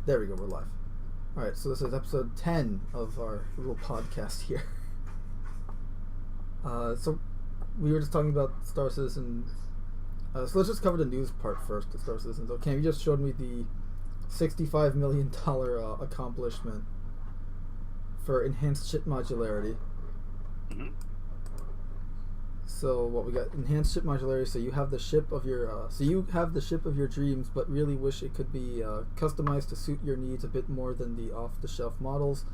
There we go, we're live. Alright, so this is episode 10 of our little podcast here. So we were just talking about Star Citizen. So let's just cover the news part first of Star Citizen. Okay, you just showed me the $65 million accomplishment for enhanced ship modularity. Mm-hmm. So what we got, enhanced ship modularity. So you have the ship of your dreams, but really wish it could be customized to suit your needs a bit more than the off-the-shelf models.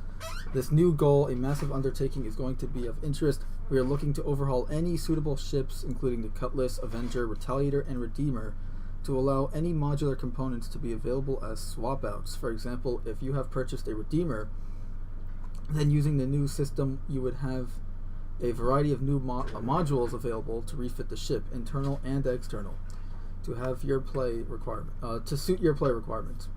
This new goal, a massive undertaking, is going to be of interest. We are looking to overhaul any suitable ships, including the Cutlass, Avenger, Retaliator, and Redeemer, to allow any modular components to be available as swap-outs. For example, if you have purchased a Redeemer, then using the new system, you would have a variety of new modules available to refit the ship, internal and external, to have your play requirement to suit your play requirements.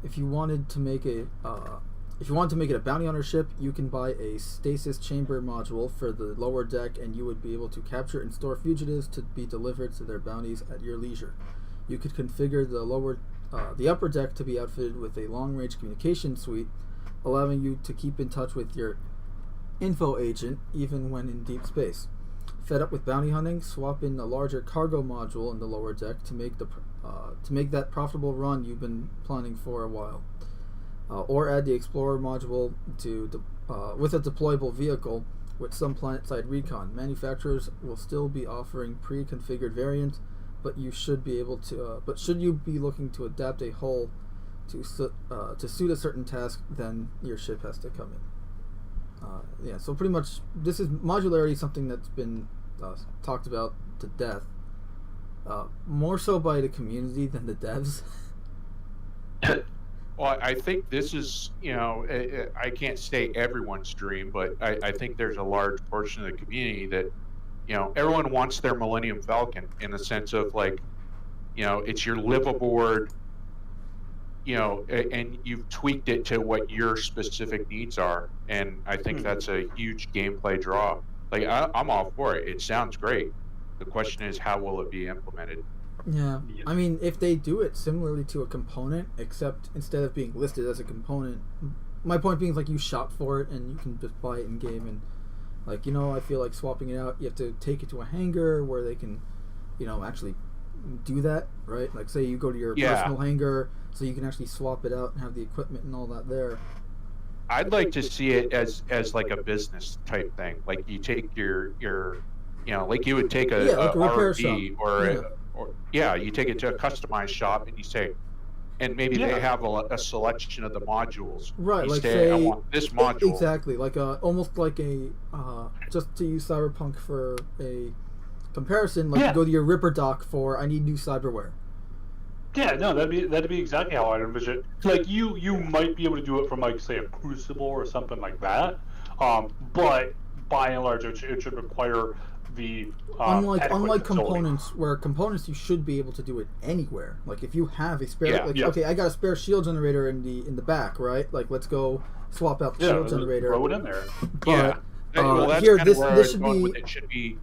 If you wanted to make it a bounty hunter ship, you can buy a stasis chamber module for the lower deck, and you would be able to capture and store fugitives to be delivered to their bounties at your leisure. You could configure the upper deck to be outfitted with a long-range communication suite, allowing you to keep in touch with your info agent even when in deep space. Fed up with bounty hunting, swap in a larger cargo module in the lower deck to make that profitable run you've been planning for a while. Or add the Explorer module with a deployable vehicle with some planet-side recon. Manufacturers will still be offering pre-configured variants, but should you be looking to adapt a hull to suit a certain task, then your ship has to come in. So pretty much this is modularity, something that's been talked about to death, more so by the community than the devs. Well, I think this is, I can't say everyone's dream, but I think there's a large portion of the community that, everyone wants their Millennium Falcon in the sense of it's your live aboard, and you've tweaked it to what your specific needs are. And I think that's a huge gameplay draw. I'm all for it. It sounds great. The question is, how will it be implemented? Yeah. I mean, if they do it similarly to a component, except instead of being listed as a component, my point being is you shop for it and you can just buy it in game, and I feel like swapping it out, you have to take it to a hangar where they can, actually do that, right? Say you go to your personal hangar, so you can actually swap it out and have the equipment and all that there. I'd like to see it as like a business type thing. You take your you would take a repair RV shop. or you take it to a customized shop and you say, and maybe they have a selection of the modules. Right, you say, I want this module. Exactly, almost like a just to use Cyberpunk for a comparison, you go to your Ripper dock for I need new cyberware. Yeah, no, that'd be exactly how I'd envision it. You might be able to do it from say a Crucible or something like that, but by and large it should require the unlike components, where components you should be able to do it anywhere. If you have a spare, okay, I got a spare shield generator in the back, right? Let's go swap out the shield generator. Throw it in there. But that's here, kind of where this should be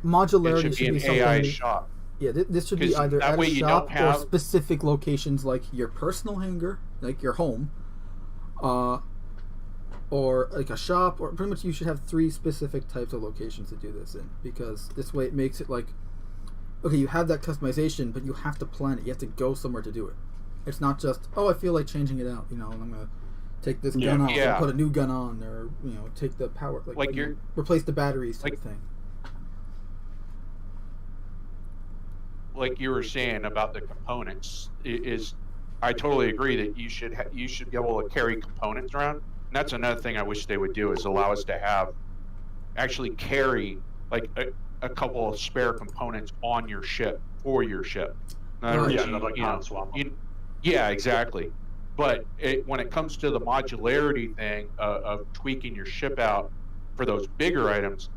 modularity. It should be an something AI shop. Yeah, this should be either at a shop or specific locations like your personal hangar, your home, or a shop, or pretty much you should have 3 specific types of locations to do this in, because this way it makes it okay, you have that customization, but you have to plan it. You have to go somewhere to do it. It's not just, I feel like changing it out, and I'm going to take this gun off and put a new gun on, or, take the power, replace the batteries type thing. Like you were saying about the components, I totally agree that you should be able to carry components around. And that's another thing I wish they would do, is allow us to actually carry a couple of spare components on your ship for your ship. Yeah, exactly. But when it comes to the modularity thing of tweaking your ship out for those bigger items,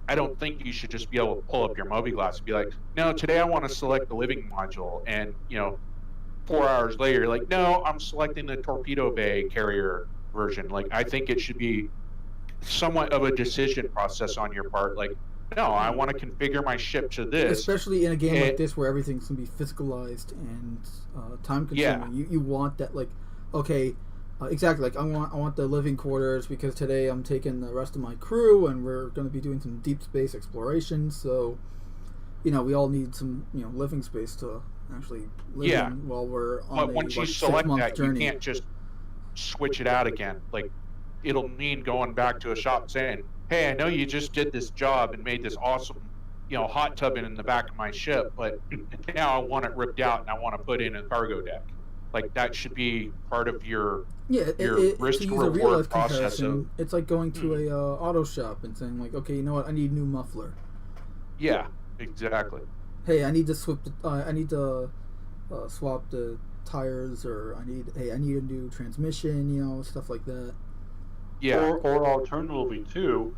I don't think you should just be able to pull up your mobiGlas and be like, no, today I want to select the living module, and 4 hours later you're like, no, I'm selecting the torpedo bay carrier version. I think it should be somewhat of a decision process on your part. No, I want to configure my ship to this. Especially in a game like this where everything's going to be physicalized and time consuming. You want that okay, exactly. Like I want the living quarters because today I'm taking the rest of my crew and we're going to be doing some deep space exploration. So, we all need some living space to actually live in while we're on But a once you like select 6 month that, journey. you can't just switch it out again. Like it'll mean going back to a shop saying, "Hey, I know you just did this job and made this awesome, hot tub in the back of my ship, but now I want it ripped out and I want to put in a cargo deck." Like that should be part of your Yeah, risk to use a reward real life process. comparison, it's like going to a auto shop and saying like, okay, you know what, I need a new muffler. Yeah, exactly. Hey, I need to swap the tires, or I need a new transmission, stuff like that. Yeah. Or alternatively too,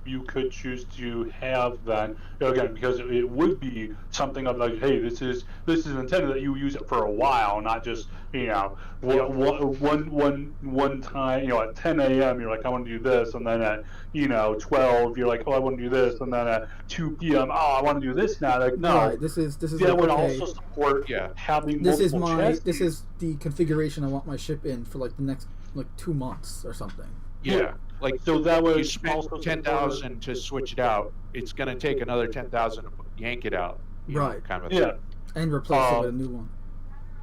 you could choose to have then again, because it would be something of like, hey, this is intended that you use it for a while, not just one time, at 10 a.m. you're like, I want to do this, and then at 12 you're like, oh, I want to do this, and then at 2 p.m. oh, I want to do this now. Like, no, right, this is that like, would okay, also support having this is multiple my chassis. this is the configuration I want my ship in for like the next 2 months or something. Yeah. Like, so that would you spend 10,000 to switch it out. It's going to take another 10,000 to yank it out. Right. Kind of yeah, and replace it with a new one.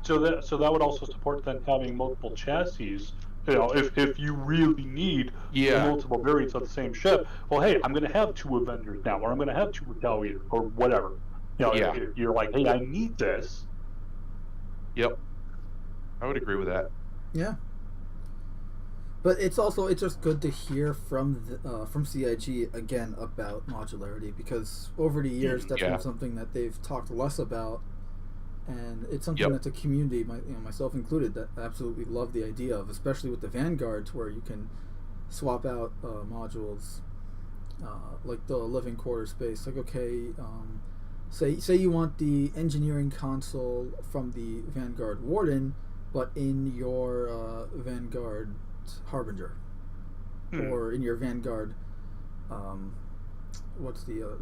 So that would also support then having multiple chassis. If you really need multiple variants of the same ship, well, hey, I'm going to have 2 Avengers now, or I'm going to have 2 Retaliators, or whatever. If you're like, hey, I need this. Yep. I would agree with that. Yeah. But it's just good to hear from CIG again about modularity, because over the years that's been something that they've talked less about, and it's something that the community, myself included, that absolutely love the idea of, especially with the Vanguards, where you can swap out modules, like the living quarter space. Like, okay, say you want the engineering console from the Vanguard Warden, but in your Vanguard Harbinger, or in your Vanguard, what's the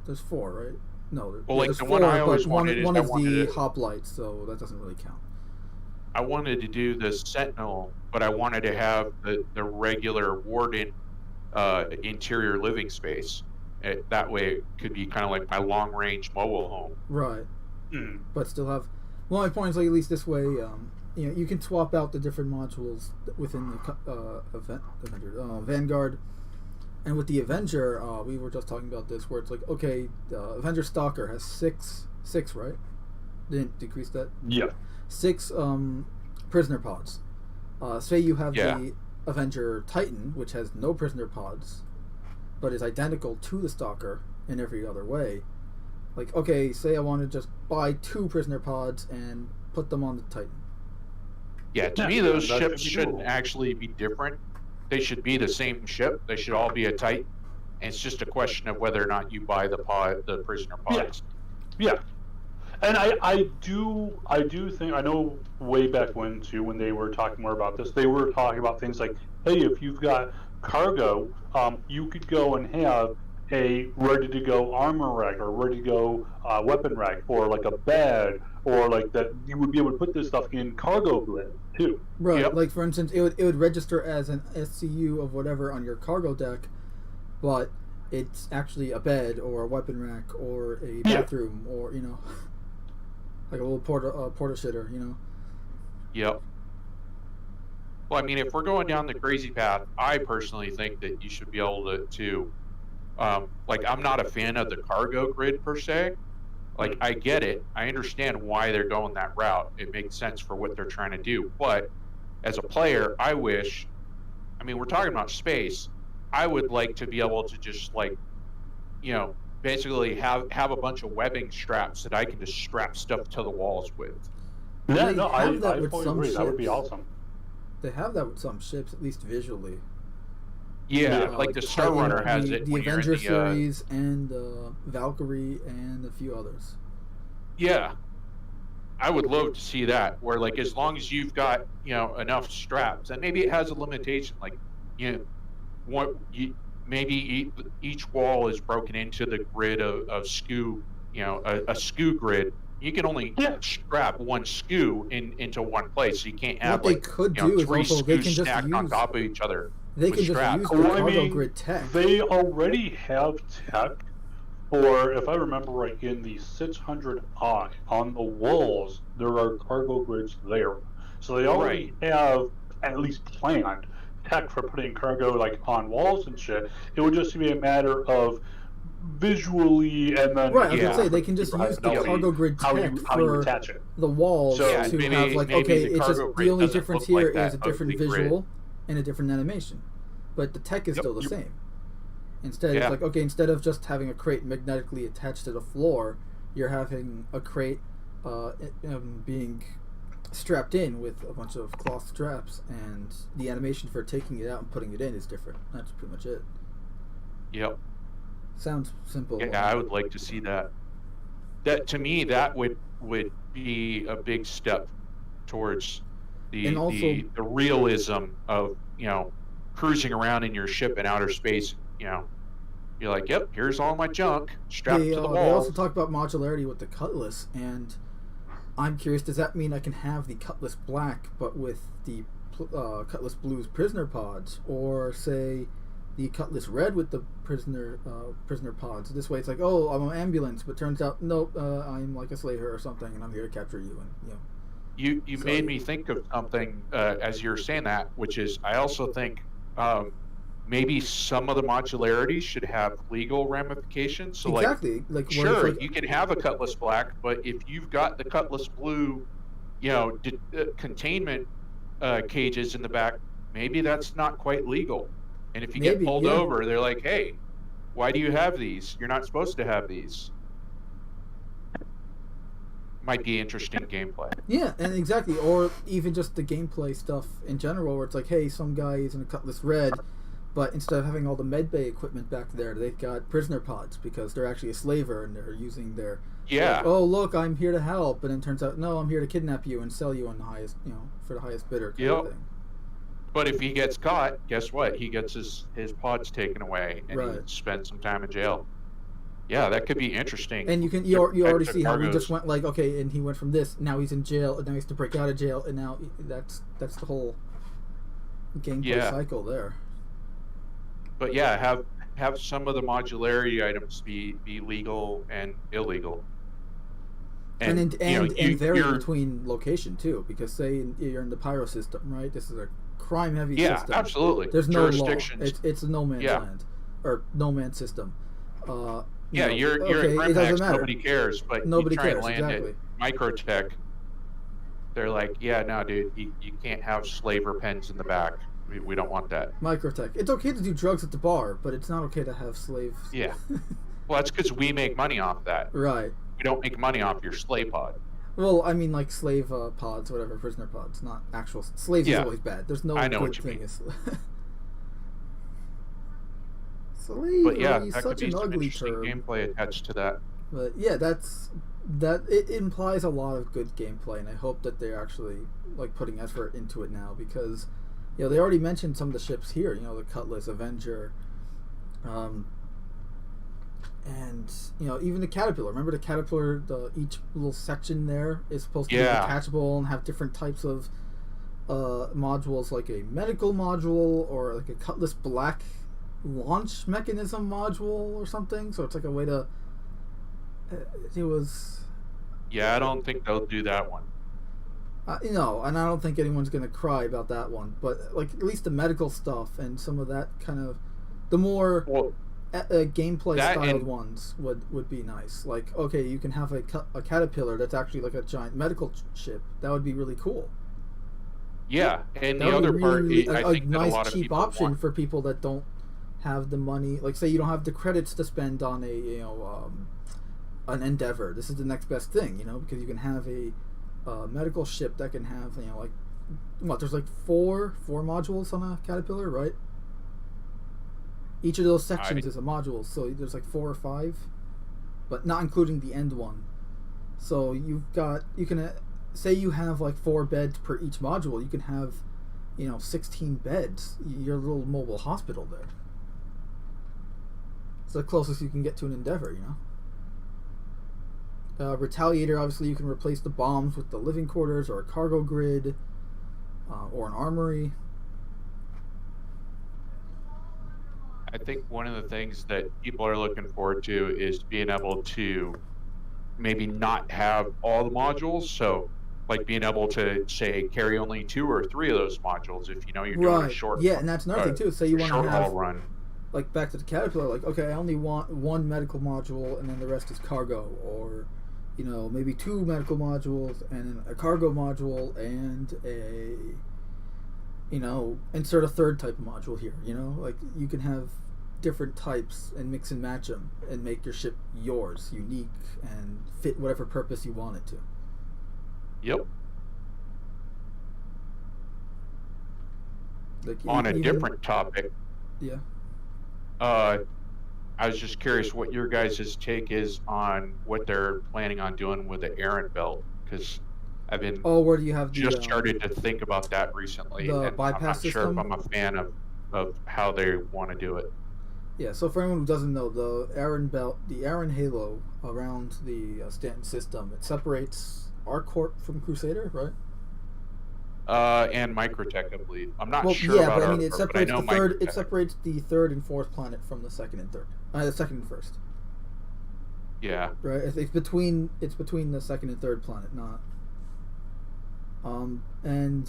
there's 4, right? No, well, like there's the 4, one I always wanted one is the hoplite, so that doesn't really count. I wanted to do the Sentinel, but I wanted to have the regular Warden interior living space. That way it could be kind of like my long range mobile home. Right. But still have. Well, my point is, like, at least this way, you can swap out the different modules within the Vanguard. And with the Avenger, we were just talking about this, where it's like, okay, the Avenger Stalker has 6, right? Didn't decrease that? Yeah. 6 prisoner pods. Say you have the Avenger Titan, which has no prisoner pods, but is identical to the Stalker in every other way. Like, okay, say I want to just buy 2 prisoner pods and put them on the Titan. Yeah, to me, those ships shouldn't actually be different. They should be the same ship. They should all be a Titan. And it's just a question of whether or not you buy the prisoner pods. Yeah. And I do think, I know way back when they were talking more about this, they were talking about things like, hey, if you've got cargo, you could go and have a ready-to-go armor rack or ready-to-go weapon rack, or like a bed, or like that you would be able to put this stuff in cargo grid too. Right. Yep. Like, for instance, it would register as an SCU of whatever on your cargo deck, but it's actually a bed or a weapon rack or a bathroom or like a little porta shitter. Yep. Well, I mean, if we're going down the crazy path, I personally think that you should be able to like, I'm not a fan of the cargo grid per se. Like, I get it. I understand why they're going that route. It makes sense for what they're trying to do. But as a player, we're talking about space. I would like to be able to just, like, basically have a bunch of webbing straps that I can just strap stuff to the walls with. Yeah, no, I fully agree. That would be awesome. They have that with some ships, at least visually. Yeah, like the Star Runner has it. The Avenger series and the Valkyrie and a few others. Yeah, I would love to see that. Where, like, as long as you've got enough straps, and maybe it has a limitation, like maybe each wall is broken into the grid of SKU, a SKU grid, You can only strap one SKU into one place. So you can't have What they could do is three also they SKUs can just stacked on use top of each other. they with can just straps. use the Well, I cargo mean, grid tech. they already have tech for, if I remember right, in the 600i on the walls, there are cargo grids there. So they already have at least planned tech for putting cargo like on walls and shit. It would just be a matter of visually and then Right, I was Yeah. gonna say they can just use the cargo grid how tech you how you for attach it. the walls So, to maybe- have like maybe okay, the it's just cargo the grid only doesn't difference look here like is a that different ugly grid. visual and a different animation, but the tech is Yep, still the you- same. Instead, Yeah. it's like okay, instead of just having a crate magnetically attached to the floor, you're having a crate being strapped in with a bunch of cloth straps, and the animation for taking it out and putting it in is different. That's pretty much it. Yep. Sounds simple. Yeah, I would like to see that. That to me, that would be a big step towards And also- the realism of cruising around in your ship in outer space. You're like, yep, here's all my junk strapped to the They wall. also talk about modularity with the Cutlass, and I'm curious, does that mean I can have the Cutlass Black but with the Cutlass Blue's prisoner pods, or say the Cutlass Red with the prisoner pods? This way it's like, oh, I'm an ambulance, but turns out, nope, I'm like a slaver or something, and I'm here to capture you, and You So- made me think of something as you were saying that, which is I also think maybe some of the modularities should have legal ramifications. So exactly. Like, what if, sure, like, you can have a Cutlass Black, but if you've got the Cutlass Blue, containment cages in the back, maybe that's not quite legal. And if you Maybe, get pulled yeah. over, they're like, hey, why do you have these? You're not supposed to have these. Might be interesting gameplay. Yeah, and exactly, or even just the gameplay stuff in general, where it's like, hey, some guy is in a Cutlass Red, but instead of having all the medbay equipment back there, they've got prisoner pods because they're actually a slaver and they're using their Yeah. like, oh look, I'm here to help, and then turns out no, I'm here to kidnap you and sell you on the highest, for the highest bidder kind of Yep. thing. But if he gets caught, guess what? He gets his pods taken away and he Right. spends some time in jail. Yeah, that could be interesting. And you already Extra see how we cargos. just went like, okay, and he went from this, now he's in jail, and now he has to break out of jail, and now that's the whole gameplay Yeah. cycle there. But yeah, have some of the modularity items be legal and illegal. And vary you're- between location too, because say you're in the pyro system, right? This is a crime heavy Yeah, system. absolutely. There's no law. Jurisdictions. It's a no man's Yeah. land or no man's system. Yeah, you're okay, at it doesn't Primax, matter. nobody cares, but Nobody you try cares, and land exactly. it Microtech, they're like, yeah, no, dude, you can't have slaver pens in the back. We don't want that. Microtech. It's okay to do drugs at the bar, but it's not okay to have slaves. Yeah. Well, that's because we make money off that. Right. We don't make money off your slave pod. Well, I mean, like slave pods, whatever, prisoner pods, not actual slaves. Is Yeah. always bad. There's no I know good what you thing mean. as slavery. But yeah, that could such be an some ugly interesting term. gameplay attached to that. But yeah, that it implies a lot of good gameplay, and I hope that they're actually like putting effort into it now, because they already mentioned some of the ships here. The Cutlass, Avenger, and even the Caterpillar. Remember the Caterpillar? Each little section there is supposed to be Yeah. detachable and have different types of modules, like a medical module or like a Cutlass Black launch mechanism module or something. So it's like a way to. It was. Yeah, I don't think they'll do that one. And I don't think anyone's gonna cry about that one. But like at least the medical stuff and some of that kind of, the more Well, gameplay that styled and- ones would be nice. Like okay, you can have a Caterpillar that's actually like a giant medical ship. That would be really cool. yeah, and That the would other be part, really, I a think that a nice lot of cheap people option want. for people that don't have the money. Like say you don't have the credits to spend on a an Endeavor. This is the next best thing, because you can have a medical ship that can have like there's like four modules on a Caterpillar, right? Each of those sections is a module, so there's like 4 or 5, but not including the end one. So you can say you have like 4 beds per each module. You can have 16 beds. Your little mobile hospital there. It's the closest you can get to an Endeavor, Retaliator, obviously, you can replace the bombs with the living quarters or a cargo grid or an armory. I think one of the things that people are looking forward to is being able to maybe not have all the modules. So, like being able to say carry only 2 or 3 of those modules if you know you're doing a short. Yeah, and that's another thing too. Say you want to short have haul run. like back to the Caterpillar. Like, okay, I only want 1 medical module, and then the rest is cargo, or maybe 2 medical modules and a cargo module and a insert a third type of module here. Like you can have different types and mix and match them and make your ship yours, unique, and fit whatever purpose you want it to. Yep. Like, on a different topic. Yeah. I was just curious what your guys' take is on what they're planning on doing with the Aaron belt, because I've been where do you have just started to think about that recently, the and bypass I'm not system? sure if I'm a fan of how they want to do it. Yeah, so for anyone who doesn't know, the Aaron belt, the Aaron halo around the Stanton system, it separates ArcCorp from Crusader, right? And Microtech, I believe. I'm not Well, sure yeah, about but I mean, it ArcCorp, separates but I know the third. It Microtech. separates the 3rd and 4th planet from the 2nd and 3rd. The 2nd and 1st. Yeah. Right. It's between the 2nd and 3rd planet, not. And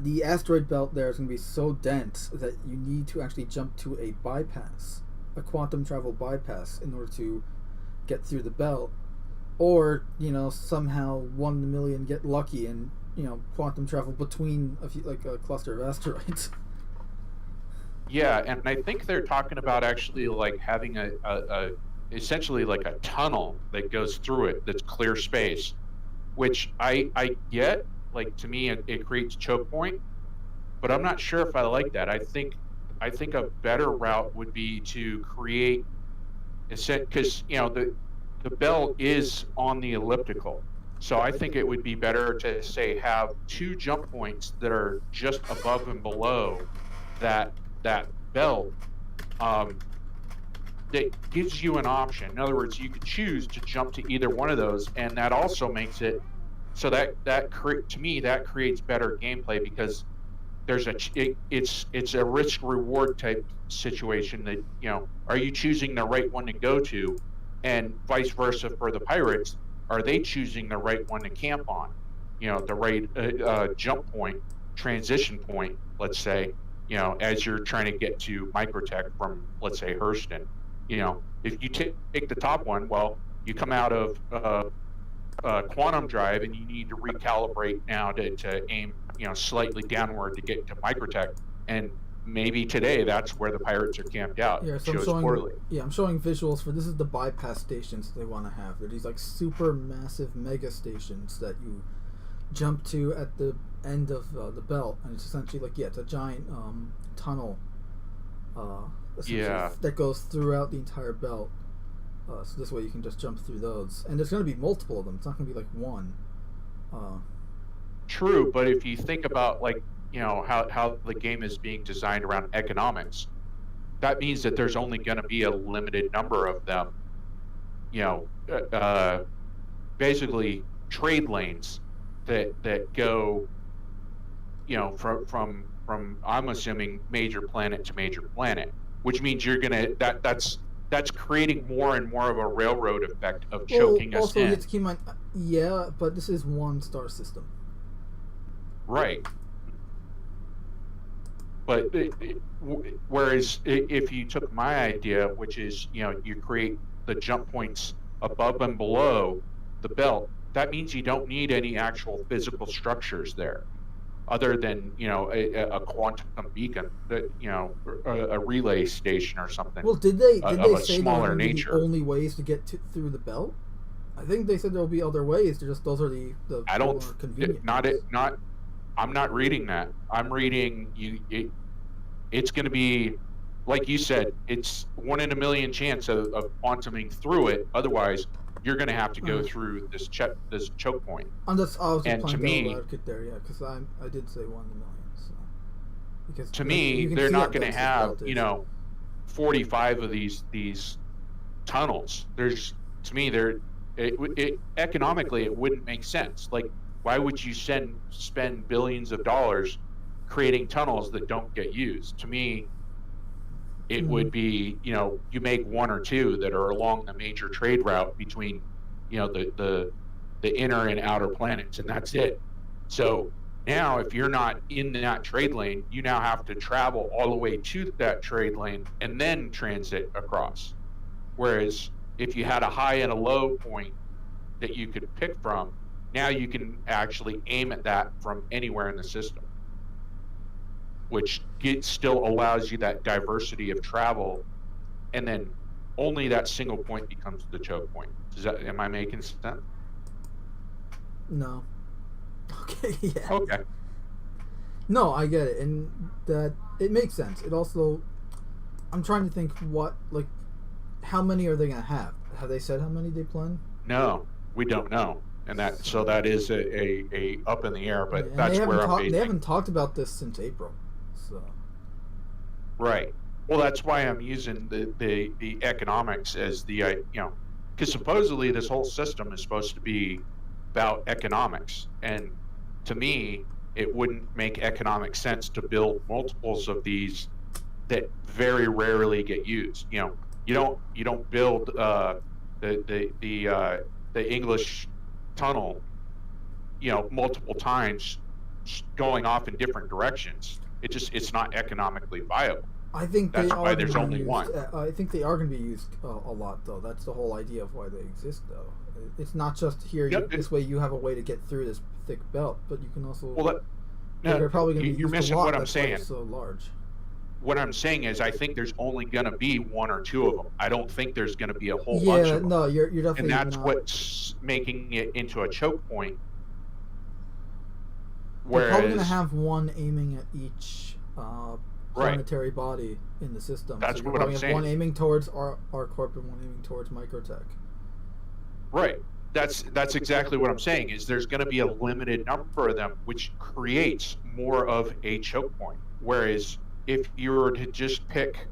the asteroid belt there is going to be so dense that you need to actually jump to a bypass, a quantum travel bypass, in order to get through the belt, or somehow 1 in a million get lucky and quantum travel between a cluster of asteroids. Yeah, and I think they're talking about actually like having a essentially like a tunnel that goes through it that's clear space, which I get. Like, to me, it creates choke point, but I'm not sure if I like that. I think a better route would be to create, because the belt is on the elliptical, so I think it would be better to say have 2 jump points that are just above and below that belt. That gives you an option. In other words, you could choose to jump to either one of those, and that also makes it so to me that creates better gameplay, because there's it's a risk reward type situation that are you choosing the right one to go to, and vice versa for the pirates, are they choosing the right one to camp on, the right jump point, transition point, let's say, as you're trying to get to Microtech from, let's say, Hurston. If you take the top one, well, you come out of quantum drive and you need to recalibrate now to aim slightly downward to get to Microtech, and maybe today that's where the pirates are camped out. Yeah, so I'm showing visuals for this is the bypass stations they want to have. They're these like super massive mega stations that you jump to at the end of the belt, and it's essentially it's a giant tunnel that goes throughout the entire belt. So this way you can just jump through those, and there's going to be multiple of them. It's not going to be like one. True, but if you think about how the game is being designed around economics, that means that there's only going to be a limited number of them. Basically trade lanes that go, from I'm assuming major planet to major planet, which means you're gonna that's creating more and more of a railroad effect of choking us also, in. you have to keep in mind, yeah, but this is one star system. Right. But whereas if you took my idea, which is, you create the jump points above and below the belt, that means you don't need any actual physical structures there, other than a quantum beacon, that a relay station or something. Well, did they say smaller the only ways to get through the belt? I think they said there will be other ways. They're just those are the I don't more convenient. Not. I'm not reading that. I'm reading it's going to be, like you said, it's 1 in a million chance of quantuming through it. Otherwise, you're going to have to go through this choke point. I was just and playing to me, devil's advocate there, yeah, because I did say 1 in a million. So. Because to me, they're not going to have 45 of these tunnels. To me, it economically it wouldn't make sense. Like, why would you spend billions of dollars creating tunnels that don't get used? To me, it would be, you make one or two that are along the major trade route between, the inner and outer planets, and that's it. So now, if you're not in that trade lane, you now have to travel all the way to that trade lane and then transit across. Whereas if you had a high and a low point that you could pick from, now you can actually aim at that from anywhere in the system, which still allows you that diversity of travel, and then only that single point becomes the choke point. Am I making sense? No. Okay, yeah. Okay. No, I get it, and that it makes sense. It also, I'm trying to think how many are they gonna have? Have they said how many they plan? No, we don't know, and that is a up in the air. But And that's where I'm basing. they haven't talked about this since April, so. Right. Well, that's why I'm using the economics as the because supposedly this whole system is supposed to be about economics, and to me, it wouldn't make economic sense to build multiples of these that very rarely get used. You don't build the English tunnel, multiple times, going off in different directions. It's not economically viable. I think That's they are why there's gonna only be used, one. I think they are going to be used a lot, though. That's the whole idea of why they exist, though. It's not just here. Yep, This way, you have a way to get through this thick belt, but you can also. Well, they're probably going to be you're used missing a lot. what I'm That's why saying. it's so large. What I'm saying is, I think there's only going to be one or two of them. I don't think there's going to be a whole bunch Yeah, of them. no, you're definitely. And that's not. what's making it into a choke point. They're probably going to Whereas, have one aiming at each planetary body in the system. That's so you're what I'm probably saying. One aiming towards our corp and one aiming towards Microtech. right, that's exactly what I'm saying. Is there's going to be a limited number of them, which creates more of a choke point. Whereas if you were to just pick,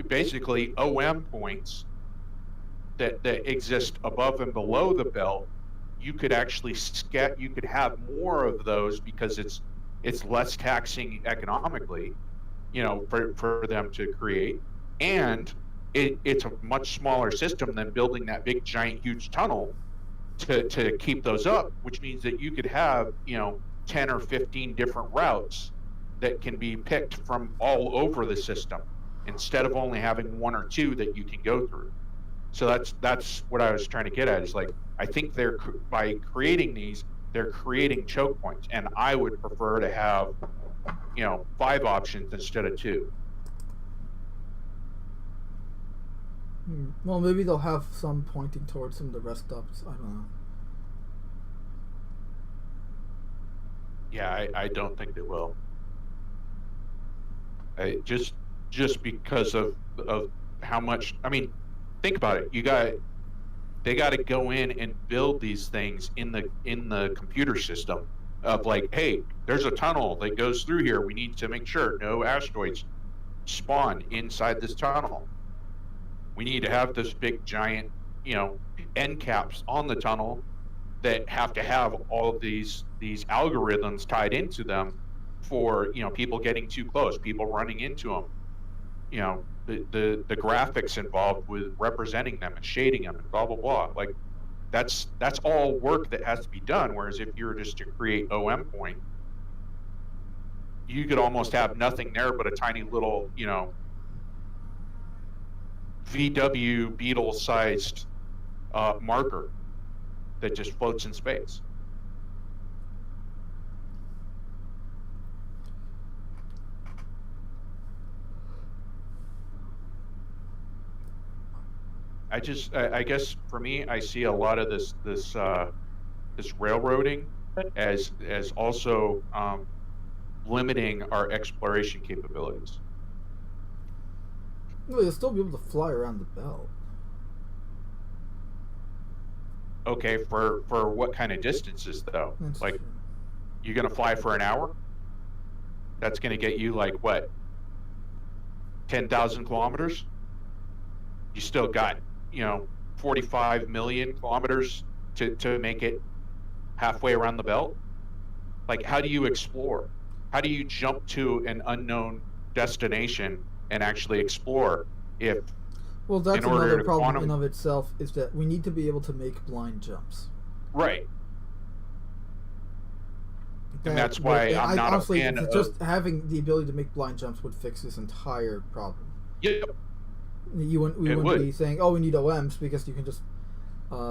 basically OM points that exist above and below the belt, you could actually you could have more of those because it's less taxing economically, for them to create, and it's a much smaller system than building that big giant huge tunnel to keep those up, which means that you could have 10 or 15 different routes that can be picked from all over the system instead of only having one or two that you can go through. So that's what I was trying to get at, is like, I think by creating these, they're creating choke points, and I would prefer to have 5 options instead of 2. Well, maybe they'll have some pointing towards some of the rest stops. I don't know. Yeah, I don't think they will. Just because of how much. I mean, think about it. They got to go in and build these things in the computer system of like, hey, there's a tunnel that goes through here. We need to make sure no asteroids spawn inside this tunnel. We need to have this big giant, end caps on the tunnel that have to have all of these algorithms tied into them for people getting too close, people running into them. The graphics involved with representing them and shading them and blah blah blah. Like that's all work that has to be done. Whereas if you were just to create OM point, you could almost have nothing there but a tiny little VW Beetle sized marker that just floats in space. I guess for me, I see a lot of this railroading as also limiting our exploration capabilities. Well, you'll still be able to fly around the belt. Okay, for what kind of distances though? That's like, true. you're gonna fly for an hour? That's gonna get you like what? 10,000 kilometers? You still got 45 million kilometers to make it halfway around the belt. Like, how do you explore? How do you jump to an unknown destination and actually explore if Well, that's in order another to problem quantum in of itself, is that we need to be able to make blind jumps. right? And that's why I'm not honestly, a fan of just having the ability to make blind jumps would fix this entire problem. Yep. We wouldn't be saying, "Oh, we need OMs," because you can just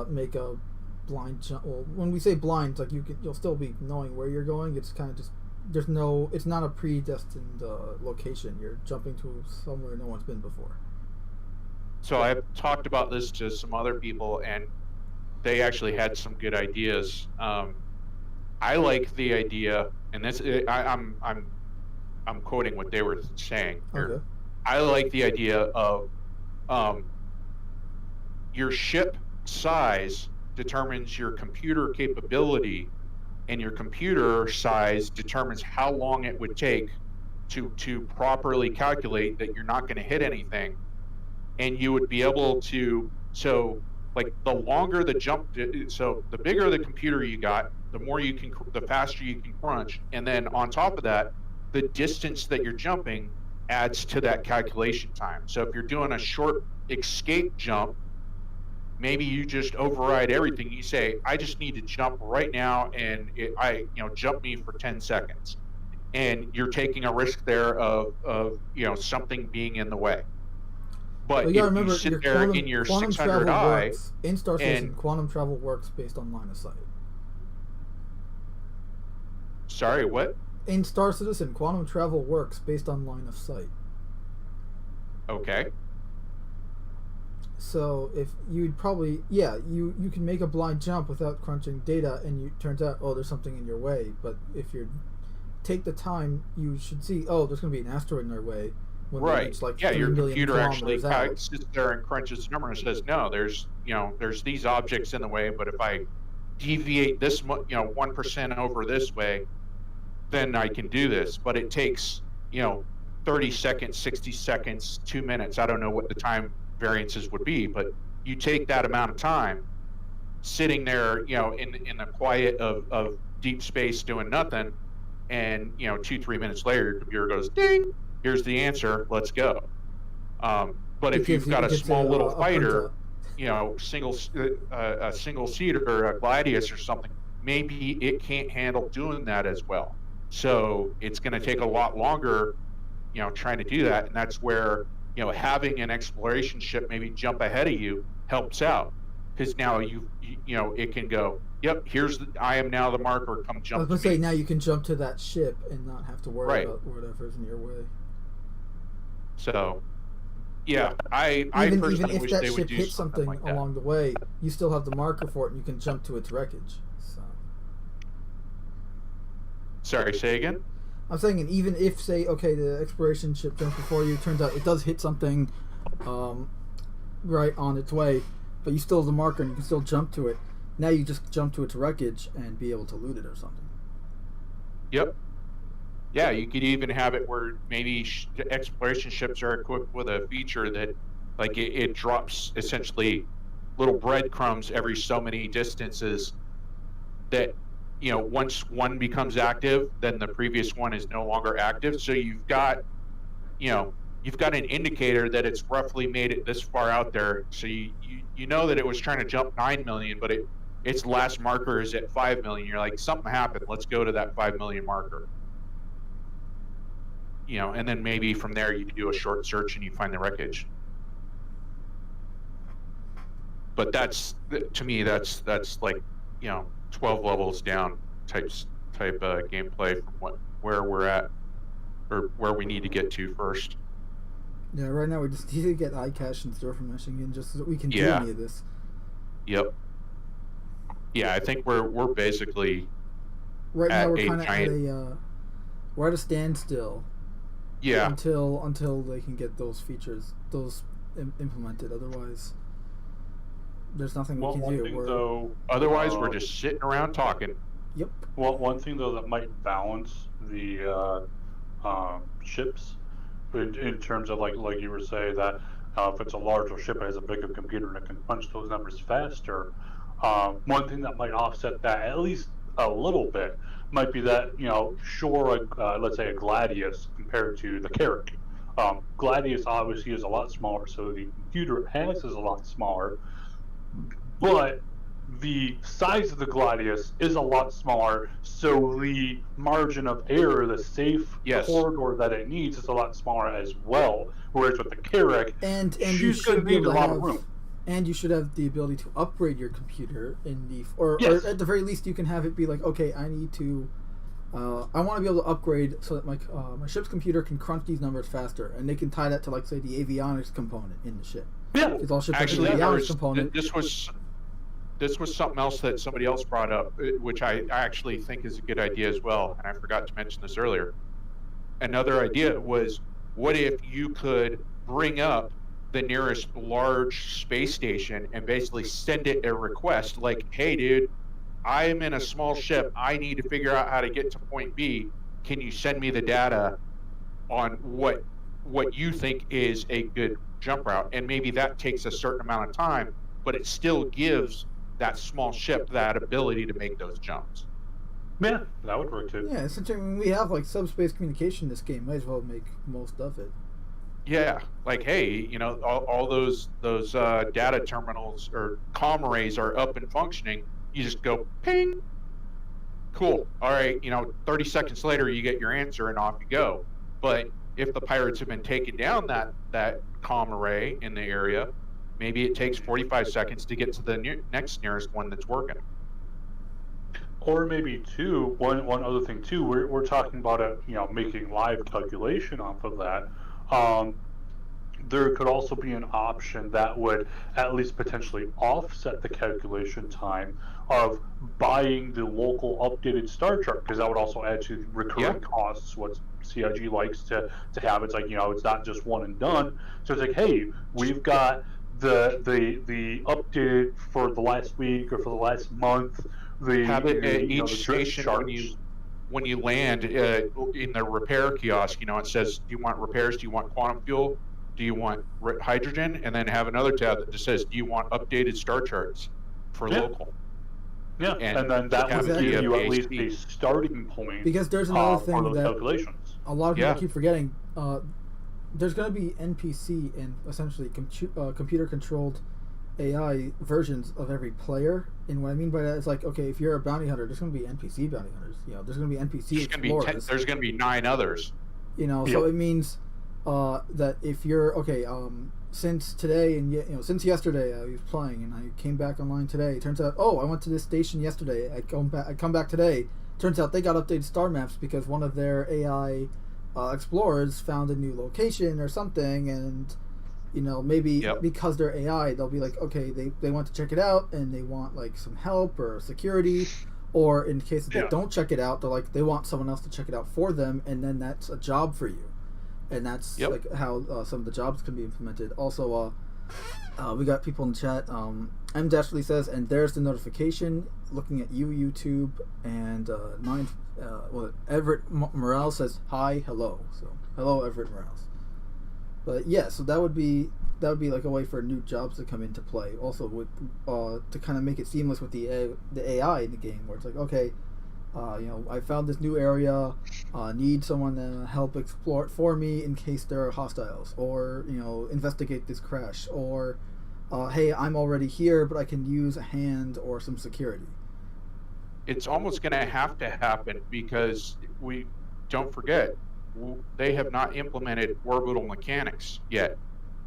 make a blind jump. Well, when we say blind, like you'll still be knowing where you're going. It's kind of just it's not a predestined location. You're jumping to somewhere no one's been before. So I've talked about this to some other people, and they actually had some good ideas. I like the idea, and this I'm quoting what they were saying here. Okay. I like the idea of your ship size determines your computer capability, and your computer size determines how long it would take to properly calculate that you're not going to hit anything. And you would be able to, so like the longer the jump, so the bigger the computer you got, the faster you can crunch. And then on top of that, the distance that you're jumping adds to that calculation time. So if you're doing a short escape jump, maybe you just override everything. You say, I just need to jump right now, and jump me for 10 seconds. And you're taking a risk there of something being in the way. But if remember, you sit there in your quantum 600i, travel works. In Star Citizen, quantum travel works based on line of sight. Sorry, what? In Star Citizen, quantum travel works based on line of sight. Okay. So if you'd probably you can make a blind jump without crunching data, and it turns out there's something in your way. But if you take the time, you should see there's going to be an asteroid in our way. When right. Reach, like, your 3 million computer actually out. sits there and crunches the number and says, no, there's these objects in the way, but if I deviate this 1% over this way, then I can do this. But it takes 30 seconds, 60 seconds, 2 minutes. I don't know what the time variances would be, but you take that amount of time sitting there, in the quiet of deep space doing nothing, and 2-3 minutes later your computer goes ding, here's the answer, let's go. But if you've got a small little fighter, a single seater or a Gladius or something, maybe it can't handle doing that as well. So it's going to take a lot longer, trying to do that. And that's where, having an exploration ship maybe jump ahead of you helps out. Because now it can go, yep, I am now the marker, come jump. I was going to say, now you can jump to that ship and not have to worry about whatever's in your way. So, yeah, I personally even if wish that they would ship do hits something like that. along the way, you still have the marker for it, and you can jump to its wreckage. So. Sorry, say again? I'm saying, and even if, say, the exploration ship jumps before you, turns out it does hit something right on its way, but you still have the marker and you can still jump to it. Now you just jump to its wreckage and be able to loot it or something. Yep. Yeah, you could even have it where maybe exploration ships are equipped with a feature that, like, it drops essentially little breadcrumbs every so many distances that, once one becomes active, then the previous one is no longer active. So you've got an indicator that it's roughly made it this far out there. So you know that it was trying to jump 9 million, but its last marker is at 5 million. You're like, something happened. Let's go to that 5 million marker. And then maybe from there you do a short search and you find the wreckage. But to me, that's like, 12 levels down type gameplay from where we're at, or where we need to get to first. Yeah, right now we just need to get iCache and storefront meshing in just so that we can do any of this. Yep. Yeah, I think we're basically right now we're kind of we're at a standstill. Yeah. Until they can get those features implemented. Otherwise, there's nothing we can do. Otherwise, we're just sitting around talking. Yep. Well, one thing though that might balance the ships in terms of like you were saying that If it's a larger ship, it has a bigger computer and it can punch those numbers faster. One thing that might offset that at least a little bit might be that, sure, let's say a Gladius compared to the Carrack. Gladius obviously is a lot smaller, so the computer it has is a lot smaller, but the size of the Gladius is a lot smaller, so the margin of error, the safe corridor that it needs, is a lot smaller as well. Whereas with the Carrack, and she's you going to should be need able a to lot have, of room. and you should have the ability to upgrade your computer in the, or at the very least, you can have it be like, okay, I need to, I want to be able to upgrade so that my ship's computer can crunch these numbers faster, and they can tie that to, like, say, the avionics component in the ship. Yeah, Because all ships have Actually, an avionics component. this was something else that somebody else brought up, which I actually think is a good idea as well, and I forgot to mention this earlier. Another idea was, what if you could bring up the nearest large space station and basically send it a request like, hey, dude, I am in a small ship. I need to figure out how to get to point B. Can you send me the data on what you think is a good jump route? And maybe that takes a certain amount of time, but it still gives that small ship that ability to make those jumps. Yeah, that would work too. Yeah, essentially, when we have, like, subspace communication in this game, might as well make most of it. Yeah, like, hey, all those data terminals or comm arrays are up and functioning. You just go ping. Cool. All right, 30 seconds later you get your answer and off you go. But if the pirates have been taking down that comm array in the area, maybe it takes 45 seconds to get to the next nearest one that's working. Or maybe too, one other thing too, we're talking about making live calculation off of that. There could also be an option that would at least potentially offset the calculation time of buying the local updated star chart, because that would also add to recurring costs, what CIG likes to have. It's like, it's not just one and done. So it's like, hey, we've got the updated for the last week or for the last month. Have it at each station charts. when you land in the repair kiosk. It says, do you want repairs? Do you want quantum fuel? Do you want hydrogen? And then have another tab that just says, do you want updated star charts for local? Yeah, and then that would give you at least a starting point. Because there's another thing for those that calculations. A lot of people keep forgetting. There's going to be NPC and essentially computer-controlled AI versions of every player. And what I mean by that is, like, okay, if you're a bounty hunter, there's going to be NPC bounty hunters. There's going to be NPC explorers. There's going to be 9 others. So it means that if you're since today and since yesterday I was playing and I came back online today. It turns out, I went to this station yesterday. I come back today. Turns out they got updated star maps because one of their AI explorers found a new location or something, and maybe because they're AI, they'll be like, okay, they want to check it out and they want, like, some help or security, or in case they don't check it out, they're like, they want someone else to check it out for them, and then that's a job for you. And that's like how some of the jobs can be implemented. Also, we got people in the chat. M Dashley says, and there's the notification. Looking at you, YouTube, and Everett Morales says hi, hello. So hello, Everett Morales. But yeah, so that would be like a way for new jobs to come into play. Also, with to kind of make it seamless with the AI in the game, where it's like, okay, I found this new area, need someone to help explore it for me in case there are hostiles, or investigate this crash, or hey, I'm already here, but I can use a hand or some security. It's almost going to happen because we don't forget, they have not implemented orbital mechanics yet.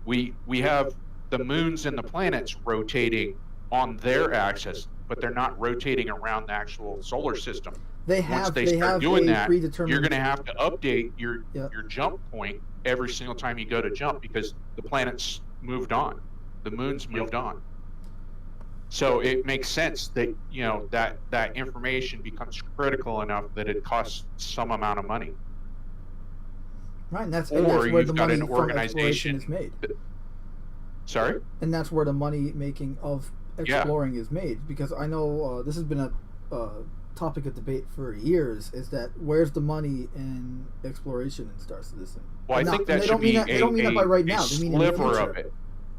We have the moons and the planets rotating on their axis, but they're not rotating around the actual solar system. Once they start doing that, you're going to have to update your jump point every single time you go to jump, because the planets moved on, the moons moved on. So it makes sense that that information becomes critical enough that it costs some amount of money. Right, and that's where the money from exploration is made. Sorry? And that's where the money making of exploring is made, because I know this has been a topic of debate for years, is that where's the money in exploration in Star Citizen? Well, I think that should be a sliver of it.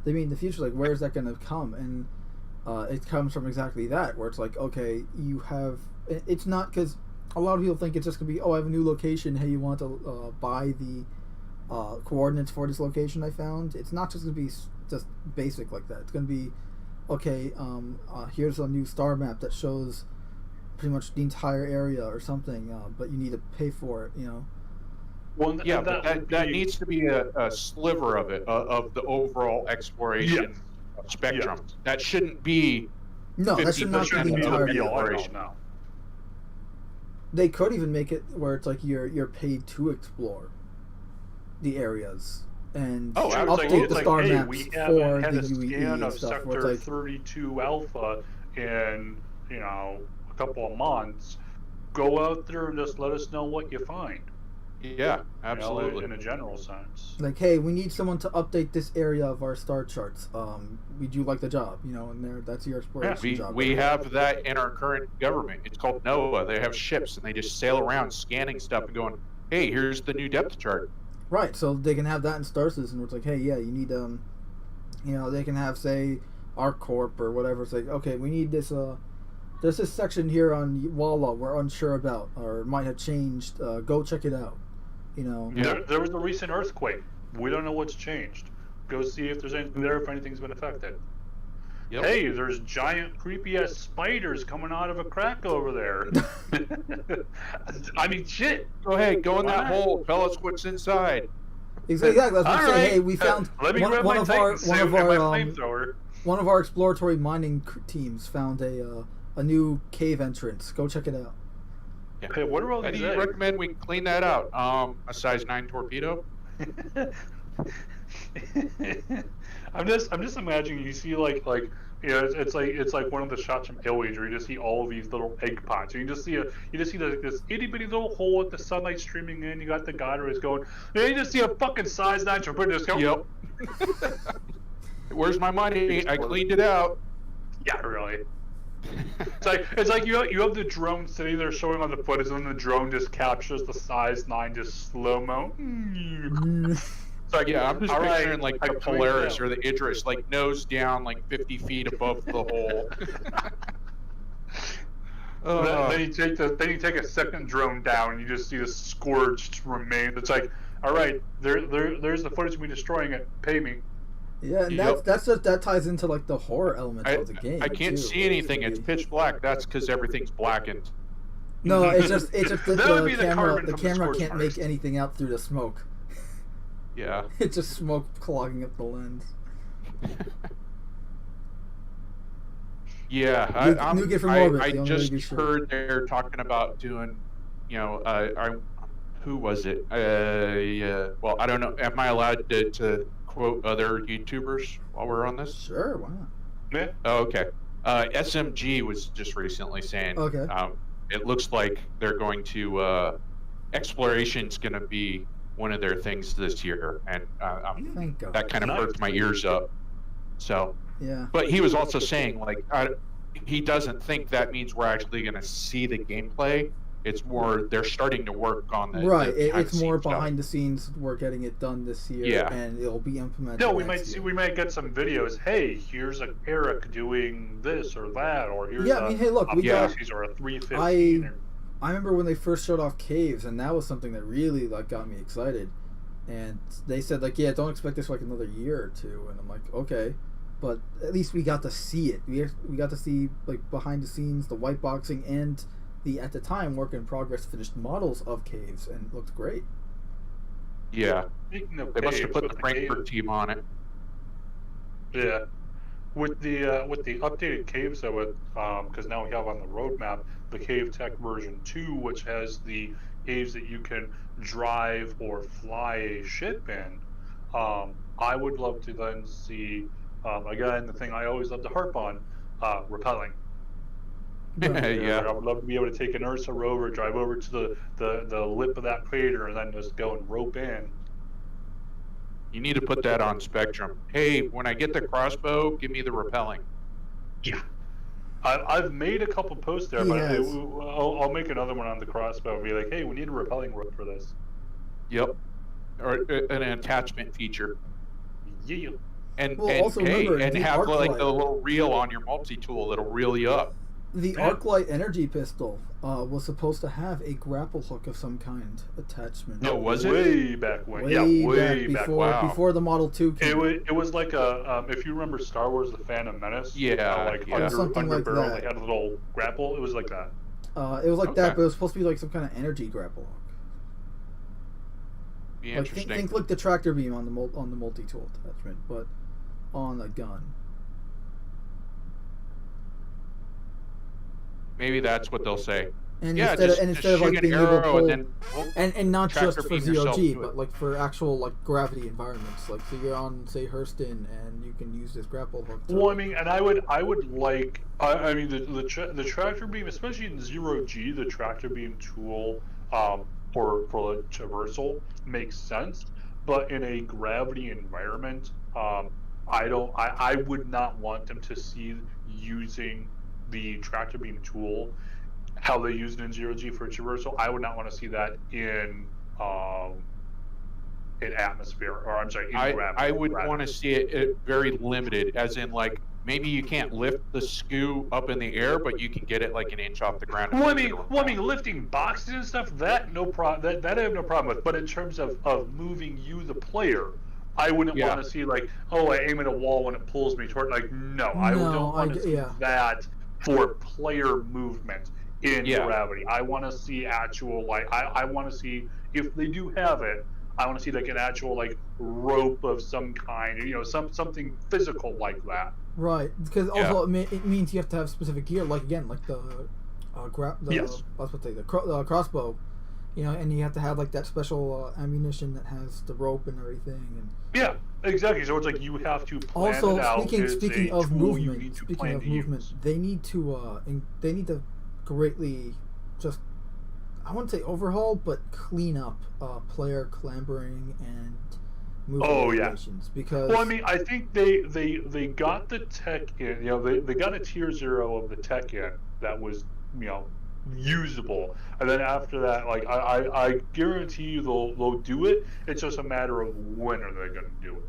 they mean the future. Like, where is that going to come? And it comes from exactly that, where it's like, okay, you have. It's not because a lot of people think it's just going to be, oh, I have a new location. Hey, you want to buy the coordinates for this location I found? It's not just going to be just basic like that. It's going to be, okay, here's a new star map that shows pretty much the entire area or something, but you need to pay for it, you know. Well, Yeah, but that needs to be a sliver of it, of the overall exploration spectrum. Yes. That shouldn't be No, that should not be 50% the of entirety the of it. operation. No. They could even make it where it's like you're paid to explore the areas and Oh, update the star hey, maps we for haven't had the a scan UEE of and stuff. Where Sector it's like, 32 Alpha in, a couple of months. Go out there and just let us know what you find. Yeah, absolutely. In a general sense. like, hey, we need someone to update this area of our star charts. We do like the job, you know, and that's your exploration job. We have that in our current government. It's called NOAA. They have ships, and they just sail around scanning stuff and going, hey, here's the new depth chart. Right, so they can have that in Star Citizen where it's like, hey, yeah, you need, they can have, say, ArcCorp or whatever. It's like, okay, we need this, there's this section here on Walla we're unsure about, or it might have changed. Go check it out, you know. Yeah. There was a recent earthquake. We don't know what's changed. Go see if there's anything there, if anything's been affected. Yep. Hey, there's giant creepy ass spiders coming out of a crack over there. I mean, shit. Go ahead, go in that hole. Tell us what's inside. Exactly. That's what I'm All saying. right. Hey, we found Let me one grab my of our Titan suit and my flamethrower. one of our exploratory mining teams found a new cave entrance. Go check it out. Yeah. Hey, what are all How these do you eggs? recommend we clean that out? A size 9 torpedo? I'm just imagining you see like it's like one of the shots from Aliens where you just see all of these little egg pots. You just see this itty bitty little hole with the sunlight streaming in. You got the guy who's going. And you just see a fucking size 9 torpedo just go. Yep. Where's my money? I cleaned it out. Yeah, really. It's like you have the drone sitting there showing on the footage, and then the drone just captures the size 9 just slow mo. It's like, Yeah, I'm just all right, picturing like I the cleaned it Polaris out. or the Idris, like nose down, like 50 feet above the hole. Then you take a second drone down, and you just see the scorched remains. It's like, all right, there's the footage of me destroying it. Pay me. Yeah, and Yep. that ties into like the horror element of the game. I can't too. see anything. It's pitch black. That's because everything's blackened. No, it's just that That would be the the camera carbon from the camera scorch can't marks. make anything out through the smoke. Yeah. It's just smoke clogging up the lens. Yeah, New Kid from Orbit, I the only way just to be sure. heard they're talking about doing, who was it? Well, I don't know. Am I allowed to quote other YouTubers while we're on this? Sure, why not? Yeah. Oh, okay. SMG was just recently saying. Okay. It looks like they're going to exploration's going to be one of their things this year, and Thank God. that kind of Nice. perked my ears up. So. Yeah. But he was also saying, like, he doesn't think that means we're actually going to see the gameplay. It's more they're starting to work on the Right. the It's more behind-the-scenes stuff. behind the scenes. We're getting it done this year, Yeah. and it'll be implemented. No, we next year. might get some videos. Hey, here's a Eric doing this or that, or here's Yeah, I mean, hey, look, we got. Galaxies or a 315. I remember when they first showed off caves, and that was something that really like got me excited. And they said like, yeah, don't expect this for like another year or two. And I'm like, okay, but at least we got to see it. We got to see like behind the scenes, the white boxing, and the at the time work in progress finished models of caves, and it looked great. Yeah, Speaking of they must have caves, put with the the Frankfurt caves- team on it. Yeah, with the updated caves though, because now we have on the roadmap the Cave Tech version 2, which has the caves that you can drive or fly a ship in. I would love to then see again the thing I always love to harp on, rappelling. Yeah. I would love to be able to take an Ursa rover, drive over to the lip of that crater, and then just go and rope in. You need to put that on Spectrum. Hey, when I get the crossbow, give me the repelling. Yeah. I've made a couple posts there, He but has. I'll make another one on the crossbow and be like, hey, we need a repelling rope for this. Yep. Or an attachment feature. Yeah. and Well, and also hey, remember and the have arc like light. the little reel on your multi-tool that'll reel you up. The Yeah. Arclight energy pistol was supposed to have a grapple hook of some kind attachment. No, was it? Way back when. Way back back when. before Wow. before the Model 2 came. It was like a if you remember Star Wars: The Phantom Menace. Yeah, Like yeah. Something under like barrel, that. they had a little grapple. It was like that. It was like that, Okay. but it was supposed to be like some kind of energy grapple hook. Be Like interesting. think like the tractor beam on the multi-tool attachment, but on a gun. Maybe that's what they'll say. And Yeah, instead just, of, and just instead of shoot like an being able to arrow pull, and then and not tractor just for beam yourself ZOG, to but it. like for actual like gravity environments. Like so you're on say Hurston and you can use this grapple hook. To, Well, I mean, and I would like. I mean, the tractor beam, especially in 0G, the tractor beam tool for the traversal makes sense. But in a gravity environment, I would not want them to see using the tractor beam tool how they used it in 0G for traversal. I would not want to see that in atmosphere, or I'm sorry, in gravity. I would want to see it very limited, as in like maybe you can't lift the SKU up in the air, but you can get it like an inch off the ground. and Well, move it around. lifting boxes and stuff, that no problem. That I have no problem with. But in terms of moving you, the player, I wouldn't Yeah. want to see like, oh, I aim at a wall when it pulls me toward. Like, no, I No, don't want to see yeah. that for player movement in Yeah. gravity. I want to see actual like, I want to see if they do have it. I want to see like an actual like rope of some kind, something physical like that. right, because Yeah. also it means you have to have specific gear. Like again, like the Yes. I was about to say the crossbow. And you have to have like that special ammunition that has the rope and everything. And Yeah, exactly. So it's like you have to plan also, it out. speaking It's a of tool you movement, need to plan to use. they need to greatly just I wouldn't say overhaul, but clean up player clambering and movement Oh, yeah. animations because Well, I mean, I think they got the tech in. They got a tier 0 of the tech in that was usable, and then after that, like I guarantee you they'll do it. It's just a matter of when are they going to do it.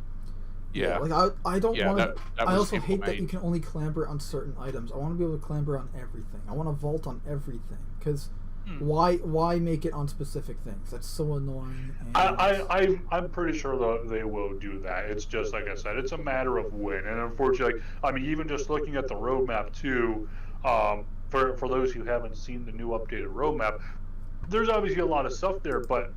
Yeah. like I don't Yeah, want that to. I was also hate that implemented. you can only clamber on certain items. I want to be able to clamber on everything. I want to vault on everything because. Why make it on specific things? That's so annoying. And I'm pretty sure that they will do that. It's just like I said, it's a matter of when. And unfortunately, I mean, even just looking at the roadmap too, for those who haven't seen the new updated roadmap, there's obviously a lot of stuff there, but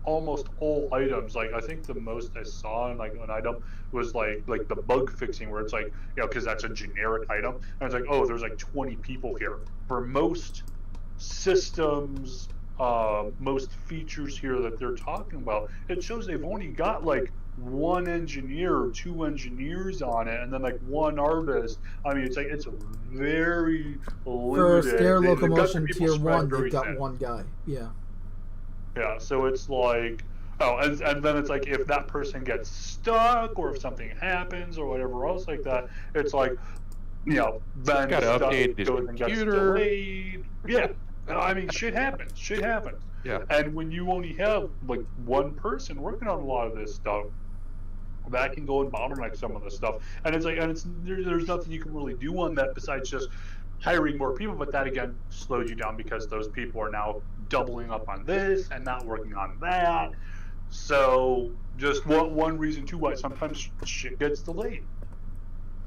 almost all items, like I think the most I saw in like an item was like the bug fixing, where it's like because that's a generic item, and it's like, oh, there's like 20 people here. For most systems, most features here that they're talking about, it shows they've only got like one engineer or two engineers on it, and then like one artist. I mean, it's very for limited. stair They've got the locomotion people tier spread 1, very they've got thin. one guy. Yeah. Yeah, so it's like, oh, and then it's like if that person gets stuck or if something happens or whatever else like that, it's like, then gotta stuff update his goes and gets computer. delayed. Yeah, I mean, shit happens. Shit happens. Yeah. And when you only have like one person working on a lot of this stuff, that can go and bottleneck some of the stuff. And it's like, there's nothing you can really do on that besides just hiring more people. But that again slows you down because those people are now doubling up on this and not working on that. So just one reason too why sometimes shit gets delayed.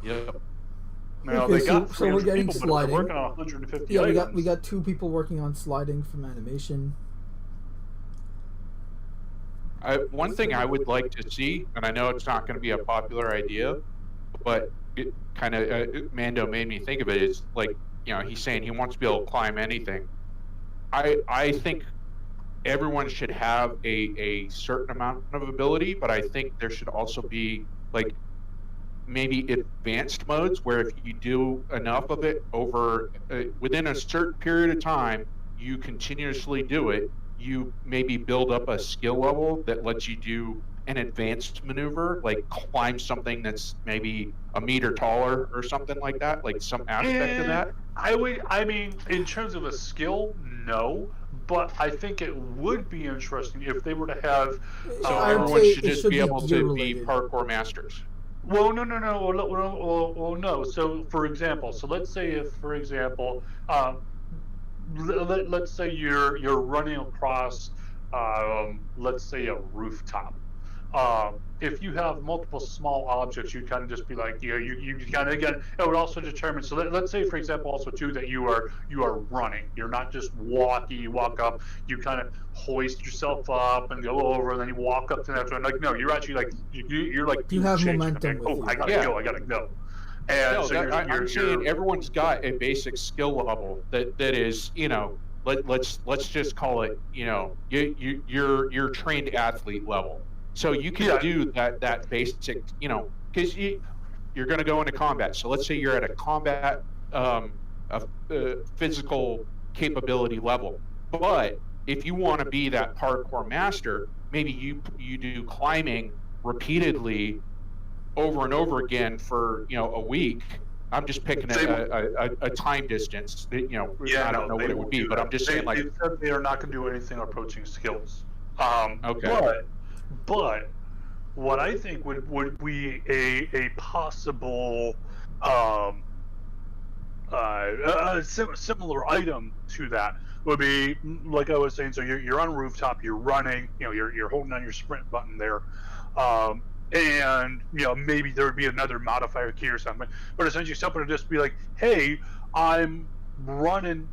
Yep. Okay, They got so we're 300 getting people, but sliding. they're working on 150 Yeah, items. we got 2 people working on sliding from animation. One thing I would like to see, and I know it's not going to be a popular idea, but it kind of Mando made me think of it. Is like he's saying he wants to be able to climb anything. I think everyone should have a certain amount of ability, but I think there should also be like maybe advanced modes where if you do enough of it over within a certain period of time, you continuously do it. You maybe build up a skill level that lets you do an advanced maneuver, like climb something that's maybe a meter taller or something like that, like some aspect of that. I mean, in terms of a skill, no. But I think it would be interesting if they were to have. So I would everyone say should it just should be be able to be gear-related. parkour masters. Well, no. No. So, for example, so let's say if, for example, let's say you're running across, let's say a rooftop. If you have multiple small objects, you kind of just be like, you kind of again, it would also determine. So let's say, for example, also too that you are running. You're not just walking. You walk up, you kind of hoist yourself up and go over, and then you walk up to the next one. Like, no, you're actually like you're like You have changing. momentum Like, with oh, you. I gotta go. And No, so I'm saying everyone's got a basic skill level that is, let's just call it, your trained athlete level. So you can do that basic, because you're going to go into combat. So let's say you're at a combat physical capability level. But if you want to be that parkour master, maybe you do climbing repeatedly over and over again for a week. I'm just picking a time distance that, I don't know what it would be, but I'm just saying, like, they said they are not going to do anything approaching skills. Okay. But what I think would be a possible similar item to that would be, like I was saying. So you're on a rooftop, you're running, you're holding on your sprint button there, and maybe there would be another modifier key or something. But essentially, something would just be like, hey, I'm running,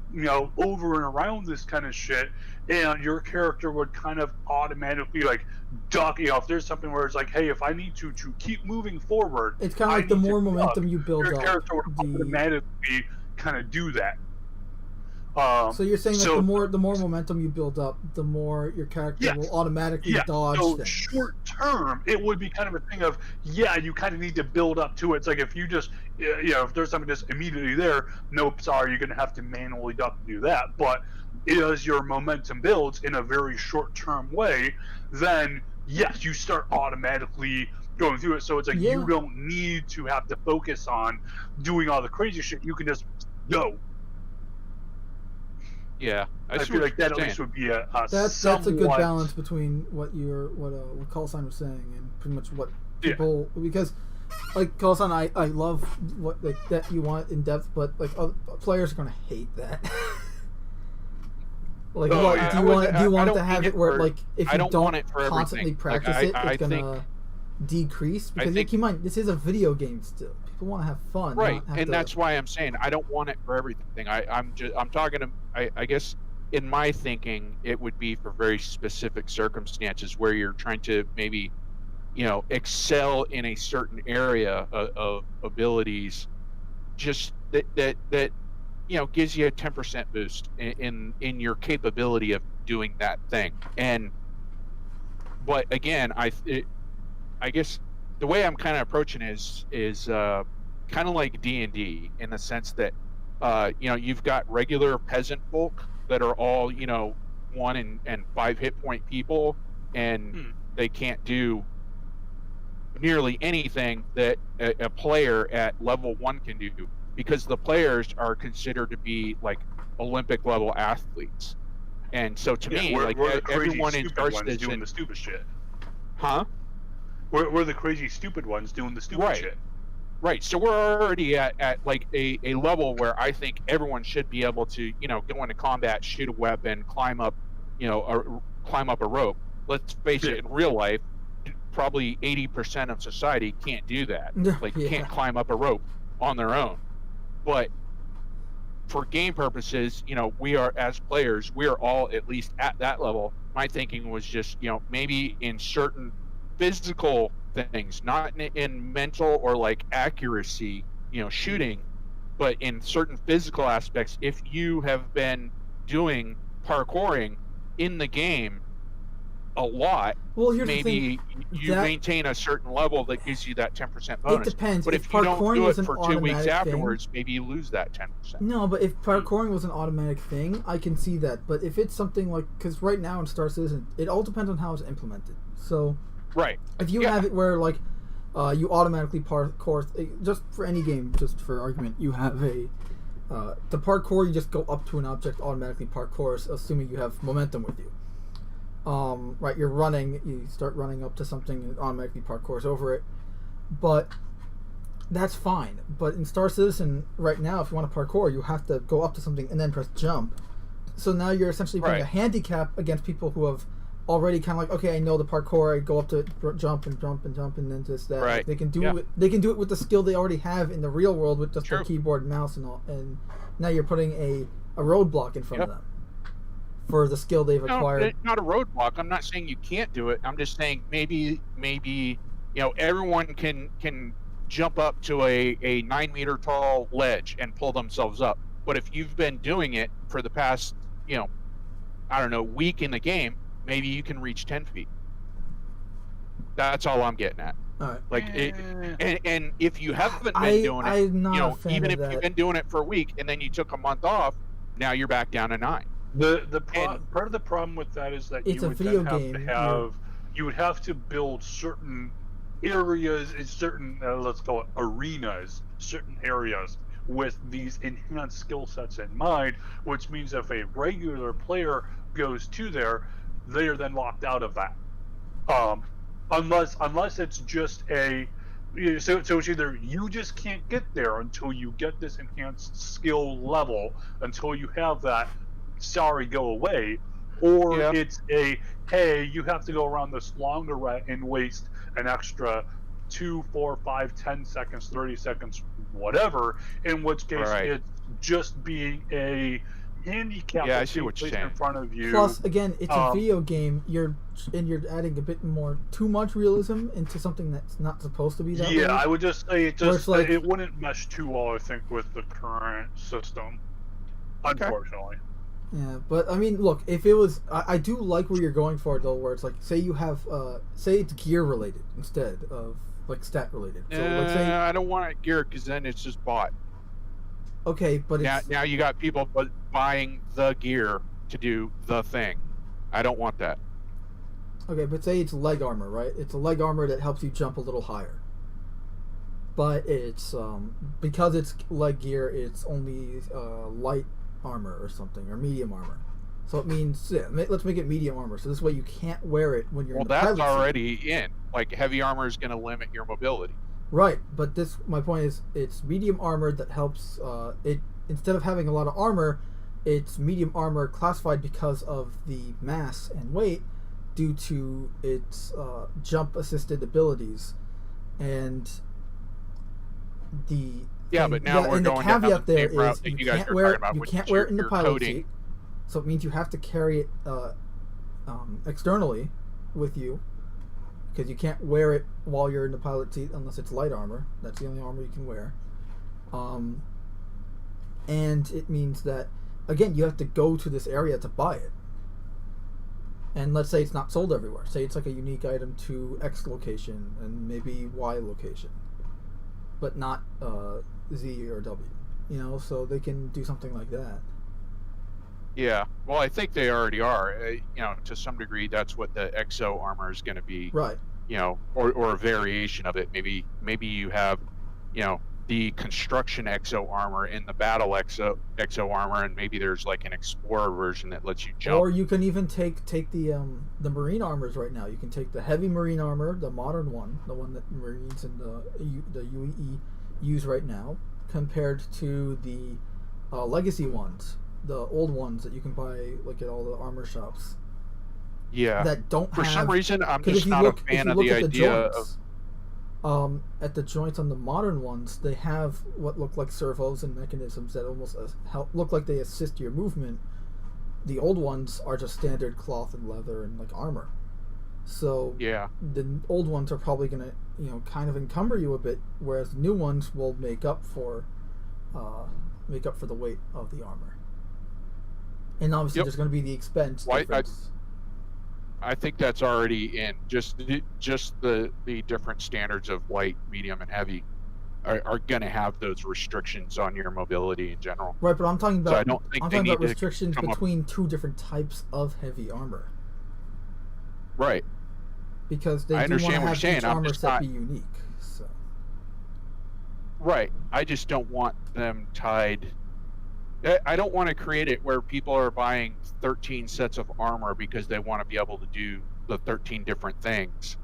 over and around this kind of shit, and your character would kind of automatically like duck. If there's something where it's like, hey, if I need to keep moving forward, It's kind of like the more momentum you build your up, character would automatically kind of do that. So you're saying that the more momentum you build up, the more your character will automatically dodge so things. Short term, it would be kind of a thing of, you kind of need to build up to it. It's like if you just, if there's something just immediately there, nope, sorry, you're going to have to manually duck to do that. But as your momentum builds in a very short term way, then yes, you start automatically going through it. So it's like you don't need to have to focus on doing all the crazy shit. You can just go. Yeah, I feel like that at least would be that's a good balance between what Callsign was saying and pretty much what people, because like Callsign, I love what that you want in depth, but like other players are gonna hate that. Like, do you want to have it where, like, if you don't constantly practice it's gonna decrease? Because keep in mind, this is a video game still. People want to have fun, right? And that's why I'm saying I don't want it for everything. I'm talking to. I guess in my thinking, it would be for very specific circumstances where you're trying to maybe, excel in a certain area of abilities, just that gives you a 10% boost in your capability of doing that thing. But again, I guess the way I'm kind of approaching is kind of like D&D in the sense that you've got regular peasant folk that are all 1 and 5 hit point people, and they can't do nearly anything that a player at level 1 can do, because the players are considered to be like Olympic level athletes. And so to me, we're everyone in Star Citizen doing the stupid shit. Huh? We're the crazy stupid ones doing the stupid shit. Right. So we're already at like a level where I think everyone should be able to, go into combat, shoot a weapon, climb up a rope. Let's face it, in real life, probably 80% of society can't do that. Can't climb up a rope on their own. But for game purposes, we are, as players, we are all at least at that level. My thinking was just, maybe in certain physical things, not in mental or like accuracy, shooting, but in certain physical aspects, if you have been doing parkouring in the game a lot, maybe you maintain a certain level that gives you that 10% bonus. It depends. But if you don't do it for 2 weeks afterwards, maybe you lose that 10%. No, but if parkouring was an automatic thing, I can see that. But if it's something like, because right now in Star Citizen, it all depends on how it's implemented. So right, if you have it where like you automatically parkour, just for any game, just for argument, you have the parkour, you just go up to an object, automatically parkours, assuming you have momentum with you. Right, you're running, you start running up to something and it automatically parkours over it. but that's fine. But in Star Citizen right now, if you want to parkour, you have to go up to something and then press jump. So now you're essentially putting a handicap against people who have already kind of like, okay, I know the parkour. I go up to jump and jump and jump, and then just that. Right. They can do it. They can do it with the skill they already have in the real world with just their keyboard and mouse and all. And now you're putting a roadblock in front of them for the skill they've acquired. No, not a roadblock. I'm not saying you can't do it. I'm just saying maybe everyone can jump up to a 9 meter tall ledge and pull themselves up. But if you've been doing it for the past week in the game, maybe you can reach 10 feet. That's all I'm getting at. All right. Like, and if you haven't been doing it, even if you've been doing it for a week and then you took a month off, now you're back down to 9. Part of the problem with that is that it's you a would video then game. You would have to build certain areas in certain let's call it arenas, certain areas with these enhanced skill sets in mind, which means if a regular player goes to there, they are then locked out of that. Unless it's just so it's either you just can't get there until you get this enhanced skill level, until you have that, sorry, go away, or it's hey, you have to go around this longer route and waste an extra 2, 4, 5, 10 seconds, 30 seconds, whatever, in which case it's just being a handicap I see what you're saying. in front of you. Plus, again, it's a video game. You're adding a bit more, too much realism into something that's not supposed to be that way. I would just say it wouldn't mesh too well, I think, with the current system, unfortunately. Yeah, but I mean, look, if it was, I do like where you're going for it though, where it's like, say you have, say it's gear related instead of like stat related. So, like, say, I don't want it gear because then it's just bought. Okay, but now you got people buying the gear to do the thing. I don't want that. Okay, but say it's leg armor, right? It's a leg armor that helps you jump a little higher. But it's because it's leg gear, it's only light armor or something, or medium armor. So it means let's make it medium armor. So this way you can't wear it when you're in the pilot seat. Well, that's already in. Like, heavy armor is going to limit your mobility. Right, but my point is, it's medium armor that helps. It instead of having a lot of armor, it's medium armor classified because of the mass and weight, due to its jump assisted abilities, and but now we're and going the caveat the there route is that you you guys can't are wear talking it. about, You which can't is wear it in the your pilot coding. seat, so it means you have to carry it externally with you, because you can't wear it while you're in the pilot seat unless it's light armor. That's the only armor you can wear. And it means that, again, you have to go to this area to buy it. And let's say it's not sold everywhere. Say it's like a unique item to X location and maybe Y location, but not Z or W. So they can do something like that. Yeah, well, I think they already are. To some degree, that's what the exo armor is going to be. Right. Or a variation of it. Maybe you have, the construction exo armor in the battle exo armor, and maybe there's like an explorer version that lets you jump. Or you can even take the marine armors right now. You can take the heavy marine armor, the modern one, the one that Marines and the UEE use right now, compared to the legacy ones, the old ones that you can buy like at all the armor shops. Yeah. That don't For have, some reason, I'm just not a fan of the idea of. At the joints on the modern ones, they have what look like servos and mechanisms that almost look like they assist your movement. The old ones are just standard cloth and leather and like armor. So the old ones are probably gonna kind of encumber you a bit, whereas the new ones will make up for the weight of the armor. And obviously, there's going to be the expense difference. I think that's already in. Just the different standards of light, medium, and heavy are going to have those restrictions on your mobility in general. Right, but I'm talking about, so restrictions between two different types of heavy armor. Right. Because they do want to have each armor set be unique. So. Right. I just don't want them tied. I don't want to create it where people are buying 13 sets of armor because they want to be able to do the 13 different things.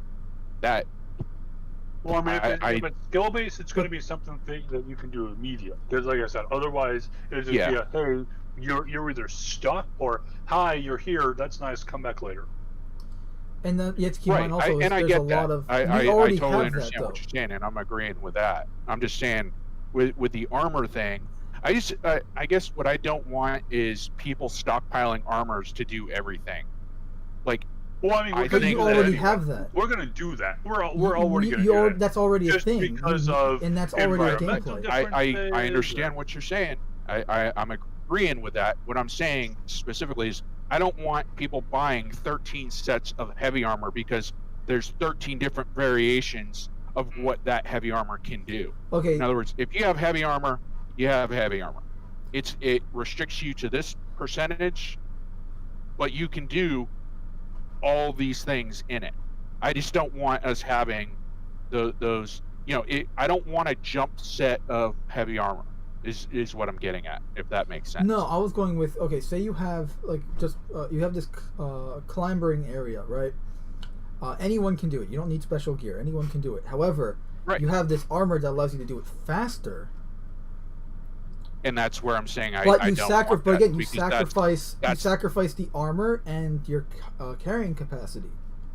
Well, I mean, I if it's skill based, it's going to be something that you can do immediate. Because, like I said, otherwise it'll just be Yeah. hey, you're either stuck or hi, you're here. That's nice. Come back later. And then you have to keep in right. mind also And I there's get a lot that. of I you already totally have that understand though. what you're saying, and I'm agreeing with that. I'm just saying, with the armor thing, I guess what I don't want is people stockpiling armors to do everything. Like, Well, I mean, we're But going to you do already that anyway. have that. We're going to do that. We're already going to You do already, that. that's already a Just thing. because of and that's already a environmental gameplay. I understand what you're saying. I'm agreeing with that. What I'm saying specifically is I don't want people buying 13 sets of heavy armor because there's 13 different variations of what that heavy armor can do. Okay. In other words, if you have heavy armor, you have heavy armor. It restricts you to this percentage, but you can do all these things in it. I just don't want us having those. I don't want a jump set of heavy armor. Is what I'm getting at. If that makes sense. No, I was going with okay. Say you have you have this climbering area, right? Anyone can do it. You don't need special gear. Anyone can do it. However, right. You have this armor that allows you to do it faster. And that's where I'm saying I don't want that. But again, you sacrifice the armor and your carrying capacity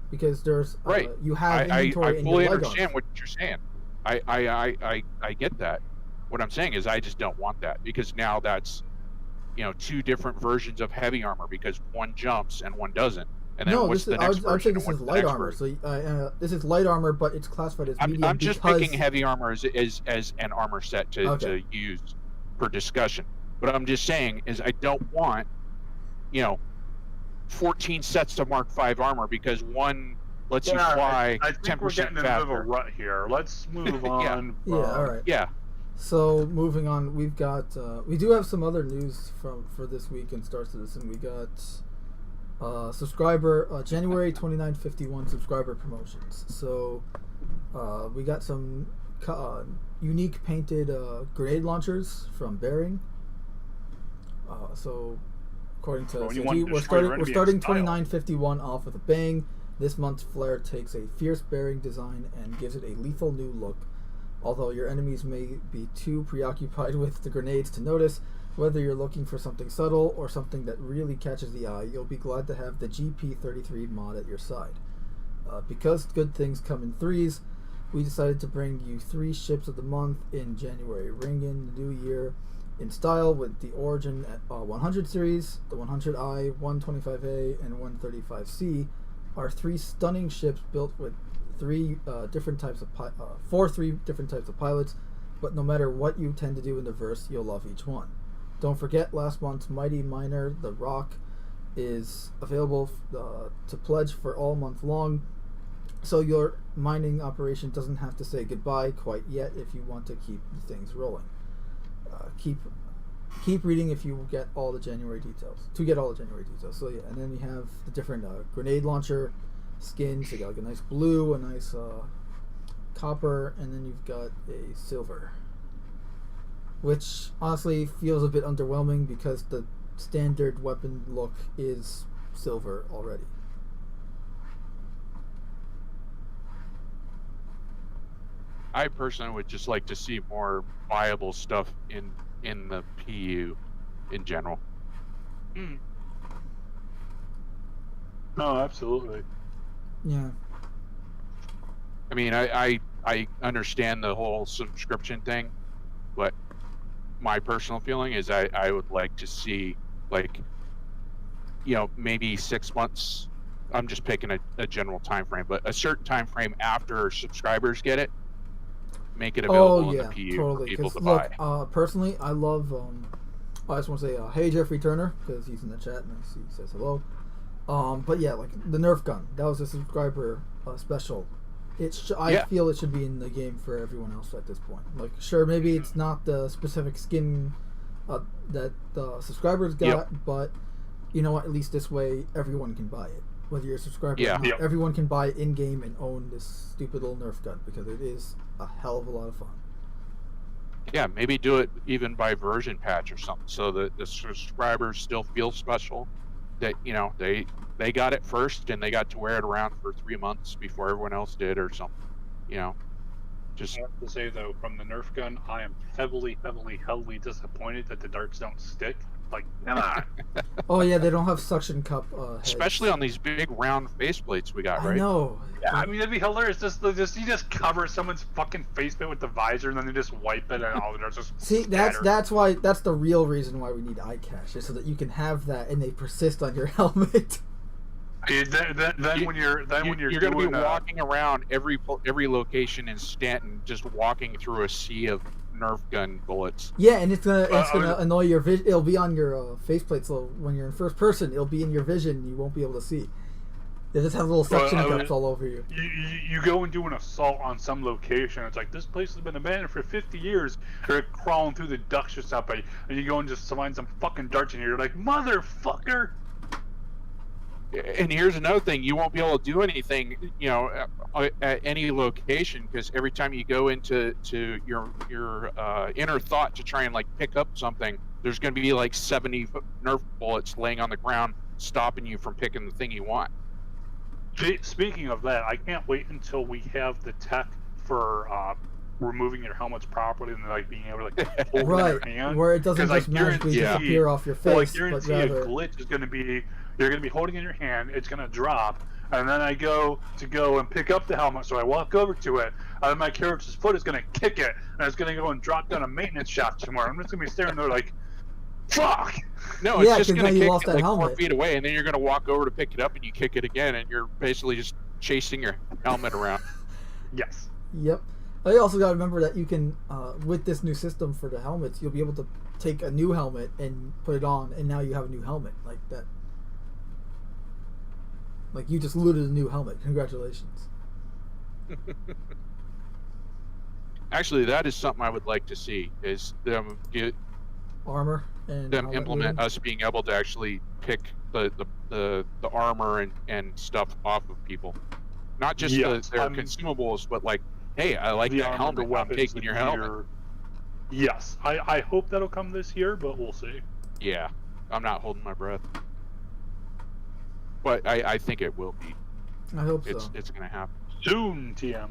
because there's right. You have inventory I in fully your understand what you're saying. I get that. What I'm saying is I just don't want that because now that's two different versions of heavy armor because one jumps and one doesn't. And then what's the next version? I would say this is light armor. So this is light armor, but it's classified as medium. I'm just picking heavy armor as an armor set to use for discussion. What I'm just saying is I don't want 14 sets of Mark V armor because one lets you fly 10% faster. I think we're getting into a rut here. Let's move on. Yeah, all right. Yeah. So moving on, we've got we do have some other news for this week in Star Citizen. We got subscriber January 2951 subscriber promotions. So we got some unique painted grenade launchers from Bearing. So according to we're starting 2951 off with a bang. This month's flare takes a fierce Bearing design and gives it a lethal new look. Although your enemies may be too preoccupied with the grenades to notice, whether you're looking for something subtle or something that really catches the eye, you'll be glad to have the GP33 mod at your side. Because good things come in threes, we decided to bring you 3 ships of the month in January, ring in the new year in style with the Origin 100 series, the 100i, 125a, and 135c are 3 stunning ships built with 3 different types of pilots, but no matter what you tend to do in the verse, you'll love each one. Don't forget, last month's Mighty Miner, the Rock, is available to pledge for all month long, so your mining operation doesn't have to say goodbye quite yet if you want to keep things rolling. Keep reading if you get all the January details. So yeah, and then you have the different grenade launcher skins. You got like a nice blue, a nice copper, and then you've got a silver, which honestly feels a bit underwhelming because the standard weapon look is silver already. I personally would just like to see more viable stuff in the PU in general. No, absolutely. Yeah. I mean, I understand the whole subscription thing, but my personal feeling is I would like to see, like, maybe 6 months. I'm just picking a general time frame, but a certain time frame after subscribers get it, make it available in the PU for people to buy. Personally, I love. I just want to say, hey Jeffrey Turner, because he's in the chat and he says hello. But yeah, like the Nerf gun, that was a subscriber special. I feel it should be in the game for everyone else at this point. Like, sure, maybe it's not the specific skin that the subscribers got, but you know what? At least this way, everyone can buy it. Whether you're a subscriber or not, everyone can buy it in game and own this stupid little Nerf gun because it is a hell of a lot of fun. Yeah, maybe do it even by version patch or something, so that the subscribers still feel special. That they got it first and they got to wear it around for 3 months before everyone else did or something. Just I have to say though, from the Nerf gun, I am heavily disappointed that the darts don't stick. Like, come on. Oh yeah, they don't have suction cup heads. especially on these big round faceplates we got, I right? know. Yeah, I mean, it'd be hilarious. You just cover someone's fucking faceplate with the visor, and then they just wipe it, and all the darts just See, scatter. that's the real reason why we need eye cache, is so that you can have that and they persist on your helmet. Then when you're You're going to be doing, walking around every location in Stanton, just walking through a sea of Nerf gun bullets. Yeah, and it's gonna annoy your vision. It'll be on your faceplate, so when you're in first person, it'll be in your vision. You won't be able to see. They just have little suction cups all over you. You go and do an assault on some location. It's like, this place has been abandoned for 50 years. You're crawling through the ducks or something, and you go and just find some fucking darts in here. You're like, motherfucker. And here's another thing: you won't be able to do anything, at any location, because every time you go into your inner thought to try and like pick up something, there's going to be like 70 Nerf bullets laying on the ground, stopping you from picking the thing you want. Speaking of that, I can't wait until we have the tech for removing your helmets properly and like being able to like hold Right, your hand. where it doesn't just magically disappear off your face, Well, I but guarantee rather a glitch is going to be, you're going to be holding in your hand, it's going to drop, and then I go and pick up the helmet, so I walk over to it, and then my character's foot is going to kick it, and it's going to go and drop down a maintenance shaft somewhere. I'm just going to be staring there like, fuck! No, Yeah, it's just 'cause going now to you kick lost it that like 4 helmet. feet away, and then you're going to walk over to pick it up, and you kick it again, and you're basically just chasing your helmet around. Yes. Yep. I also got to remember that you can, with this new system for the helmets, you'll be able to take a new helmet and put it on, and now you have a new helmet like that. Like, you just looted a new helmet. Congratulations. Actually, that is something I would like to see, is them Armor and helmet implement looting. us being able to actually pick the armor and stuff off of people. Not just Yes, their consumables, but like, hey, I like the that armor, helmet, the I'm weapons, taking the your gear. helmet. Yes, I hope that'll come this year, but we'll see. Yeah, I'm not holding my breath. But I think it will be. I hope so. It's going to happen. Soon, TM.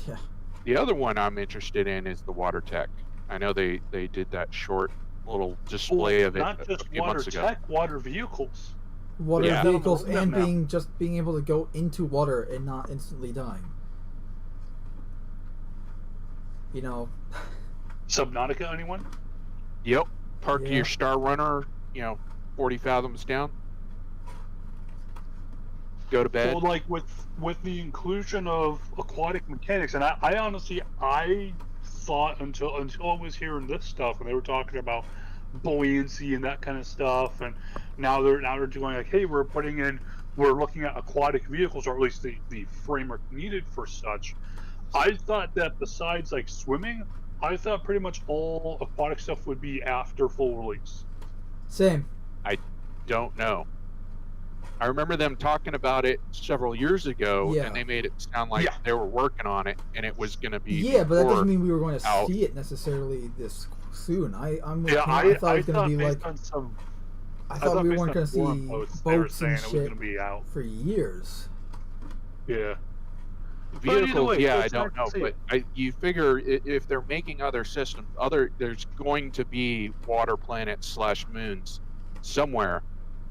Yeah. The other one I'm interested in is the water tech. I know they did that short little display of it Not a just few water months ago. tech, water vehicles. Water Yeah. vehicles No, and no. being able to go into water and not instantly dying. You know, Subnautica, anyone? Yep. Park Yeah. your Star Runner, 40 fathoms down. Go to bed. Well, like with the inclusion of aquatic mechanics, and I honestly thought until I was hearing this stuff, and they were talking about buoyancy and that kind of stuff, and now they're doing like, hey, we're looking at aquatic vehicles, or at least the framework needed for such. I thought that besides like swimming, I thought pretty much all aquatic stuff would be after full release. same. Don't know. I remember them talking about it several years ago, Yeah. and they made it sound like they were working on it, and it was going to be. Yeah, but that before- doesn't mean we were going to out. see it necessarily this soon. I'm with Yeah, Ken. I thought it was I going to be based like. on some. I thought we based weren't on going to forum see posts, they were boats saying and it was shit going to be out. for years. Yeah. Vehicles, way, yeah, I it's don't know, nice to see but you figure if they're making other systems, there's going to be water planets / moons somewhere,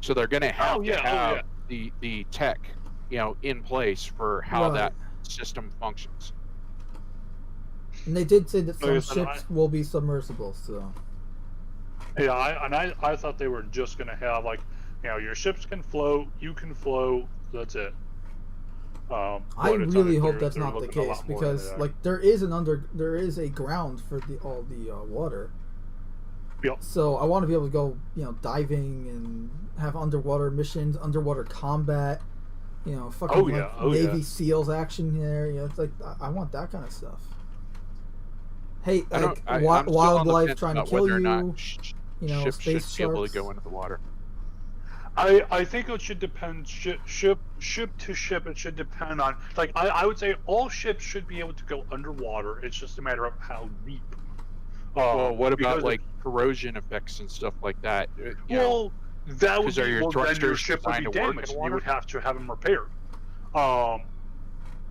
so they're going to have to have the tech, in place for how Right. that system functions. And they did say that some Like I said, ships will be submersible, so. Yeah, I thought they were just going to have like, your ships can float, you can float, that's it. I but it sounded really like hope they're- that's they're not the looking a case, lot more because into that. like there is a ground for all the water. Yep. So I want to be able to go, diving and have underwater missions, underwater combat, fucking Navy SEALs action there. It's like I want that kind of stuff. Hey, like I'm still on the wildlife fence trying to about kill whether or not you. ships Space should be able sharks. to go into the water. I think it should depend ship to ship. It should depend on I would say all ships should be able to go underwater. It's just a matter of how deep. Well, what about because like corrosion effects and stuff like that? that would 'cause are your then your thrusters ship would designed be to work in damaged. You water? would have to have them repaired.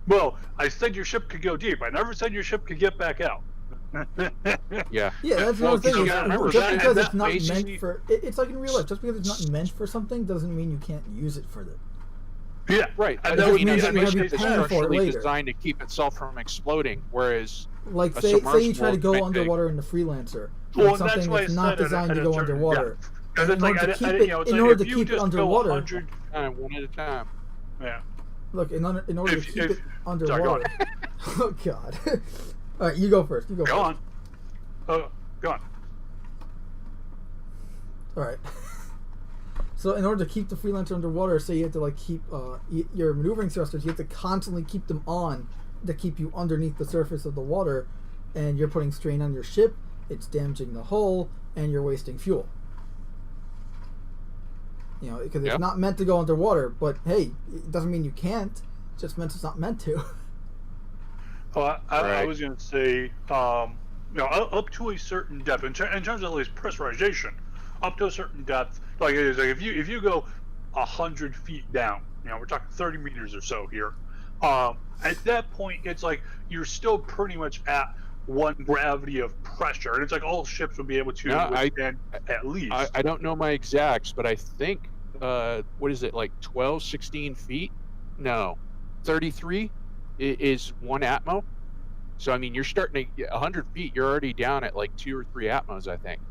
Well, I said your ship could go deep. I never said your ship could get back out. Yeah. Yeah, that's Well, another thing. you gotta remember Just that- because that it's not basically- meant for, it's like in real life. Just because it's not meant for something doesn't mean you can't use it for it. Yeah, Right. And that I just mean, means it's that you're gonna be basically paying for it structurally later. designed to keep itself from exploding, whereas Like A say you submersible try to go might take- underwater in the Freelancer, Well, with that's something why I that's not said at a- designed at to a go certain- underwater. Because In it's like, order to I- keep I- it- you know, it's in like order if to you keep it just underwater- go 100, one at a time. yeah. Look, in order to If- keep if- it sorry, go underwater. Oh God! All right, you go first. You go Go first. on. Go on. All right. So in order to keep the Freelancer underwater, say you have to like keep your maneuvering thrusters, you have to constantly keep them on to keep you underneath the surface of the water, and you're putting strain on your ship. It's damaging the hull, and you're wasting fuel. You know, because it's Yep. not meant to go underwater. But hey, it doesn't mean you can't. It just meant it's not meant to. I Right. was going to say, up to a certain depth, in terms of at least pressurization, up to a certain depth, like it is, like if you go 100 feet down, we're talking 30 meters or so here. At that point, it's like you're still pretty much at one gravity of pressure, and it's like all ships will be able to No, withstand at least. I don't know my exacts, but I think what is it, like 12, 16 feet? No, 33 is 1 atmo. So I mean, you're starting to 100 feet. You're already down at like 2 or 3 atmos, I think.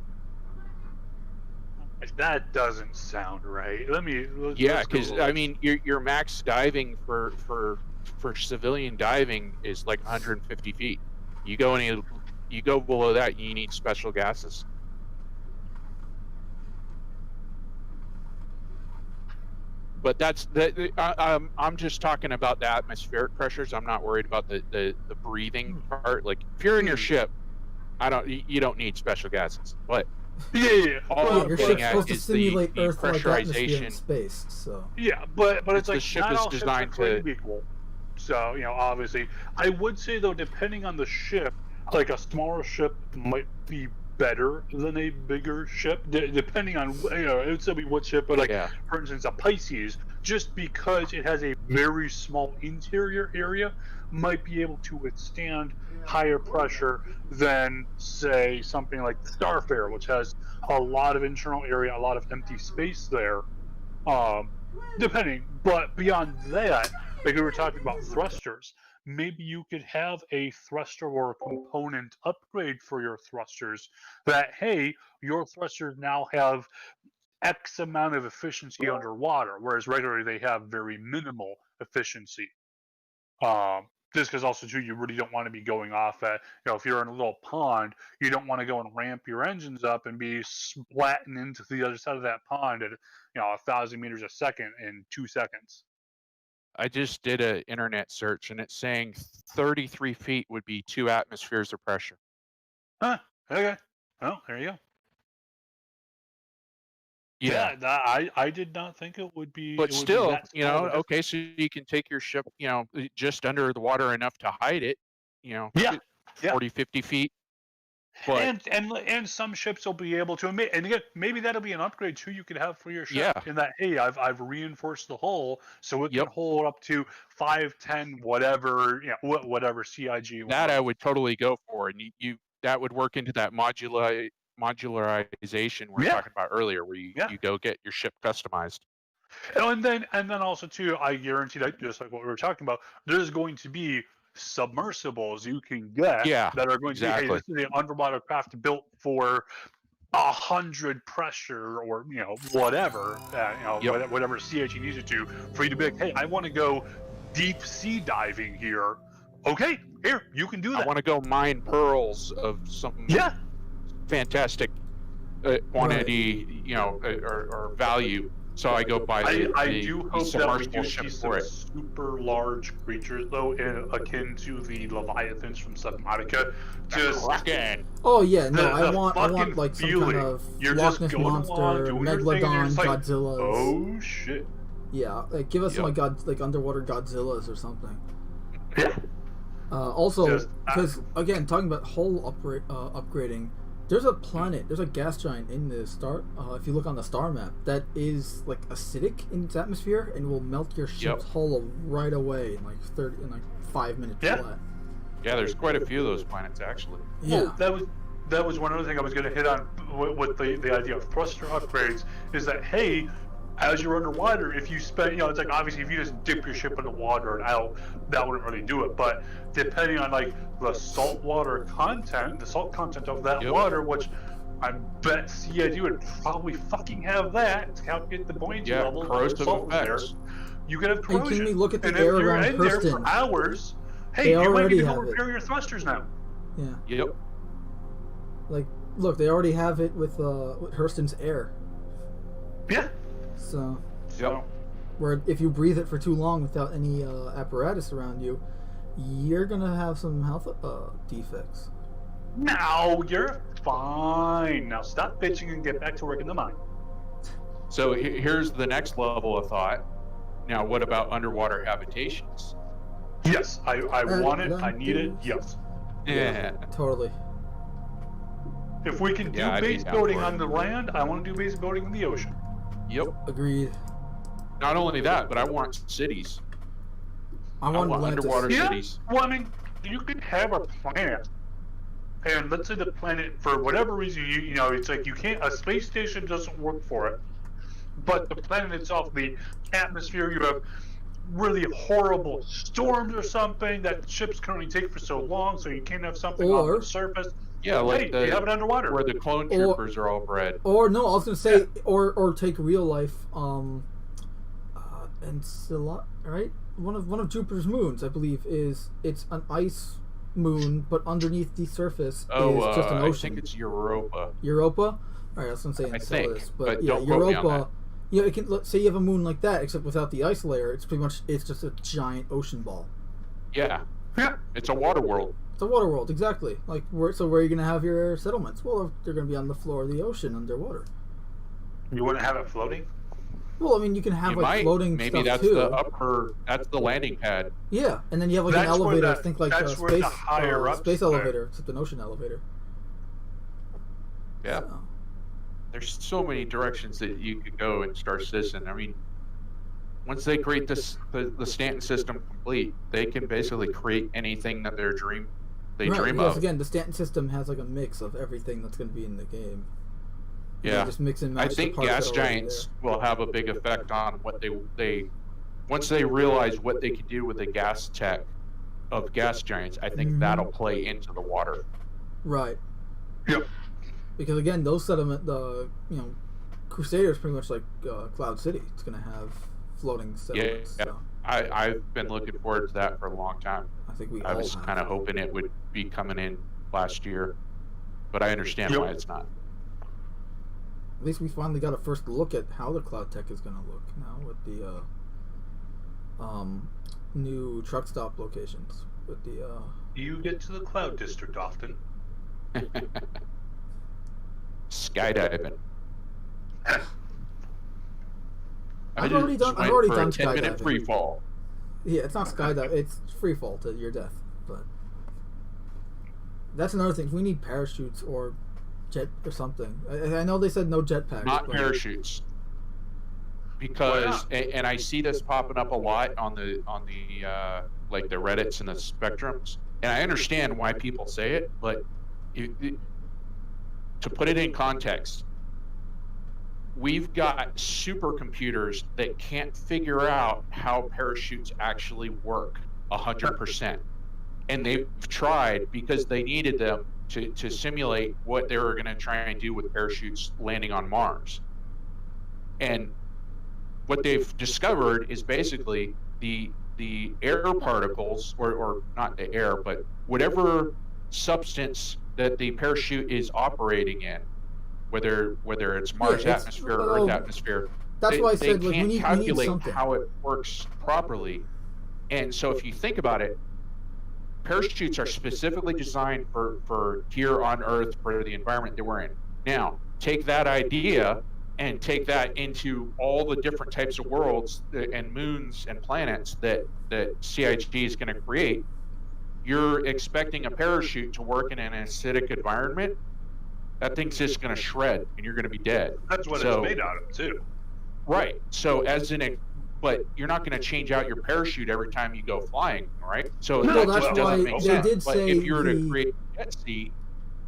That doesn't sound right. Let's Yeah, Google because it. I mean, your max diving for civilian diving is like 150 feet. You go below that, you need special gases. But I'm just talking about the atmospheric pressures. I'm not worried about the breathing part. Like if you're in your ship, you don't need special gases. But yeah. all Yeah, I'm your getting ship's at supposed to is simulate the Earth-like atmosphere in pressurization. space. So Yeah, but it's The like ship not is all ships are designed created to- equal. So obviously, I would say though, depending on the ship, like a smaller ship might be better than a bigger ship, depending on it would still be what ship, but like Yeah. for instance, a Pisces, just because it has a very small interior area, might be able to withstand higher pressure than say something like Starfare, which has a lot of internal area, a lot of empty space there. Depending, but beyond that, like we were talking about thrusters, maybe you could have a thruster or a component upgrade for your thrusters that, hey, your thrusters now have X amount of efficiency underwater, whereas regularly they have very minimal efficiency. Just because also too, you really don't want to be going off at, if you're in a little pond, you don't want to go and ramp your engines up and be splatting into the other side of that pond at 1,000 meters a second in 2 seconds. I just did an internet search, and it's saying 33 feet would be 2 atmospheres of pressure. Huh? Okay. Well, there you go. Yeah. I did not think it would be. But it would be still, that small of a okay, so you can take your ship, just under the water enough to hide it, Yeah, 40, 50 feet. But and some ships will be able to, and again, maybe that'll be an upgrade too. You could have for your ship Yeah. in that, hey, I've reinforced the hull so it Yep. can hold up to 5, 10, whatever, whatever CIG. You that want. I would totally go for, and you that would work into that modularization we were Yeah. talking about earlier, where you go get your ship customized. And then also too, I guarantee that just like what we were talking about, there's going to be submersibles you can get that are going to be, hey, exactly. this is an underwater craft built for 100 pressure or whatever whatever CH you need it to, for you to be like, hey, I want to go deep sea diving here. Okay, here you can do that. I want to go mine pearls of some fantastic quantity, or value. So I go buy I do hope that we submersible do ship see for some it. super large creatures though, akin to the Leviathans from Subnautica. Just Kraken. oh yeah, no, The I want fucking like some feeling. kind of You're Loch just Ness going along, monster, doing your thing, and you're Megalodon, just like, Godzillas. oh shit. Yeah, like give us Yep. like underwater Godzillas or something. Yeah. Also, Just- because again, talking about hull upgrading, There's a planet, there's a gas giant in the star. If you look on the star map, that is like acidic in its atmosphere and will melt your ship's hull right away in like 5 minutes flat. Yeah, there's quite a few of those planets actually. Yeah, well, that was one other thing I was going to hit on with the idea of thruster upgrades. Is that hey, as you're underwater, if you spend, it's like obviously if you just dip your ship in the water and out, that wouldn't really do it. But depending on like the salt content of that water, which I bet CID would probably fucking have that to calculate the buoyancy level of the salt there. You could have corrosion. Can we look at the and air if you're around in there Hurston? for hours, hey, you might need to go repair your thrusters now. Yeah. Yep. Like, look, they already have it with Hurston's air. Yeah. So. Yep. Where if you breathe it for too long without any apparatus around you, you're gonna have some health defects. No, you're fine. Now stop bitching and get back to work in the mine. So here's the next level of thought. Now, what about underwater habitations? Yes, I want it. I need it. Yes. Yeah. Totally. If we can do base building on the land, I want to do base building in the ocean. Yep. Agreed. Not only that, but I want cities. I want underwater cities. Well, I mean, you could have a planet, and let's say the planet, for whatever reason, it's like you can't. A space station doesn't work for it, but the planet itself, the atmosphere, you have really horrible storms or something that ships can only take for so long, so you can't have something on the surface. Yeah, like you have it underwater where the clone troopers are all bred. Or no, I was gonna say, or take real life, and right? One of Jupiter's moons, I believe, it's an ice moon, but underneath the surface is just an ocean. I think it's Europa. Europa? All right, I was gonna say Enceladus, but yeah, don't quote me on Europa. Yeah, it can. Let's say you have a moon like that, except without the ice layer. It's just a giant ocean ball. Yeah. It's a water world. It's a water world, exactly. Like where are you gonna have your settlements? Well, they're gonna be on the floor of the ocean underwater. You wouldn't have it floating? Well, I mean, you can have floating maybe stuff that's too. that's the landing pad. Yeah, and then you have an elevator. Think like a space there. elevator, except an ocean elevator. Yeah. So. There's so many directions that you could go in Star Citizen. I mean, once they create the Stanton system complete, they can basically create anything that they dream of. Again, the Stanton system has like a mix of everything that's going to be in the game. Yeah, just mix and match. I think gas giants will have a big effect on what they once they realize what they can do with the gas tech of gas giants. I think that'll play into the water. Right. Yep. Because again, those Crusader's pretty much like Cloud City. It's going to have floating settlements. Yeah. So. I've been looking forward to that for a long time. I think I was kind of hoping it would be coming in last year, but I understand why it's not. At least we finally got a first look at how the cloud tech is going to look now with the new truck stop locations. With the you get to the cloud district often. Skydiving. I've already done skydiving. 10-minute free fall. Yeah, it's not skydiving. It's free fall to your death. But that's another thing. We need parachutes or jet or something. I know they said no jetpacks. Not parachutes. Because and I see this popping up a lot on the like the Reddits and the Spectrums, and I understand why people say it, but to put it in context, we've got supercomputers that can't figure out how parachutes actually work 100%, and they've tried because they needed them to simulate what they were going to try and do with parachutes landing on Mars. And what they've discovered is basically the air particles, or not the air, but whatever substance that the parachute is operating in, whether it's Mars atmosphere or Earth atmosphere, that's why I said they can't calculate something. How it works properly. And so if you think about it, parachutes are specifically designed for here on Earth, for the environment that we're in. Now, take that idea and take that into all the different types of worlds and moons and planets that CIG is going to create. You're expecting a parachute to work in an acidic environment. that thing's just going to shred and you're going to be dead. That's what So- it's made out of, too. Right. So but you're not going to change out your parachute every time you go flying, right? So No, that that's just why doesn't make they sense. did But say if you were to the- create a jet seat,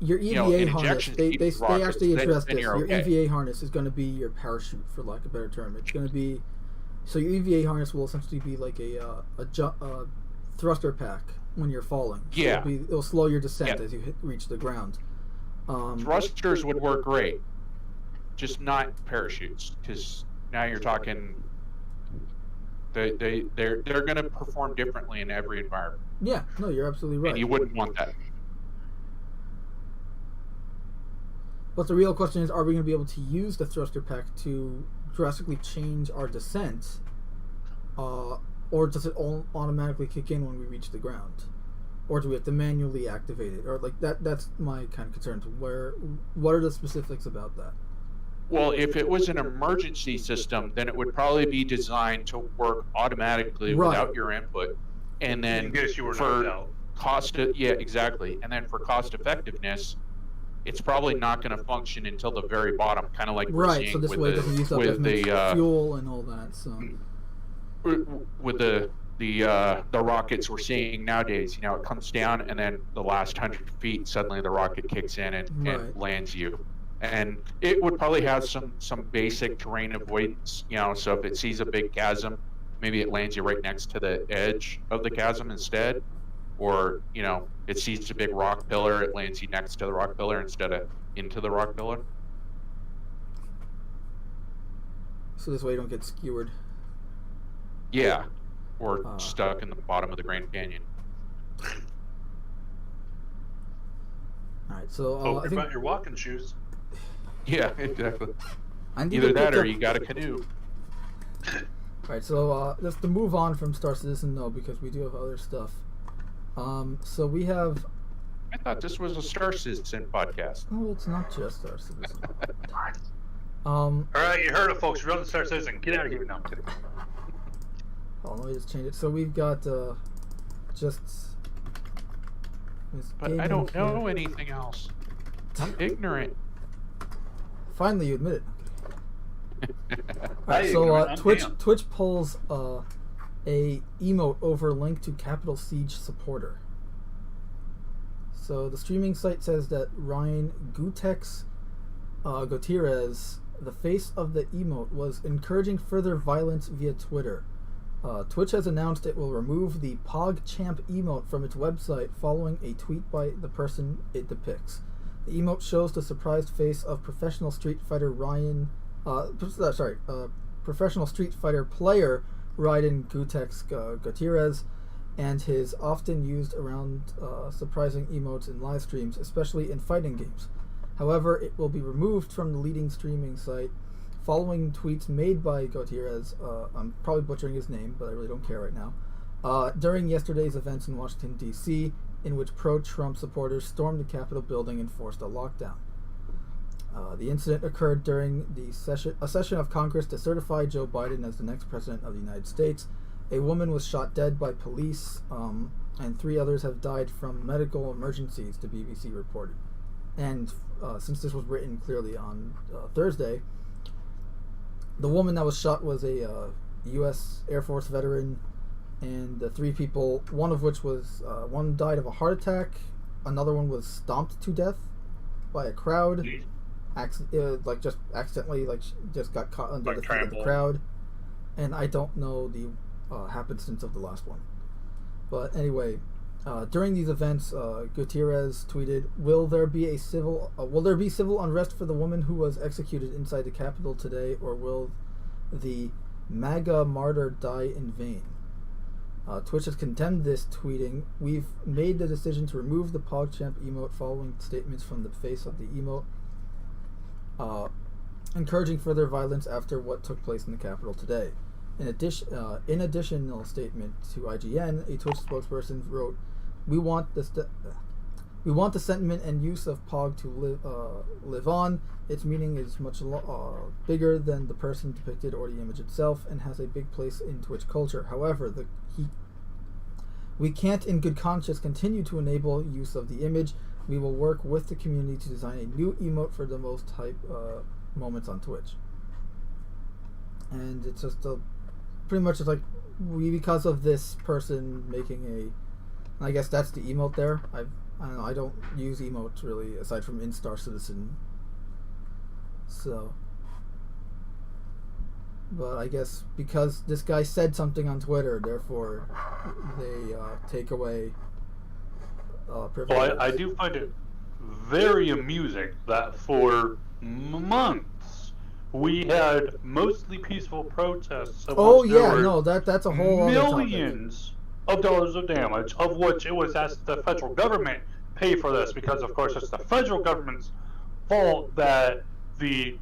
Your EVA you know, an harness, injection they seat actually rockets, addressed then this. you're Your okay. EVA harness is going to be your parachute, for lack of a better term. It's going to be, so your EVA harness will essentially be like a thruster pack when you're falling. So Yeah. it'll slow your descent Yeah. as you reach the ground. Thrusters would work great, just not parachutes, because now you're talking. They're going to perform differently in every environment, Yeah, no, you're absolutely right. and you wouldn't want that. But the real question is, are we going to be able to use the thruster pack to drastically change our descent, or does it automatically kick in when we reach the ground, or do we have to manually activate it, or like that? That's my kind of concern. What are the specifics about that? Well, if it was an emergency system, then it would probably be designed to work automatically Right. without your input, and then In case you were for knocked out. yeah, exactly, and then for cost effectiveness, it's probably not going to function until the very bottom, kind of like we're Right, seeing so this with way it the doesn't use up as with much the fuel and all that. So with the rockets we're seeing nowadays. You know, it comes down, and then the last 100 feet, suddenly the rocket kicks in and Right. lands you. And it would probably have some basic terrain avoidance. You know, so if it sees a big chasm, maybe it lands you right next to the edge of the chasm instead. Or, you know, it sees a big rock pillar, it lands you next to the rock pillar instead of into the rock pillar. so this way you don't get skewered. Yeah. Or Ah. stuck in the bottom of the Grand Canyon. All right, so Oh, I think about your walking shoes. Yeah, exactly. I need Either to that pick or up- you got a canoe. Right, so just to move on from Star Citizen, no, because we do have other stuff. So we have. I thought this was a Star Citizen podcast. Oh, it's not just Star Citizen. All right, you heard it, folks. Run the Star Citizen. Get out of here. No, I'm kidding. Hold on, let me just change it. So we've got just. this But game I in don't here. know anything else. I'm ignorant. Finally, you admit it. I Alright, so ignorant, I'm Twitch damned. Twitch pulls a emote over link to Capital Siege supporter. So the streaming site says that Ryan Gutex Gutierrez, the face of the emote, was encouraging further violence via Twitter. Twitch has announced it will remove the PogChamp emote from its website following a tweet by the person it depicts. The emote shows the surprised face of professional Street Fighter professional Street Fighter player Raiden Gutex Gutierrez, and his often used around surprising emotes in live streams, especially in fighting games. However, it will be removed from the leading streaming site following tweets made by Gutierrez. I'm probably butchering his name, but I really don't care right now. During yesterday's events in Washington, D.C., in which pro-Trump supporters stormed the Capitol building and forced a lockdown. The incident occurred during a session of Congress to certify Joe Biden as the next president of the United States. A woman was shot dead by police, and 3 others have died from medical emergencies, the BBC reported. And since this was written clearly on Thursday, the woman that was shot was a U.S. Air Force veteran, and the 3 people, one of which was, one died of a heart attack, another one was stomped to death by a crowd, just accidentally, just got caught under Like the feet of the trampled. crowd, and I don't know the happenstance of the last one. But anyway, during these events, Gutierrez tweeted, "Will there be civil unrest for the woman who was executed inside the Capitol today, or will the MAGA martyr die in vain?" Twitch has condemned this, tweeting, "We've made the decision to remove the PogChamp emote following statements from the face of the emote, encouraging further violence after what took place in the Capitol today." In additional statement to IGN, a Twitch spokesperson wrote, "We want the sentiment and use of Pog to live on. Its meaning is much bigger than the person depicted or the image itself, and has a big place in Twitch culture. However, we can't in good conscience continue to enable use of the image. We will work with the community to design a new emote for the most hype moments on Twitch. And it's just pretty much it's like because of this person making I guess that's the emote there. I don't know. I don't use emotes really aside from Instar Citizen. So, but I guess because this guy said something on Twitter, therefore they take away privileges. Well, I do find it very amusing that for months we had mostly peaceful protests. That's a whole millions of dollars of damage, of which it was asked the federal government pay for this, because of course it's the federal government's fault that the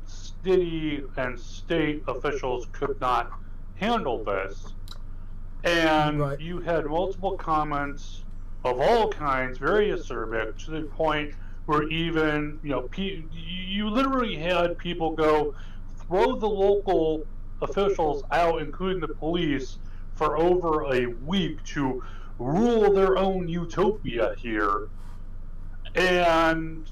city and state officials could not handle this. And you had multiple comments of all kinds, very acerbic, to the point where even, you literally had people go throw the local officials out, including the police, for over a week to rule their own utopia here. And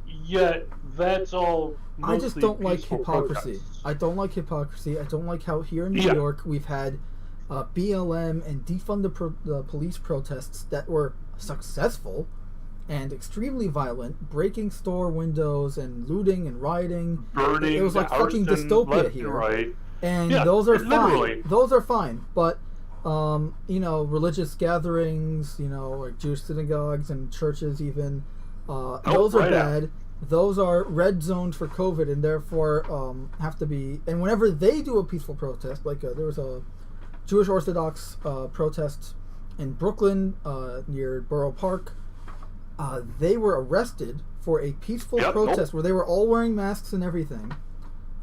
yet, that's all I just don't like hypocrisy. protests. I don't like hypocrisy. I don't like how here in New York we've had BLM and defund the police protests that were successful and extremely violent, breaking store windows and looting and rioting. Burning, it was like fucking dystopia here. Right. And those are literally fine. Those are fine. But religious gatherings, like Jewish synagogues and churches even, those are bad. Those are red zones for COVID and therefore have to be. And whenever they do a peaceful protest, like there was a Jewish Orthodox protest in Brooklyn near Borough Park, they were arrested for a peaceful protest where they were all wearing masks and everything.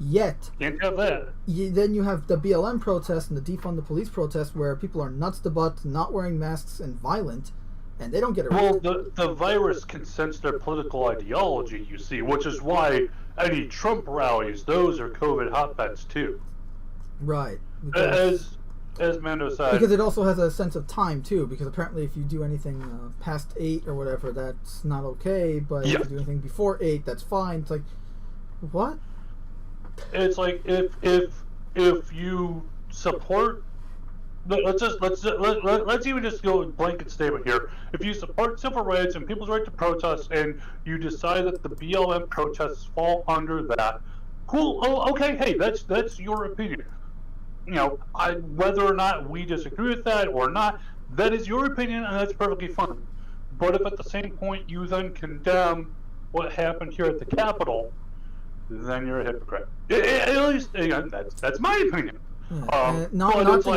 Yet, can't have that. Then you have the BLM protest and the defund the police protest where people are nuts to butts, not wearing masks and violent, and they don't get arrested. Well, the virus can sense their political ideology, you see, which is why any Trump rallies, those are COVID hotbeds too. Right. As Mando said. Because it also has a sense of time too, because apparently if you do anything past 8 or whatever, that's not okay, but if you do anything before 8, that's fine. It's like, what? It's like if you support, let's even just go with blanket statement here. If you support civil rights and people's right to protest, and you decide that the BLM protests fall under that, cool. Oh, okay. Hey, that's your opinion. Whether or not we disagree with that or not, that is your opinion, and that's perfectly fine. But if at the same point you then condemn what happened here at the Capitol, then you're a hypocrite. At least that's my opinion. It's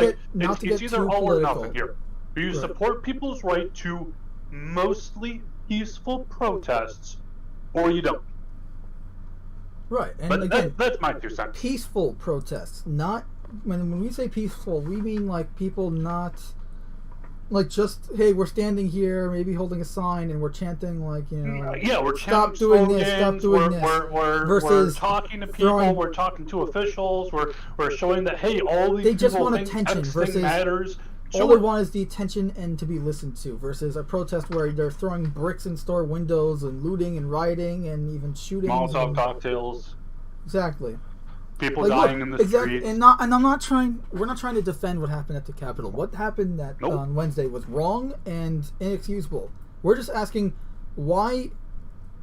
either all or nothing here. You support people's right to mostly peaceful protests, or you don't. Right, and but again, that's my 2 cents. Peaceful protests, not when we say peaceful, we mean like people not like just, hey, we're standing here, maybe holding a sign, and we're chanting like, we're stop chanting doing slogans, this, stop doing this. We're talking to people, we're talking to officials, we're showing that, hey, all these they just people want think attention X versus thing matters. All they want is the attention and to be listened to, versus a protest where they're throwing bricks in store windows and looting and rioting and even shooting. Molotov cocktails. Exactly. People dying in the streets. And I'm not trying. We're not trying to defend what happened at the Capitol. What happened on Wednesday was wrong and inexcusable. We're just asking, why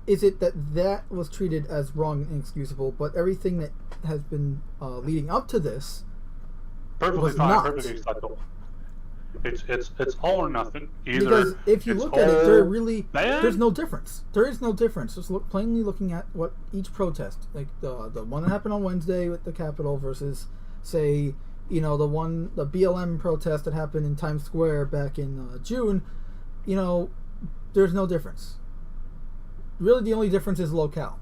is it that was treated as wrong and inexcusable, but everything that has been leading up to this was not. Perfectly acceptable. It's all or nothing. Either because if you look at it, there's no difference. There is no difference. Just plainly looking at what each protest, like the one that happened on Wednesday with the Capitol versus, say, the BLM protest that happened in Times Square back in June, there's no difference. Really, the only difference is locale.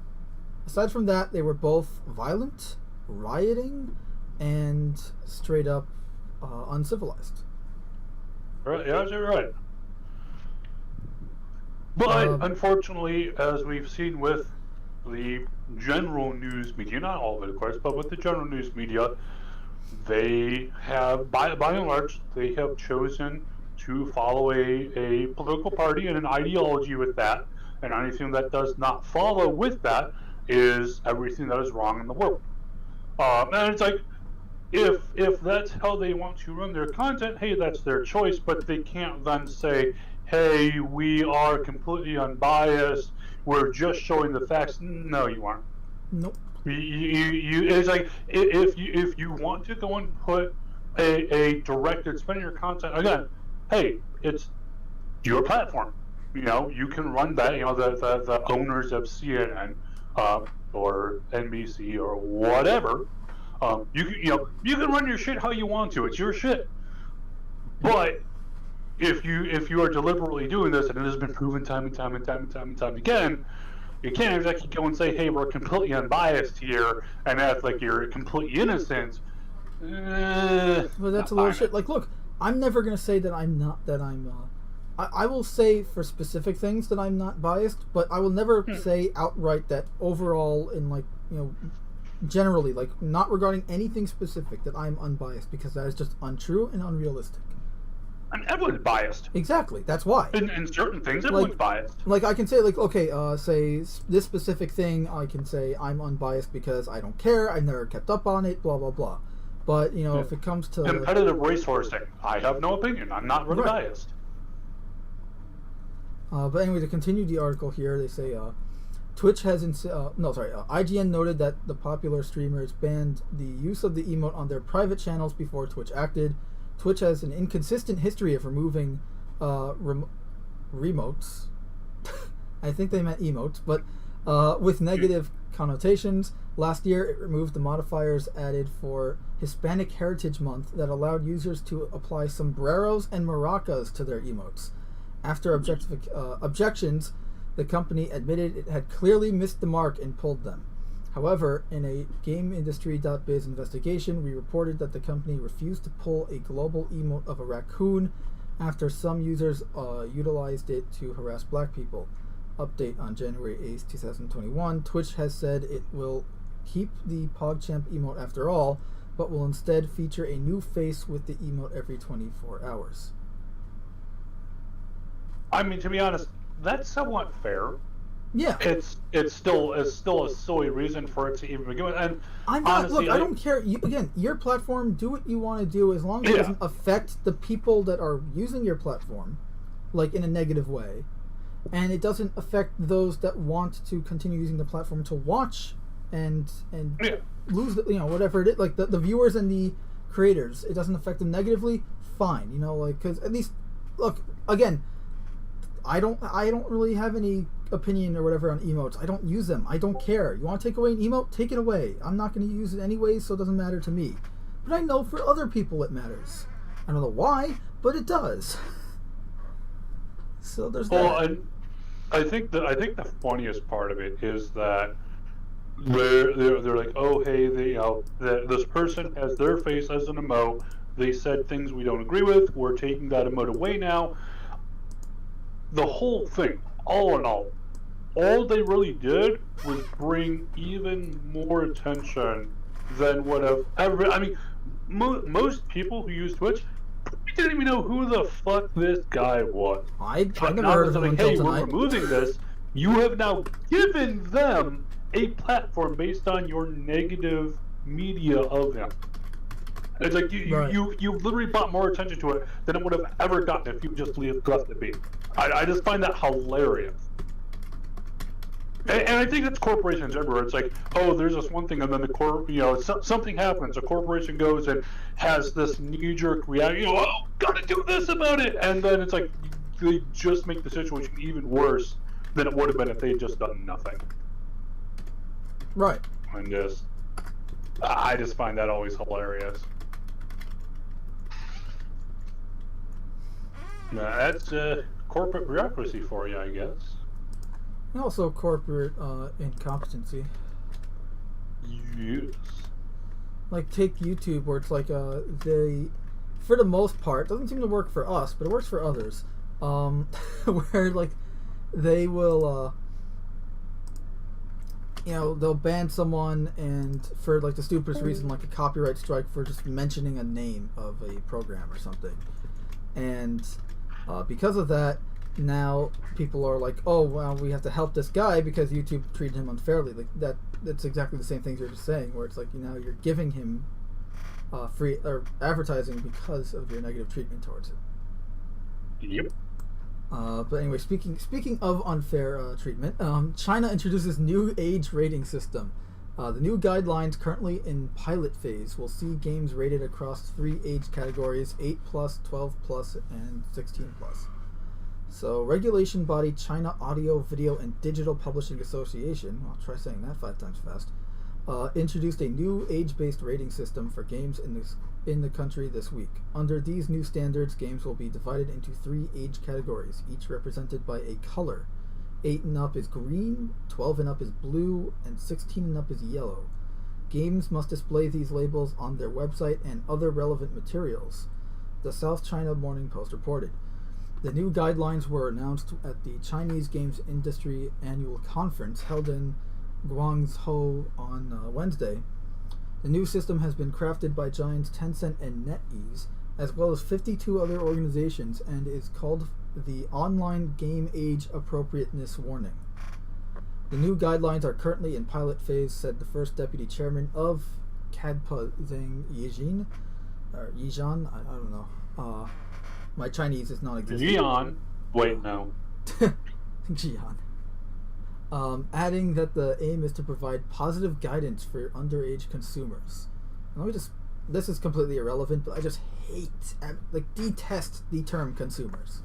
Aside from that, they were both violent, rioting, and straight up uncivilized. Right, yeah, you're right. But unfortunately, as we've seen with the general news media, not all of it, of course, but with the general news media, they have, by and large, they have chosen to follow a political party and an ideology with that, and anything that does not follow with that is everything that is wrong in the world. And it's like, if that's how they want to run their content, hey, that's their choice, but they can't then say, hey, we are completely unbiased, we're just showing the facts. No, you aren't. Nope. It's like, if you want to go and put a directed spin on your content, again, hey, it's your platform. You know, you can run that. You know, the owners of CNN or NBC or whatever. You can run your shit how you want to. It's your shit. But if you are deliberately doing this, and it has been proven time and time again, you can't exactly go and say, hey, we're completely unbiased here, and act like you're completely innocent. But that's a little shit. Like, look, I'm never gonna say that I'm not. I will say for specific things that I'm not biased, but I will never say outright that overall, in like, you know, generally, like, not regarding anything specific, that I'm unbiased, because that is just untrue and unrealistic. And everyone's biased. Exactly. That's why. In certain things, everyone's biased. Like, I can say, like, okay, say this specific thing, I can say I'm unbiased because I don't care, I've never kept up on it, blah, blah, blah. But, you know, if it comes to... competitive racehorsing, I have no opinion. I'm not really biased. But anyway, to continue the article here, they say, Twitch has... IGN noted that the popular streamers banned the use of the emote on their private channels before Twitch acted. Twitch has an inconsistent history of removing remotes. I think they meant emotes, but with negative connotations. Last year, it removed the modifiers added for Hispanic Heritage Month that allowed users to apply sombreros and maracas to their emotes. After objections, the company admitted it had clearly missed the mark and pulled them. However, in a GameIndustry.biz investigation, we reported that the company refused to pull a global emote of a raccoon after some users utilized it to harass black people. Update on January 8th, 2021. Twitch has said it will keep the PogChamp emote after all, but will instead feature a new face with the emote every 24 hours. I mean, to be honest, that's somewhat fair. Yeah, it's still a silly reason for it to even begin with. And I'm not. Honestly, look, I don't care. Again, your platform. Do what you want to do, as long as it doesn't affect the people that are using your platform, like in a negative way, and it doesn't affect those that want to continue using the platform to watch and lose the, whatever it is, like the viewers and the creators. It doesn't affect them negatively. Fine, like, because at least, look, again, I don't really have any opinion or whatever on emotes. I don't use them. I don't care. You want to take away an emote? Take it away. I'm not going to use it anyway, so it doesn't matter to me. But I know for other people it matters. I don't know why, but it does. So there's that. Well, I think the funniest part of it is that they're like, oh, hey, this person has their face as an emote. They said things we don't agree with. We're taking that emote away now. The whole thing, all in all they really did was bring even more attention than would have ever. I mean, most people who use Twitch didn't even know who the fuck this guy was. I never heard of him until hey, tonight. We're removing this. You have now given them a platform based on your negative media of them. It's like you literally brought more attention to it than it would have ever gotten if you just left it be. I just find that hilarious. And I think it's corporations everywhere. It's like, oh, there's this one thing, and then something happens. A corporation goes and has this knee-jerk reaction. Oh, gotta do this about it, and then it's like they just make the situation even worse than it would have been if they had just done nothing. Right. And I just find that always hilarious. Now, that's corporate bureaucracy for you, I guess. And also corporate incompetency. Yes. Like, take YouTube, where it's like they, for the most part, doesn't seem to work for us, but it works for others. Where like they will, they'll ban someone, and for like the stupidest reason, like a copyright strike for just mentioning a name of a program or something, and Because of that, now people are like, oh, well, we have to help this guy because YouTube treated him unfairly. Like that's exactly the same things you're just saying, where it's like, you're giving him free or advertising because of your negative treatment towards it. Yep. But anyway, speaking of unfair treatment, China introduces new age rating system. The new guidelines, currently in pilot phase, will see games rated across 3 age categories: 8+, 12+, and 16+. So, regulation body China Audio, Video, and Digital Publishing Association, I'll try saying that 5 times fast, introduced a new age-based rating system for games in the country this week. Under these new standards, games will be divided into 3 age categories, each represented by a color. 8 and up is green, 12 and up is blue, and 16 and up is yellow. Games must display these labels on their website and other relevant materials, the South China Morning Post reported. The new guidelines were announced at the Chinese Games Industry Annual Conference held in Guangzhou on Wednesday. The new system has been crafted by giants Tencent and NetEase, as well as 52 other organizations, and is called the Online Game Age Appropriateness Warning. The new guidelines are currently in pilot phase, said the first deputy chairman of CADPA, Zhang Yijin, or Yizhan, I don't know. My Chinese is non-existent. Jian. Wait, no. Jian. Adding that the aim is to provide positive guidance for underage consumers. This is completely irrelevant, but I just detest the term consumers.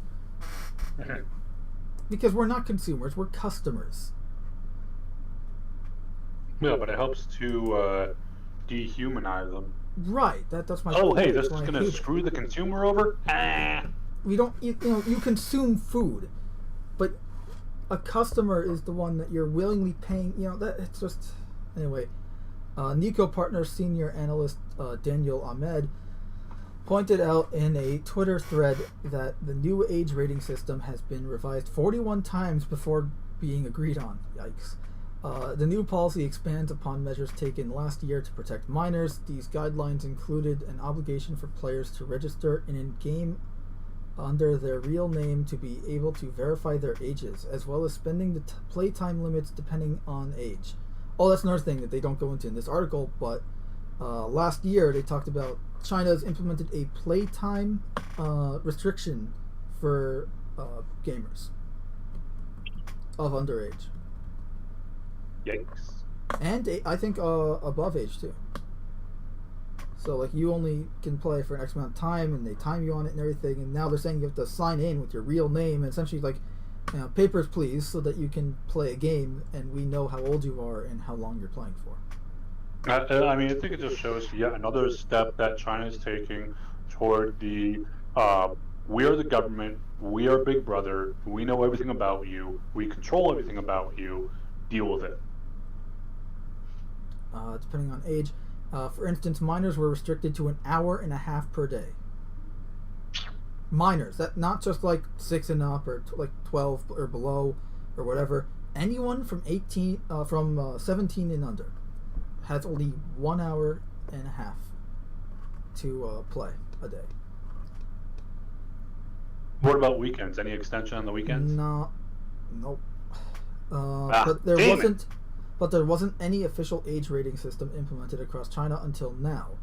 Because we're not consumers, we're customers. Yeah, but it helps to dehumanize them. Right, that's my Oh, point. hey, this is going to screw the consumer over? We don't, you consume food, but a customer is the one that you're willingly paying, it's just, anyway. Nico Partners senior analyst Daniel Ahmed pointed out in a Twitter thread that the new age rating system has been revised 41 times before being agreed on. Yikes. The new policy expands upon measures taken last year to protect minors. These guidelines included an obligation for players to register in a game under their real name to be able to verify their ages, as well as spending the playtime limits depending on age. Oh, that's another thing that they don't go into in this article, but last year they talked about China's implemented a playtime restriction for gamers of underage. Yikes. And I think above age too. So like you only can play for an X amount of time, and they time you on it and everything. And now they're saying you have to sign in with your real name, and essentially like, papers please, so that you can play a game, and we know how old you are and how long you're playing for. I mean, I think it just shows yet another step that China is taking toward the we are the government, we are Big Brother, we know everything about you, we control everything about you, deal with it. Depending on age. For instance, minors were restricted to an hour and a half per day. Minors, that not just like 6 and up or like 12 or below or whatever. Anyone from 17 and under has only 1 hour and a half to play a day. What about weekends? Any extension on the weekends? No, nope. But there wasn't any official age rating system implemented across China until now.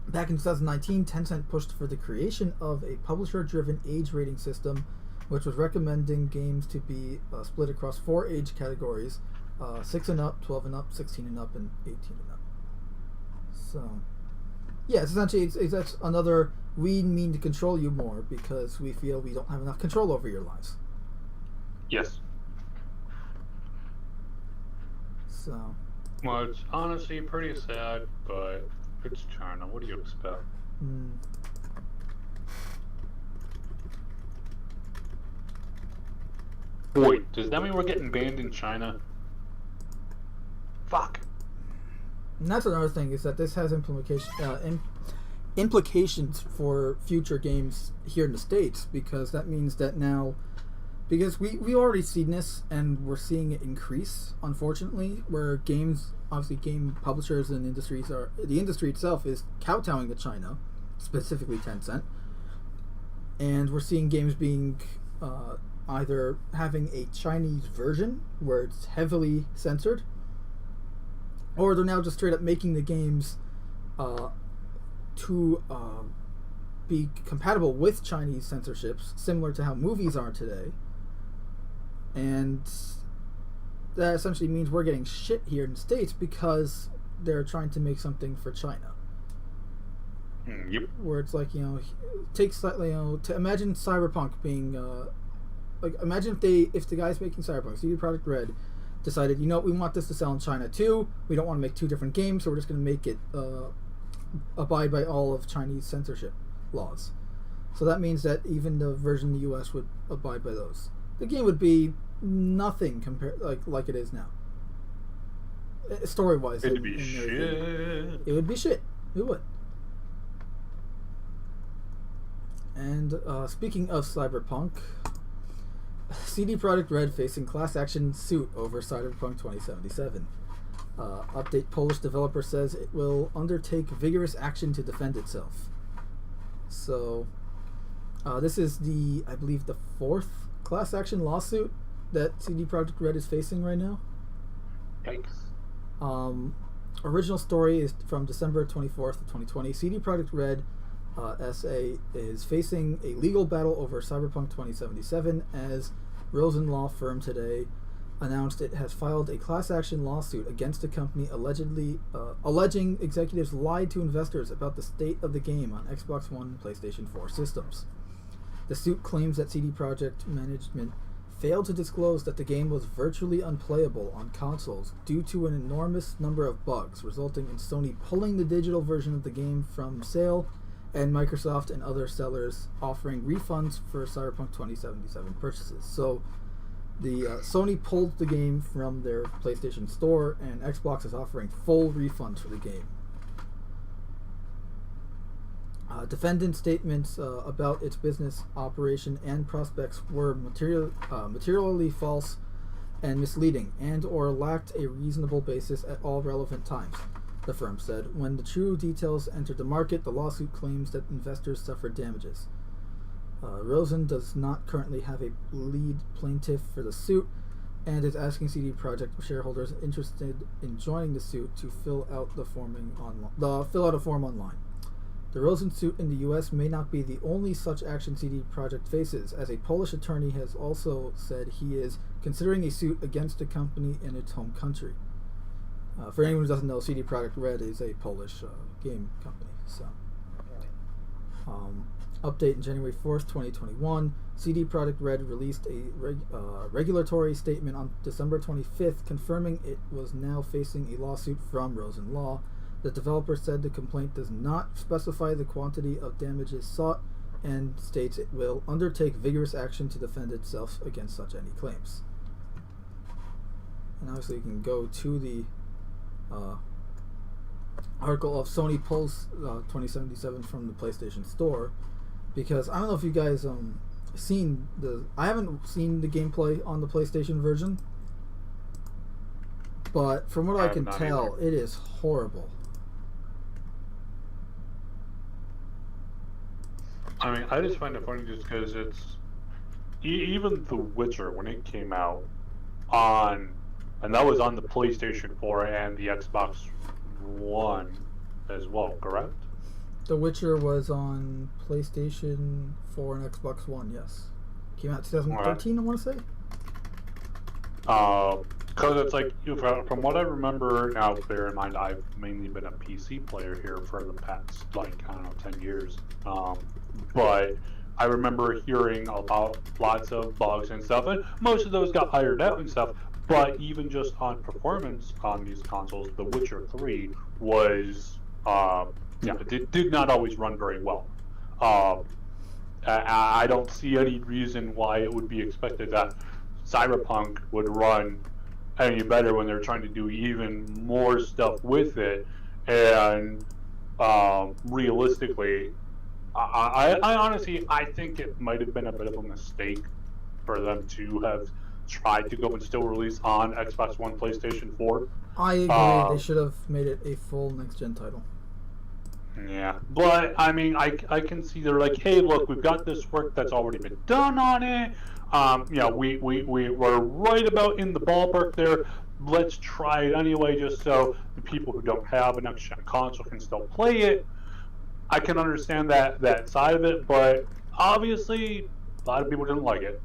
Back in 2019, Tencent pushed for the creation of a publisher-driven age rating system, which was recommending games to be split across 4 age categories: 6 and up, 12 and up, 16 and up, and 18 and up. So, yeah, it's essentially that's another, we mean to control you more because we feel we don't have enough control over your lives. Yes. So. Well, it's honestly pretty sad, but it's China. What do you expect? Wait, does that mean we're getting banned in China? Fuck. And that's another thing, is that this has implications for future games here in the States, because that means that now, because we already seen this, and we're seeing it increase, unfortunately, where games, obviously game publishers and the industry itself is kowtowing to China, specifically Tencent, And we're seeing games being either having a Chinese version where it's heavily censored, or they're now just straight up making the games to be compatible with Chinese censorships, similar to how movies are today. And that essentially means we're getting shit here in the States because they're trying to make something for China. Yep. Where it's like, take slightly, to imagine Cyberpunk being, imagine if the guys making Cyberpunk, CD Projekt Red, decided, we want this to sell in China too. We don't want to make two different games, so we're just going to make it abide by all of Chinese censorship laws. So that means that even the version in the US would abide by those. The game would be nothing compared like it is now. Story-wise, It'd be shit. It would be shit. It would. And speaking of Cyberpunk, CD Projekt Red facing class action suit over Cyberpunk 2077. Update: Polish developer says it will undertake vigorous action to defend itself. So, this is I believe the 4th class action lawsuit that CD Projekt Red is facing right now. Yikes. Original story is from December 24th of 2020. CD Projekt Red SA is facing a legal battle over Cyberpunk 2077 as Rosen Law Firm today announced it has filed a class action lawsuit against the company alleging executives lied to investors about the state of the game on Xbox One and PlayStation 4 systems. The suit claims that CD Projekt management failed to disclose that the game was virtually unplayable on consoles due to an enormous number of bugs, resulting in Sony pulling the digital version of the game from sale and Microsoft and other sellers offering refunds for Cyberpunk 2077 purchases. So the Sony pulled the game from their PlayStation Store, and Xbox is offering full refunds for the game. Defendant statements about its business operation and prospects were materially false and misleading, and or lacked a reasonable basis at all relevant times, the firm said. When the true details entered the market, the lawsuit claims that investors suffered damages. Rosen does not currently have a lead plaintiff for the suit and is asking CD Projekt shareholders interested in joining the suit to fill out a form online. The Rosen suit in the U.S. may not be the only such action CD Projekt faces, as a Polish attorney has also said he is considering a suit against the company in its home country. For anyone who doesn't know, CD Projekt Red is a Polish game company. So, update: in January 4th, 2021, CD Projekt Red released a regulatory statement on December 25th confirming it was now facing a lawsuit from Rosen Law. The developer said the complaint does not specify the quantity of damages sought and states it will undertake vigorous action to defend itself against such any claims. And obviously you can go to the article of Sony pulls 2077 from the PlayStation Store, because I don't know if you guys seen I haven't seen the gameplay on the PlayStation version, but from what I can tell, it is horrible. I mean, I just find it funny just because it's even The Witcher, when it came out and that was on the PlayStation 4 and the Xbox One as well, correct? The Witcher was on PlayStation 4 and Xbox One, yes. Came out 2013, I want to say. Because it's like, from what I remember, now bear in mind, I've mainly been a PC player here for the past, 10 years. But I remember hearing about lots of bugs and stuff, and most of those got ironed out and stuff. But even just on performance on these consoles, The Witcher 3 was, it did not always run very well. I don't see any reason why it would be expected that Cyberpunk would run any better when they're trying to do even more stuff with it. And realistically, I honestly, I think it might have been a bit of a mistake for them to have tried to go and still release on Xbox One, PlayStation 4. I agree. They should have made it a full next-gen title. Yeah, but I mean, I can see they're like, hey, look, we've got this work that's already been done on it. We're right about in the ballpark there. Let's try it anyway, just so the people who don't have a next gen console can still play it. I can understand that side of it, but obviously, a lot of people didn't like it.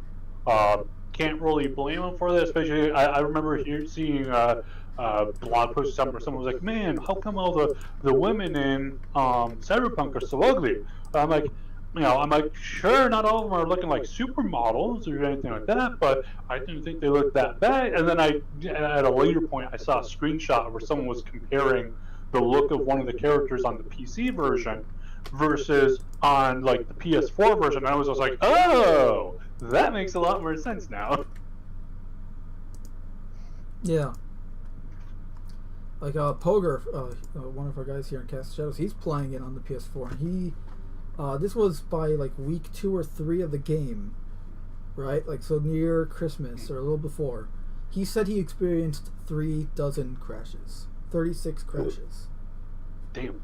Can't really blame them for that. Especially, I remember seeing blog posts somewhere someone was like, "Man, how come all the women in Cyberpunk are so ugly?" I'm like, sure, not all of them are looking like supermodels or anything like that, but I didn't think they looked that bad. And then at a later point, I saw a screenshot where someone was comparing the look of one of the characters on the PC version versus on like the PS4 version. And I was just like, oh, that makes a lot more sense now. Yeah. Like Poger, one of our guys here in Cast Shadows, he's playing it on the PS4, and he, this was by like week 2 or 3 of the game, right? Like so near Christmas or a little before. He said he experienced 36 crashes. 36 crashes. Damn.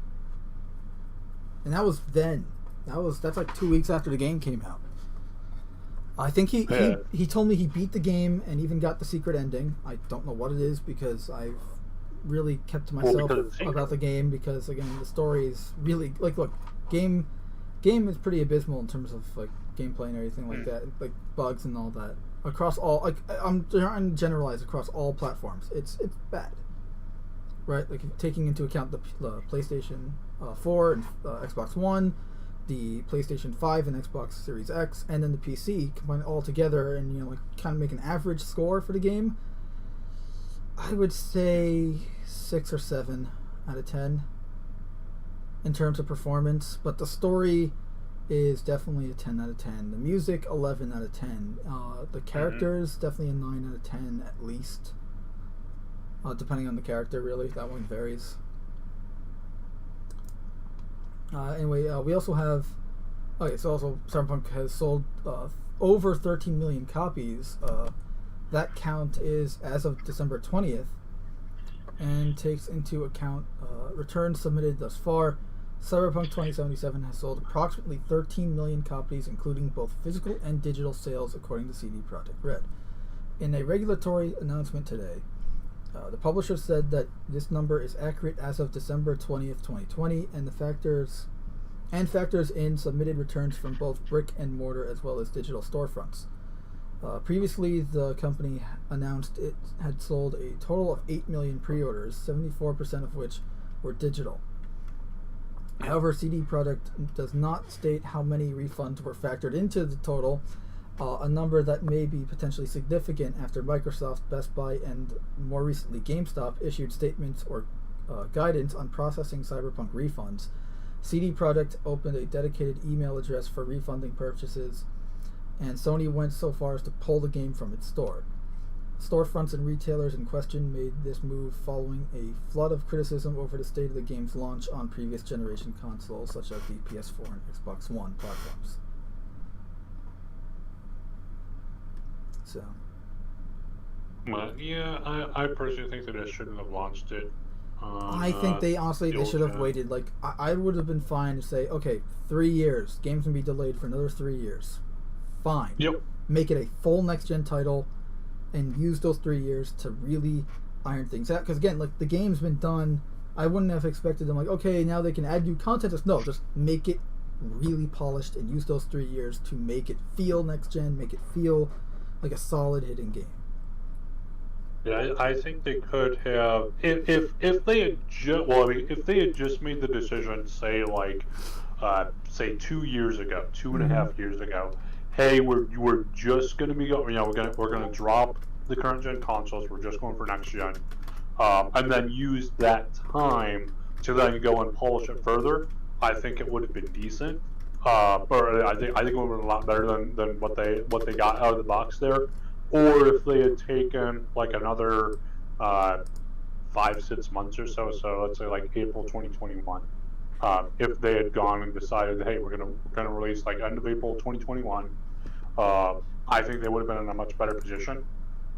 And that was then. That's like 2 weeks after the game came out. I think he told me he beat the game and even got the secret ending. I don't know what it is because I've really kept to myself about the game because again the story is really like look game is pretty abysmal in terms of like gameplay and everything like that, like bugs and all that across all, like I'm trying to generalize across all platforms. It's bad, right? Like taking into account the PlayStation 4 and Xbox One, the PlayStation 5 and Xbox Series X, and then the PC, combine it all together and like kind of make an average score for the game. I would say 6 or 7 out of 10 in terms of performance, but the story is definitely a 10 out of 10. The music, 11 out of 10. The characters, definitely a 9 out of 10 at least. Depending on the character, really. That one varies. Anyway, we also have... Okay, so also Cyberpunk has sold over 13 million copies. That count is as of December 20th and takes into account returns submitted thus far. Cyberpunk 2077 has sold approximately 13 million copies, including both physical and digital sales, according to CD Projekt Red. In a regulatory announcement today, the publisher said that this number is accurate as of December 20th, 2020, and factors in submitted returns from both brick and mortar as well as digital storefronts. Previously, the company announced it had sold a total of 8 million pre-orders, 74% of which were digital. However, CD Projekt does not state how many refunds were factored into the total, a number that may be potentially significant after Microsoft, Best Buy, and more recently GameStop issued statements or guidance on processing Cyberpunk refunds. CD Projekt opened a dedicated email address for refunding purchases, and Sony went so far as to pull the game from its store. Storefronts and retailers in question made this move following a flood of criticism over the state of the game's launch on previous generation consoles such as the PS4 and Xbox One platforms. So. Well, yeah, I personally think that it shouldn't have launched it. I think they should have waited. Like I would have been fine to say, okay, 3 years, games can be delayed for another 3 years. Fine. Yep. Make it a full next-gen title and use those 3 years to really iron things out. Because again, like the game's been done. I wouldn't have expected them like, okay, now they can add new content. Just make it really polished and use those 3 years to make it feel next-gen, make it feel like a solid hitting game. Yeah, I think they could have if they had if they had just made the decision, say 2 years ago, 2.5 years ago. Hey, we're just going to be going. We're going to drop the current gen consoles. We're just going for next gen, and then use that time to then go and polish it further. I think it would have been decent. Or I think it would have been a lot better than what they got out of the box there. Or if they had taken like another 5-6 months or so. So let's say like April 2021. If they had gone and decided, hey, we're gonna release like end of April 2021, I think they would have been in a much better position.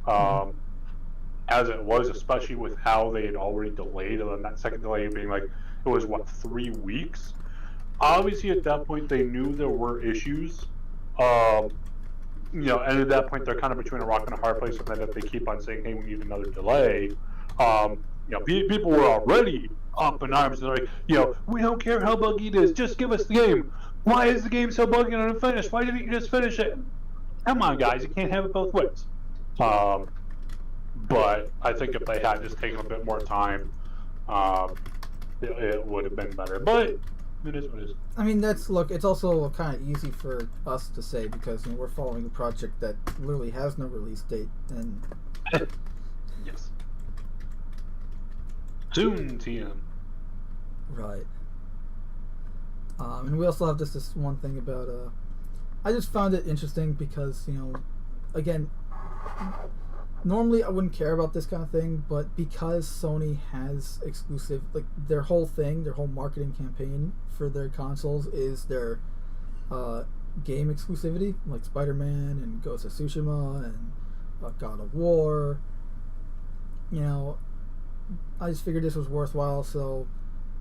As it was, especially with how they had already delayed, and then that second delay being like it was what, 3 weeks. Obviously, at that point, they knew there were issues. And at that point, they're kind of between a rock and a hard place. And then if they keep on saying, "Hey, we need another delay," people were already up in arms. They're like, "We don't care how buggy it is. Just give us the game. Why is the game so buggy and unfinished? Why didn't you just finish it? Come on, guys, you can't have it both ways." But I think if they had just taken a bit more time, it would have been better. But it is what it is. I mean, it's also kind of easy for us to say because we're following a project that literally has no release date. And yes. Soon, TM. Right. And we also have this one thing about, I just found it interesting because, again, normally I wouldn't care about this kind of thing, but because Sony has exclusive, like their whole marketing campaign for their consoles is their game exclusivity, like Spider-Man and Ghost of Tsushima and God of War. I just figured this was worthwhile, so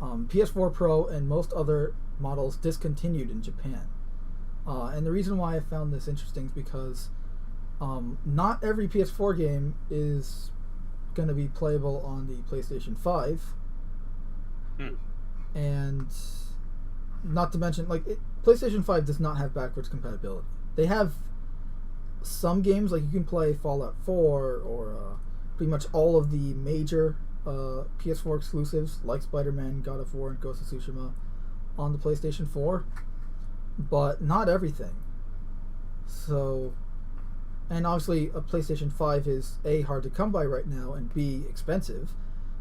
PS4 Pro and most other models discontinued in Japan. And the reason why I found this interesting is because not every PS4 game is going to be playable on the PlayStation 5. And not to mention, PlayStation 5 does not have backwards compatibility. They have some games, like you can play Fallout 4 or pretty much all of the major PS4 exclusives, like Spider-Man, God of War, and Ghost of Tsushima, on the PlayStation 4, but not everything. So, and obviously a PlayStation 5 is A, hard to come by right now, and B, expensive.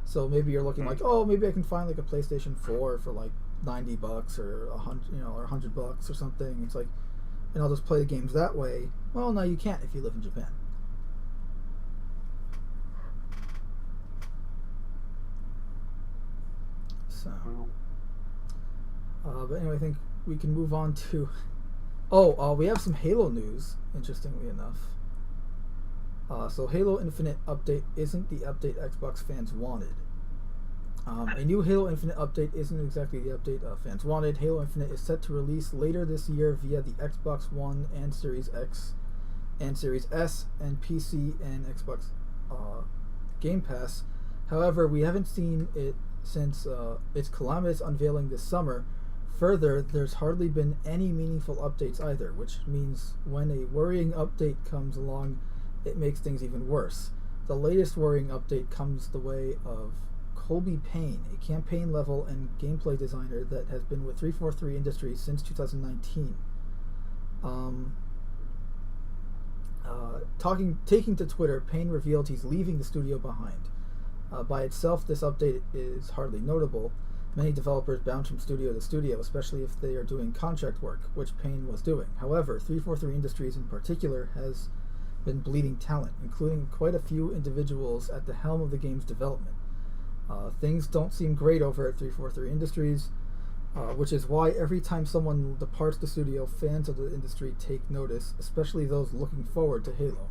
So maybe you're looking like, oh, maybe I can find like a PlayStation 4 for like $90 or $100, or $100 or something. It's like, and I'll just play the games that way. Well, no, you can't if you live in Japan. So, but anyway, I think we can move on to. We have some Halo news. Interestingly enough, so Halo Infinite update isn't the update Xbox fans wanted. A new Halo Infinite update isn't exactly the update fans wanted. Halo Infinite is set to release later this year via the Xbox One and Series X and Series S and PC and Xbox Game Pass. However, we haven't seen it since its calamitous unveiling this summer. Further, there's hardly been any meaningful updates either, which means when a worrying update comes along, it makes things even worse. The latest worrying update comes the way of Colby Payne, a campaign level and gameplay designer that has been with 343 Industries since 2019. Taking to Twitter, Payne revealed he's leaving the studio behind. By itself, this update is hardly notable. Many developers bounce from studio to studio, especially if they are doing contract work, which Payne was doing. However, 343 Industries in particular has been bleeding talent, including quite a few individuals at the helm of the game's development. Things don't seem great over at 343 Industries, which is why every time someone departs the studio, fans of the industry take notice, especially those looking forward to Halo.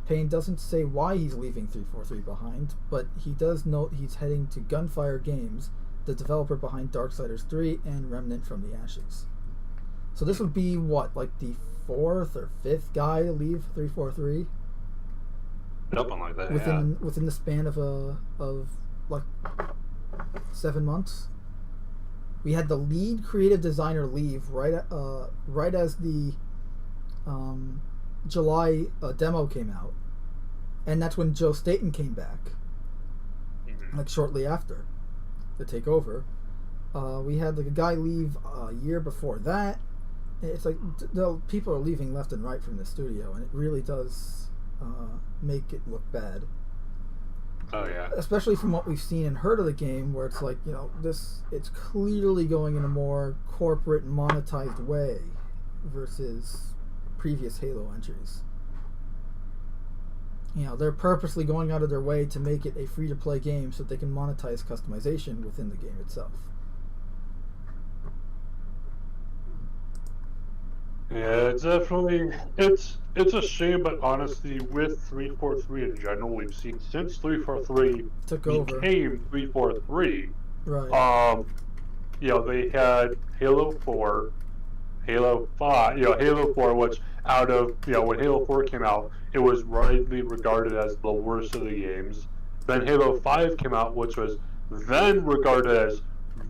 Payne doesn't say why he's leaving 343 behind, but he does note he's heading to Gunfire Games, the developer behind Darksiders 3 and Remnant from the Ashes. So this would be what, like the 4th or 5th guy to leave 343? Something like that. Within the span of like 7 months. We had the lead creative designer leave right as the July demo came out, and that's when Joe Staten came back, like shortly after to take over. We had like a guy leave a year before that. It's like people are leaving left and right from the studio, and it really does make it look bad. Oh yeah. Especially from what we've seen and heard of the game, where it's like, it's clearly going in a more corporate monetized way versus previous Halo entries. They're purposely going out of their way to make it a free-to-play game so that they can monetize customization within the game itself. Yeah, it's definitely it's a shame, but honestly, with 343 in general, we've seen since 343 took over, became 343, Right. They had Halo 4, Halo 5, Halo 4, which out of, when Halo 4 came out, it was widely regarded as the worst of the games. Then Halo 5 came out, which was then regarded as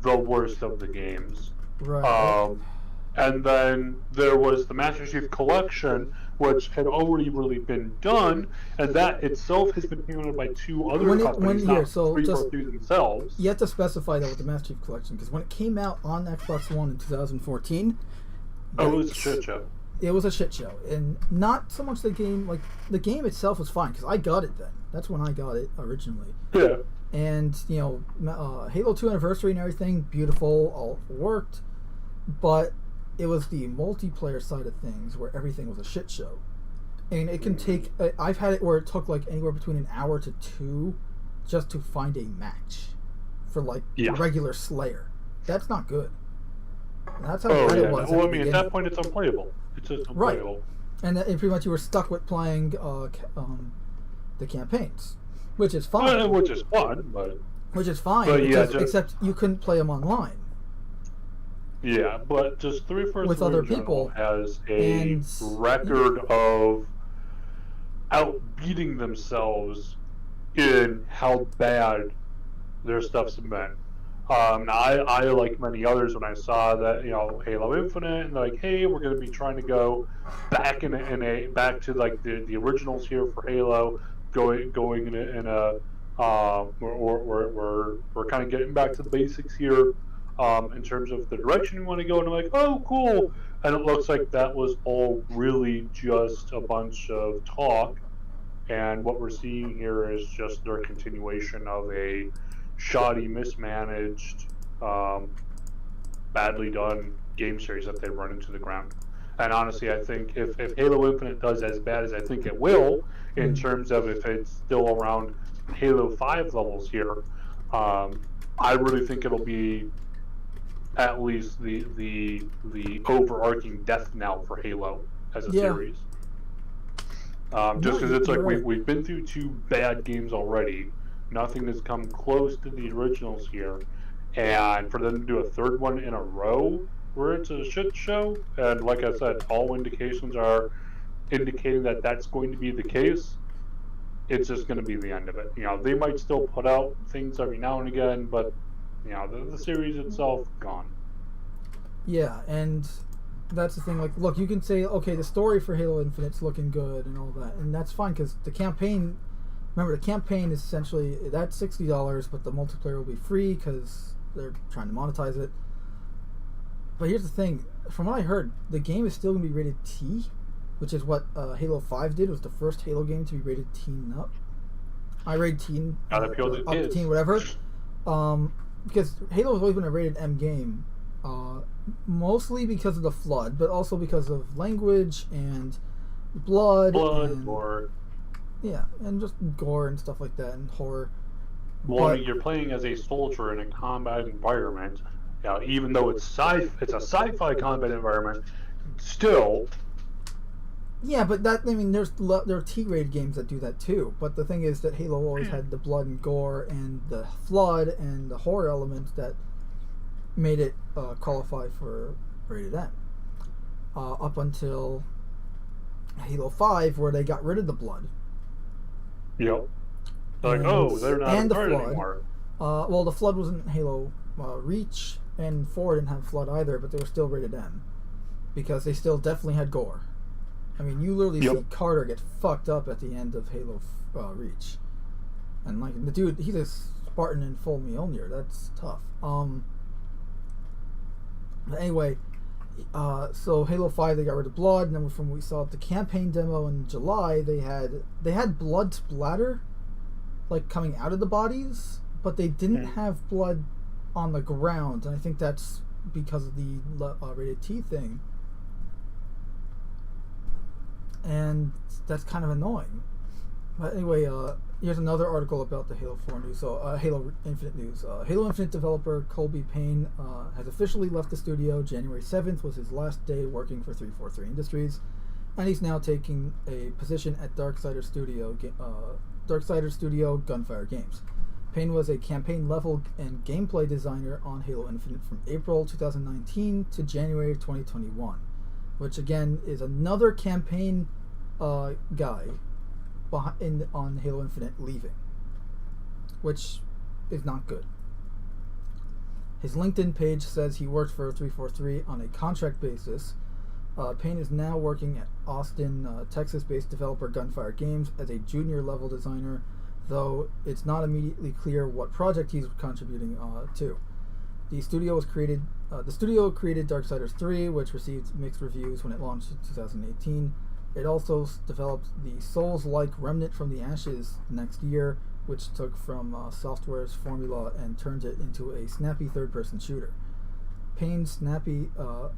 the worst of the games. Right. And then there was the Master Chief Collection, which had already really been done, and that itself has been handled by two other companies, not 343 themselves. You have to specify that with the Master Chief Collection, because when it came out on Xbox One in 2014, it was a shit show. It was a shit show, and not so much the game. Like, the game itself was fine because I got it then. That's when I got it originally. Yeah. And Halo 2 Anniversary and everything, beautiful, all worked, but it was the multiplayer side of things where everything was a shit show. And it can take... I've had it where it took like anywhere between an hour to 2 just to find a match for like regular Slayer. That's not good. And that's how bad it was. Well, I mean, at that point it's unplayable. It's just unplayable. Right. And pretty much you were stuck with playing the campaigns, which is fine. Well, which is fun, but... Which is fine, except you couldn't play them online. Yeah, but just 343 with other people has a record of outbeating themselves in how bad their stuff's been. I like many others, when I saw that Halo Infinite, and like, hey, we're going to be trying to go back back to like the originals here for Halo, going in a we're kind of getting back to the basics here. In terms of the direction you want to go, and I'm like, oh, cool. And it looks like that was all really just a bunch of talk. And what we're seeing here is just their continuation of a shoddy, mismanaged, badly done game series that they run into the ground. And honestly, I think if Halo Infinite does as bad as I think it will, in terms of if it's still around Halo 5 levels here, I really think it'll be at least the overarching death knell for Halo as a series. Just because it's like we've been through 2 bad games already. Nothing has come close to the originals here. And for them to do a 3rd one in a row where it's a shit show, and like I said, all indications are indicating that that's going to be the case, it's just going to be the end of it. They might still put out things every now and again, but the series itself, gone. Yeah, and that's the thing. Like, look, you can say, okay, the story for Halo Infinite's looking good and all that, and that's fine, because the campaign... Remember, the campaign is essentially... That's $60, but the multiplayer will be free, because they're trying to monetize it. But here's the thing. From what I heard, the game is still going to be rated T, which is what Halo 5 did. It was the first Halo game to be rated teen up. I rated teen... up to teen, whatever. Because Halo has always been a rated M game, mostly because of the Flood, but also because of language and blood and gore. Yeah, and just gore and stuff like that, and horror. Well, I mean, you're playing as a soldier in a combat environment. Even though it's a sci-fi combat environment, still. Yeah, but there are T-rated games that do that too. But the thing is that Halo always had the blood and gore and the Flood and the horror elements that made it qualify for rated M. Up until Halo 5, where they got rid of the blood. Yep. Like, they're not and the Flood anymore. Well, the Flood wasn't Halo Reach, and 4 didn't have Flood either, but they were still rated M. Because they still definitely had gore. I mean, you literally see Carter get fucked up at the end of Halo Reach. And, like, the dude, he's a Spartan in full Mjolnir. That's tough. But anyway, so Halo 5, they got rid of blood, and then from what we saw at the campaign demo in July, they had blood splatter, like, coming out of the bodies, but they didn't have blood on the ground, and I think that's because of the rated T thing. And that's kind of annoying. But anyway, here's another article about the Halo 4 news. So, Halo Infinite news. Halo Infinite developer Colby Payne has officially left the studio. January 7th was his last day working for 343 Industries, and he's now taking a position at Darksider Studio, Gunfire Games. Payne was a campaign level and gameplay designer on Halo Infinite from April 2019 to January 2021, which again is another campaign guy on Halo Infinite leaving, which is not good. His LinkedIn page says he worked for 343 on a contract basis. Payne is now working at Austin, Texas-based developer Gunfire Games as a junior level designer, though it's not immediately clear what project he's contributing to. The studio created Darksiders 3, which received mixed reviews when it launched in 2018. It also developed the Souls-like Remnant from the Ashes next year, which took from Software's formula and turned it into a snappy third-person shooter. Payne snapped a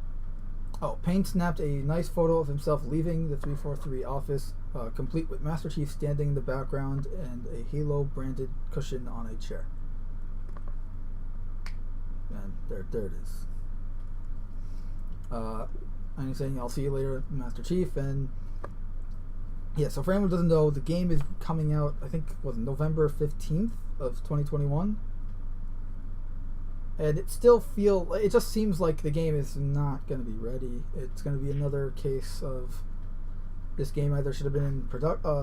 nice photo of himself leaving the 343 office, complete with Master Chief standing in the background and a Halo-branded cushion on a chair. And there it is. And he's saying, "I'll see you later, Master Chief." And yeah, so for anyone who doesn't know, the game is coming out, I think, was November 15th of 2021. And it just seems like the game is not going to be ready. It's going to be another case of this game either should have been in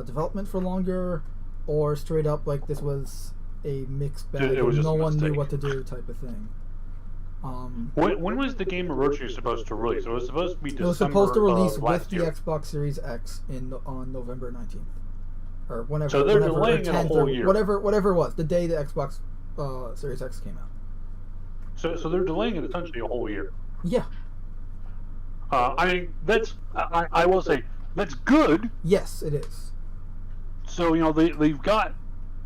development for longer, or straight up like this was a mixed bag and no one knew what to do type of thing. When was the game originally supposed to release? It was supposed to be December. It was supposed to release with the Xbox Series X on November 19th, or whenever. So they're delaying it a whole year. Whatever it was, the day the Xbox Series X came out. So they're delaying it essentially a whole year. Yeah. I mean, I will say that's good. Yes, it is. So they've got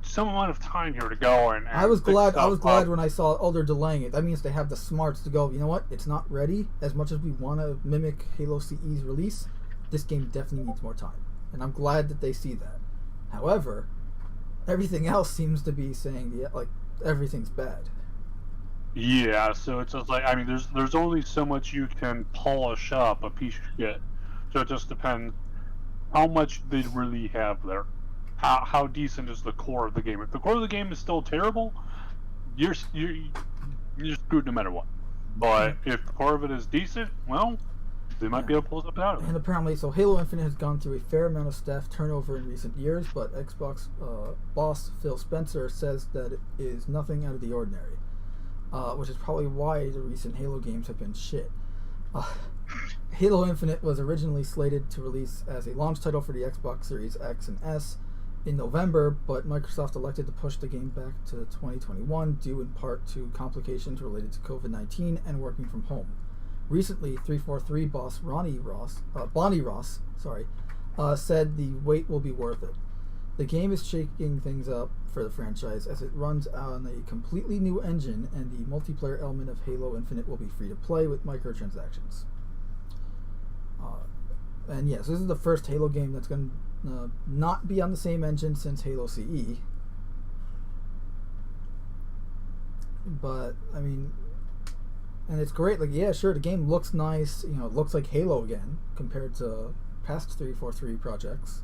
some amount of time here to go, and I was glad when I saw they're delaying it. That means they have the smarts to go, you know what, it's not ready. As much as we want to mimic Halo CE's release, this game definitely needs more time, and I'm glad that they see that. However, everything else seems to be saying like everything's bad. Yeah, so it's just like, I mean, there's only so much you can polish up a piece of shit. So it just depends how much they really have there. How decent is the core of the game? If the core of the game is still terrible, you're screwed no matter what. But if the core of it is decent, well, they might be able to pull something out of it. And apparently, so Halo Infinite has gone through a fair amount of staff turnover in recent years, but Xbox boss Phil Spencer says that it is nothing out of the ordinary, which is probably why the recent Halo games have been shit. Halo Infinite was originally slated to release as a launch title for the Xbox Series X and S in November, but Microsoft elected to push the game back to 2021 due in part to complications related to COVID-19 and working from home. Recently, 343 boss Bonnie Ross said the wait will be worth it. The game is shaking things up for the franchise as it runs on a completely new engine, and the multiplayer element of Halo Infinite will be free to play with microtransactions. And yes, this is the first Halo game that's going to not be on the same engine since Halo CE. But, I mean, and it's great. Like, yeah, sure, the game looks nice. You know, it looks like Halo again compared to past 343 projects.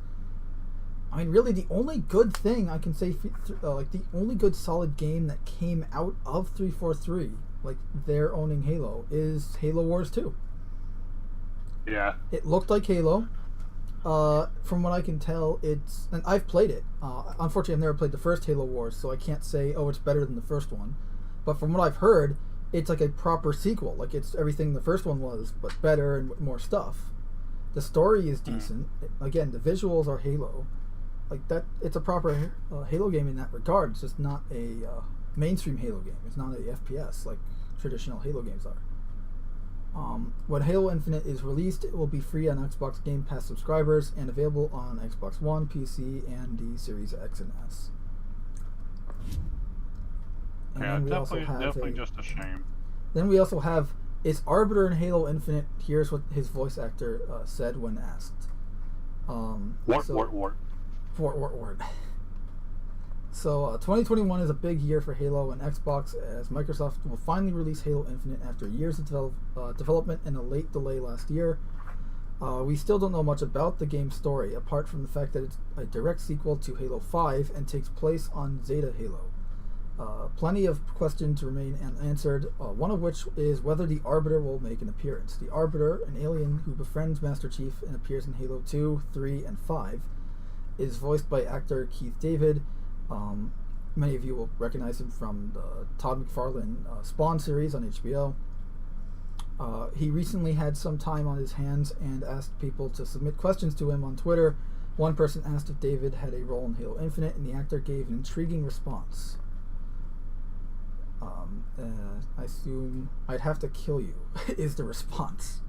I mean, really, the only good thing I can say, like, the only good solid game that came out of 343, like, they're owning Halo, is Halo Wars 2. Yeah. It looked like Halo. From what I can tell, and I've played it. Unfortunately, I've never played the first Halo Wars, so I can't say, oh, it's better than the first one. But from what I've heard, it's like a proper sequel. Like, it's everything the first one was, but better and with more stuff. The story is decent. Again, the visuals are Halo. Like, that, it's a proper Halo game in that regard. It's just not a mainstream Halo game. It's not a FPS like traditional Halo games are. When Halo Infinite is released, it will be free on Xbox Game Pass subscribers and available on Xbox One, PC, and the Series X and S. And yeah, definitely just a shame. Then we also have, is Arbiter in Halo Infinite? Here's what his voice actor said when asked. Wart. So 2021 is a big year for Halo and Xbox, as Microsoft will finally release Halo Infinite after years of development and a late delay last year. We still don't know much about the game's story, apart from the fact that it's a direct sequel to Halo 5 and takes place on Zeta Halo. Plenty of questions remain unanswered, one of which is whether the Arbiter will make an appearance. The Arbiter, an alien who befriends Master Chief and appears in Halo 2, 3, and 5, is voiced by actor Keith David. Many of you will recognize him from the Todd McFarlane Spawn series on HBO. He recently had some time on his hands and asked people to submit questions to him on Twitter. One person asked if David had a role in Halo Infinite, and the actor gave an intriguing response. I assume I'd have to kill you is the response.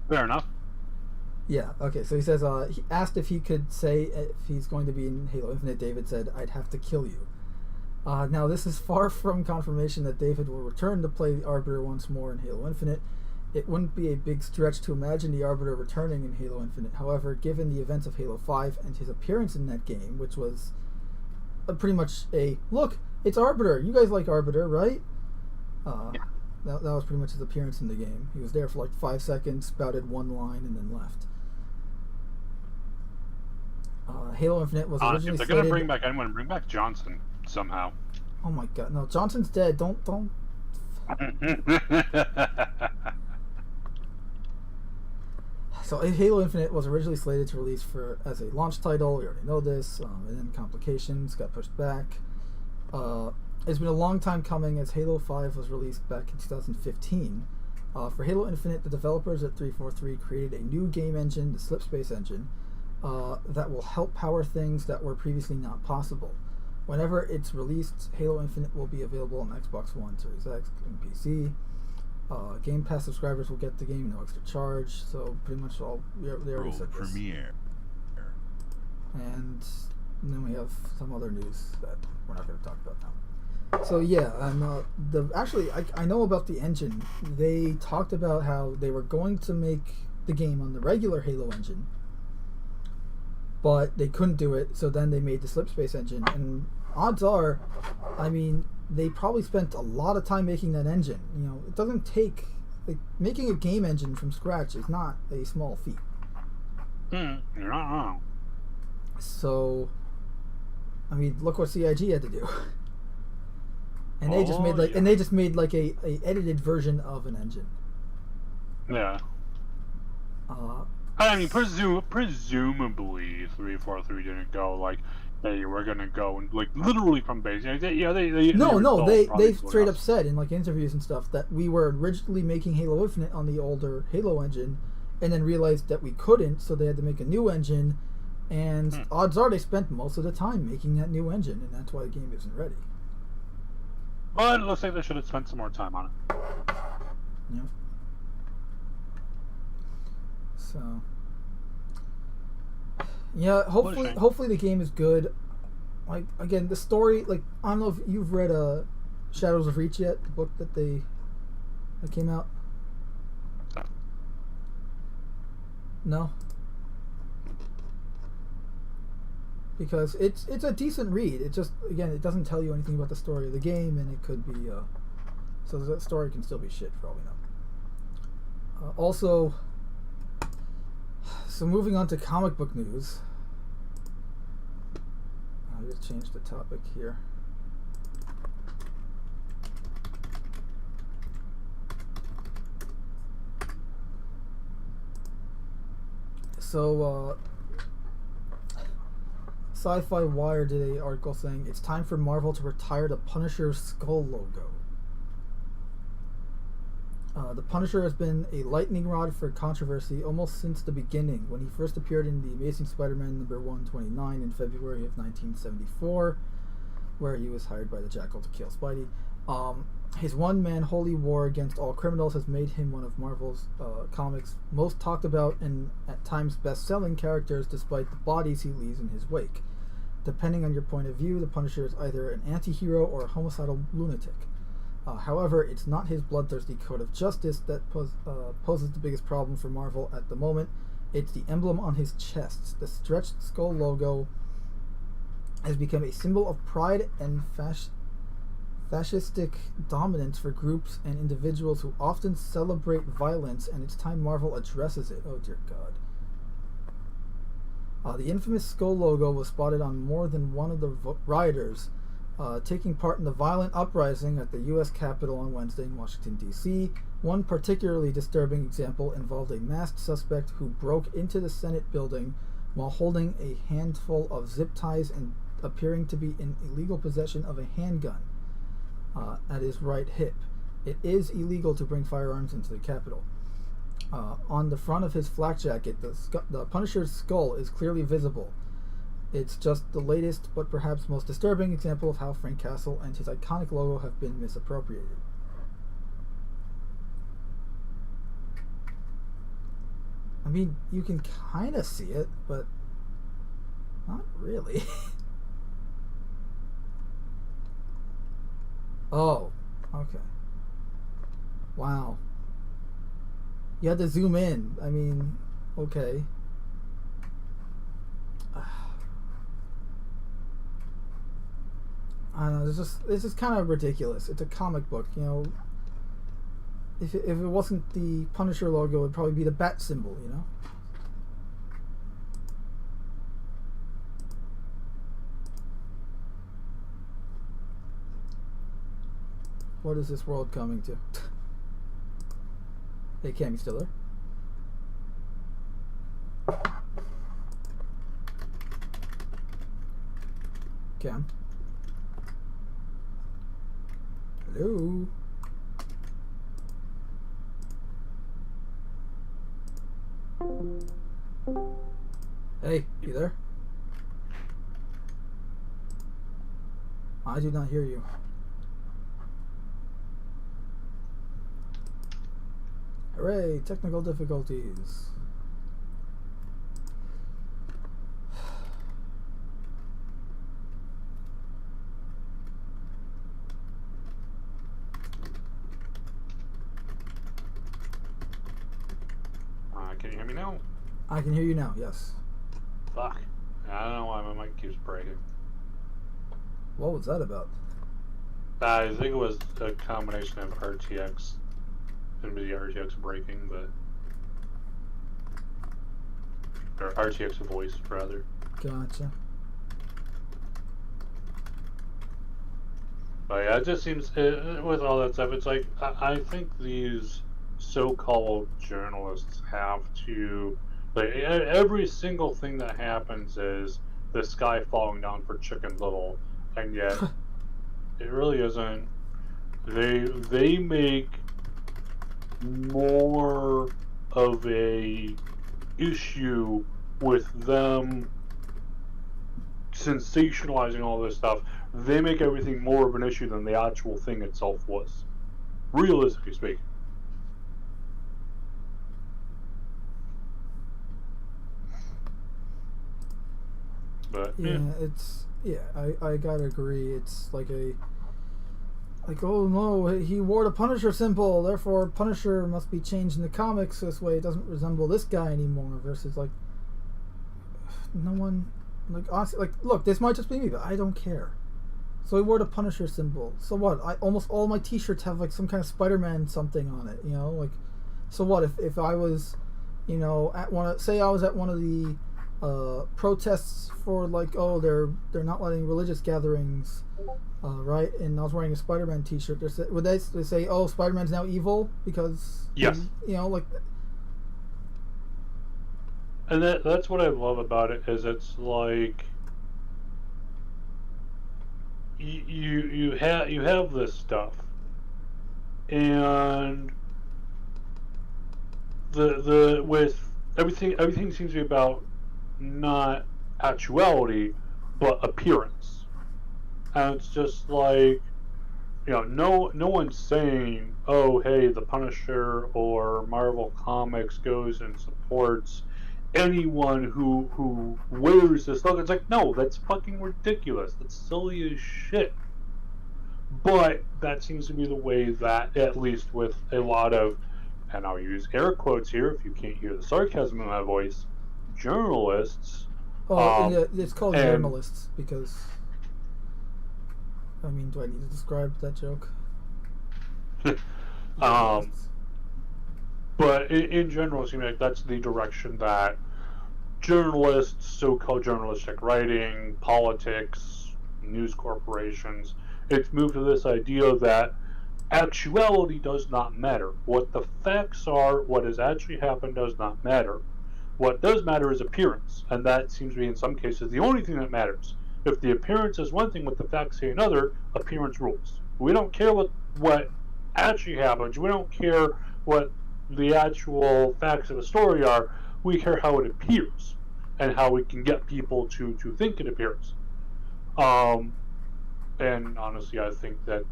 Fair enough. Yeah, okay, so he says, he asked if he could say if he's going to be in Halo Infinite. David said, I'd have to kill you. Now, this is far from confirmation that David will return to play the Arbiter once more in Halo Infinite. It wouldn't be a big stretch to imagine the Arbiter returning in Halo Infinite. However, given the events of Halo 5 and his appearance in that game, which was pretty much a, look, it's Arbiter. You guys like Arbiter, right? Yeah. That was pretty much his appearance in the game. He was there for like 5 seconds, spouted one line, and then left. Halo Infinite was originally if they're slated... gonna bring back anyone, bring back Johnson somehow. Oh my god, no, Johnson's dead. Don't... So Halo Infinite was originally slated to release as a launch title. We already know this, and then complications got pushed back. It's been a long time coming, as Halo 5 was released back in 2015. For Halo Infinite, the developers at 343 created a new game engine, the Slipspace engine, that will help power things that were previously not possible. Whenever it's released, Halo Infinite will be available on Xbox One, Series X, and PC. Game Pass subscribers will get the game no extra charge, so pretty much all they already said this. Premiere. And then we have some other news that we're not going to talk about now. So yeah, I know about the engine. They talked about how they were going to make the game on the regular Halo engine, but they couldn't do it, so then they made the Slipspace engine. And odds are, I mean, they probably spent a lot of time making that engine. You know, it doesn't take, like, making a game engine from scratch is not a small feat. You're not wrong. So, I mean, look what CIG had to do. And they just made like a edited version of an engine. Yeah. I mean, presumably 343 didn't go like, hey, we're gonna go and like literally from base. They they straight up said in like interviews and stuff that we were originally making Halo Infinite on the older Halo engine, and then realized that we couldn't, so they had to make a new engine. And odds are they spent most of the time making that new engine, and that's why the game isn't ready. But it looks like they should have spent some more time on it. Yeah. So, yeah, hopefully the game is good. Like, again, the story, like, I don't know if you've read Shadows of Reach yet, the book that came out. No. Because it's a decent read. It just, again, it doesn't tell you anything about the story of the game, and it could be so the story can still be shit for all we know. Also, so moving on to comic book news. I'll just change the topic here. So, Sci-Fi Wire did an article saying it's time for Marvel to retire the Punisher's skull logo. The Punisher has been a lightning rod for controversy almost since the beginning, when he first appeared in The Amazing Spider-Man number 129 in February of 1974, where he was hired by the Jackal to kill Spidey. His one-man holy war against all criminals has made him one of Marvel's comics' most talked about and at times best-selling characters, despite the bodies he leaves in his wake. Depending on your point of view, the Punisher is either an anti-hero or a homicidal lunatic. However, it's not his bloodthirsty code of justice that poses the biggest problem for Marvel at the moment. It's the emblem on his chest. The stretched skull logo has become a symbol of pride and fascistic dominance for groups and individuals who often celebrate violence, and it's time Marvel addresses it. Oh dear God. The infamous skull logo was spotted on more than one of the rioters taking part in the violent uprising at the U.S. Capitol on Wednesday in Washington, D.C. One particularly disturbing example involved a masked suspect who broke into the Senate building while holding a handful of zip ties and appearing to be in illegal possession of a handgun at his right hip. It is illegal to bring firearms into the Capitol. On the front of his flak jacket, the Punisher's skull is clearly visible. It's just the latest, but perhaps most disturbing example of how Frank Castle and his iconic logo have been misappropriated. I mean, you can kind of see it, but not really. Oh, okay. Wow. You had to zoom in. I mean, okay. I don't know. It's just kind of ridiculous. It's a comic book, you know. If it wasn't the Punisher logo, it would probably be the bat symbol, you know. What is this world coming to? Hey, Cam, you still there? Cam? Hello? Hey, you there? I do not hear you. Hooray, technical difficulties. Can you hear me now? I can hear you now, yes. Fuck. I don't know why my mic keeps breaking. What was that about? I think it was a combination of RTX. NVIDIA RTX breaking, but... Or RTX voice, rather. Gotcha. But yeah, it just seems, with all that stuff, it's like, I think these so-called journalists have to, like, every single thing that happens is the sky falling down for Chicken Little, and yet it really isn't. They make more of a issue with them sensationalizing all this stuff. They make everything more of an issue than the actual thing itself was, realistically speaking. But I gotta agree. It's like oh no, he wore the Punisher symbol, therefore Punisher must be changed in the comics this way. It doesn't resemble this guy anymore. Versus like, no one, like honestly, like look, this might just be me, but I don't care. So he wore the Punisher symbol. So what? Almost all my T-shirts have like some kind of Spider-Man something on it. You know, like, so what if I was, you know, I was at one of the protests for like, oh, they're not letting religious gatherings, right? And I was wearing a Spider-Man T-shirt. Would they say, oh, Spider-Man's now evil because yes, you know, like. And that's what I love about it, is it's like you have this stuff, and the with everything seems to be about not actuality but appearance, and it's just like, you know, no one's saying, oh hey, the Punisher or Marvel Comics goes and supports anyone who wears this logo. It's like, no, that's fucking ridiculous. That's silly as shit. But that seems to be the way that, at least with a lot of, and I'll use air quotes here if you can't hear the sarcasm in my voice, journalists. It's called journalists because, I mean, do I need to describe that joke? But in general, it seems like that's the direction that journalists, so-called journalistic writing, politics, news corporations. It's moved to this idea that actuality does not matter. What the facts are, what has actually happened, does not matter. What does matter is appearance, and that seems to be in some cases the only thing that matters. If the appearance is one thing, what the facts say another, appearance rules. We don't care what actually happens. We don't care what the actual facts of the story are. We care how it appears and how we can get people to think it appears. And honestly, I think that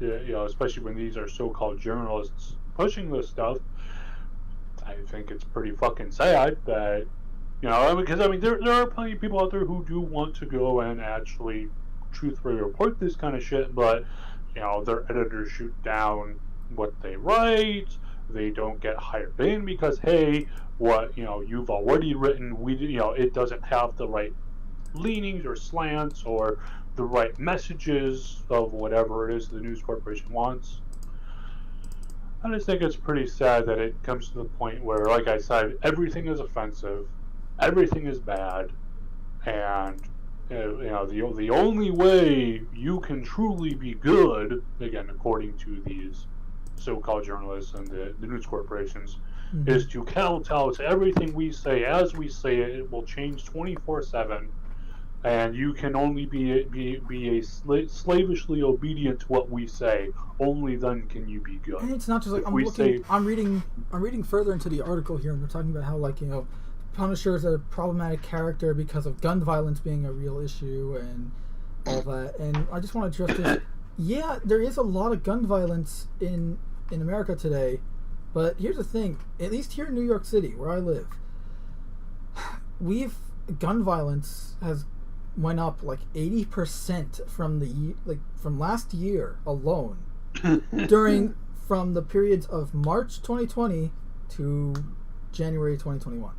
especially when these are so-called journalists pushing this stuff, I think it's pretty fucking sad that because there are plenty of people out there who do want to go and actually truthfully report this kind of shit, but their editors shoot down what they write. They don't get hired in because hey, what you've already written, it doesn't have the right leanings or slants or the right messages of whatever it is the news corporation wants. I just think it's pretty sad that it comes to the point where, like I said, everything is offensive, everything is bad, and the only way you can truly be good, again, according to these so-called journalists and the news corporations, is to kowtow to everything we say as we say it. It will change 24/7, and you can only be slavishly obedient to what we say. Only then can you be good. And it's not just like I'm reading further into the article here, and they're talking about how Punisher is a problematic character because of gun violence being a real issue and all that. And I just want to address this. Yeah, there is a lot of gun violence in America today, but here's the thing. At least here in New York City, where I live, gun violence has went up like 80% from last year alone from the periods of March 2020 to January 2021.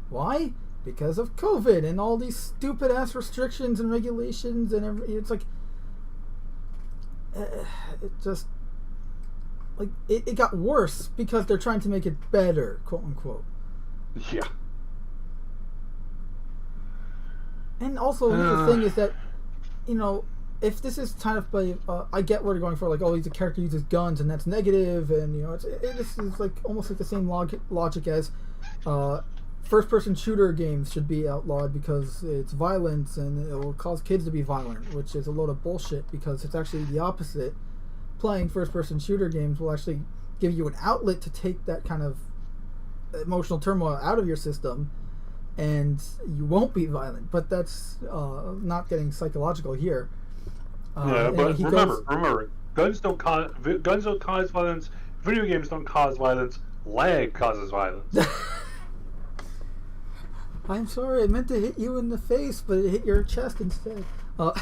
Why? Because of COVID and all these stupid ass restrictions and regulations and it's like it just like it got worse because they're trying to make it better, quote unquote. Yeah. And also, the thing is that, if this is kind of by, I get what they're going for, like, oh, he's a character who uses guns, and that's negative, and, this is, like, almost like the same logic as first-person shooter games should be outlawed because it's violence, and it will cause kids to be violent, which is a load of bullshit, because it's actually the opposite. Playing first-person shooter games will actually give you an outlet to take that kind of emotional turmoil out of your system, and you won't be violent. But that's not getting psychological here. But remember, guns don't cause violence. Video games don't cause violence. Lag causes violence. I'm sorry, I meant to hit you in the face, but it hit your chest instead. But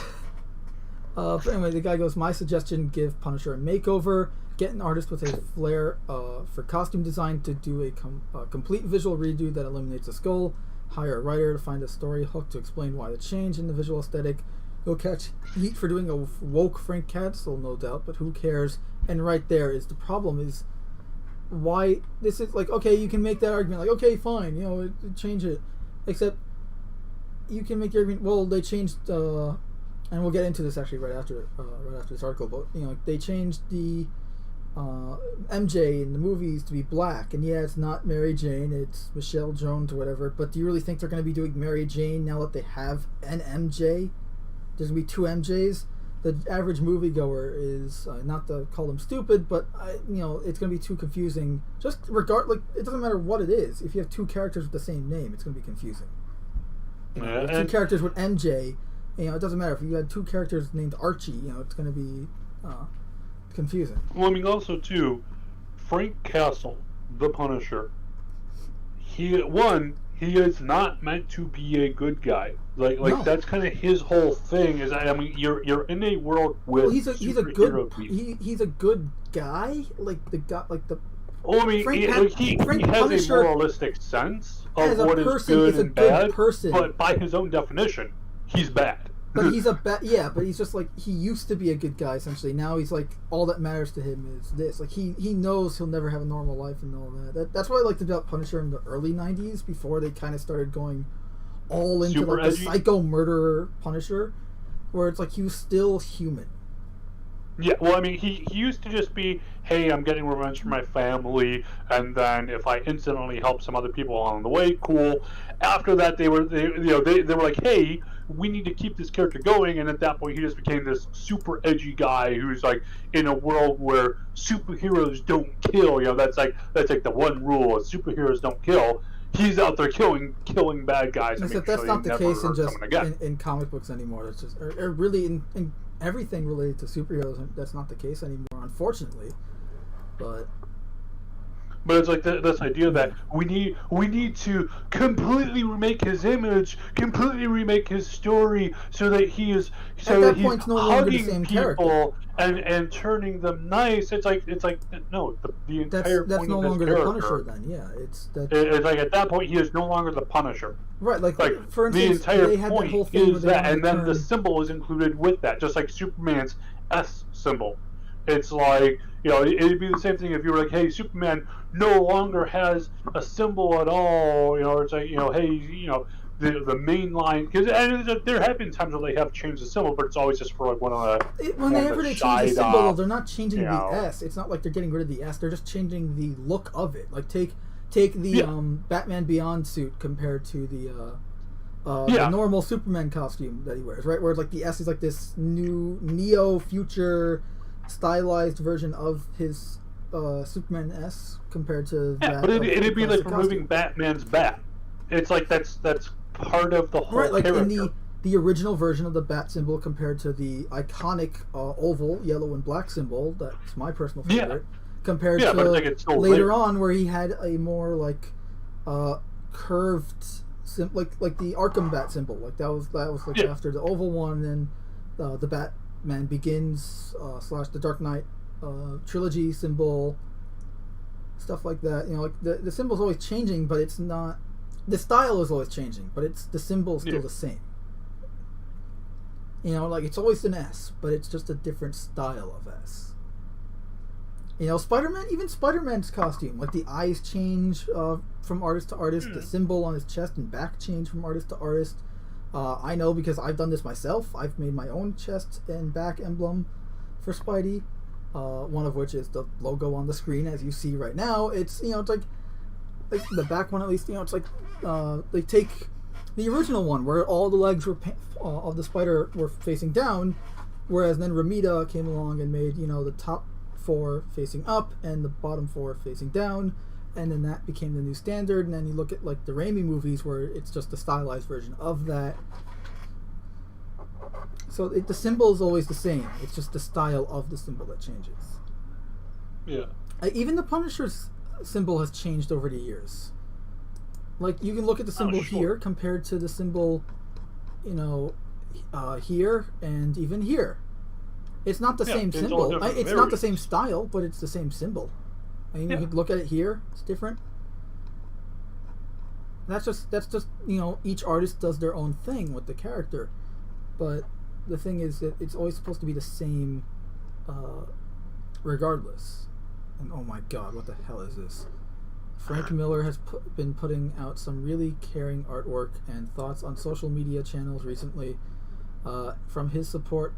anyway, the guy goes, my suggestion, give Punisher a makeover, get an artist with a flair for costume design to do a complete visual redo that eliminates the skull, hire a writer to find a story hook to explain why the change in the visual aesthetic. He'll catch heat for doing a woke Frank Castle, no doubt, but who cares? And right there is the problem, is why this is like, okay, you can make that argument, like, okay, fine, change it. Except you can make the argument, well, they changed, and we'll get into this actually right after this article, but they changed the MJ in the movies to be black, and yeah, it's not Mary Jane, it's Michelle Jones or whatever, but do you really think they're going to be doing Mary Jane now that they have an MJ? There's going to be two MJs. The average moviegoer is, not to call them stupid, but it's going to be too confusing. Just it doesn't matter what it is. If you have two characters with the same name, it's going to be confusing. Two characters with MJ, it doesn't matter. If you had two characters named Archie, it's going to be confusing. Well, also too, Frank Castle, the Punisher, he is not meant to be a good guy. No. That's kind of his whole thing. You're in a world with he's a good guy. He has a moralistic sense of what is good and bad. But by his own definition, he's bad. But he's but he's just he used to be a good guy essentially. Now he's all that matters to him is this. He knows he'll never have a normal life and all that. That's what I liked about Punisher in the early '90s before they kind of started going all into the psycho murderer Punisher. where it's like he was still human. Yeah, well, I mean, he used to just be, hey, I'm getting revenge for my family, and then if I incidentally help some other people along the way, cool. After that, they were like, hey, we need to keep this character going, and at that point, he just became this super edgy guy who's like in a world where superheroes don't kill. That's like the one rule: is superheroes don't kill. He's out there killing bad guys. Except that's not the case in comic books anymore. That's just or really in everything related to superheroes. That's not the case anymore, unfortunately. But it's like this idea that we need to completely remake his image, completely remake his story, so that he's hugging people and turning them nice. It's like no, the entire that's point no of longer this the character, Punisher. Then it's like at that point he is no longer the Punisher. Right, like for the instance, entire they had point that whole thing is that, and then the symbol is included with that, just like Superman's S symbol. It's like, it'd be the same thing if you were like, hey, Superman no longer has a symbol at all. It's like, hey, the main line, because there have been times where they have changed the symbol, but it's always just for like one of the whenever they change the symbol, they're not changing the S. It's not like they're getting rid of the S. They're just changing the look of it. Like take the Batman Beyond suit compared to the normal Superman costume that he wears, right? Where it's like the S is like this new neo future stylized version of his Superman S compared to that. But it'd be like removing Batman's bat. It's like that's part of the whole character. In the original version of the bat symbol compared to the iconic oval yellow and black symbol. That's my personal favorite. Compared to later on, where he had a more like curved, like the Arkham bat symbol. Like that was like after the oval one, and the Batman Begins / the Dark Knight trilogy symbol, stuff like that. Like the symbol's always changing, but it's not. The style is always changing, but the symbol is still the same. Like it's always an S, but it's just a different style of S. Even Spider-Man's costume, like the eyes change from artist to artist. The symbol on his chest and back change from artist to artist. I know because I've done this myself. I've made my own chest and back emblem for Spidey. One of which is the logo on the screen, as you see right now. It's it's like the back one at least. It's like they take the original one where all the legs were of the spider were facing down, whereas then Ramita came along and made the top 4 facing up and the bottom 4 facing down, and then that became the new standard. And then you look at like the Raimi movies where it's just a stylized version of that. So the symbol is always the same. It's just the style of the symbol that changes. Yeah. Even the Punisher's symbol has changed over the years. Like you can look at the symbol here compared to the symbol, here and even here. It's not the same symbol. It's not the same style, but it's the same symbol. You can look at it here; it's different. That's just each artist does their own thing with the character, but the thing is that it's always supposed to be the same, regardless. And oh my God, what the hell is this? Frank Miller has been putting out some really caring artwork and thoughts on social media channels recently, from his support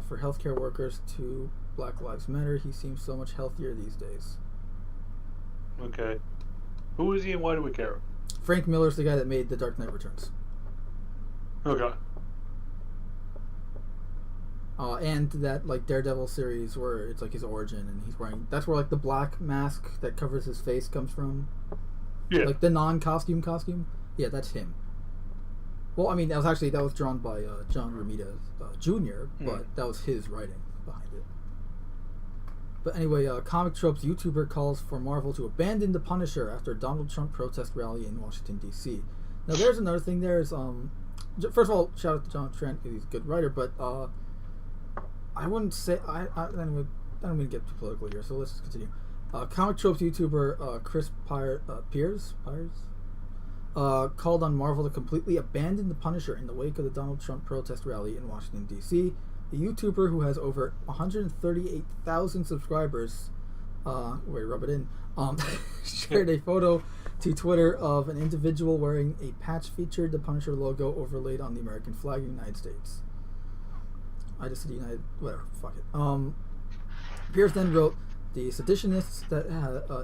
for healthcare workers to Black Lives Matter. He seems so much healthier these days. Okay. Who is he and why do we care? Frank Miller's the guy that made The Dark Knight Returns. Okay. And that like Daredevil series where it's like his origin and he's wearing, that's where like the black mask that covers his face comes from. Yeah. Like the non-costume costume. Yeah, that's him. Well, I mean, that was drawn by John Romita Jr., but that was his writing behind it. But anyway, Comic Tropes YouTuber calls for Marvel to abandon the Punisher after Donald Trump protest rally in Washington, D.C. Now, there's another thing. There's, first of all, shout out to John Trent, he's a good writer, but I wouldn't say, I don't mean to get too political here, so let's just continue. Comic Tropes YouTuber Chris Piers called on Marvel to completely abandon the Punisher in the wake of the Donald Trump protest rally in Washington, D.C. The YouTuber, who has over 138,000 subscribers, shared a photo to Twitter of an individual wearing a patch featured the Punisher logo overlaid on the American flag in the United States. I just said United. Whatever. Fuck it. Pierce then wrote, "The seditionists that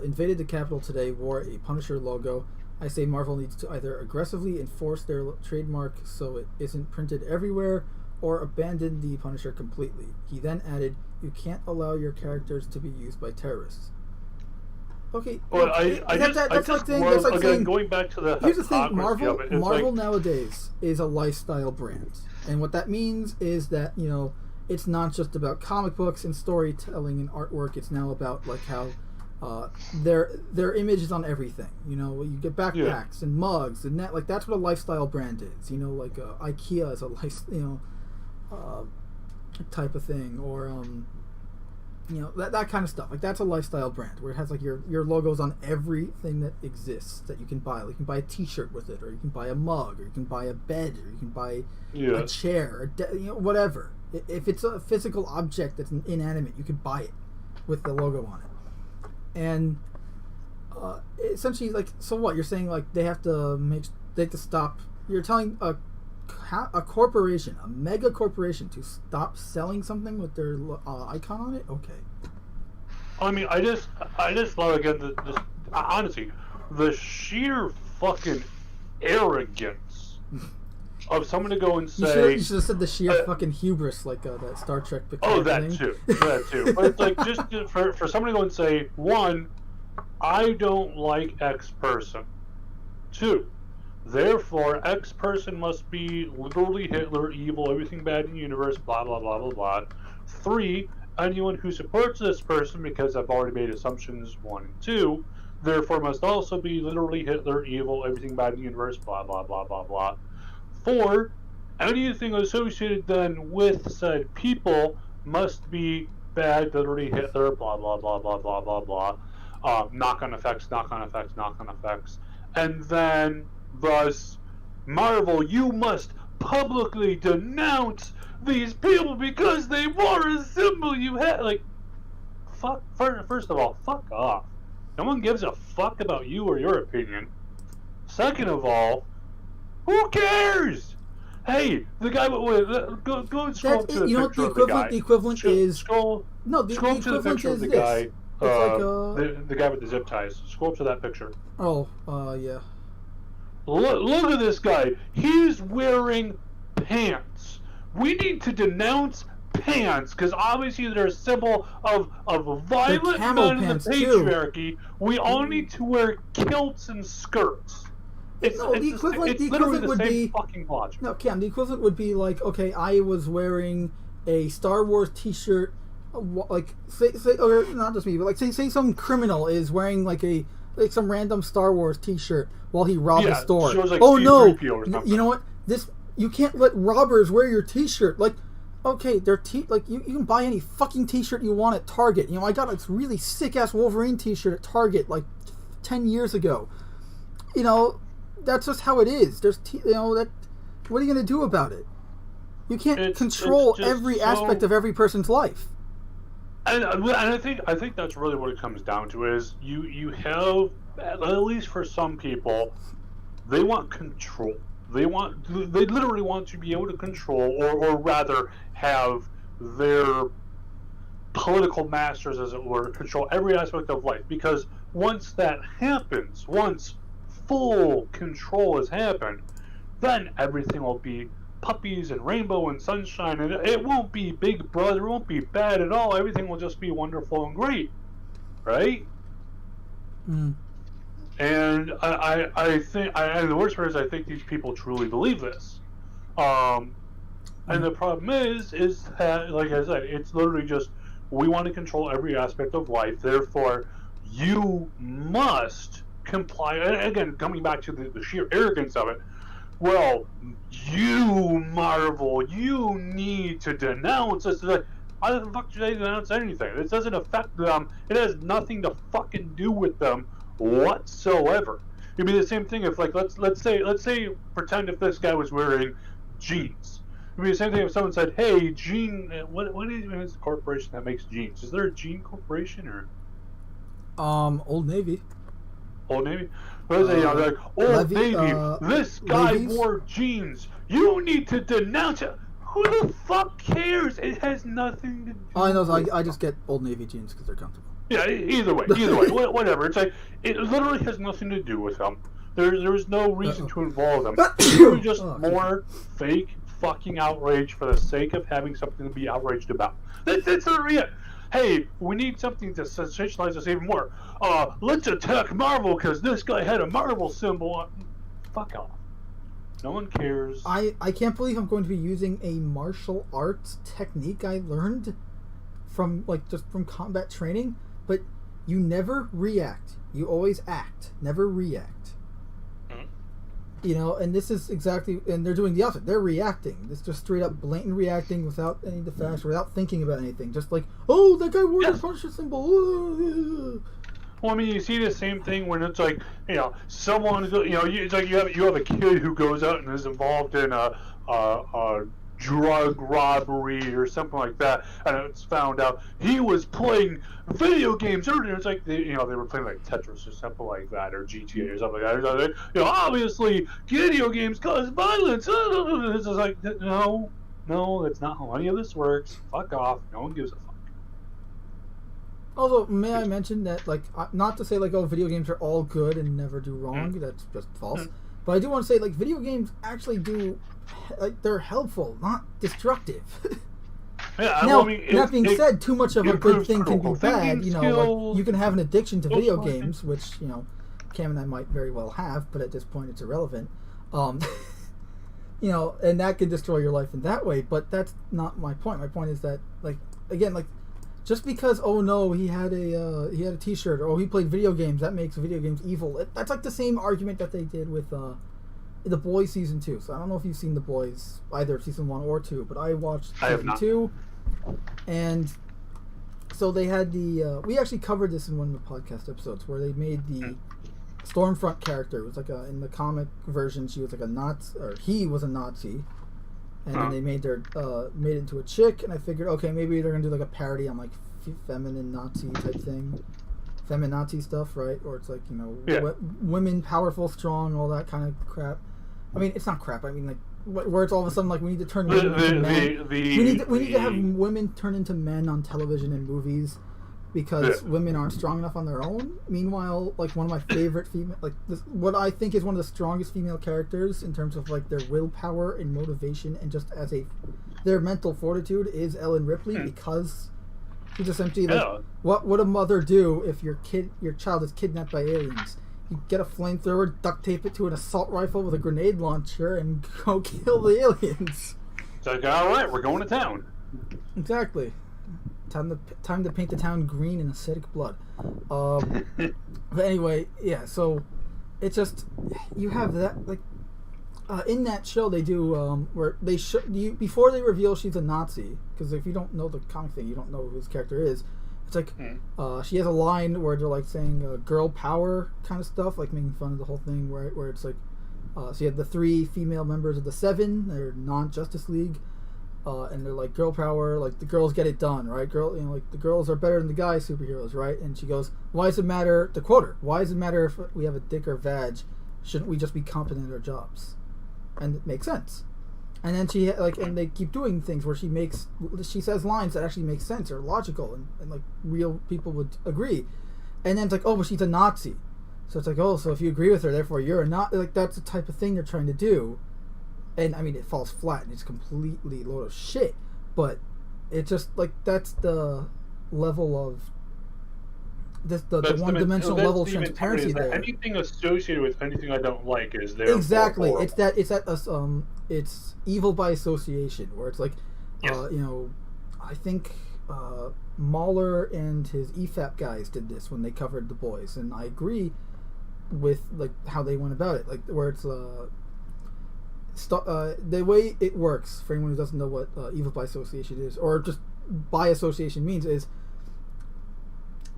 invaded the Capitol today wore a Punisher logo. I say Marvel needs to either aggressively enforce their trademark so it isn't printed everywhere, or abandon the Punisher completely." He then added, "You can't allow your characters to be used by terrorists." Okay, well, that's like saying, going back to the here's the thing: hypocrisy of it, it's Marvel like, nowadays is a lifestyle brand, and what that means is that it's not just about comic books and storytelling and artwork. It's now about like how their image is on everything. You get backpacks and mugs and that. Like that's what a lifestyle brand is. Like IKEA is a type of thing, or that kind of stuff. Like that's a lifestyle brand where it has like your logos on everything that exists that you can buy. Like you can buy a T-shirt with it, or you can buy a mug, or you can buy a bed, or you can buy a chair, whatever. If it's a physical object that's inanimate, you can buy it with the logo on it. And essentially, like, so what you're saying? Like they have to stop. You're telling a corporation, a mega corporation, to stop selling something with their icon on it? Okay. I mean, I just love again honestly the sheer fucking arrogance of someone to go and say. You should have said the sheer fucking hubris, like that Star Trek Picard thing. That too. But it's like just for someone to go and say, one, I don't like X person. Two, therefore, X person must be literally Hitler, evil, everything bad in the universe, blah, blah, blah, blah, blah. 3, anyone who supports this person, because I've already made assumptions 1 and 2, therefore must also be literally Hitler, evil, everything bad in the universe, blah, blah, blah, blah, blah. 4, anything associated then with said people must be bad, literally Hitler, blah, blah, blah, blah, blah, blah, blah. Knock-on effects, knock-on effects, knock-on effects. And then, thus, Marvel, you must publicly denounce these people because they wore a symbol you had. Like, fuck, first of all, fuck off. No one gives a fuck about you or your opinion. Second of all, who cares? Hey, the guy, go and scroll to the picture of the guy. The equivalent is... Scroll to the picture of the guy. The guy with the zip ties. Scroll up to that picture. Oh, yeah. Look at this guy. He's wearing pants. We need to denounce pants because obviously they're a symbol of a violent men in the patriarchy. Too. We all need to wear kilts and skirts. The equivalent would be fucking logic. No, Cam. The equivalent would be like, okay, I was wearing a Star Wars T-shirt. Like, say, or not just me, but like, say some criminal is wearing like some random Star Wars T-shirt while he robbed a store. Like oh no! You know what? You can't let robbers wear your T-shirt. Like, okay, like you can buy any fucking T-shirt you want at Target. I got a really sick ass Wolverine T-shirt at Target like 10 years ago. That's just how it is. There's what are you gonna do about it? You can't control every aspect of every person's life. And I think that's really what it comes down to is you have, at least for some people, they want control. They literally want to be able to control or rather have their political masters, as it were, control every aspect of life. Because once that happens, once full control has happened, then everything will be puppies and rainbow and sunshine, and it won't be Big Brother, it won't be bad at all. Everything will just be wonderful and great, right? Mm. And I think, and the worst part is, I think these people truly believe this. And the problem is that, like I said, it's literally just, we want to control every aspect of life, therefore you must comply. And again, coming back to the sheer arrogance of it, well, you, Marvel, you need to denounce this. Like, how the fuck do they denounce anything? It doesn't affect them. It has nothing to fucking do with them whatsoever. It'd be the same thing if, like, let's say, pretend if this guy was wearing jeans. It'd be the same thing if someone said, "Hey, Jean, what is the corporation that makes jeans? Is there a Jean corporation or?" Old Navy. Old Navy. Like, Old Navy. This guy wore jeans. You need to denounce it. Who the fuck cares? It has nothing to do. All I know is I just get Old Navy jeans because they're comfortable. Yeah, either way, whatever. It's like it literally has nothing to do with them. There's no reason to involve them. It's just more fake fucking outrage for the sake of having something to be outraged about. That's literally it. Hey, we need something to sensationalize us even more. Let's attack Marvel because this guy had a Marvel symbol on. Fuck off. No one cares. I can't believe I'm going to be using a martial arts technique I learned from just from combat training, but you never react. You always act, never react. You know, and this is exactly, and they're doing the opposite. They're reacting. It's just straight up blatant reacting without any defense, without thinking about anything. Just like, oh, that guy wore the Punisher symbol. Well, I mean, you see the same thing when it's like, you know, someone, you know, it's like you have a kid who goes out and is involved in a drug robbery or something like that, and it's found out he was playing video games earlier. It's like they were playing like Tetris or something like that, or GTA or something like that. You know, obviously video games cause violence. It's just like, no, that's not how any of this works. Fuck off. No one gives a fuck. Also, may I mention that, not to say video games are all good and never do wrong. That's just false. But I do want to say, video games actually do, they're helpful, not destructive. Yeah, now, that being said, too much of a good thing can be bad. You know, you can have an addiction to video games, which, you know, Cam and I might very well have, but at this point it's irrelevant. You know, and that can destroy your life in that way, but that's not my point. My point is that, again, just because, oh no, he had a T-shirt, or he played video games, that makes video games evil. That's the same argument that they did with The Boys season 2. So I don't know if you've seen The Boys, either season 1 or 2, but I watched season 2, and so they had we actually covered this in one of the podcast episodes where they made the Stormfront character. It was in the comic version, she was a Nazi, or he was a Nazi. And then they made it into a chick, and I figured, okay, maybe they're gonna do a parody on feminine Nazi type thing, feminazi stuff, right? Or it's women, powerful, strong, all that kind of crap. I mean, it's not crap. I mean, where it's all of a sudden we need to turn women into men. We need to have women turn into men on television and movies because women aren't strong enough on their own. Meanwhile, one of my favorite female, what I think is one of the strongest female characters in terms of their willpower and motivation and just as their mental fortitude is Ellen Ripley, because she's essentially what would a mother do if your child is kidnapped by aliens? You get a flamethrower, duct tape it to an assault rifle with a grenade launcher, and go kill the aliens. It's all right, we're going to town. Exactly. Time to paint the town green in acidic blood. But anyway, yeah. So it's just you have that in that show they do where they you before they reveal she's a Nazi, because if you don't know the comic thing, you don't know who this character is. It's she has a line where they're saying girl power kind of stuff, making fun of the whole thing. Where it's so you have the 3 female members of the 7. They're non-Justice League. And they're girl power, the girls get it done, right? The girls are better than the guy superheroes, right? And she goes, why does it matter, to quote her, why does it matter if we have a dick or vag? Shouldn't we just be competent at our jobs? And it makes sense. And then she, and they keep doing things where she says lines that actually make sense or logical and real people would agree. And then it's oh, but she's a Nazi. So it's oh, so if you agree with her, therefore you're a Nazi. That's the type of thing they're trying to do. And I mean, it falls flat and it's completely load of shit. But it's just that's the level of the one-dimensional level of transparency there. Anything associated with anything I don't like is there. Exactly. It's evil by association, where it's I think Mahler and his EFAP guys did this when they covered The Boys, and I agree with how they went about it, where it's the way it works, for anyone who doesn't know what evil by association is, or just by association means, is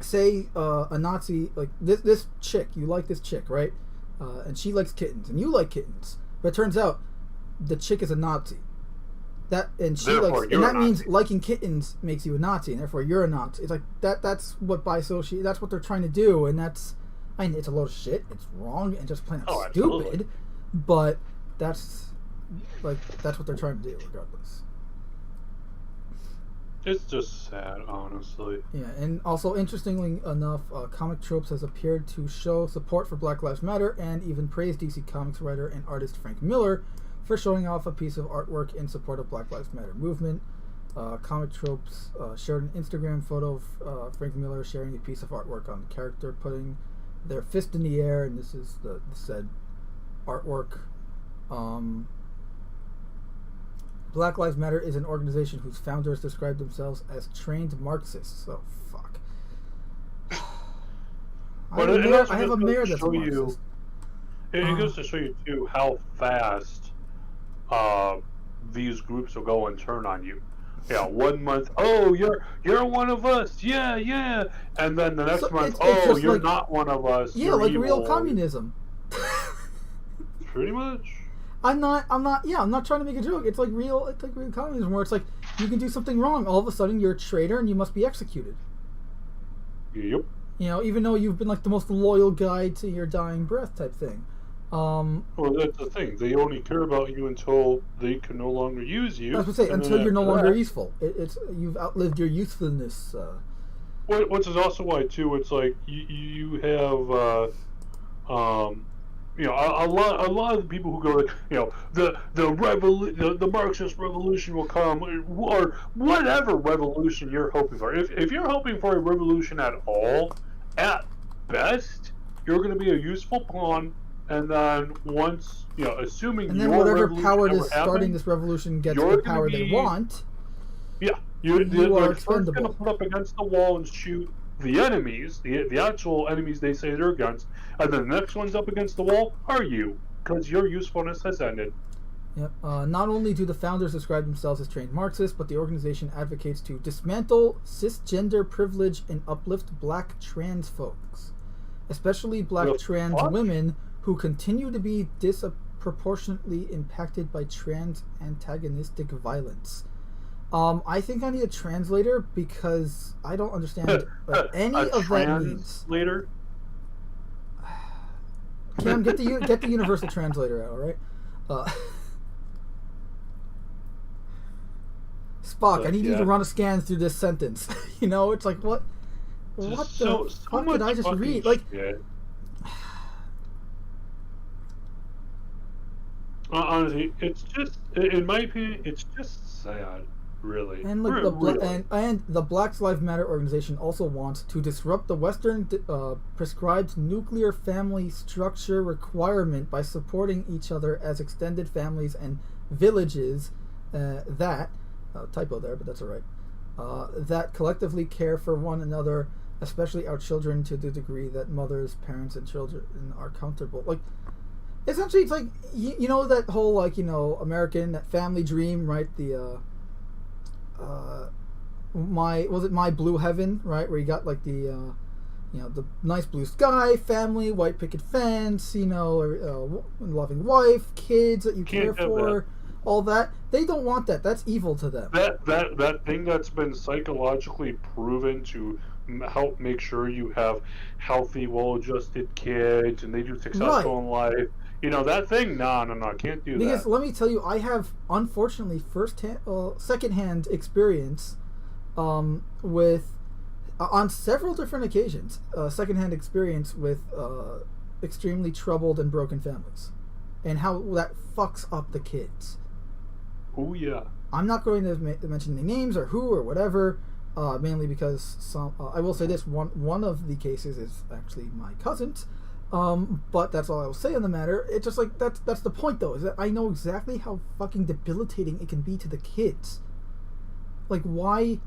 say a Nazi, this chick, you like this chick, right? And she likes kittens, and you like kittens, but it turns out the chick is a Nazi. That means liking kittens makes you a Nazi, and therefore you're a Nazi. It's that's what by association. That's what they're trying to do, and it's a load of shit. It's wrong and just plain out stupid. But that's what they're trying to do, regardless. It's just sad, honestly. Yeah, and also interestingly enough, Comic Tropes has appeared to show support for Black Lives Matter and even praised DC Comics writer and artist Frank Miller for showing off a piece of artwork in support of Black Lives Matter movement. Comic Tropes shared an Instagram photo of Frank Miller sharing a piece of artwork on the character putting their fist in the air, and this is the said artwork. Black Lives Matter is an organization whose founders describe themselves as trained Marxists. So, fuck. I have a mayor that's a Marxist. It goes to show you, too, how fast these groups will go and turn on you. Yeah, 1 month, oh, you're one of us, yeah. And then the next month, it's you're like, not one of us. Yeah, like evil. Real communism. Pretty much. I'm not trying to make a joke. It's like real communism where it's like you can do something wrong, all of a sudden you're a traitor and you must be executed. Yep. You know, even though you've been like the most loyal guy to your dying breath type thing. Well, that's the thing. They only care about you until they can no longer use you. I was going to say, until you're no longer useful. It's you've outlived your usefulness. Which is also why, too, it's like you have, you know, a lot of the people who go, like, you know, the Marxist revolution will come, or whatever revolution you're hoping for. If you're hoping for a revolution at all, at best, you're going to be a useful pawn. And then once, you know, assuming and then whatever power is starting this revolution gets the power they want. Yeah, you are expendable. Going to put up against the wall and shoot the enemies, the actual enemies they say they're against, and then the next one's up against the wall are you, because your usefulness has ended. Yep. Not only do the founders describe themselves as trained Marxists, but the organization advocates to dismantle cisgender privilege and uplift black trans folks, especially black trans women who continue to be disproportionately impacted by trans antagonistic violence. I think I need a translator because I don't understand any of that means. Later. Cam, get the universal translator out, all right? Spock, I need you to run a scan through this sentence. You know, it's like what the fuck did I just read? Like. Honestly, it's just, in my opinion, it's just sad, really. And like and the Black Lives Matter organization also wants to disrupt the Western prescribed nuclear family structure requirement by supporting each other as extended families and villages typo there, but that's all right. That collectively care for one another, especially our children, to the degree that mothers, parents, and children are comfortable. Like. Essentially, it's like you know that whole like American that family dream, right? The my blue heaven, right? Where you got like the the nice blue sky, family, white picket fence, loving wife, kids that you care for, all that. They don't want that. That's evil to them. That thing that's been psychologically proven to help make sure you have healthy, well-adjusted kids and they do successful in life. You know, that thing, no, I can't do that. Because let me tell you, I have, unfortunately, secondhand experience with, on several different occasions, secondhand experience with extremely troubled and broken families. And how that fucks up the kids. Oh, yeah. I'm not going to mention any names or who or whatever, mainly because I will say this, one of the cases is actually my cousin's. But that's all I will say on the matter. It's just like that's the point though, is that I know exactly how fucking debilitating it can be to the kids. Like why,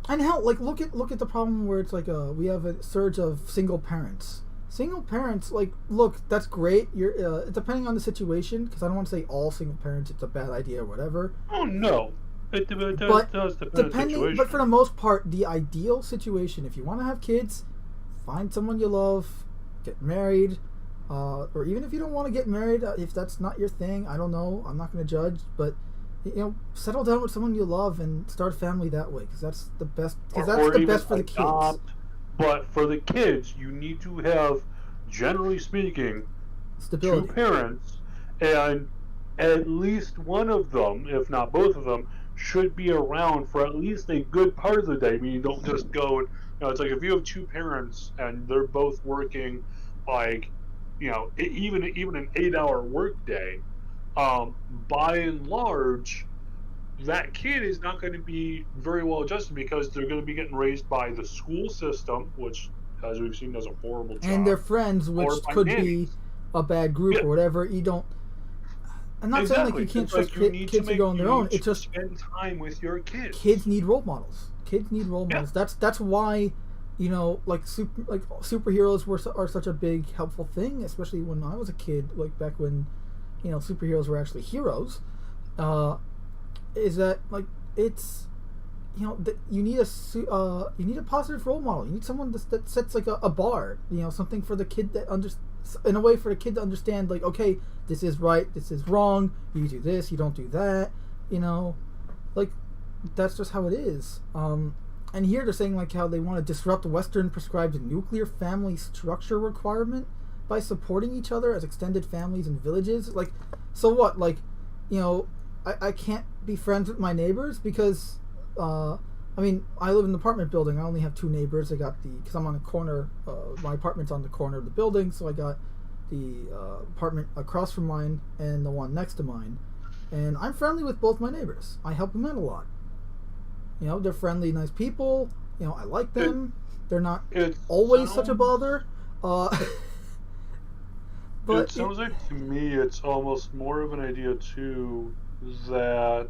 and hell, like look at the problem where it's like we have a surge of single parents. Single parents, like, look, that's great. You're depending on the situation, because I don't want to say all single parents it's a bad idea or whatever. Oh no, it does depend on the situation. But for the most part, the ideal situation, if you want to have kids, find someone you love. Get married, or even if you don't want to get married, if that's not your thing, I don't know, I'm not going to judge, but settle down with someone you love and start a family that way, because that's the best. Because that's the best for the kids. But for the kids, you need to have, generally speaking, stability. 2 parents, and at least one of them, if not both of them, should be around for at least a good part of the day. I mean, you don't just go and, it's like if you have two parents and they're both working, like, even an 8-hour work day, by and large, that kid is not going to be very well adjusted because they're going to be getting raised by the school system, which, as we've seen, does a horrible job. And their friends, which could be a bad group or whatever. You don't. I'm not saying like you can't trust kids to go on their own. It's just spend time with your kids. Kids need role models. Kids need role models. That's why, like superheroes are such a big helpful thing, especially when I was a kid, like back when, superheroes were actually heroes. Is that like it's, you need a positive role model. You need someone that sets like a bar, something for the kid that in a way for the kid to understand, like, okay, this is right, this is wrong, you do this, you don't do that, like that's just how it is. And here they're saying like how they want to disrupt Western prescribed nuclear family structure requirement by supporting each other as extended families and villages. Like, so what? Like, I can't be friends with my neighbors because, I live in an apartment building. I only have 2 neighbors. Because I'm on a corner, my apartment's on the corner of the building, so I got the apartment across from mine and the one next to mine. And I'm friendly with both my neighbors. I help them out a lot. They're friendly, nice people. I like them. They're not always such a bother. But it sounds like to me it's almost more of an idea too that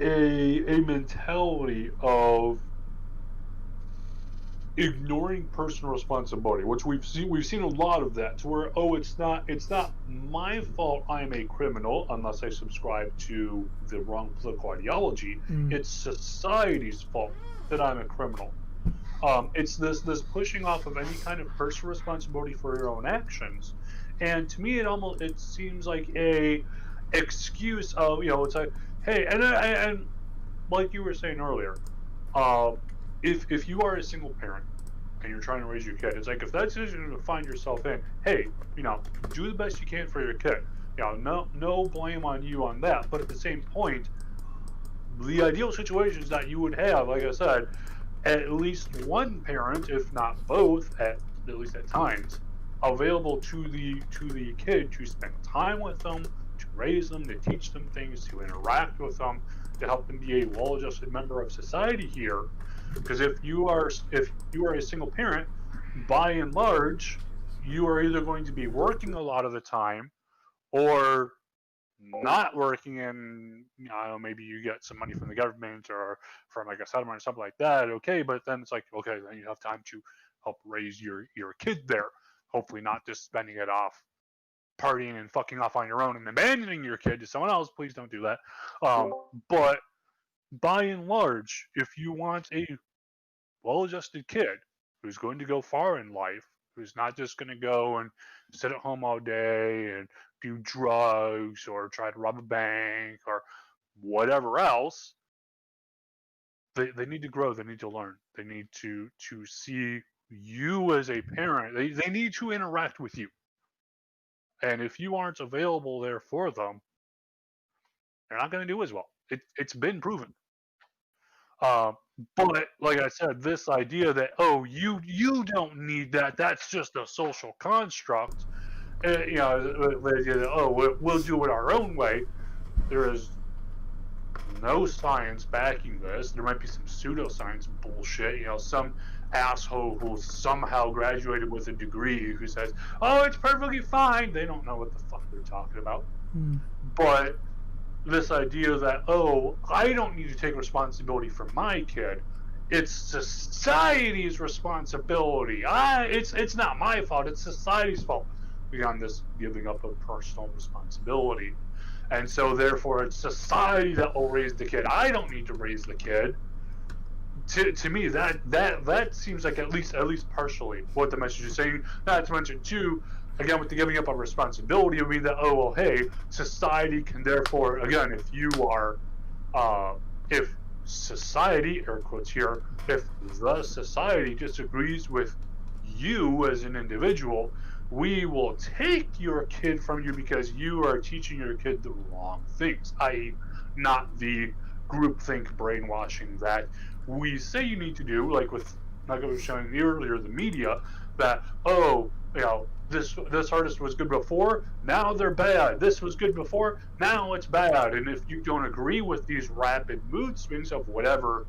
a mentality of ignoring personal responsibility, which we've seen a lot of that, to where it's not my fault I'm a criminal unless I subscribe to the wrong political ideology. It's society's fault that I'm a criminal. It's this pushing off of any kind of personal responsibility for your own actions, and to me it seems like a excuse of, it's like, hey, and like you were saying earlier, if you are a single parent and you're trying to raise your kid, it's like, if that's the decision to find yourself in, hey, do the best you can for your kid. No blame on you on that, but at the same point, the ideal situations that you would have, like I said, at least one parent, if not both, at least at times, available to the kid to spend time with them, to raise them, to teach them things, to interact with them, to help them be a well-adjusted member of society here. Because if you are a single parent, by and large, you are either going to be working a lot of the time, or not working, and maybe you get some money from the government or from like a settlement or something like that. Okay, but then it's like, okay, then you have time to help raise your kid there. Hopefully, not just spending it off partying and fucking off on your own and abandoning your kid to someone else. Please don't do that. But by and large, if you want a well-adjusted kid who's going to go far in life, who's not just going to go and sit at home all day and do drugs or try to rob a bank or whatever else, they need to grow. They need to learn. They need to see you as a parent. They need to interact with you. And if you aren't available there for them, they're not going to do as well. It's been proven. But like I said, this idea that, you don't need that, that's just a social construct. The idea that, we'll do it our own way. There is no science backing this. There might be some pseudoscience bullshit. Some asshole who somehow graduated with a degree who says, it's perfectly fine. They don't know what the fuck they're talking about. But this idea that, I don't need to take responsibility for my kid. It's society's responsibility. It's not my fault. It's society's fault. Beyond this giving up of personal responsibility. And so therefore it's society that will raise the kid. I don't need to raise the kid. To me, that seems like at least partially what the message is saying. Not to mention too, again, with the giving up of responsibility, it would mean that, hey, society can therefore, again, if you are, if society, air quotes here, if the society disagrees with you as an individual, we will take your kid from you because you are teaching your kid the wrong things, i.e., not the groupthink brainwashing that we say you need to do, like with, like I was showing you earlier, the media, that, oh, this artist was good before, now they're bad. This was good before, now it's bad. And if you don't agree with these rapid mood swings of whatever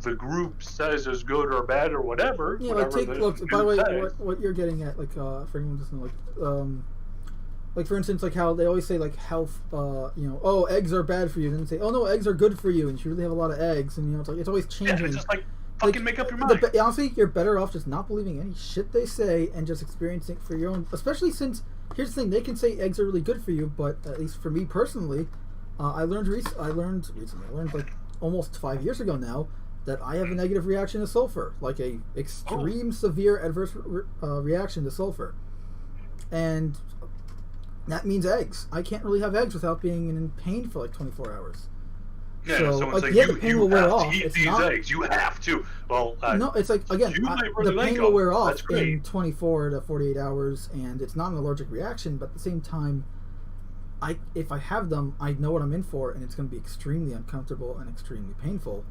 the group says is good or bad or whatever. Yeah, whatever like look. By the way, what you're getting at, like for anyone who doesn't know, like for instance, like how they always say like health, oh, eggs are bad for you, and then say, oh no, eggs are good for you, and you really have a lot of eggs, and it's like it's always changing. Yeah, it's just like fucking make up your mind. Honestly, you're better off just not believing any shit they say and just experiencing it for your own. Especially since here's the thing, they can say eggs are really good for you, but at least for me personally, I learned like almost 5 years ago now, that I have a negative reaction to sulfur, like a extreme severe adverse reaction to sulfur, and that means eggs. I can't really have eggs without being in pain for like 24 hours. Yeah, so someone's like, the pain will wear off. Eat these eggs. You have to. Well, no, it's like again, really the pain will wear off in 24 to 48 hours, and it's not an allergic reaction. But at the same time, if I have them, I know what I'm in for, and it's going to be extremely uncomfortable and extremely painful.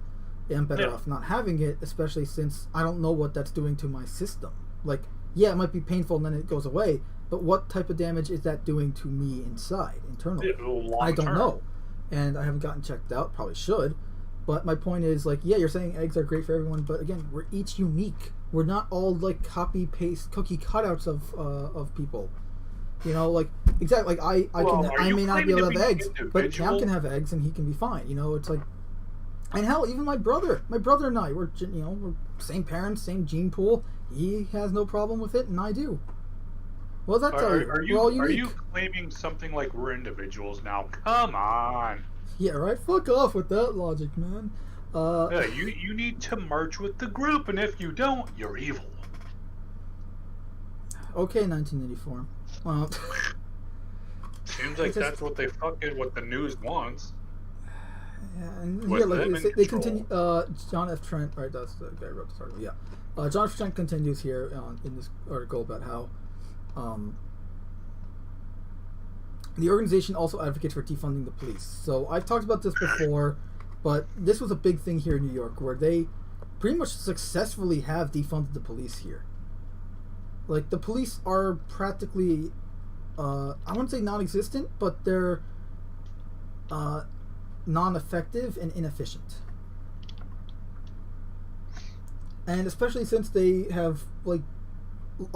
I'm better off not having it, especially since I don't know what that's doing to my system. Like, yeah, it might be painful and then it goes away, but what type of damage is that doing to me internally? I don't know. And I haven't gotten checked out, probably should. But my point is, like, yeah, you're saying eggs are great for everyone, but again, we're each unique. We're not all, like, copy-paste cookie cutouts of people. Like, exactly, like, I may not be able to have eggs, but Cam can have eggs and he can be fine. It's like, and hell, even my brother and I, we're same parents, same gene pool. He has no problem with it, and I do. Well, that's we're all unique. Are you claiming something like we're individuals now? Come on. Yeah, right. Fuck off with that logic, man. Yeah, you need to march with the group, and if you don't, you're evil. Okay, 1984. Seems like that's what the news wants. Yeah, and like they continue. John F. Trent, right? That's the guy who wrote this article. Yeah, John F. Trent continues here in this article about how the organization also advocates for defunding the police. So I've talked about this before, but this was a big thing here in New York, where they pretty much successfully have defunded the police here. Like, the police are practically, I wouldn't say non-existent, but they're non-effective and inefficient. And especially since they have, like,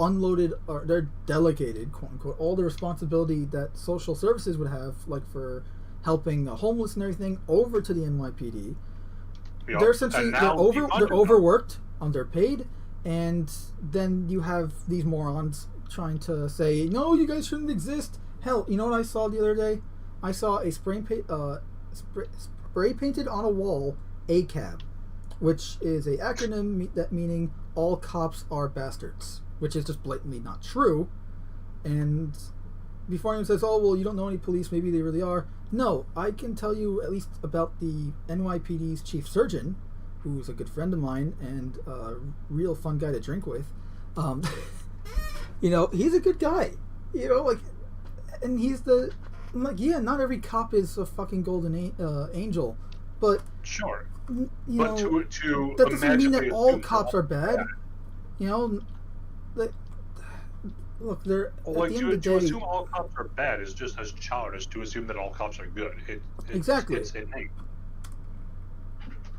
unloaded, or they're delegated, quote unquote, all the responsibility that social services would have, like for helping the homeless and everything, over to the NYPD. Yep. They're essentially they're overworked, underpaid, and then you have these morons trying to say, no, you guys shouldn't exist. Hell, you know what I saw the other day? I saw a spray painted on a wall ACAB, which is a acronym that meaning all cops are bastards, which is just blatantly not true. And before anyone says, oh, well, you don't know any police, maybe they really are. No, I can tell you at least about the NYPD's chief surgeon, who's a good friend of mine and a real fun guy to drink with. He's a good guy. And he's I'm like, yeah, not every cop is a fucking golden angel, but sure. But that doesn't mean that all cops are bad. Look, they're at the end of the day. To assume all cops are bad is just as childish to assume that all cops are good. Exactly. It's innate.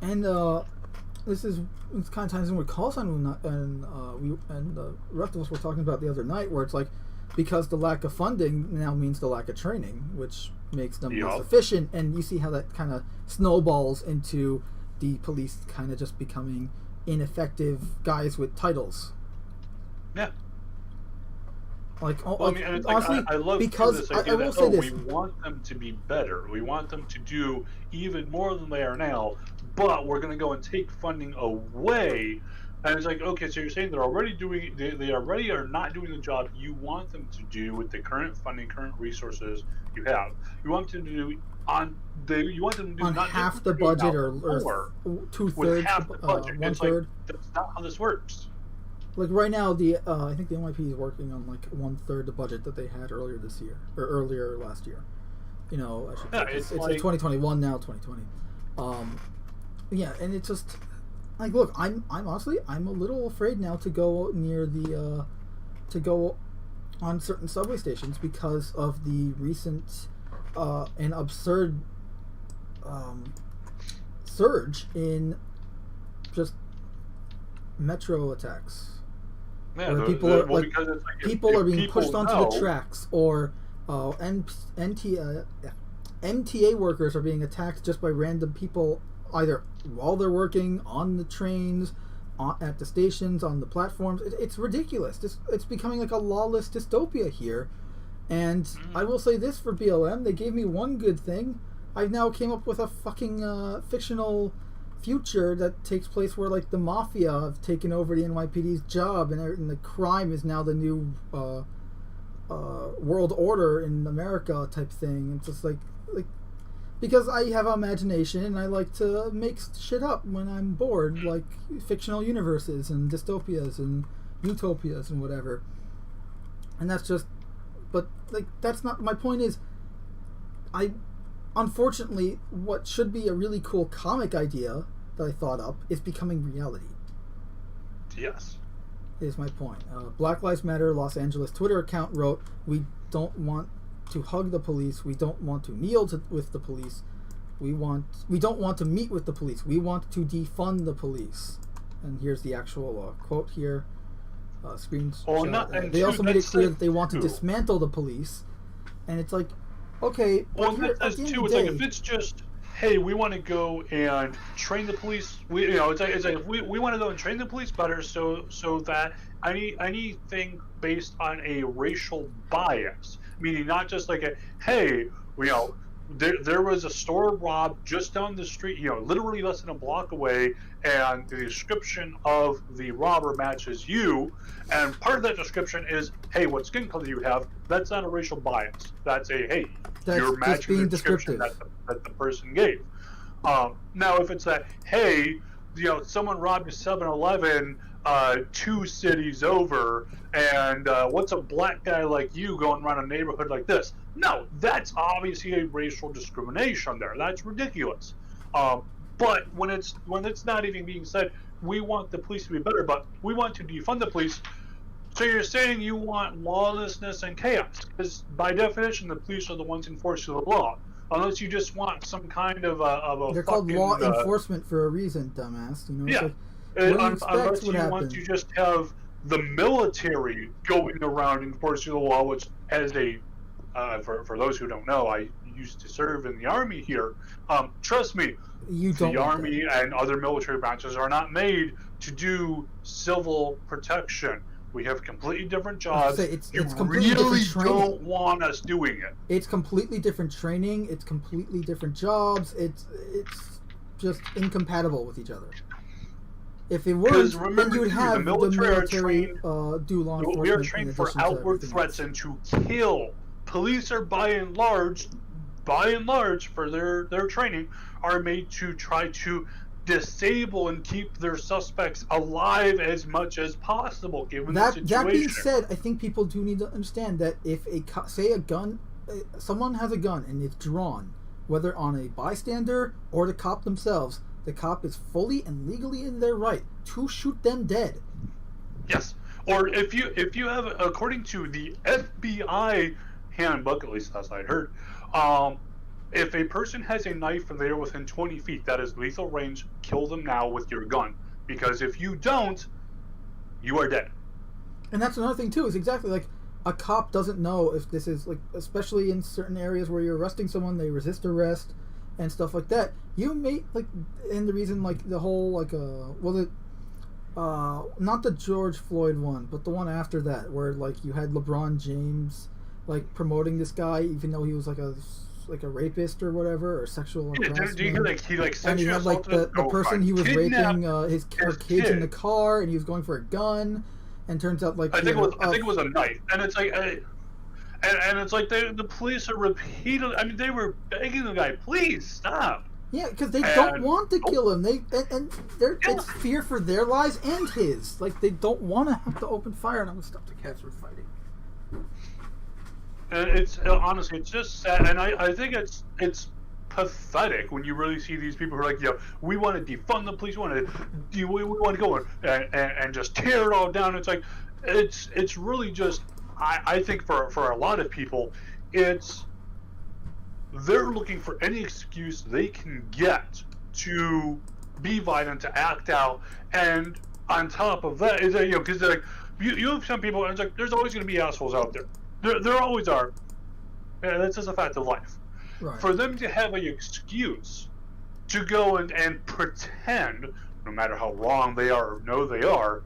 And it's kind of ties in with call sign and the rest of us were talking about the other night, where it's like, because the lack of funding now means the lack of training, which makes them less efficient, and you see how that kind of snowballs into the police kind of just becoming ineffective guys with titles. Yeah. Honestly, I love because I will say this. We want them to be better. We want them to do even more than they are now, but we're going to go and take funding away. And it's like, okay, so you're saying they already are not doing the job you want them to do with the current funding, current resources you have. You want them to do on not half the budget or 2/3, half the budget. 1/3. That's not how this works. Like right now, the I think the NYPD is working on like 1/3 the budget that they had earlier this year or earlier last year. You know, I should say it's 2021 now, 2020. Yeah, and it's just like, look, I'm honestly I'm a little afraid now to go near the to go on certain subway stations because of the recent and absurd surge in just metro attacks. Yeah, where people are like people are being pushed onto the tracks, or MTA workers are being attacked just by random people, either while they're working on the trains, at the stations, on the platforms. It's ridiculous. It's becoming like a lawless dystopia here. And I will say this for BLM: they gave me one good thing. I've now came up with a fucking fictional future that takes place where like the mafia have taken over the NYPD's job, and the crime is now the new world order in America type thing. It's just like because I have imagination and I like to make shit up when I'm bored, like fictional universes and dystopias and utopias and whatever. And that's just, but like that's not my point. Is unfortunately, what should be a really cool comic idea that I thought up is becoming reality. Yes. Is my point. Black Lives Matter Los Angeles Twitter account wrote, "We don't want to hug the police. We don't want to kneel with the police. We don't want to meet with the police. We want to defund the police." And here's the actual quote here. Screenshot. They also made it clear that they want to dismantle the police. And it's like, okay, well, that's too. It's like if it's just, hey, we want to go and train the police. It's like we want to go and train the police better, so that anything based on a racial bias, meaning not just like hey, there was a store robbed just down the street, literally less than a block away, and the description of the robber matches you, and part of that description is, hey, what skin color you have. That's not a racial bias. That's you're matching the description that the person gave. Now, if it's that, hey, someone robbed a 7-Eleven 2 cities over, and what's a black guy like you going around a neighborhood like this? No, that's obviously a racial discrimination there. That's ridiculous. But when it's not even being said, we want the police to be better, but we want to defund the police. So you're saying you want lawlessness and chaos, because by definition, the police are the ones enforcing the law. Unless you just want some kind of a they're called law enforcement for a reason, dumbass. Yeah. Unless you want to just have the military going around enforcing the law, which as for those who don't know, I used to serve in the Army here. Trust me, the Army and other military branches are not made to do civil protection. We have completely different jobs. It's completely really don't want us doing it. It's completely different training. It's completely different jobs. It's just incompatible with each other. If it weren't, then you would have the military do law enforcement. We are trained for outward threats and to kill. Police are by and large, for their training, are made to try to disable and keep their suspects alive as much as possible, given the situation. That being said, I think people do need to understand that if someone has a gun and it's drawn, whether on a bystander or the cop themselves, the cop is fully and legally in their right to shoot them dead. Yes. Or if you have, according to the FBI handbook, at least as I heard, if a person has a knife and they are within 20 feet, that is lethal range. Kill them now with your gun, because if you don't, you are dead. And that's another thing too. Is exactly like a cop doesn't know if this is like, especially in certain areas where you're arresting someone, they resist arrest and stuff like that. You may like, and the reason like the whole like not the George Floyd one, but the one after that, where like you had LeBron James like promoting this guy even though he was like a rapist or whatever, or sexual harassment. And he had like the person he was raping his kids in the car, and he was going for a gun, and turns out like I think it was a knife, and it's like and it's like the police are repeatedly. I mean, they were begging the guy, please stop. Yeah, because they don't want to kill him. It's fear for their lives and his. Like, they don't want to have to open fire, and I'm gonna stop the cats from fighting. And it's honestly, it's just sad, and I think it's pathetic when you really see these people who are like, we want to defund the police, we want to go and just tear it all down. It's like, it's really just, I think for a lot of people, they're looking for any excuse they can get to be violent, to act out, and on top of that, is that, because like you have some people, and it's like there's always going to be assholes out there. There always are. And that's just a fact of life. Right. For them to have an excuse to go and pretend, no matter how wrong they are or no they are,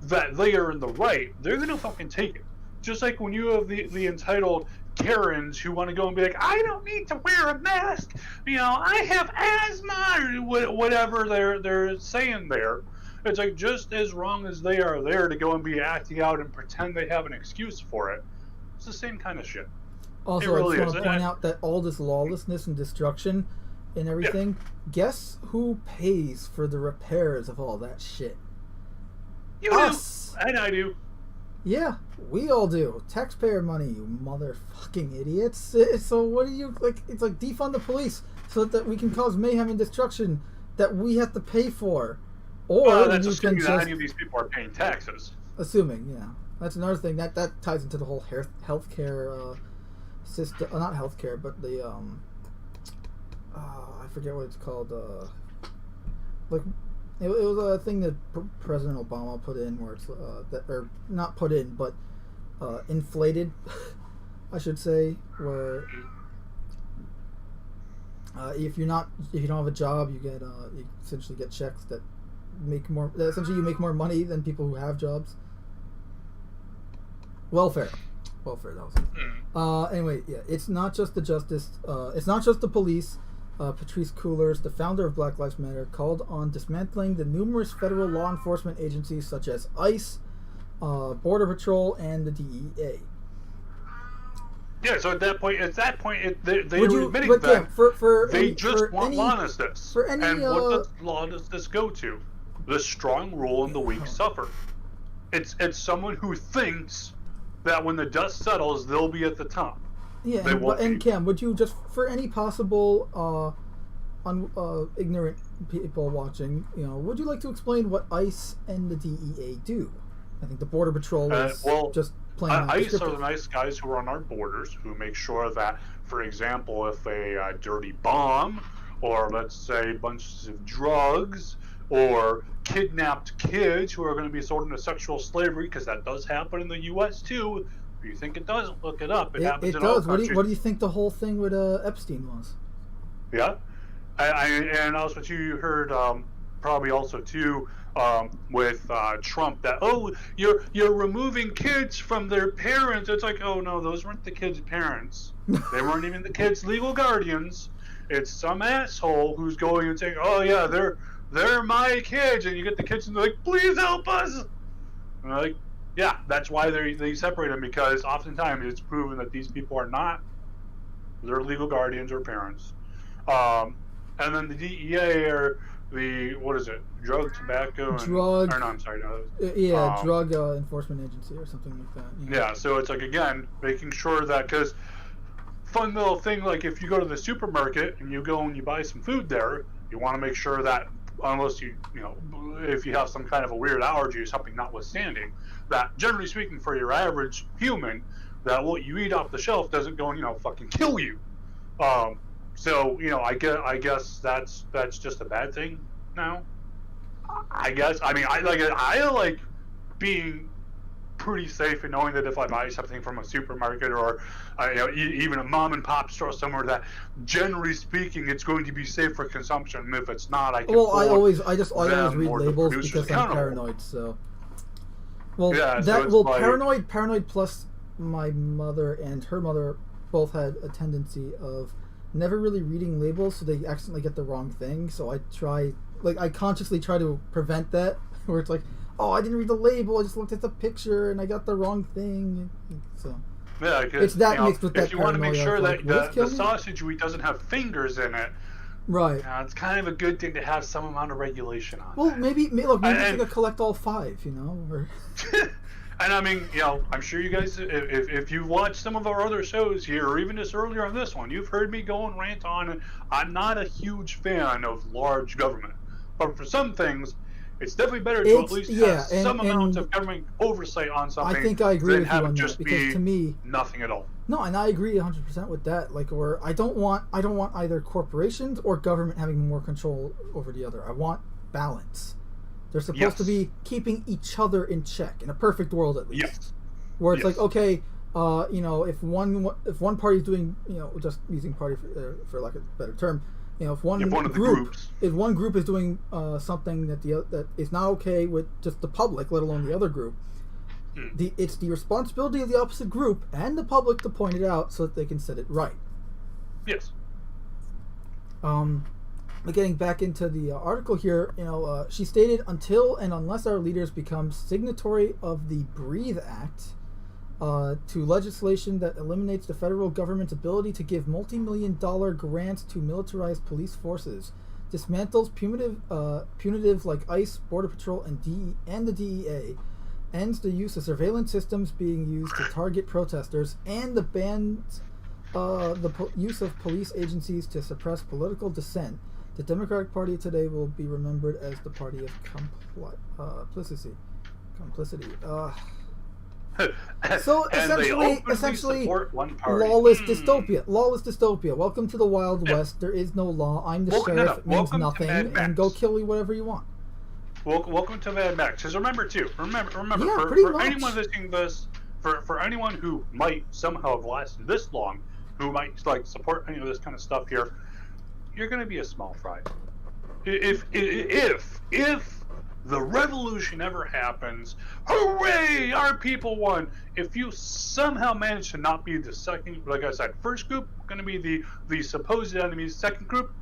that they are in the right, they're going to fucking take it. Just like when you have the entitled Karens who want to go and be like, I don't need to wear a mask, I have asthma, or whatever they're saying there. It's like, just as wrong as they are there to go and be acting out and pretend they have an excuse for it, it's the same kind of shit. Also, I just want to point out that all this lawlessness and destruction and everything, guess who pays for the repairs of all that shit? Us! And I do. Yeah, we all do. Taxpayer money, you motherfucking idiots. So what do you, like, it's like defund the police so that we can cause mayhem and destruction that we have to pay for. Or that's you assuming can that just... any of these people are paying taxes. Assuming, yeah. That's another thing. That ties into the whole healthcare system. Not healthcare, but the... I forget what it's called. Like... It was a thing that President Obama put in, where it's or not put in, but inflated, I should say, where if you don't have a job, you essentially get checks that make more. Essentially, you make more money than people who have jobs. Welfare, that was it. Anyway, yeah, it's not just the justice. It's not just the police. Patrice Coolers, the founder of Black Lives Matter, called on dismantling the numerous federal law enforcement agencies such as ICE, Border Patrol, and the DEA. Yeah, so at that point, they were admitting that they just want lawlessness. And what does lawlessness go to? The strong rule and the weak suffer. It's someone who thinks that when the dust settles, they'll be at the top. Yeah, and Cam, would you just, for any possible ignorant people watching, would you like to explain what ICE and the DEA do? I think the Border Patrol is just plain ICE are the nice guys who are on our borders, who make sure that, for example, if a dirty bomb, or let's say bunches of drugs, or kidnapped kids who are going to be sold into sexual slavery, because that does happen in the U.S. too. If you think it doesn't, look it up. It happens in all countries. What do you think the whole thing with Epstein was? Yeah, and also what you heard probably also too with Trump, that you're removing kids from their parents. It's like, oh no, those weren't the kids' parents. They weren't even the kids' legal guardians. It's some asshole who's going and saying, oh yeah, they're my kids, and you get the kids and they're like, please help us. And they're like, yeah, that's why they separate them, because oftentimes it's proven that these people are not their legal guardians or parents. And then the DEA are drug, tobacco, drug enforcement agency or something like that. Yeah, so it's like, again, making sure that, because fun little thing, like if you go to the supermarket and you go and you buy some food there, you want to make sure that, unless if you have some kind of a weird allergy or something notwithstanding, that generally speaking, for your average human, that what you eat off the shelf doesn't go and fucking kill you. So I guess that's just a bad thing now. I guess. I mean, I like being pretty safe in knowing that if I buy something from a supermarket or even a mom and pop store somewhere, that generally speaking it's going to be safe for consumption. And if it's not, I can. Well, I always read labels because I'm paranoid. So. Well, yeah, paranoid plus my mother and her mother both had a tendency of never really reading labels, so they accidentally get the wrong thing. So I consciously try to prevent that, where it's like, oh, I didn't read the label, I just looked at the picture and I got the wrong thing. So yeah, it's that mixed with that. If you want to make sure that the sausage wheat doesn't have fingers in it, Right. It's kind of a good thing to have some amount of regulation on. Well, maybe look, maybe And- it's gonna collect all 5, you know. Or... And I mean, I'm sure you guys, if you've watched some of our other shows here, or even just earlier on this one, you've heard me go and rant on it. I'm not a huge fan of large government, but for some things, it's definitely better to at least have some amount of government oversight on something. I think I agree than with you have on it that just because be to me, nothing at all. no, and I agree 100% with that. Like, or I don't want either corporations or government having more control over the other. I want balance. They're supposed to be keeping each other in check in a perfect world, at least. Yes. Where it's like, okay, you know, if one party's doing, you know, just using party for lack of a better term, you know, if one group is doing something that is not okay with just the public, let alone the other group, it's the responsibility of the opposite group and the public to point it out so that they can set it right. Yes. But getting back into the article here, you know, she stated, until and unless our leaders become signatory of the Breathe Act, to legislation that eliminates the federal government's ability to give multi-million-dollar grants to militarized police forces, dismantles punitive like ICE, Border Patrol, and the DEA, ends the use of surveillance systems being used to target protesters, and the bans use of police agencies to suppress political dissent, the Democratic Party today will be remembered as the party of complicity. So essentially, lawless dystopia. Lawless dystopia. Welcome to the Wild West. There is no law. I'm the sheriff. It means nothing. And go kill whatever you want. Welcome to Mad Max. Because remember, Yeah, for anyone listening to this, for anyone who might somehow have lasted this long, who might like support any of this kind of stuff here, you're going to be a small fry. If the revolution ever happens, hooray, our people won. If you somehow manage to not be the second, like I said, first group, going to be the supposed enemies, second group,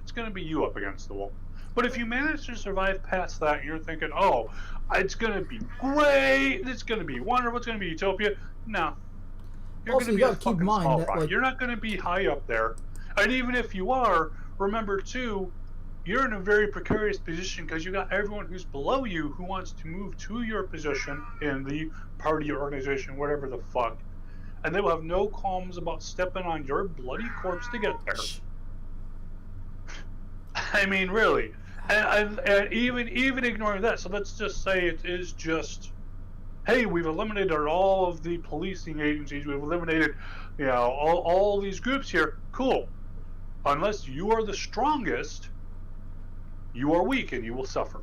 it's going to be you up against the wall. But if you manage to survive past that, you're thinking, oh, it's going to be great, it's going to be wonderful, it's going to be utopia. No. You're Also, going to you be a gotta keep in fucking mind small that, fry. like, You're not going to be high up there. And even if you are, remember too, you're in a very precarious position because you got everyone who's below you who wants to move to your position in the party or organization, whatever the fuck, and they will have no qualms about stepping on your bloody corpse to get there. I mean, really, and even ignoring that. So let's just say it is just, hey, we've eliminated all of the policing agencies. We've eliminated, you know, all these groups here. Cool. Unless you are the strongest, you are weak and you will suffer.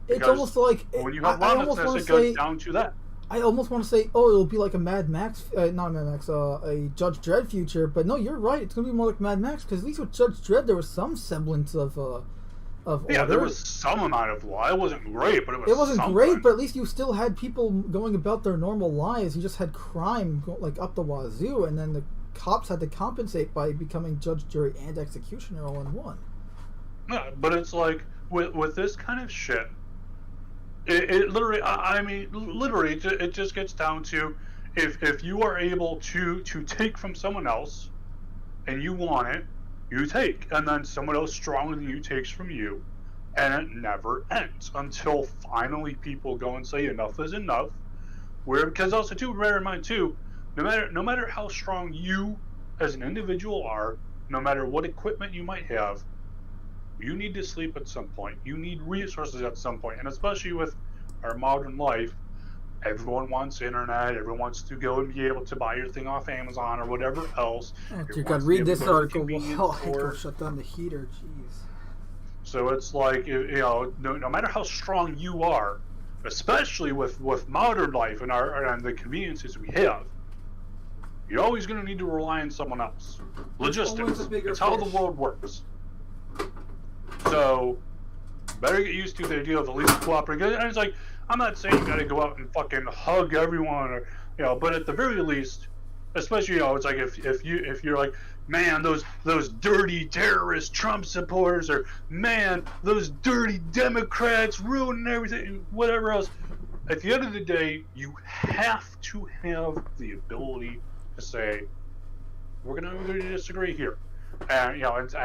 It's Because almost like when you have I almost lawlessness, want it to goes say. down to that. I almost want to say, oh, it'll be like a Mad Max, not Mad Max, a Judge Dredd future. But no, you're right. It's gonna be more like Mad Max because at least with Judge Dredd there was some semblance of Yeah, order. there was some amount of law. It wasn't great, but it was. It wasn't something. great, but at least you still had people going about their normal lives. You just had crime like up the wazoo, and then the cops had to compensate by becoming judge, jury, and executioner all in one. Yeah, but it's like with this kind of shit, it literally. I mean, literally, it just gets down to if you are able to take from someone else, and you want it, you take, and then someone else stronger than you takes from you, and it never ends until finally people go and say enough is enough. Where because also too, bear in mind too, no matter how strong you as an individual are, no matter what equipment you might have, you need to sleep at some point. You need resources at some point, and especially with our modern life, everyone wants internet. Everyone wants to go and be able to buy your thing off Amazon or whatever else. You got to read this article. Oh, I go shut down the heater. Jeez. So it's like, you know, no matter how strong you are, especially with modern life and the conveniences we have, you're always going to need to rely on someone else. Logistics. It's how the world works. So, better get used to the idea of at least cooperating. And it's like, I'm not saying you got to go out and fucking hug everyone, or you know, but at the very least, especially, you know, it's like if you're like, man, those dirty terrorist Trump supporters, or man, those dirty Democrats ruining everything, whatever else. At the end of the day, you have to have the ability to say, we're going to agree to disagree here. and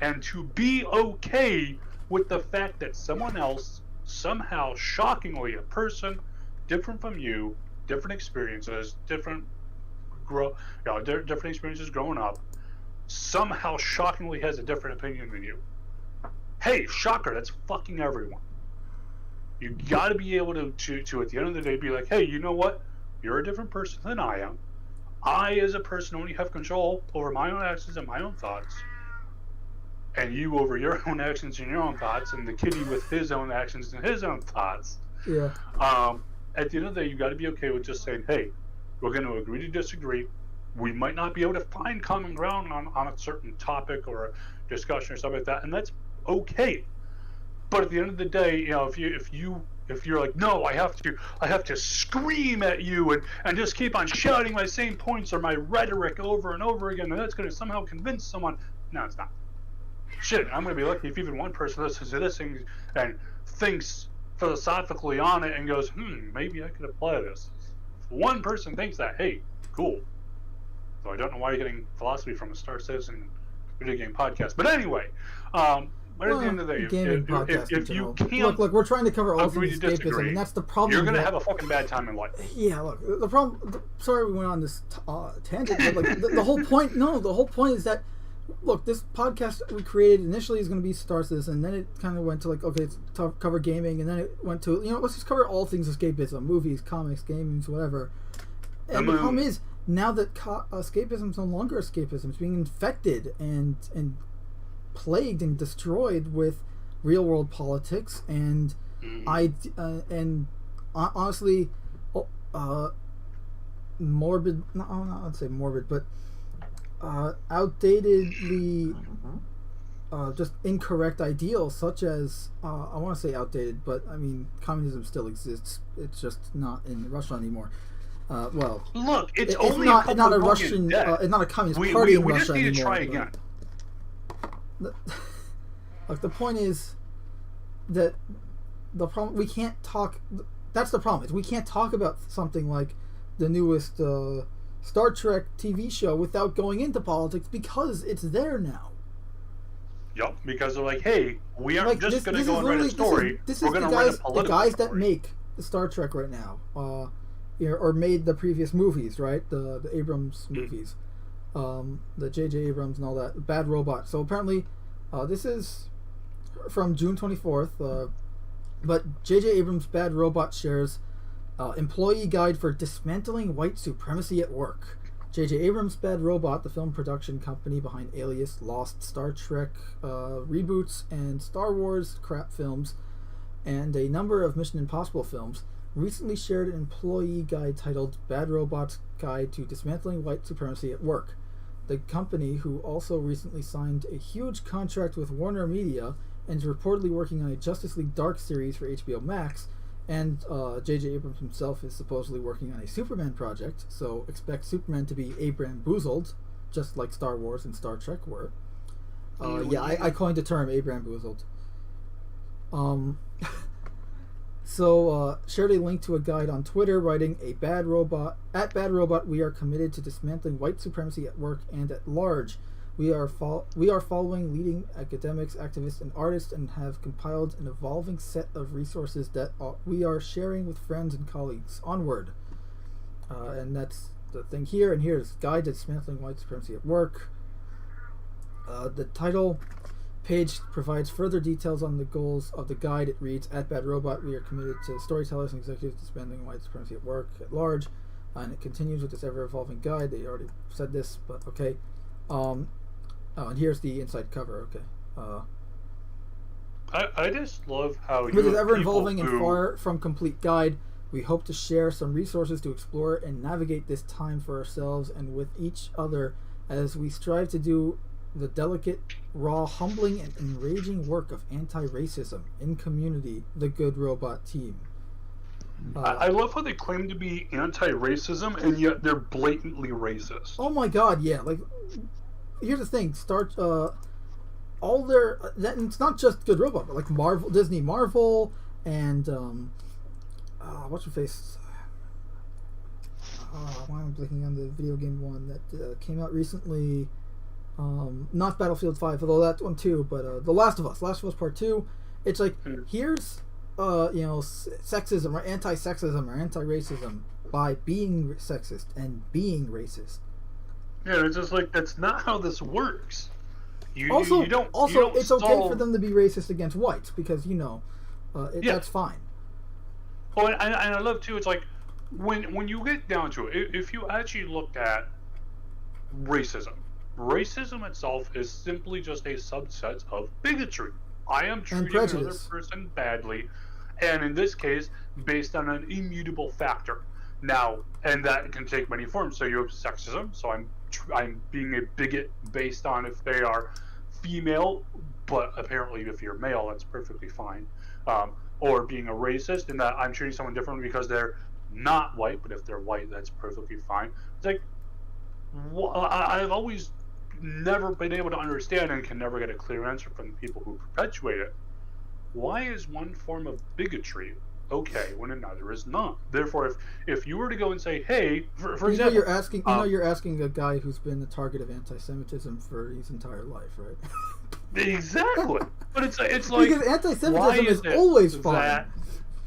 and to be okay with the fact that someone else somehow, shockingly, a person different from you, different experiences, different experiences growing up, somehow shockingly has a different opinion than you. Hey, shocker, that's fucking everyone. You got to be able to at the end of the day be like, hey, you know what? You're a different person than I am. I, as a person, only have control over my own actions and my own thoughts. And you over your own actions and your own thoughts, and the kitty with his own actions and his own thoughts. Yeah. At the end of the day, you got to be okay with just saying, hey, we're going to agree to disagree. We might not be able to find common ground on a certain topic or a discussion or something like that, and that's okay. But at the end of the day, if you're like, no, I have to scream at you and just keep on shouting my same points or my rhetoric over and over again, and that's going to somehow convince someone. No, it's not. Shit, I'm going to be lucky if even one person listens to this thing and thinks philosophically on it and goes, maybe I could apply this. If one person thinks that, hey, cool. So I don't know why you're getting philosophy from a Star Citizen video game podcast. But anyway, but at the end of the day, if you can't look, we're trying to cover all agree things to escapism, disagree, and that's the problem. You're going to have a fucking bad time in life. Yeah, look, the problem. Sorry, we went on this tangent. But like the whole point. No, the whole point is that. Look, this podcast we created initially is going to be Star Citizen, and then it kind of went to like, okay, it's cover gaming, and then it went to, let's just cover all things escapism, movies, comics, games, whatever. And the problem is, now that escapism is no longer escapism, it's being infected and plagued and destroyed with real world politics and honestly, morbid. No, I'd say morbid, but. Outdatedly, just incorrect ideals, such as I want to say outdated, but I mean communism still exists. It's just not in Russia anymore. Well, look, it's not a Russian, it's not a communist party in Russia anymore. We just need to try again. Like the point is that the problem we can't talk. That's the problem. Is we can't talk about something like the newest. Star Trek TV show without going into politics because it's there now. Yep, because they're like, hey, we aren't just going to go and write a story. This is the guys that make the Star Trek right now, or made the previous movies, right? The Abrams movies, the J.J. Abrams and all that. Bad Robot. So apparently, this is from June 24th. But J.J. Abrams' Bad Robot shares. Employee guide for dismantling white supremacy at work. J.J. Abrams' Bad Robot, the film production company behind Alias, Lost, Star Trek reboots, and Star Wars crap films, and a number of Mission Impossible films, recently shared an employee guide titled Bad Robot's Guide to Dismantling White Supremacy at Work. The company, who also recently signed a huge contract with Warner Media and is reportedly working on a Justice League Dark series for HBO Max, and J.J. Abrams himself is supposedly working on a Superman project, so expect Superman to be Abram-boozled, just like Star Wars and Star Trek were. I coined the term Abram-boozled. Shared a link to a guide on Twitter, writing, at Bad Robot, we are committed to dismantling white supremacy at work and at large. We are following leading academics, activists, and artists, and have compiled an evolving set of resources that we are sharing with friends and colleagues. Onward. And that's the thing here. And here's Guide to Dismantling White Supremacy at Work. The title page provides further details on the goals of the guide. It reads, at Bad Robot, we are committed to storytellers and executives dismantling white supremacy at work at large. And it continues with this ever-evolving guide. They already said this, but okay. And here's the inside cover. Okay. I just love how with this ever-evolving and far from complete guide, we hope to share some resources to explore and navigate this time for ourselves and with each other as we strive to do the delicate, raw, humbling, and enraging work of anti-racism in community, the Good Robot team. I love how they claim to be anti-racism and yet they're blatantly racist. Oh my god, yeah. Like, here's the thing, all their it's not just Good Robot, but like Disney Marvel, and what's her face? Why am I blinking on the video game one that came out recently? not Battlefield 5, although that one too, but The Last of Us Part 2. It's like, here's sexism or anti-sexism or anti-racism by being sexist and being racist. Yeah, it's just like, that's not how this works. You don't it's solve... okay for them to be racist against whites because that's fine. Oh, and I love too. It's like when you get down to it, if you actually look at racism itself is simply just a subset of bigotry. I am treating another person badly, and in this case, based on an immutable factor. Now, and that can take many forms. So you have sexism. So I'm being a bigot based on if they are female, but apparently if you're male, that's perfectly fine. Or being a racist in that I'm treating someone differently because they're not white, but if they're white, that's perfectly fine. It's like, I've always never been able to understand and can never get a clear answer from the people who perpetuate it. Why is one form of bigotry okay when another is not? Therefore, if you were to go and say, hey, for example, you're asking a guy who's been the target of anti-Semitism for his entire life, right? Exactly. But it's like because anti-Semitism is always fine.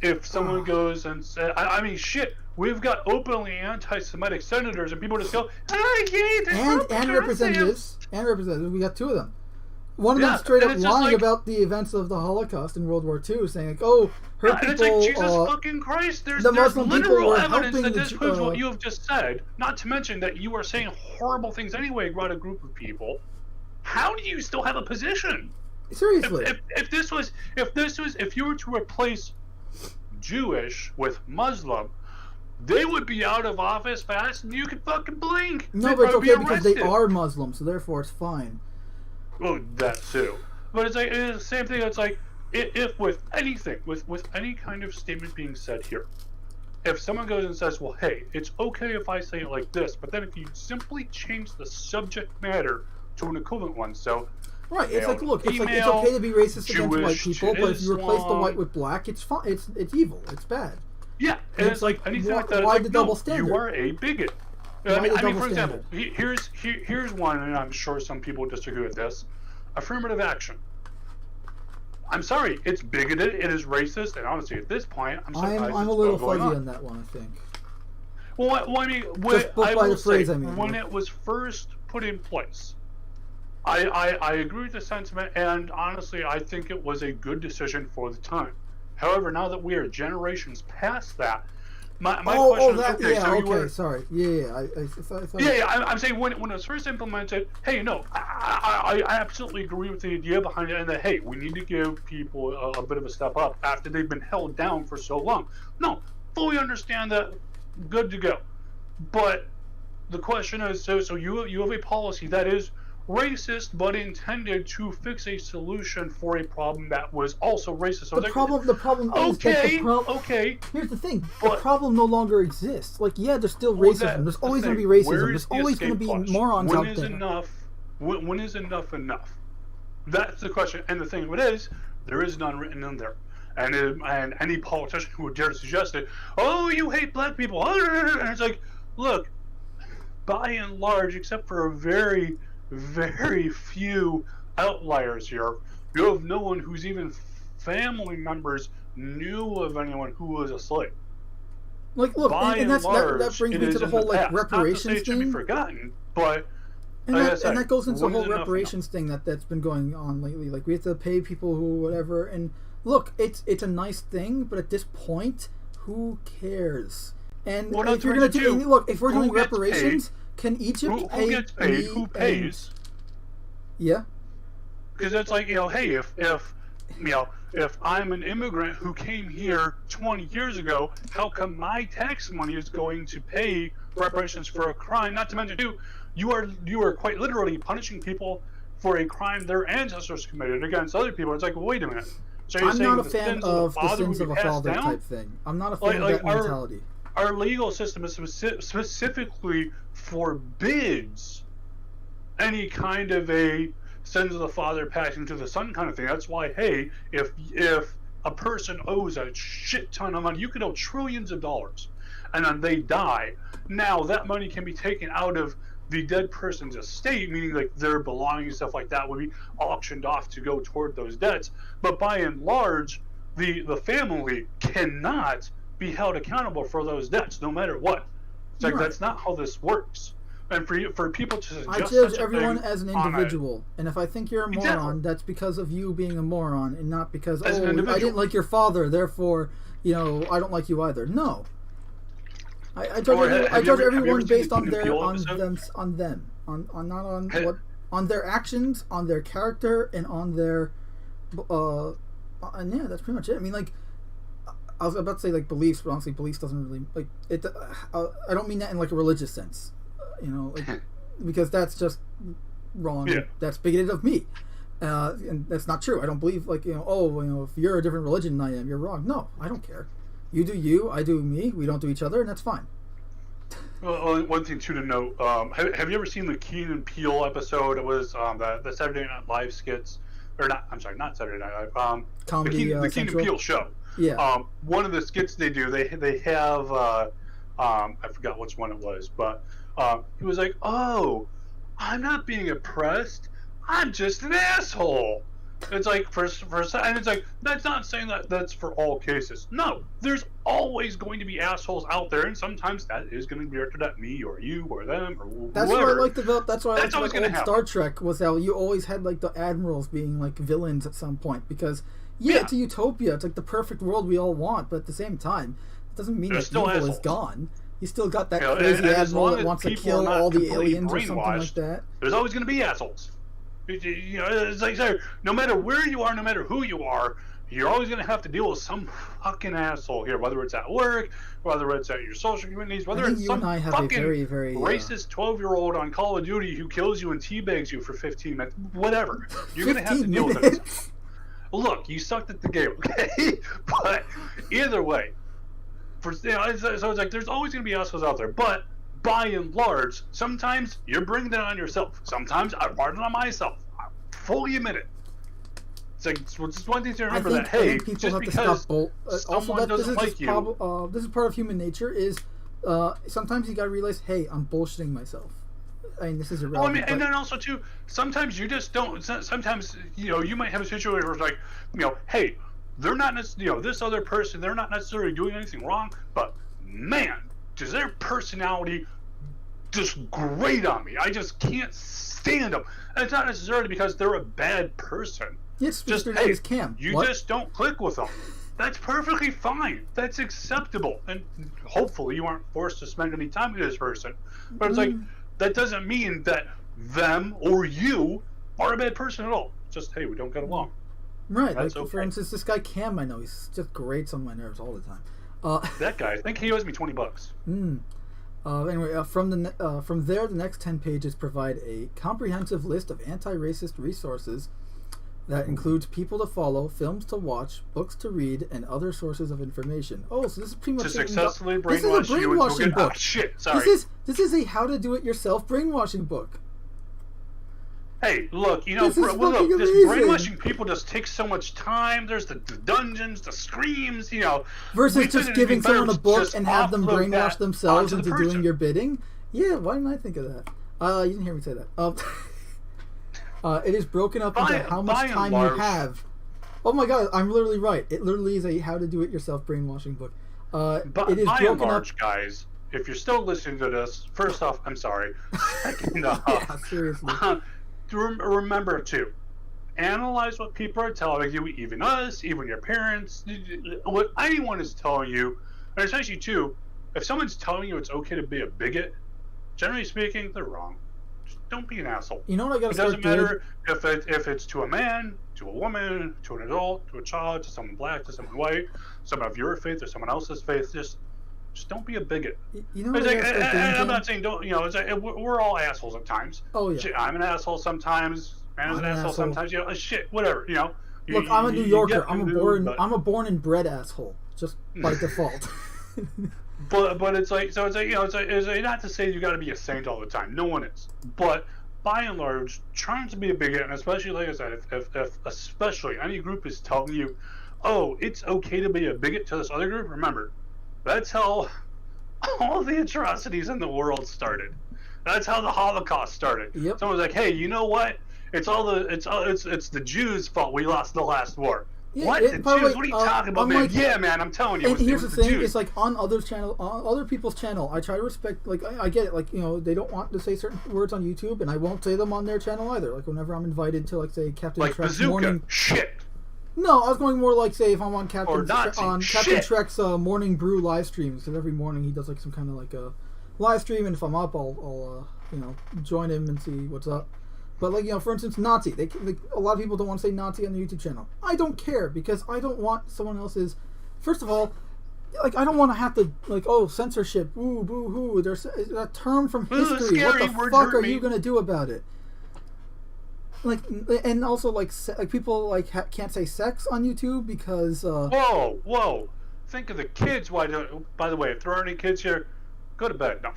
If someone goes and says, I mean, shit, we've got openly anti-Semitic senators, and people just go, and representatives, we got two of them. One of them straight up lying about the events of the Holocaust in World War II, saying like, "Oh, her people." And it's like, Jesus fucking Christ! There's literal evidence that disproves what you have just said. Not to mention that you are saying horrible things anyway about a group of people. How do you still have a position? Seriously, if you were to replace Jewish with Muslim, they would be out of office fast, and you could fucking blink. No, but it's okay because they are Muslim, so therefore it's fine. Well, that too. But it's the same thing. It's like, if with anything, with any kind of statement being said here, if someone goes and says, well, hey, it's okay if I say it like this, but then if you simply change the subject matter to an equivalent one, so... Right, it's like, look, it's okay to be racist against white people, but if you replace the white with black, it's fine. It's evil. It's bad. Yeah, and it's like anything like that. Why like, the double standard? You are a bigot. I mean, for example, here's one, and I'm sure some people disagree with this. Affirmative action. I'm sorry, it's bigoted, it is racist, and honestly, at this point, I'm a little fuzzy on that one, I think. Well, I mean, when it was first put in place, I agree with the sentiment, and honestly, I think it was a good decision for the time. However, now that we are generations past that, my question is, sorry. I'm saying when it was first implemented, hey, no, I absolutely agree with the idea behind it, and that, hey, we need to give people a bit of a step up after they've been held down for so long. No, fully understand that, good to go. But the question is, so you have a policy that is racist, but intended to fix a solution for a problem that was also racist. So the problem is okay. Here's the thing: the problem no longer exists. Like, yeah, there's still racism. There's always going to be racism. There's always going to be morons out there. When is enough enough? That's the question. And the thing of it is, there is none written in there. And any politician who would dare to suggest it, oh, you hate black people, and it's like, look, by and large, except for a very, very few outliers here, you have no one whose even family members knew of anyone who was a slave. Like, look, that brings me to the whole like reparations thing. It should be forgotten, but and that goes into the whole reparations thing that's been going on lately. Like, we have to pay people who whatever. And look, it's a nice thing, but at this point, who cares? And if you're gonna if we're doing reparations. Can Egypt pay? Who gets paid? Who pays? Yeah. Because it's like, hey, if I'm an immigrant who came here 20 years ago, how come my tax money is going to pay reparations for a crime? Not to mention, too, you are quite literally punishing people for a crime their ancestors committed against other people. It's like, wait a minute. So I'm not a fan of the sins of a father type thing. I'm not a fan of that mentality. Our legal system is specifically forbids any kind of a sins of the father passing to the son kind of thing. That's why, hey, if a person owes a shit ton of money, you could owe trillions of dollars, and then they die. Now that money can be taken out of the dead person's estate, meaning like their belongings and stuff like that, would be auctioned off to go toward those debts. But by and large, the family cannot be held accountable for those debts, no matter what. It's like that's not how this works. And for people to suggest I judge such everyone a thing as an individual, and if I think you're a moron, Exactly. that's because of you being a moron, and not because As an I individual. didn't like your father, therefore I don't like you either. No, I judge Or have you ever everyone seen based the on Key and their Peele episode? on them, not on Hey. what on their actions, on their character, and on their and yeah, that's pretty much it. I mean, like, I was about to say like beliefs, but honestly, beliefs doesn't really like it. I don't mean that in like a religious sense, like, because that's just wrong. Yeah. That's bigoted of me, and that's not true. I don't believe like if you're a different religion than I am, you're wrong. No, I don't care. You do you, I do me. We don't do each other, and that's fine. Well, one thing too to note: have you ever seen the Key and Peele episode? It was the Saturday Night Live skits, or not? I'm sorry, not Saturday Night Live. Comedy, the Key and Central? Peele show. Yeah. One of the skits they do, they have I forgot which one it was, but he was like, "Oh, I'm not being oppressed. I'm just an asshole." It's like for and it's like that's not saying that that's for all cases. No, there's always going to be assholes out there, and sometimes that is going to be directed at me or you or them or That's whoever. what I liked about. That's what I That's liked always about gonna old Star Trek was how you always had like the admirals being like villains at some point because Yeah. it's a utopia. It's like the perfect world we all want, but at the same time, it doesn't mean There's that still evil is assholes. gone. You still got that And crazy as admiral long that as wants to people kill are not all the completely aliens or something like brainwashed, that. There's always going to be assholes. It's like so no matter where you are, no matter who you are, you're always going to have to deal with some fucking asshole here, whether it's at work, whether it's at your social communities, whether I think it's you some and I have a fucking very, very racist 12-year-old on Call of Duty who kills you and teabags you for 15 minutes, whatever. You're going to have to 15 deal with it. minutes. Look, you sucked at the game, okay? But either way, so it's like there's always going to be assholes out there, but by and large, sometimes you're bringing it on yourself. Sometimes I brought it on myself. I fully admit it. It's like it's just one thing to remember I think people just have to because stop. Also, someone that this doesn't is like just you. this is part of human nature. Is sometimes you gotta realize, hey, I'm bullshitting myself. I mean, this is Oh, I irrelevant. mean, and but- then also too, sometimes you just don't. Sometimes you might have a situation where it's like, hey, they're not necessarily, this other person, they're not necessarily doing anything wrong, but man, does their personality just grate on me? I just can't stand them. And it's not necessarily because they're a bad person. Yes, Just Mr. hey, Name is Cam. you What? just don't click with them. That's perfectly fine. That's acceptable, and hopefully you aren't forced to spend any time with this person. But it's like that doesn't mean that them or you are a bad person at all. Just hey, we don't get along. Right. That's Like, for okay. instance, this guy Cam, I know he's just grates on my nerves all the time. That guy, I think he owes me $20. Anyway, from there, the next 10 pages provide a comprehensive list of anti-racist resources that includes people to follow, films to watch, books to read, and other sources of information. Oh, so this is pretty much To successfully this is a brainwash you into brainwashing getting book. shit. Sorry. This is a how-to-do-it-yourself brainwashing book. Hey, look, This is look, fucking this amazing. brainwashing people just takes so much time. There's the dungeons, the screams, Versus we just couldn't giving be better someone a to book just and have them offload brainwash that themselves onto the into doing person. your bidding. Yeah, why didn't I think of that? You didn't hear me say that. It is broken up into how much by and time you large- have. Oh my god, I'm literally right. It literally is a how-to-do-it-yourself brainwashing book. But It is by and broken large, up. guys, if you're still listening to this, first off, I'm sorry. Second off, Yeah, seriously. remember to analyze what people are telling you, even us, even your parents, what anyone is telling you, and especially too, if someone's telling you it's okay to be a bigot, generally speaking, they're wrong. Just don't be an asshole. You know what I gotta It start doesn't doing? matter if it's to a man, to a woman, to an adult, to a child, to someone black, to someone white, someone of your faith or someone else's faith. Just don't be a bigot. You know what It's I like, gotta start and I'm doing? not saying don't. It's like, we're all assholes at times. Oh yeah. Shit, I'm an asshole sometimes. Man's an asshole sometimes. Shit, whatever. Look, I'm a New Yorker. get I'm a moved, but- born and bred asshole, just by default. But it's like so it's like not to say you got to be a saint all the time. No one is. But by and large, trying to be a bigot, and especially like I said, if especially any group is telling you, oh, it's okay to be a bigot to this other group, remember, that's how all the atrocities in the world started. That's how the Holocaust started. Yep. Someone was like, "Hey, you know what? It's the Jews' fault we lost the last war." Yeah, What? The Jews? What are you talking about, man? Yeah, man, I'm telling you. And here's the thing: Jews. it's like on other people's channel. I try to respect. Like I get it. Like they don't want to say certain words on YouTube, and I won't say them on their channel either. Like whenever I'm invited to, like, say, Captain Like Trek's bazooka. morning. Shit. No, I was going more like, say, if I'm on Captain Shit. Trek's morning brew live streams. Because every morning he does like some kind of like a live stream, and if I'm up, I'll join him and see what's up. But like, for instance, Nazi. A lot of people don't want to say Nazi on the YouTube channel. I don't care, because I don't want someone else's. First of all, like, I don't want to have to, like, censorship. Ooh, boo hoo. There's a term from history. What the fuck are you gonna do about it? Like, and also like people like can't say sex on YouTube because. Whoa! Think of the kids. By the way, if there are any kids here, go to bed. No.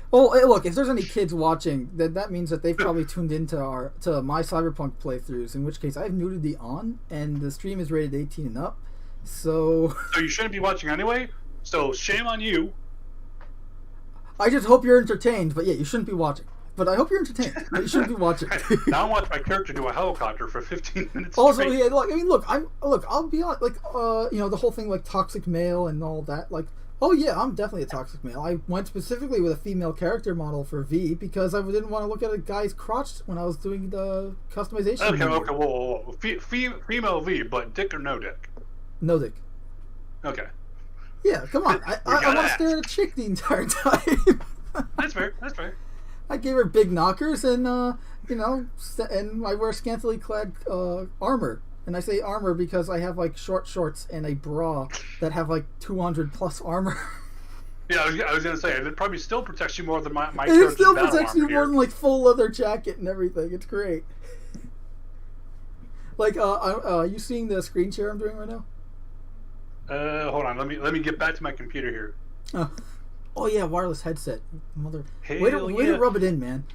Well, hey, look, if there's any kids watching, then that means that they've probably tuned into my Cyberpunk playthroughs, in which case I have nudity on, and the stream is rated 18 and up, so... So you shouldn't be watching anyway, so shame on you. I just hope you're entertained, but yeah, you shouldn't be watching. But I hope you're entertained, but you shouldn't be watching. Now I watch my character do a helicopter for 15 minutes Also, straight. yeah, I'll be honest, like, the whole thing, like, toxic male and all that, like... Oh yeah, I'm definitely a toxic male. I went specifically with a female character model for V because I didn't want to look at a guy's crotch when I was doing the customization. Okay, whoa. Female V, but dick or no dick? No dick. Okay. Yeah, come on. I want to stare at a chick the entire time. That's fair. I gave her big knockers and, and I wear scantily clad armor. And I say armor because I have, like, short shorts and a bra that have, like, 200 plus armor. Yeah, I was gonna say, it probably still protects you more than my It still protects you here. more than, like, full leather jacket and everything. It's great. Like, you seeing the screen share I'm doing right now? Hold on, let me get back to my computer here. Oh yeah, wireless headset. Way to rub it in, man.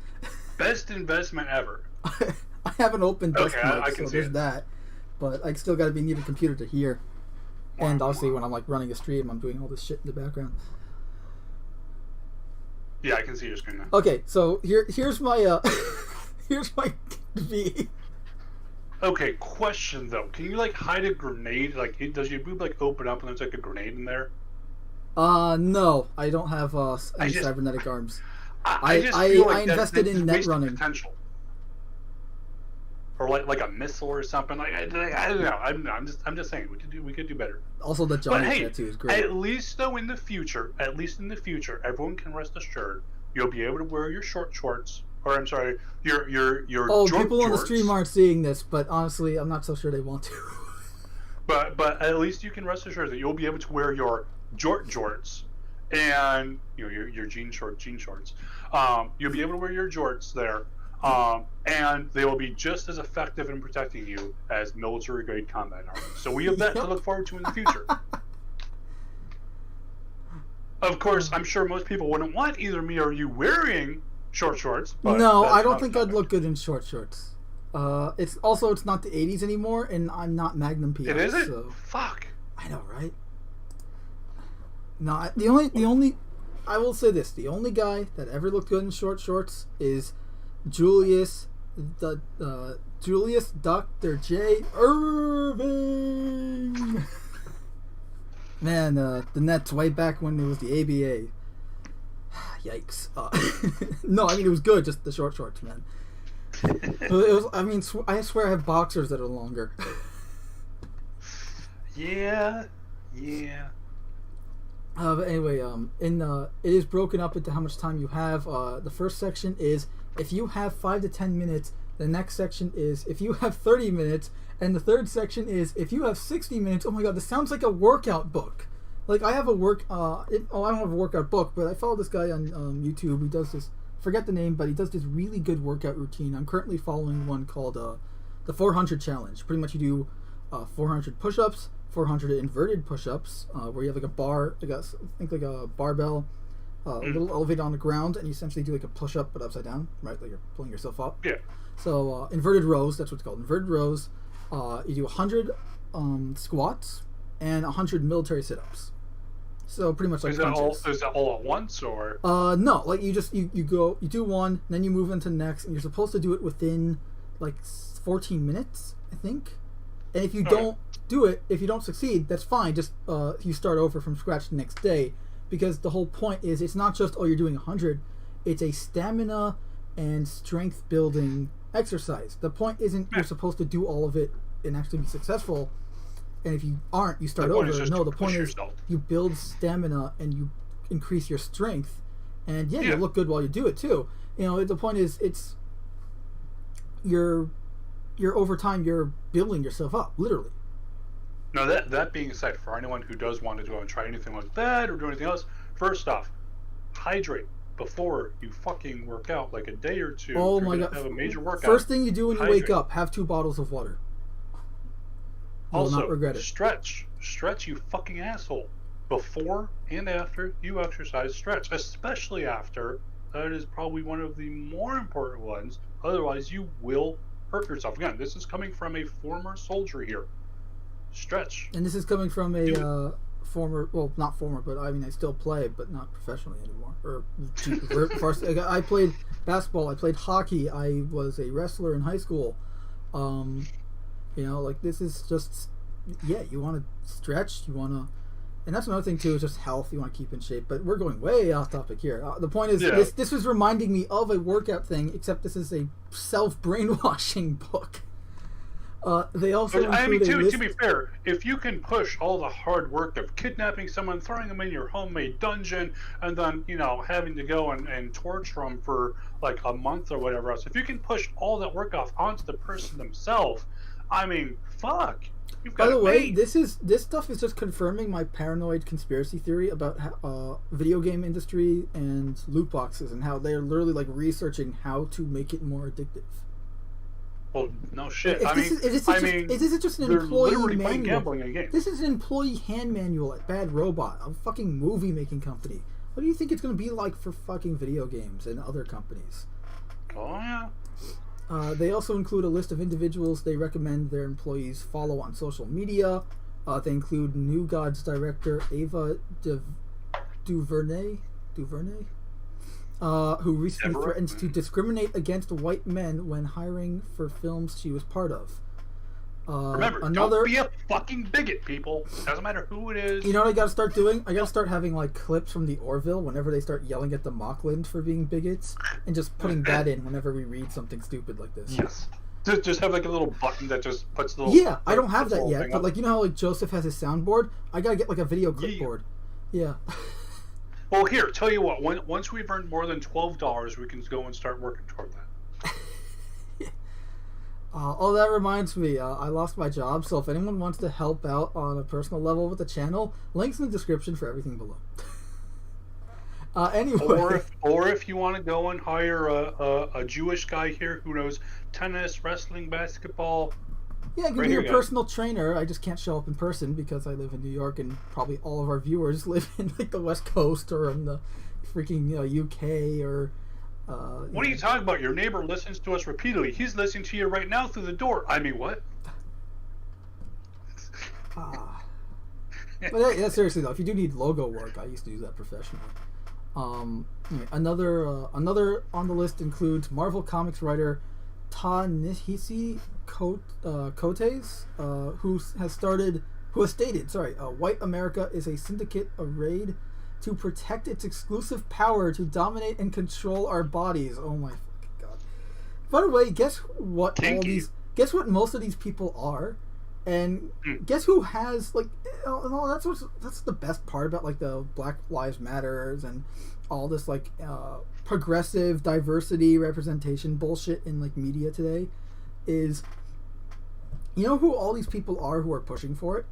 Best investment ever. I have an open desk mic, I can so see there's it. that. But I still got to need a computer to hear. And obviously, when I'm, like, running a stream, I'm doing all this shit in the background. Yeah, I can see your screen now. Okay, so here's my here's my V. Okay, question though: can you, like, hide a grenade? Like, does your boob, like, open up and there's, like, a grenade in there? No, I don't have any cybernetic arms. I just feel like invested in net running. Potential. Or like a missile or something. Like, I don't know. I'm just saying we could do better. Also, the Johnny tattoo is great. At least in the future, everyone can rest assured you'll be able to wear your short shorts. Or I'm sorry, your people on the jorts. stream aren't seeing this, but honestly, I'm not so sure they want to. But at least you can rest assured that you'll be able to wear your jorts and your jean shorts. You'll be able to wear your jorts there. And they will be just as effective in protecting you as military-grade combat armor. So we have that to look forward to in the future. Of course, I'm sure most people wouldn't want either me or you wearing short shorts. But no, I don't think I'd look good in short shorts. It's not the 80s anymore, and I'm not Magnum PI. It isn't? So. Fuck. I know, right? No, the only I will say this: the only guy that ever looked good in short shorts is Julius Dr. J. Irving. Man, the Nets way back when it was the ABA. Yikes. No, I mean, it was good, just the short shorts, man. It was. I mean, I swear I have boxers that are longer. Yeah. But anyway, it is broken up into how much time you have. The first section is if you have 5 to 10 minutes. The next section is if you have 30 minutes, and the third section is if you have 60 minutes. Oh my god, this sounds like a workout book. Like I have a I don't have a workout book, but I follow this guy on YouTube. He does this. Forget the name, but he does this really good workout routine. I'm currently following one called the 400 challenge. Pretty much you do 400 push-ups, 400 inverted push-ups, where you have like a bar, like a barbell, a little elevated on the ground, and you essentially do like a push-up but upside down, right? Like you're pulling yourself up. Yeah. So inverted rows, that's what it's called. Inverted rows. You do 100 squats and 100 military sit-ups. So pretty much like Is that punches. all at once, or? No, like you go, you do one, then you move into next, and you're supposed to do it within like 14 minutes, I think. And if you don't do it, if you don't succeed, that's fine. Just you start over from scratch the next day, because the whole point is it's not just you're doing 100, it's a stamina and strength building exercise. The point isn't you're supposed to do all of it and actually be successful. And if you aren't, you start over. No, the point is you build stamina and you increase your strength, and you look good while you do it too. You know, the point is you're over time you're building yourself up, literally. Now that being said, for anyone who does want to go and try anything like that or do anything else, first off, hydrate before you fucking work out, like a day or two. Oh my god! Have a major workout. First thing you do when you wake up, have 2 bottles of water. You will not regret it. Stretch, you fucking asshole. Before and after you exercise, stretch, especially after. That is probably one of the more important ones. Otherwise, you will hurt yourself. Again, this is coming from a former soldier here. Stretch. And this is coming from a former, well, not former, but I mean, I still play, but not professionally anymore. I played basketball, I played hockey, I was a wrestler in high school. You know, like, this is just, you want to stretch, you want to, and that's another thing too, is just health, you want to keep in shape, but we're going way off topic here. The point is, this was reminding me of a workout thing, except this is a self-brainwashing book. They also to be fair, if you can push all the hard work of kidnapping someone, throwing them in your homemade dungeon, and then, you know, having to go and torture them for like a month or whatever else, if you can push all that work off onto the person themselves, I mean, fuck. By the way, this stuff is just confirming my paranoid conspiracy theory about how, video game industry and loot boxes, and how they're literally like researching how to make it more addictive. Well, no shit. Is this just an employee manual? Gambling in a game. This is an employee hand manual at Bad Robot, a fucking movie making company. What do you think it's going to be like for fucking video games and other companies? Oh yeah. They also include a list of individuals they recommend their employees follow on social media. They include New Gods director Ava DuVernay, who recently threatened to discriminate against white men when hiring for films she was part of. Remember, don't be a fucking bigot, people. Doesn't matter who it is. You know what I gotta start doing? I gotta start having like clips from the Orville whenever they start yelling at the Mockland for being bigots, and just putting that in whenever we read something stupid like this. Yes. Just have like a little button that just puts the little... Yeah, I don't have that yet, but like, you know how like Joseph has his soundboard? I gotta get like a video clipboard. Yeah. Well, here, tell you what. Once we've earned more than $12, we can go and start working toward that. Oh, that reminds me. I lost my job, so if anyone wants to help out on a personal level with the channel, links in the description for everything below. Anyway, or if you want to go and hire a Jewish guy here who knows tennis, wrestling, basketball. Yeah, I can be your personal trainer. I just can't show up in person because I live in New York, and probably all of our viewers live in like the West Coast or in the freaking UK or. What are you talking about? Your neighbor listens to us repeatedly. He's listening to you right now through the door. I mean, what? But yeah, seriously though, if you do need logo work, I used to do that professionally. Anyway, another on the list includes Marvel Comics writer Ta-Nehisi Coates, who has stated, white America is a syndicate arrayed to protect its exclusive power to dominate and control our bodies. Oh my fucking god! By the way, guess what? Guess what? Most of these people are, and guess who has like? That's the best part about like the Black Lives Matters and all this like progressive diversity representation bullshit in like media today. Is, you know who all these people are who are pushing for it?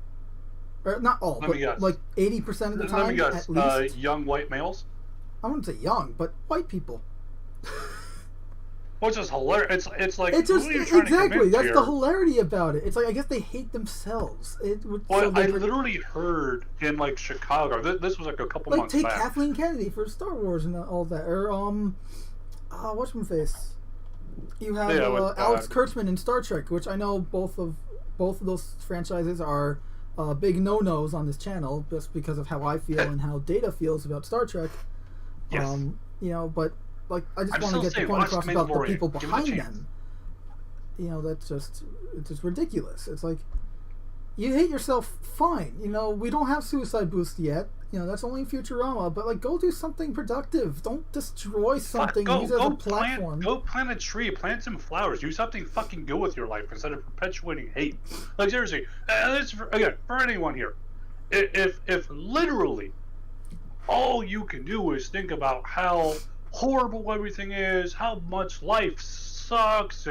Or not all, but like 80% of the time, at least. Young white males? I wouldn't say young, but white people. Which is hilarious. It's like, it's just, exactly, that's the hilarity about it. It's like, I guess they hate themselves. I literally heard in like Chicago, this was like a couple months back. Like, take Kathleen Kennedy for Star Wars and all that. Or, whatchamface? You have Alex Kurtzman in Star Trek, which I know both of those franchises are big no-nos on this channel just because of how I feel and how Data feels about Star Trek. Yes. You know, but like I just I'm want to still get the saying, point watch across about the Mandalorian. people Give it a behind chance. them. You know, it's just ridiculous. It's like you hate yourself, fine. You know, we don't have Suicide Boost yet. You know, that's only in Futurama. But like, go do something productive. Don't destroy something. Go, use it as a go platform. go plant a tree, plant some flowers, do something fucking good with your life instead of perpetuating hate. Like seriously, this is again for anyone here. If literally all you can do is think about how horrible everything is, how much life sucks,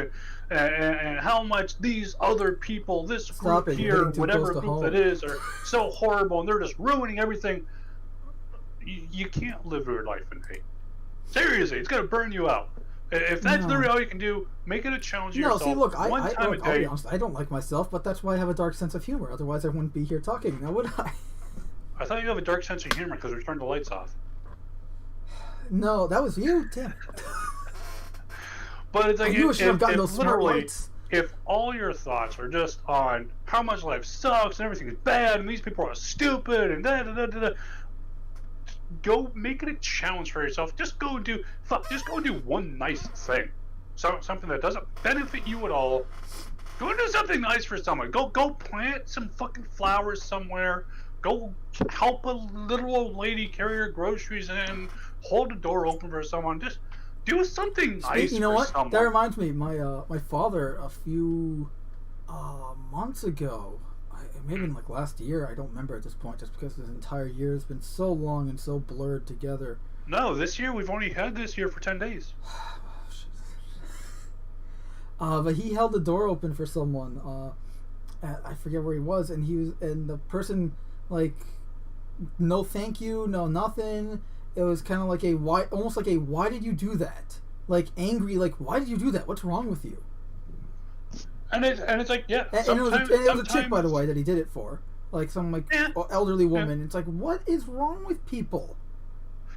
and how much these other people, this Stop group it, you're here, getting too whatever close to group home. it is, are so horrible and they're just ruining everything, you can't live your life in hate. Seriously, it's gonna burn you out. If that's literally all you can do, make it a challenge to No, yourself. see, look, one time look, a I'll day. be honest, I don't like myself, but that's why I have a dark sense of humor. Otherwise, I wouldn't be here talking, now would I? I thought you have a dark sense of humor because we turned the lights off. No, that was you, Tim. But it's like, I knew I should have gotten if those smart literally, lights. if all your thoughts are just on how much life sucks and everything is bad and these people are stupid and da da da da, go make it a challenge for yourself. Just go and do one nice thing, something that doesn't benefit you at all. Go and do something nice for someone. Go plant some fucking flowers somewhere. Go help a little old lady carry her groceries in. Hold the door open for someone. Just do something nice. You know for what? someone. That reminds me. My father a few months ago, maybe in like last year. I don't remember at this point, just because this entire year has been so long and so blurred together. No, this year we've only had this year for 10 days. But he held the door open for someone. I forget where he was, and the person like, no thank you, no nothing. It was kind of like almost like why did you do that? Like angry, like why did you do that? What's wrong with you? And it's like, yeah. And it was a chick, by the way, that he did it for, like some elderly woman. It's like, what is wrong with people?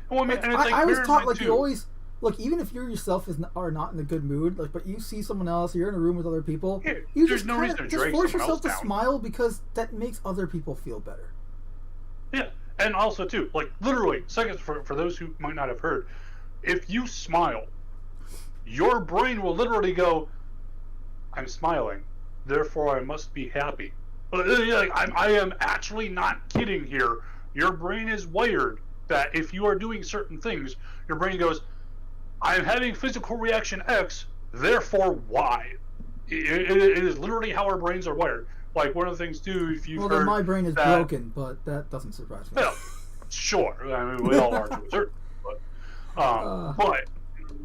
Well, I mean, Like, and it's like, I was bear in taught mind, like too, you always look, even if you yourself are not in a good mood, like, but you see someone else, you're in a room with other people, Yeah, you there's just no reason to just drag force someone yourself to else down. smile because that makes other people feel better. Yeah, and also too, like literally, seconds for those who might not have heard, if you smile, your brain will literally go, "I'm smiling, therefore I must be happy." Like, I am actually not kidding here. Your brain is wired that if you are doing certain things, your brain goes, "I'm having physical reaction X, therefore Y." It is literally how our brains are wired. Like one of the things too, if you've Well, heard then my brain is that, broken, but that doesn't surprise me. Well, sure. I mean, we all are to a certain point. But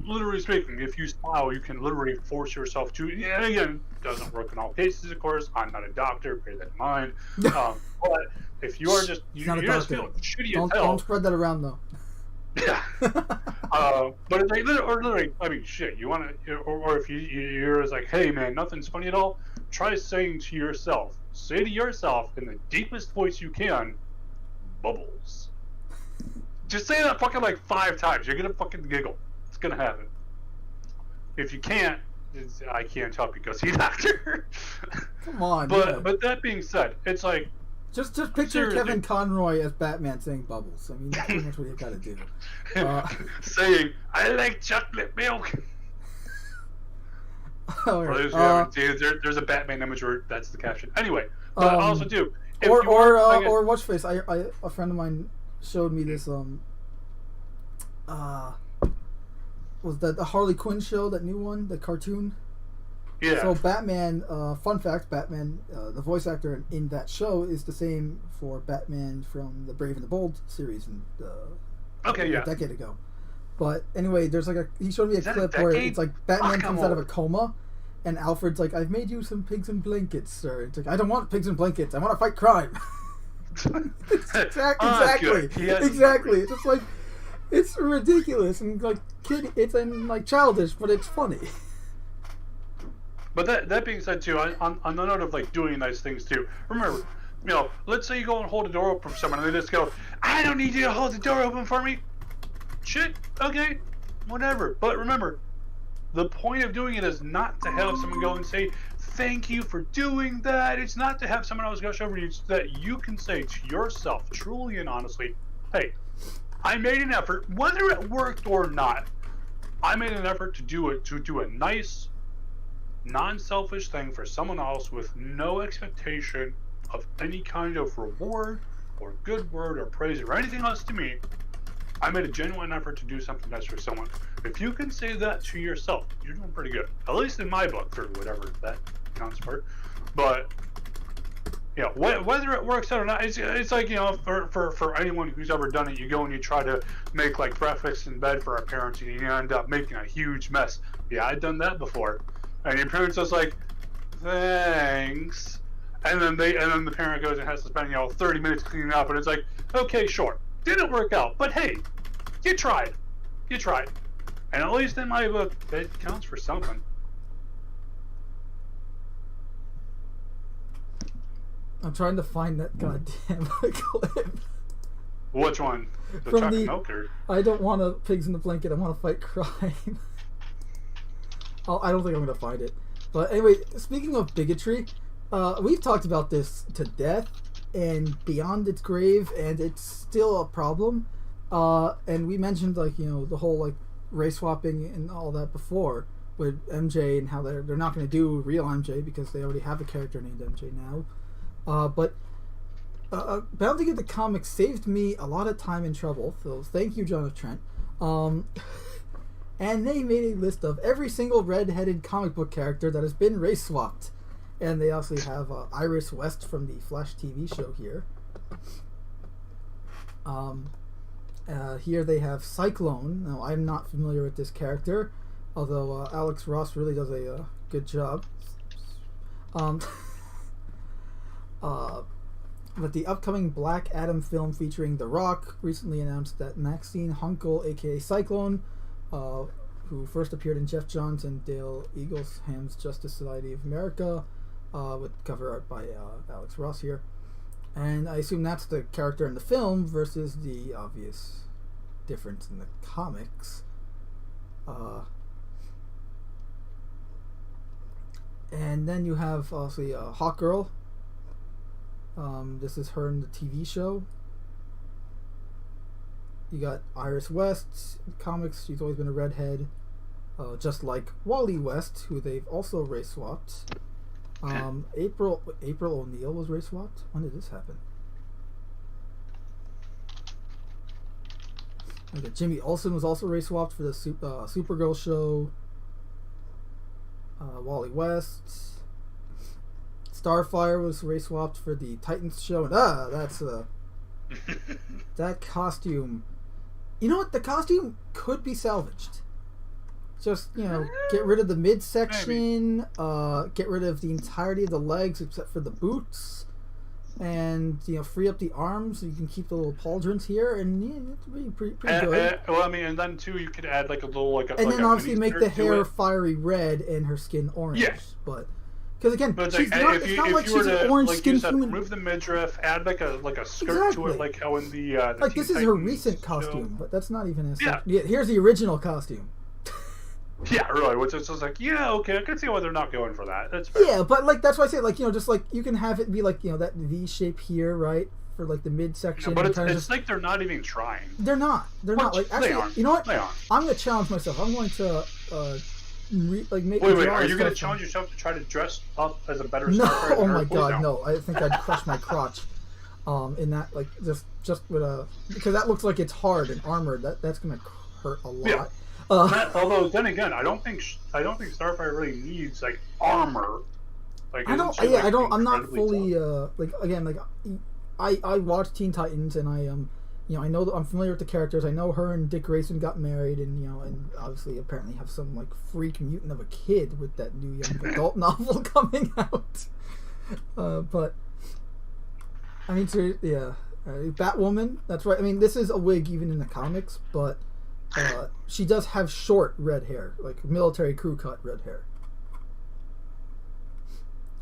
literally speaking, if you smile, you can literally force yourself to. And again, it doesn't work in all cases, of course. I'm not a doctor. Bear that in mind. But if you are just you're just feeling shitty as hell. Don't spread that around though. Yeah. But it's like, literally, I mean, shit. You want to, or if you're just like, hey man, nothing's funny at all. Try saying to yourself, say to yourself in the deepest voice you can, bubbles. Just say that fucking like 5 times. You're gonna fucking giggle. It's gonna happen. If you can't, I can't help you. Go see a doctor. Come on. But that being said, it's like just picture seriously. Kevin Conroy as Batman saying bubbles. I mean, that's pretty much what you got to do. Saying, "I like chocolate milk." All For right. those who haven't seen it, there's a Batman image where that's the caption. Anyway, but also too, if you are, or watch face. A friend of mine showed me this. Was that the Harley Quinn show? That new one, the cartoon. yeah. So Batman. Fun fact: Batman. The voice actor in that show is the same for Batman from the Brave and the Bold series, a decade ago. But anyway, there's like he showed me a clip where it's like Batman comes out of a coma, and Alfred's like, "I've made you some pigs and blankets, sir." It's like, "I don't want pigs and blankets. I want to fight crime." Exactly. It's just like, it's ridiculous and like childish, but it's funny. But that being said too, on the note of like doing nice things too, remember, let's say you go and hold the door open for someone and they just go, "I don't need you to hold the door open for me." Shit, okay, whatever. But remember, the point of doing it is not to have someone go and say, thank you for doing that. It's not to have someone else gush over you. It's that you can say to yourself, truly and honestly, hey, I made an effort, whether it worked or not. I made an effort to do a nice, non-selfish thing for someone else with no expectation of any kind of reward or good word or praise or anything else to me. I made a genuine effort to do something nice for someone. If you can say that to yourself, you're doing pretty good. At least in my book, or whatever that counts for. But whether it works out or not, it's like, for anyone who's ever done it, you go and you try to make like breakfast in bed for our parents, and you end up making a huge mess. Yeah, I've done that before. And your parents just like, thanks. And then the parent goes and has to spend 30 minutes cleaning up, and it's like, okay, sure, didn't work out, but hey, you tried, and at least in my book, that counts for something. I'm trying to find that goddamn clip. Which one? The From chocolate the milk or? I don't want to pigs in the blanket. I want to fight crime. I don't think I'm gonna find it. But anyway, speaking of bigotry, we've talked about this to death and beyond its grave, and it's still a problem. And we mentioned the whole race swapping and all that before with MJ and how they're not going to do real MJ because they already have a character named MJ now. But Bounding at the Comics saved me a lot of time and trouble, so thank you, John of Trent. And they made a list of every single red-headed comic book character that has been race swapped. And they also have Iris West from the Flash TV show here. Here they have Cyclone. Now, I'm not familiar with this character, although Alex Ross really does a good job. But the upcoming Black Adam film featuring The Rock recently announced that Maxine Hunkel, aka Cyclone, who first appeared in Jeff Johns and Dale Eaglesham's Justice Society of America, with cover art by Alex Ross here. And I assume that's the character in the film versus the obvious difference in the comics. And then you have obviously Hawkgirl. This is her in the TV show. You got Iris West in the comics. She's always been a redhead, just like Wally West, who they've also race swapped. April O'Neil was race swapped. When did this happen? Okay, Jimmy Olsen was also race swapped for the Supergirl show. Wally West. Starfire was race swapped for the Titans show, and that's that costume. You know what? The costume could be salvaged. Just get rid of the midsection, get rid of the entirety of the legs except for the boots, and free up the arms so you can keep the little pauldrons here, and it'd be pretty good. Well, I mean, and then too, you could add like a little and then obviously make the hair fiery red and her skin orange. Yeah. But because again, but she's not, it's not like she's an orange skinned human. Remove the midriff, add like a skirt to it, like how in the this is her recent costume, but that's not even as yeah. Here's the original costume. Yeah, really. Which is just like, okay, I can see why they're not going for that. That's fair. Yeah, but that's why I say just you can have it be that V shape here, right, for the midsection. Yeah, but it's like they're not even trying. They're not. They're not. Actually, they aren't. You know what? They aren't. I'm gonna challenge myself. I'm going to make. Wait, are you gonna challenge yourself to try to dress up as a better Starfire? No, oh my god, no! I think I'd crush my crotch. In that, just with because that looks like it's hard and armored. That's gonna hurt a lot. Yeah. Although then again, I don't think Starfire really needs armor. I'm not fully I watched Teen Titans, and I know that I'm familiar with the characters. I know her and Dick Grayson got married, and and obviously apparently have some freak mutant of a kid with that new young adult novel coming out. But I mean, Batwoman. That's right. I mean, this is a wig even in the comics, but she does have short red hair, military crew cut red hair.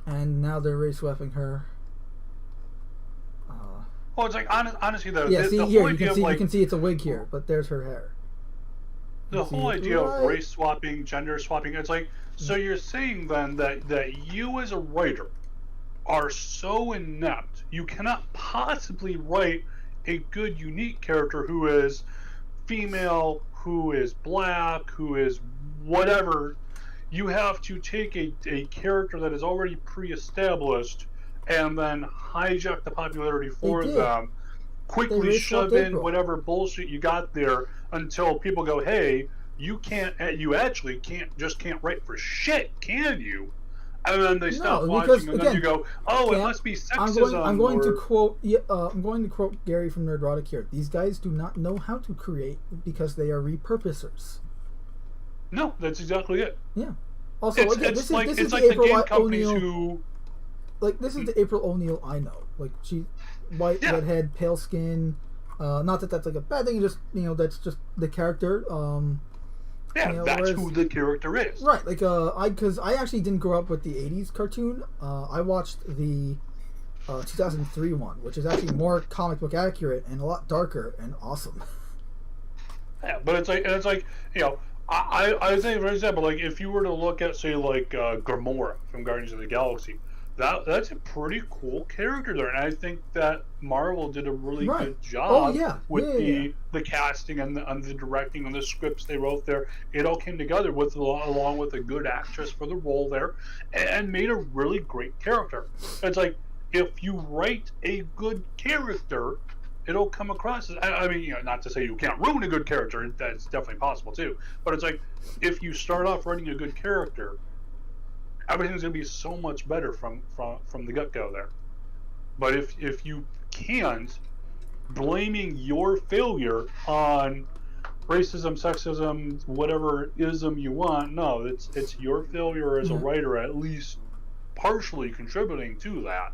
And now they're race swapping her. Well, it's honestly though. Yeah, the see whole here, idea you can see it's a wig here, but there's her hair. the whole idea of Right. race swapping, gender swapping, it's like, so you're saying then that you as a writer are so inept, you cannot possibly write a good, unique character who is female, who is black, who is whatever. You have to take a character that is already pre-established and then hijack the popularity They for did. them, They quickly race swapped shove in April. whatever bullshit you got there until people go, hey, you actually can't write for shit, can you? And then they stop No, watching, because and then again, you go, oh, it Cam, must be sexism. I'm going to or... quote. I'm going to quote Gary from Nerdrotic here. These guys do not know how to create because they are repurposers. No, that's exactly it. Yeah. Also, It's, again, it's this like is it's the like the April game companies O'Neil. who, Like this is the April O'Neil I know. Like she, white, Yeah. redhead, pale skin. Not that that's like a bad thing. Just that's just the character. yeah, you know, that's whereas- who the character is. Right, like because I actually didn't grow up with the '80s cartoon. I watched the 2003 one, which is actually more comic book accurate and a lot darker and awesome. Yeah, but it's like I think, for example, like if you were to look at, say, like Gamora from Guardians of the Galaxy, that's a pretty cool character there, and I think that Marvel did a really Right. good job yeah. with Yeah. the casting and the directing and the scripts they wrote there. It all came together with along with a good actress for the role there, and made a really great character. It's like if you write a good character, it'll come across as, I mean, not to say you can't ruin a good character, that's definitely possible too, but it's like if you start off writing a good character, everything's going to be so much better from the get-go there. But if you can't, blaming your failure on racism, sexism, whatever ism you want, no, it's your failure as a writer, at least partially contributing to that.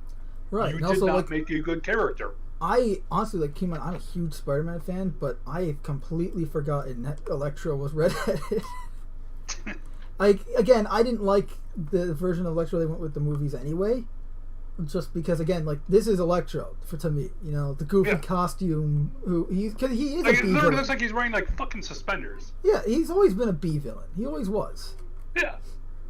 Right. You And did also, not like, make a good character. I honestly I'm a huge Spider-Man fan, but I completely forgotten that Electro was redheaded. Like again, I didn't like the version of Electro they went with the movies anyway, just because again, like this is Electro to me. The goofy costume. Because he is Like, a it B literally villain. looks like he's wearing like fucking suspenders. Yeah, he's always been a B villain. He always was. Yeah.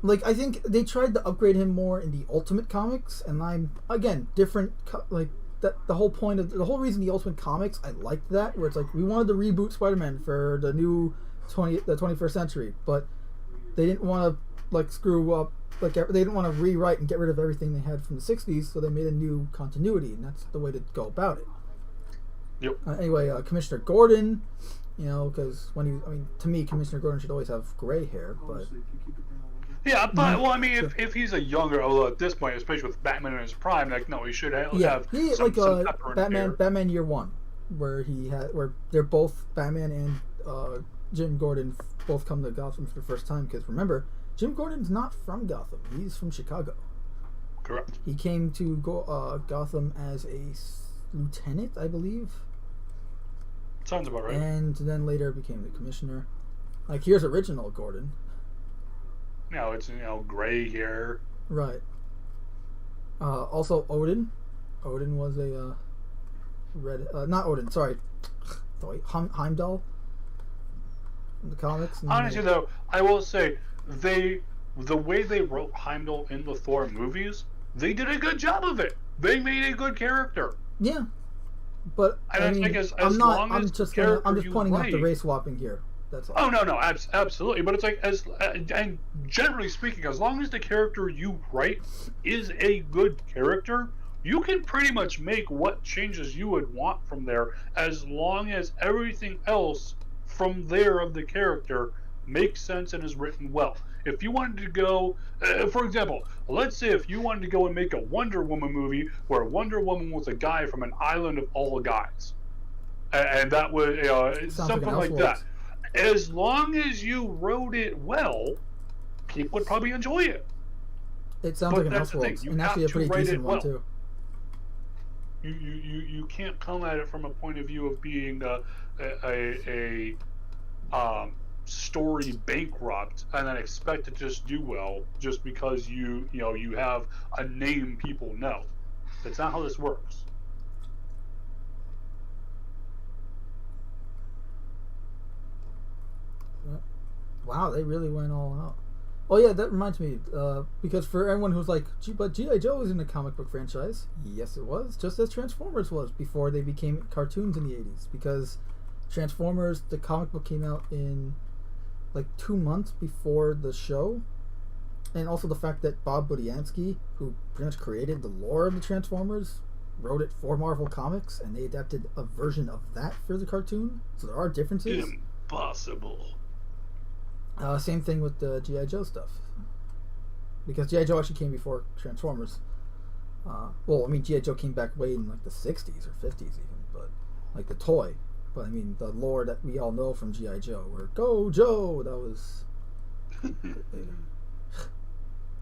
Like I think they tried to upgrade him more in the Ultimate comics, and I'm again different. Like that, the whole point of the whole reason the Ultimate comics, I liked that, where it's like we wanted to reboot Spider-Man for the new the 21st century, but they didn't want to like screw up. Like they didn't want to rewrite and get rid of everything they had from the '60s, so they made a new continuity, and that's the way to go about it. Yep. Anyway, Commissioner Gordon, because to me, Commissioner Gordon should always have gray hair, but. Yeah, but well, I mean, if he's a younger, although at this point, especially with Batman in his prime, like no, he should have he some like pepper in there. Batman Year One, where they're both Batman and Jim Gordon both come to Gotham for the first time. Because remember, Jim Gordon's not from Gotham; he's from Chicago. Correct. He came to Gotham as a lieutenant, I believe. Sounds about right. And then later became the commissioner. Like here's original Gordon. Now it's gray hair. Right. Also Odin. Odin was a red. Not Odin. Sorry. Heimdall. In the comics. Honestly, though, I will say the way they wrote Heimdall in the Thor movies, they did a good job of it. They made a good character. Yeah. But And I mean, like as I'm just character pointing out the write- race swapping here. That's all. Oh no, absolutely. But it's like and generally speaking, as long as the character you write is a good character, you can pretty much make what changes you would want from there, as long as everything else from there of the character makes sense and is written well. If you wanted to go, for example, let's say if you wanted to go and make a Wonder Woman movie where Wonder Woman was a guy from an island of all guys, and that was something like that. As long as you wrote it well, people would probably enjoy it. It sounds But like an that's the thing, Elseworlds, you and actually a have to pretty write decent it one well. too. You can't come at it from a point of view of being a story bankrupt and then expect to just do well just because you have a name people know. That's not how this works. Wow, they really went all out. Oh yeah, that reminds me. Because for everyone who's like, but G.I. Joe was in a comic book franchise. Yes, it was. Just as Transformers was before they became cartoons in the 80s. Because Transformers, the comic book came out in like 2 months before the show. And also the fact that Bob Budiansky, who pretty much created the lore of the Transformers, wrote it for Marvel Comics, and they adapted a version of that for the cartoon. So there are differences. Impossible. Same thing with the G.I. Joe stuff. Because G.I. Joe actually came before Transformers. Well, I mean, G.I. Joe came back way in like the 60s or 50s even, but like the toy. But I mean, the lore that we all know from G.I. Joe, where Go Joe, that was...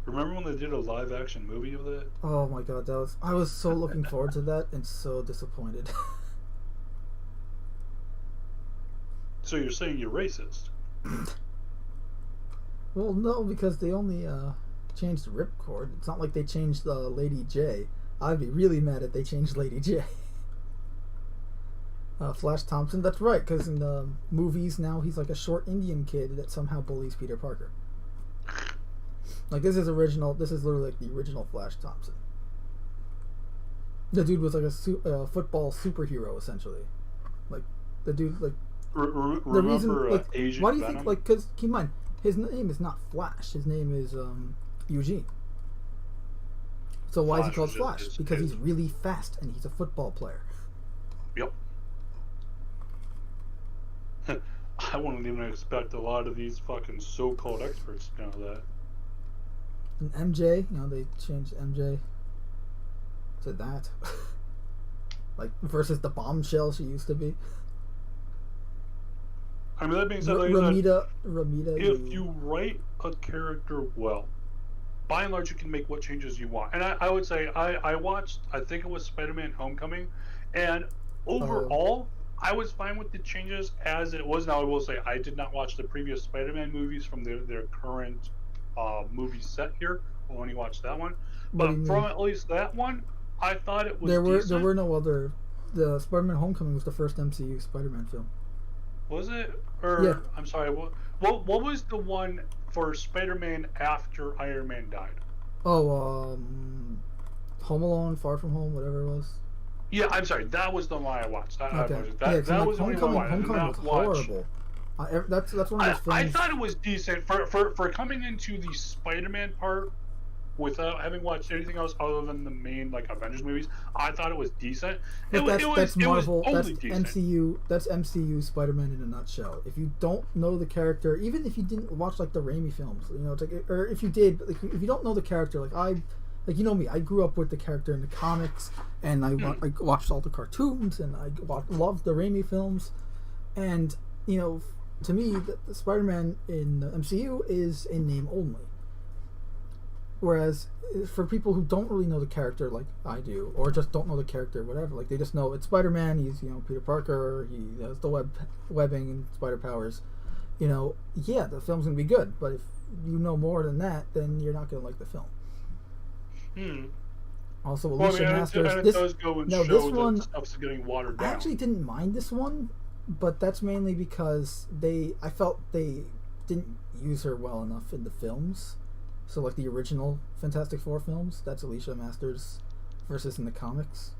Remember when they did a live action movie of that? Oh my god, that was... I was so looking forward to that and so disappointed. So you're saying you're racist? Well, no, because they only changed the ripcord. It's not like they changed Lady J. I'd be really mad if they changed Lady J. Flash Thompson, that's right, because in the movies now he's like a short Indian kid that somehow bullies Peter Parker. Like, this is literally like the original Flash Thompson. The dude was like a football superhero, essentially. Like, the dude, like... the reason, like, Asian why do you Venom? think, like, because, keep in mind, his name is not Flash, his name is Eugene. So why is he called Flash? Because he's really fast and he's a football player. Yep. I wouldn't even expect a lot of these fucking so-called experts to know that. And MJ, they changed MJ to that. Like, versus the bombshell she used to be. I mean, that being said, Ramita. If you write a character well, by and large, you can make what changes you want. And I would say I watched, I think it was Spider-Man: Homecoming, and overall, I was fine with the changes as it was. Now, I will say I did not watch the previous Spider-Man movies from their current movie set here. I only watched that one, but from at least that one, I thought it was. There were no other. The Spider-Man: Homecoming was the first MCU Spider-Man film. Was it? Or yeah. I'm sorry. What was the one for Spider-Man after Iron Man died? Oh, Home Alone, Far From Home, whatever it was. Yeah, I'm sorry. That was the one I watched. Okay. That was the only one I did Homecoming not was watch. horrible. That's one of those films. I thought it was decent for coming into the Spider-Man part without having watched anything else other than the main like Avengers movies. I thought it was decent. That's Marvel. It was that's only decent. MCU. That's MCU Spider-Man in a nutshell. If you don't know the character, even if you didn't watch like the Raimi films, it's like, or if you did, like, if you don't know the character, like you know me, I grew up with the character in the comics, and I watched all the cartoons, and I loved the Raimi films, and to me, the Spider-Man in the MCU is in name only. Whereas for people who don't really know the character like I do, or just don't know the character, whatever, like they just know it's Spider-Man, he's Peter Parker, he has the webbing and spider powers, yeah, the film's gonna be good. But if you know more than that, then you're not gonna like the film. Also, Alicia Masters. This one stuff's getting watered down. I actually didn't mind this one, but that's mainly because I felt they didn't use her well enough in the films. So, like the original Fantastic Four films, that's Alicia Masters versus in the comics.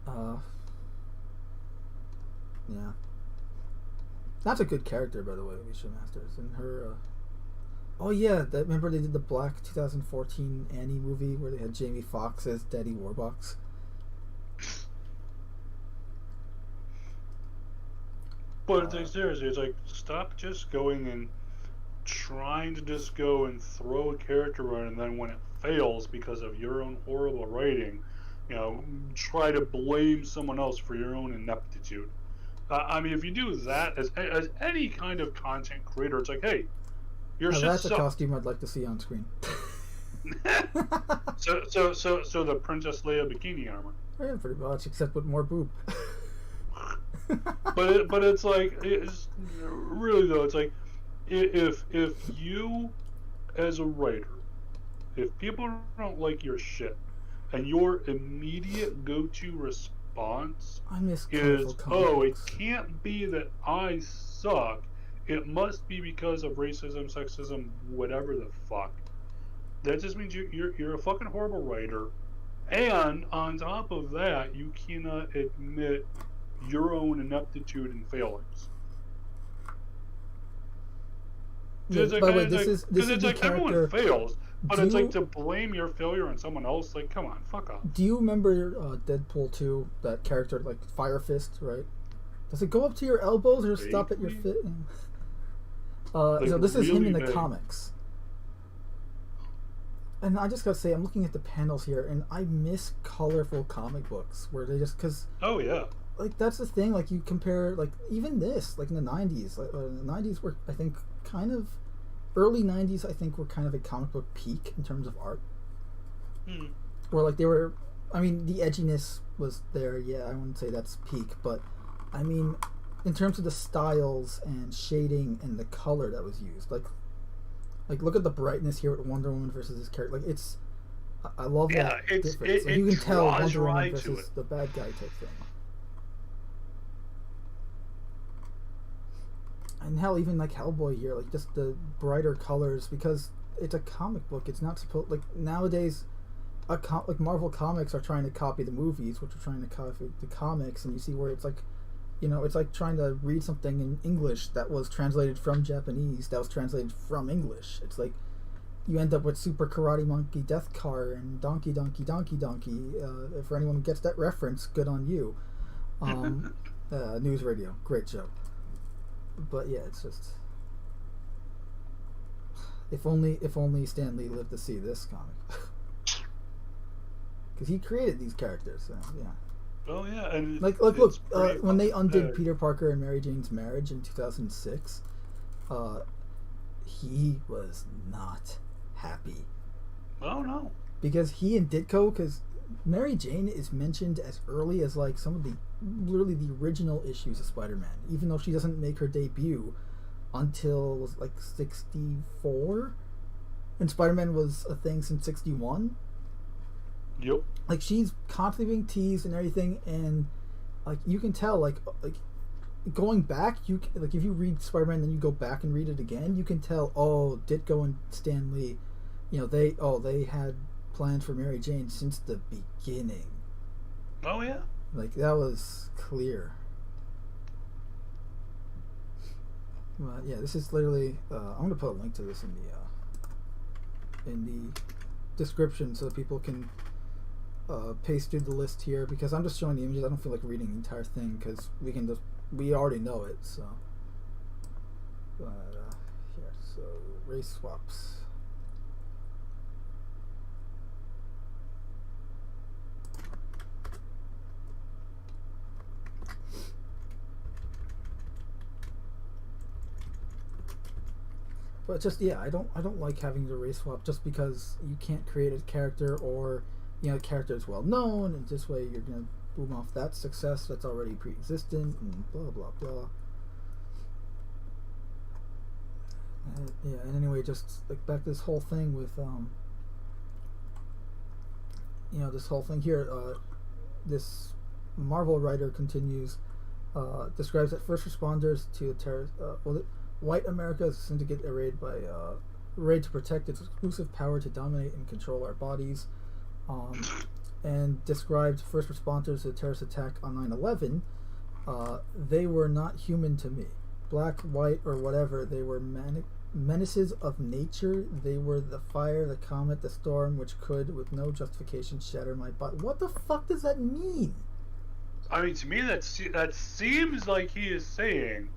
Yeah. That's a good character, by the way, Alicia Masters. And her, oh yeah, remember they did the Black 2014 Annie movie where they had Jamie Foxx as Daddy Warbucks? But it's like, seriously, it's like, stop just going and trying to just go and throw a character in, and then when it fails because of your own horrible writing, try to blame someone else for your own ineptitude. I mean, if you do that as any kind of content creator, it's like, hey, your shit that's sucks. a costume I'd like to see on screen. So the Princess Leia bikini armor. Yeah, pretty much, except with more boob. but it's like, it's really though, it's like, if you as a writer, if people don't like your shit and your immediate go-to response response I miss is, colorful comic "Oh, it books. can't be that I suck. It must be because of racism, sexism, whatever the fuck." That just means you're a fucking horrible writer, and on top of that, you cannot admit your own ineptitude and failings. Yeah, Because by the way, this is it's the like everyone character. fails, but Do it's like you to blame your failure on someone else. Like, come on, fuck off. do you remember Deadpool 2? That character, like Fire Fist, right? Does it go up to your elbows or stop at your Vaguely? fit? Like, So this is him in really the vague. comics. And I just gotta say, I'm looking at the panels here, and I miss colorful comic books where they just because Oh yeah. like that's the thing. Like you compare, like even this, like in the '90s, like the '90s were, I think, kind of early '90s. I think were kind of a comic book peak in terms of art, where like they were. I mean, the edginess was there. Yeah, I wouldn't say that's peak, but I mean, in terms of the styles and shading and the color that was used, like look at the brightness here with Wonder Woman versus this character. Like it's, I love Yeah, that it's- difference. it- Like, it you can tell draws Wonder Woman right to versus it. the bad guy type thing. And hell, even like Hellboy here, like just the brighter colors because it's a comic book. It's not supposed like nowadays. Like Marvel Comics are trying to copy the movies, which are trying to copy the comics, and you see where it's like, it's like trying to read something in English that was translated from Japanese, that was translated from English. It's like you end up with Super Karate Monkey Death Car and Donkey Donkey Donkey Donkey. For anyone who gets that reference, good on you. News Radio, great show. But yeah, it's just if only Stan Lee lived to see this comic. Because he created these characters, so yeah. Oh yeah, and Look, it's pretty when they fucking undid bad. Peter Parker and Mary Jane's marriage in 2006, he was not happy Oh no. because he and Ditko, because Mary Jane is mentioned as early as like some of the literally the original issues of Spider-Man, even though she doesn't make her debut until was like 64, and Spider-Man was a thing since 61. Yep. Like she's constantly being teased and everything, and like you can tell, like going back, like if you read Spider-Man, then you go back and read it again, you can tell. Oh, Ditko and Stan Lee, they had plans for Mary Jane since the beginning. Oh yeah. Like that was clear. But yeah, this is literally. I'm gonna put a link to this in the description so people can paste through the list here because I'm just showing the images. I don't feel like reading the entire thing because we already know it. So, but here, so race swaps. But just I don't like having to race swap just because you can't create a character or the character is well known and this way you're gonna boom off that success that's already pre-existent and blah blah blah. And anyway, just like back to this whole thing with this whole thing here. This Marvel writer continues, describes that first responders to a terrorist. White America is a syndicate arrayed to protect its exclusive power to dominate and control our bodies, and described first responders to a terrorist attack on 9/11. They were not human to me. Black, white, or whatever, they were menaces of nature. They were the fire, the comet, the storm, which could, with no justification, shatter my body. What the fuck does that mean? I mean, to me, that seems like he is saying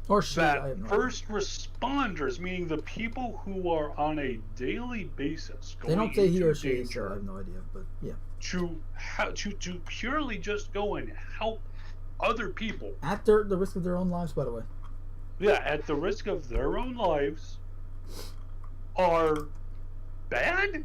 Or she, I have that no first responders, meaning the people who are on a daily basis idea. They going don't say he into or she, so I danger have no idea. But yeah, to purely just go and help other people at the risk of their own lives, by the way. Yeah, at the risk of their own lives, are bad?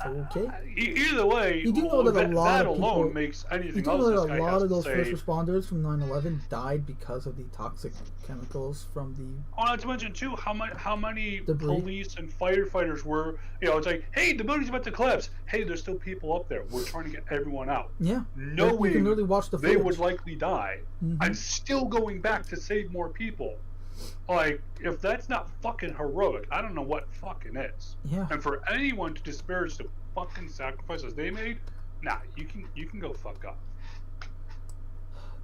okay. Either way, You do know that a lot that of people, alone makes you anything do else know this that guy a lot has of to those say. first responders from 9/11 died because of the toxic chemicals from the Oh, not to mention too, how many debris. police and firefighters were, it's like, hey, the building's about to collapse. Hey, there's still people up there. We're trying to get everyone out. Yeah, Knowing you can literally watch the they footage. would likely die, and still going back to save more people. Like, if that's not fucking heroic, I don't know what fucking is. Yeah. And for anyone to disparage the fucking sacrifices they made, nah, you can go fuck off.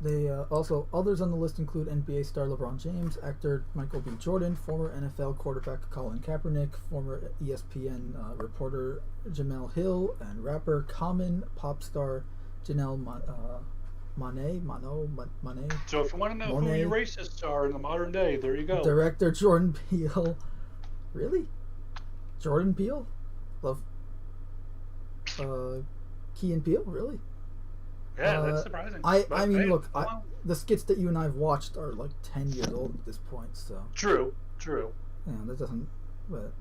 They also, others on the list include NBA star LeBron James, actor Michael B. Jordan, former NFL quarterback Colin Kaepernick, former ESPN reporter Jamel Hill, and rapper Common, pop star Janelle Monáe. So if you want to know who your racists are in the modern day, there you go. Director Jordan Peele. Really? Jordan Peele? Love Key and Peele? Really? Yeah, that's surprising. I mean, look, the skits that you and I have watched are like 10 years old at this point, so. True. Yeah, that doesn't. But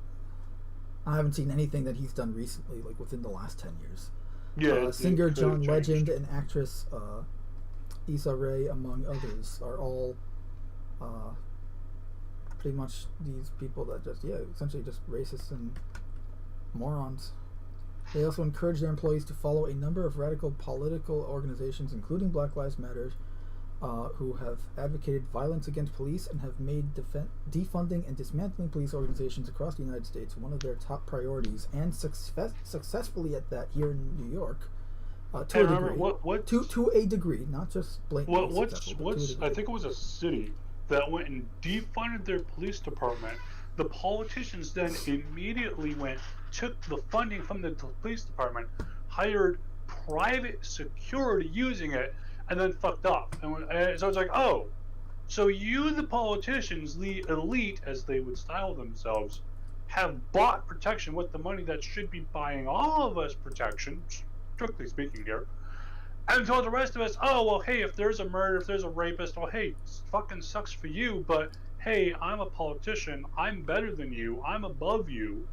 I haven't seen anything that he's done recently, like within the last 10 years. Yeah. Singer John Legend and actress Issa Rae, among others, are all pretty much these people that just, essentially just racists and morons. They also encourage their employees to follow a number of radical political organizations, including Black Lives Matter, who have advocated violence against police and have made defunding and dismantling police organizations across the United States one of their top priorities, and successfully at that here in New York. To a degree. To a degree, not just blatantly what's I think it was a city that went and defunded their police department. The politicians then immediately took the funding from the police department, hired private security using it, and then fucked up. And so it's like, oh, so you, the politicians, the elite, as they would style themselves, have bought protection with the money that should be buying all of us protection, strictly speaking here, and told the rest of us, oh, well, hey, if there's a murder, if there's a rapist, well, hey, it fucking sucks for you, but hey, I'm a politician, I'm better than you, I'm above you,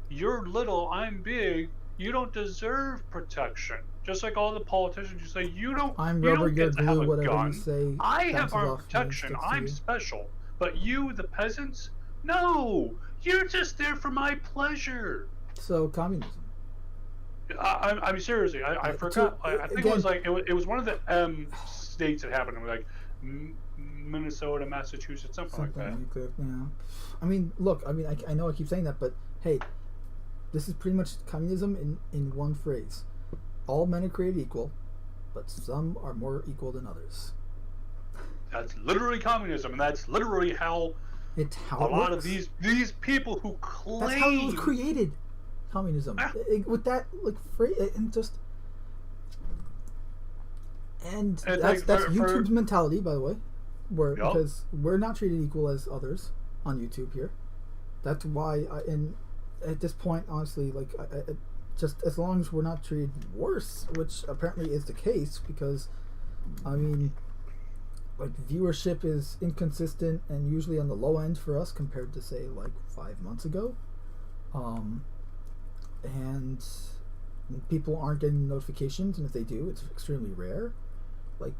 you're little, I'm big, you don't deserve protection. Just like all the politicians, you say, you don't get to have a gun. I have armed protection, I'm special. But you, the peasants, no, you're just there for my pleasure. So, communism. I'm seriously, I forgot. I think it was like, it was one of the states that happened, like Minnesota, Massachusetts, something like that. Yeah. I mean, look, I know I keep saying that, but hey, this is pretty much communism in one phrase. All men are created equal, but some are more equal than others. That's literally communism, and that's literally how a lot of these people who claim... That's how it was created, communism. With that, like, phrase, and just... And that's YouTube's mentality, by the way. Because we're not treated equal as others on YouTube here. That's why, at this point, honestly, like, just as long as we're not treated worse, which apparently is the case, because, I mean, like, viewership is inconsistent and usually on the low end for us compared to, say, like 5 months ago, and people aren't getting notifications, and if they do, it's extremely rare. Like,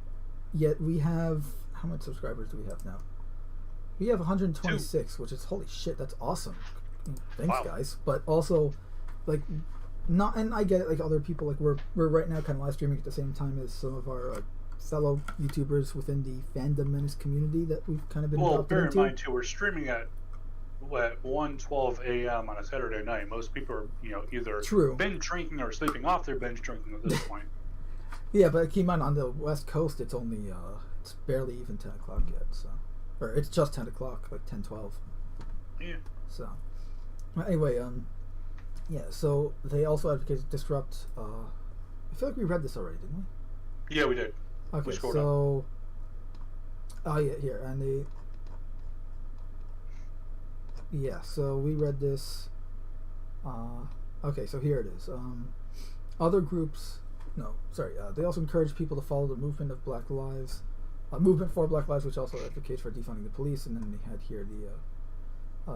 yet we have, how much subscribers do we have now? We have 126, which is, holy shit, that's awesome. Thanks, guys. But also, like, not, and I get it, like, other people, like, we're right now kind of live streaming at the same time as some of our fellow YouTubers within the Fandom Menace community that we've kind of been adopted into. Well, bear in mind, too, we're streaming at 1:12 a.m. on a Saturday night. Most people are, either binge drinking or sleeping off their binge drinking at this point. Yeah, but keep in mind, on the West Coast, it's only, it's barely even 10 o'clock yet, so. Or it's just 10 o'clock, like 10:12. Yeah. So. Anyway, yeah, so they also advocate disrupt, I feel like we read this already, didn't we? Yeah, we did. Okay, so... Oh, yeah, here, and they... Yeah, so we read this... okay, so here it is. Other groups... No, sorry, they also encourage people to follow the movement of Black Lives... movement for Black Lives, which also advocates for defunding the police, and then they had here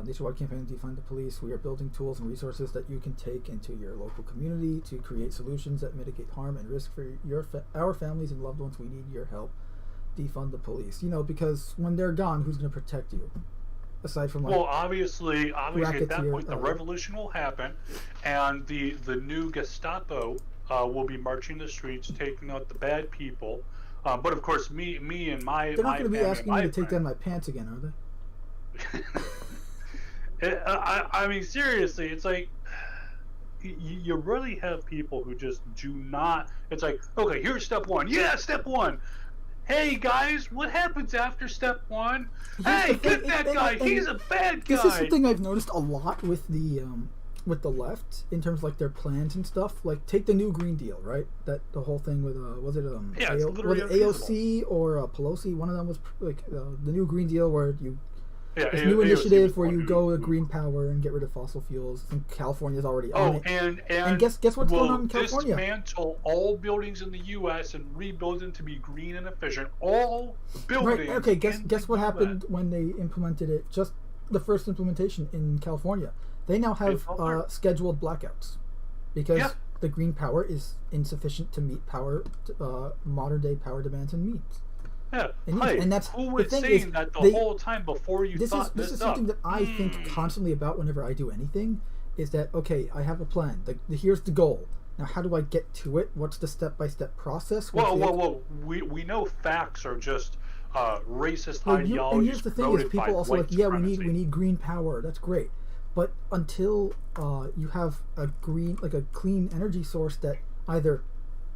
nationwide campaign to defund the police. We are building tools and resources that you can take into your local community to create solutions that mitigate harm and risk for our families and loved ones. We need your help. Defund the police. Because when they're gone, who's going to protect you? Aside from well, obviously at that point, the revolution will happen, and the new Gestapo will be marching the streets, taking out the bad people. But of course, me and my they're not going to be asking me to take take down my pants again, are they? I mean, seriously, it's like you really have people who just do not. It's like, okay, here's step one. Yeah, step one. Hey guys, what happens after step one? Hey, get that guy. He's a bad guy. This is something I've noticed a lot with the left in terms of like their plans and stuff. Like take the new Green Deal, right? That the whole thing with was it AOC or Pelosi? One of them was like the new Green Deal where you. Yeah, this new initiative where you go to green power and get rid of fossil fuels. I think California's already on it. And guess what's going on in California? Dismantle all buildings in the U.S. and rebuild them to be green and efficient. All buildings. Right. Okay. Guess what happened when they implemented it? Just the first implementation in California. They now have scheduled blackouts because the green power is insufficient to meet modern day power demands and needs. Yeah, and that's who was the thing saying that the whole time before you thought this is something that I think constantly about whenever I do anything. Is that okay? I have a plan. Here's the goal. Now, how do I get to it? What's the step-by-step process? Whoa! We know facts are just racist ideologies. And here's the thing: is people also like, yeah, we need green power. That's great, but until you have a clean energy source that either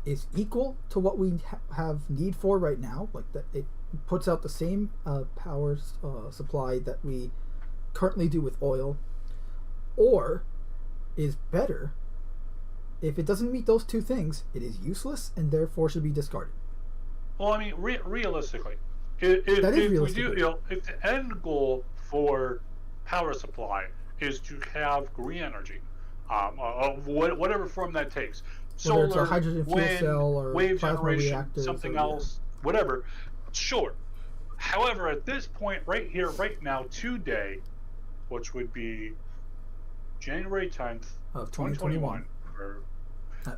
is equal to what we have need for right now, like that it puts out the same power supply that we currently do with oil, or is better. If it doesn't meet those two things, it is useless and therefore should be discarded. Well, I mean, realistically, if the end goal for power supply is to have green energy, whatever form that takes. Whether it's Solar, a hydrogen fuel wind, cell or wave plasma generation, reactors, something else, whatever. Sure. However, at this point, right here, right now, today, which would be January 10th of 2021.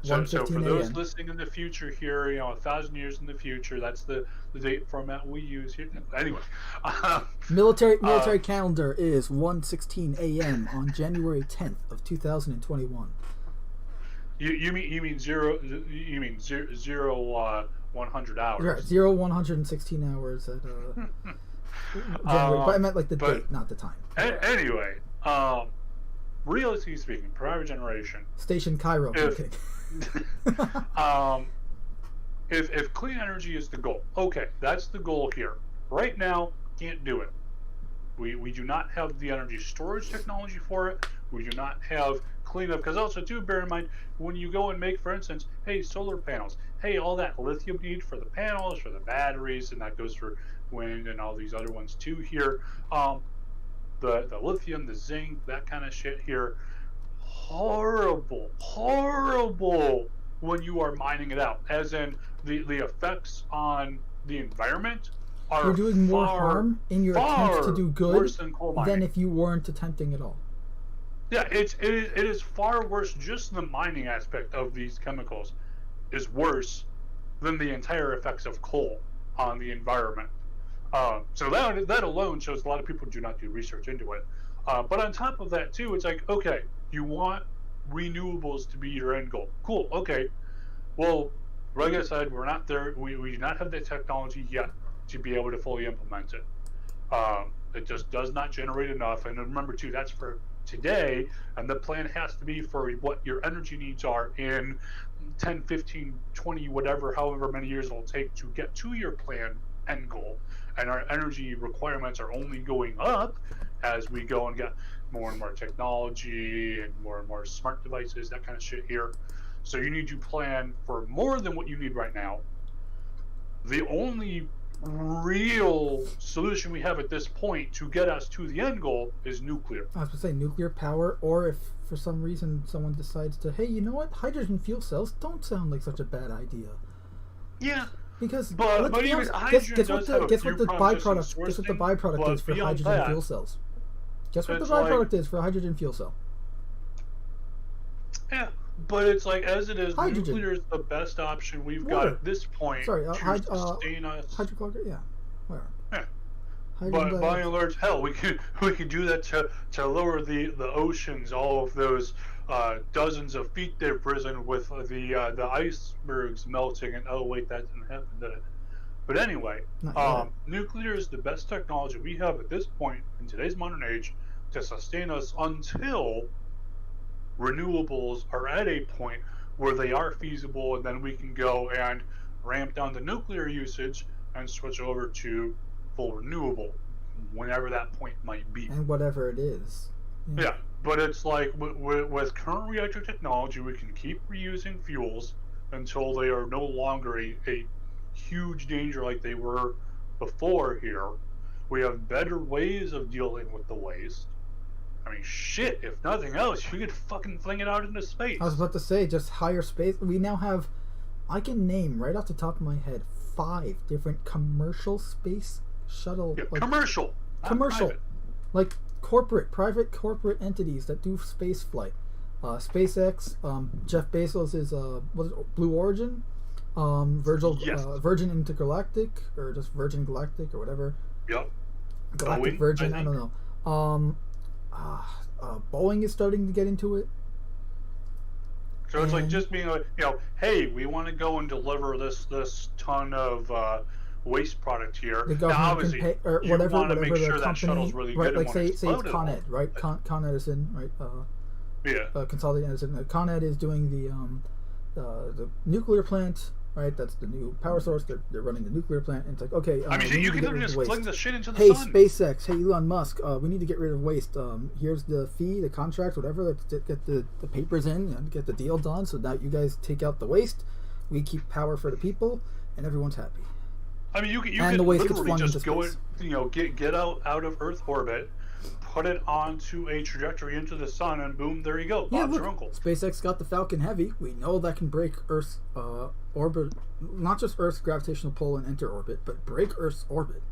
So for those listening in the future here, 1,000 years in the future, that's the date format we use here. Anyway, military calendar is 1:16 a.m. on January 10th of 2021. You mean zero 100 hours? Right, 116 hours at January. But I meant like the date, not the time. Anyway, realistically speaking, power generation. Station Cairo. If clean energy is the goal, okay, that's the goal here. Right now, can't do it. We do not have the energy storage technology for it. We do not have cleanup, because also too, bear in mind, when you go and make, for instance, hey, solar panels, hey, all that lithium need for the panels, for the batteries, and that goes for wind and all these other ones too here. The lithium, the zinc, that kind of shit here, horrible when you are mining it out. As in the effects on the environment are you're doing more harm in your attempt to do good than if you weren't attempting at all. Yeah, it is far worse. Just the mining aspect of these chemicals is worse than the entire effects of coal on the environment. So that alone shows a lot of people do not do research into it. But on top of that too, it's like, okay, you want renewables to be your end goal. Cool, okay. Well, like I said, we're not there. We do not have the technology yet to be able to fully implement it. It just does not generate enough. And remember too, that's for today, and the plan has to be for what your energy needs are in 10, 15, 20, whatever, however many years it'll take to get to your plan end goal. And our energy requirements are only going up as we go and get more and more technology and more smart devices, that kind of shit here. So you need to plan for more than what you need right now. The only real solution we have at this point to get us to the end goal is nuclear. I was going to say nuclear power, or if for some reason someone decides to, hey, you know what, hydrogen fuel cells don't sound like such a bad idea. Yeah. Because but even hydrogen guess what the byproduct is for hydrogen fuel cells. Guess what the It's like- byproduct is for a hydrogen fuel cell? Yeah, but it's like, as it is, Hydrogen. nuclear is the best option we've got Water. at this point Sorry, to sustain us. hydrochloric. Yeah, whatever. Yeah. Hydrogen But by dioxide. and large, hell, we could do that to lower the oceans, all of those dozens of feet they've risen with the icebergs melting. And oh wait, that didn't happen, did it? But anyway, Not yet. nuclear is the best technology we have at this point in today's modern age to sustain us until renewables are at a point where they are feasible, and then we can go and ramp down the nuclear usage and switch over to full renewable whenever that point might be. And whatever it is. Yeah, but it's like with current reactor technology, we can keep reusing fuels until they are no longer a huge danger like they were before here. We have better ways of dealing with the waste. I mean, shit, if nothing else, you could fucking fling it out into space. I was about to say, just higher space. We now have, I can name right off the top of my head 5 different commercial space shuttle. Yeah, like, commercial. not commercial. private. Like private corporate entities that do space flight. SpaceX, Jeff Bezos is what is it, Blue Origin, Yes. Virgin Intergalactic, or just Virgin Galactic or whatever. Yep. Galactic Boeing, Virgin, I I don't know. Boeing is starting to get into it. So it's like And- just being like, hey, we want to go and deliver this ton of waste product here. The Now, government obviously, can pay, or you whatever, want to whatever make the sure that company, shuttle's really right? good. Like and say won't it's explode Con at Ed, all. right? Con Edison, right? Yeah. Consolidated Edison. Con Ed is doing the nuclear plant, right? That's the new power source. They're running the nuclear plant, and it's like, okay, I mean, we need you to can get rid literally of just the waste. fling the shit into the Hey, sun. SpaceX. Hey, Elon Musk. We need to get rid of waste. Here's the fee, the contract, whatever. Let's get the papers in and get the deal done. So now you guys take out the waste. We keep power for the people, and everyone's happy. I mean, you And could the waste gets literally flung just into go, space. get out of Earth orbit, put it onto a trajectory into the sun, and boom, there you go. Yeah, Bob's look, your uncle. SpaceX got the Falcon Heavy. We know that can break Earth's orbit, not just Earth's gravitational pull and enter orbit, but break Earth's orbit.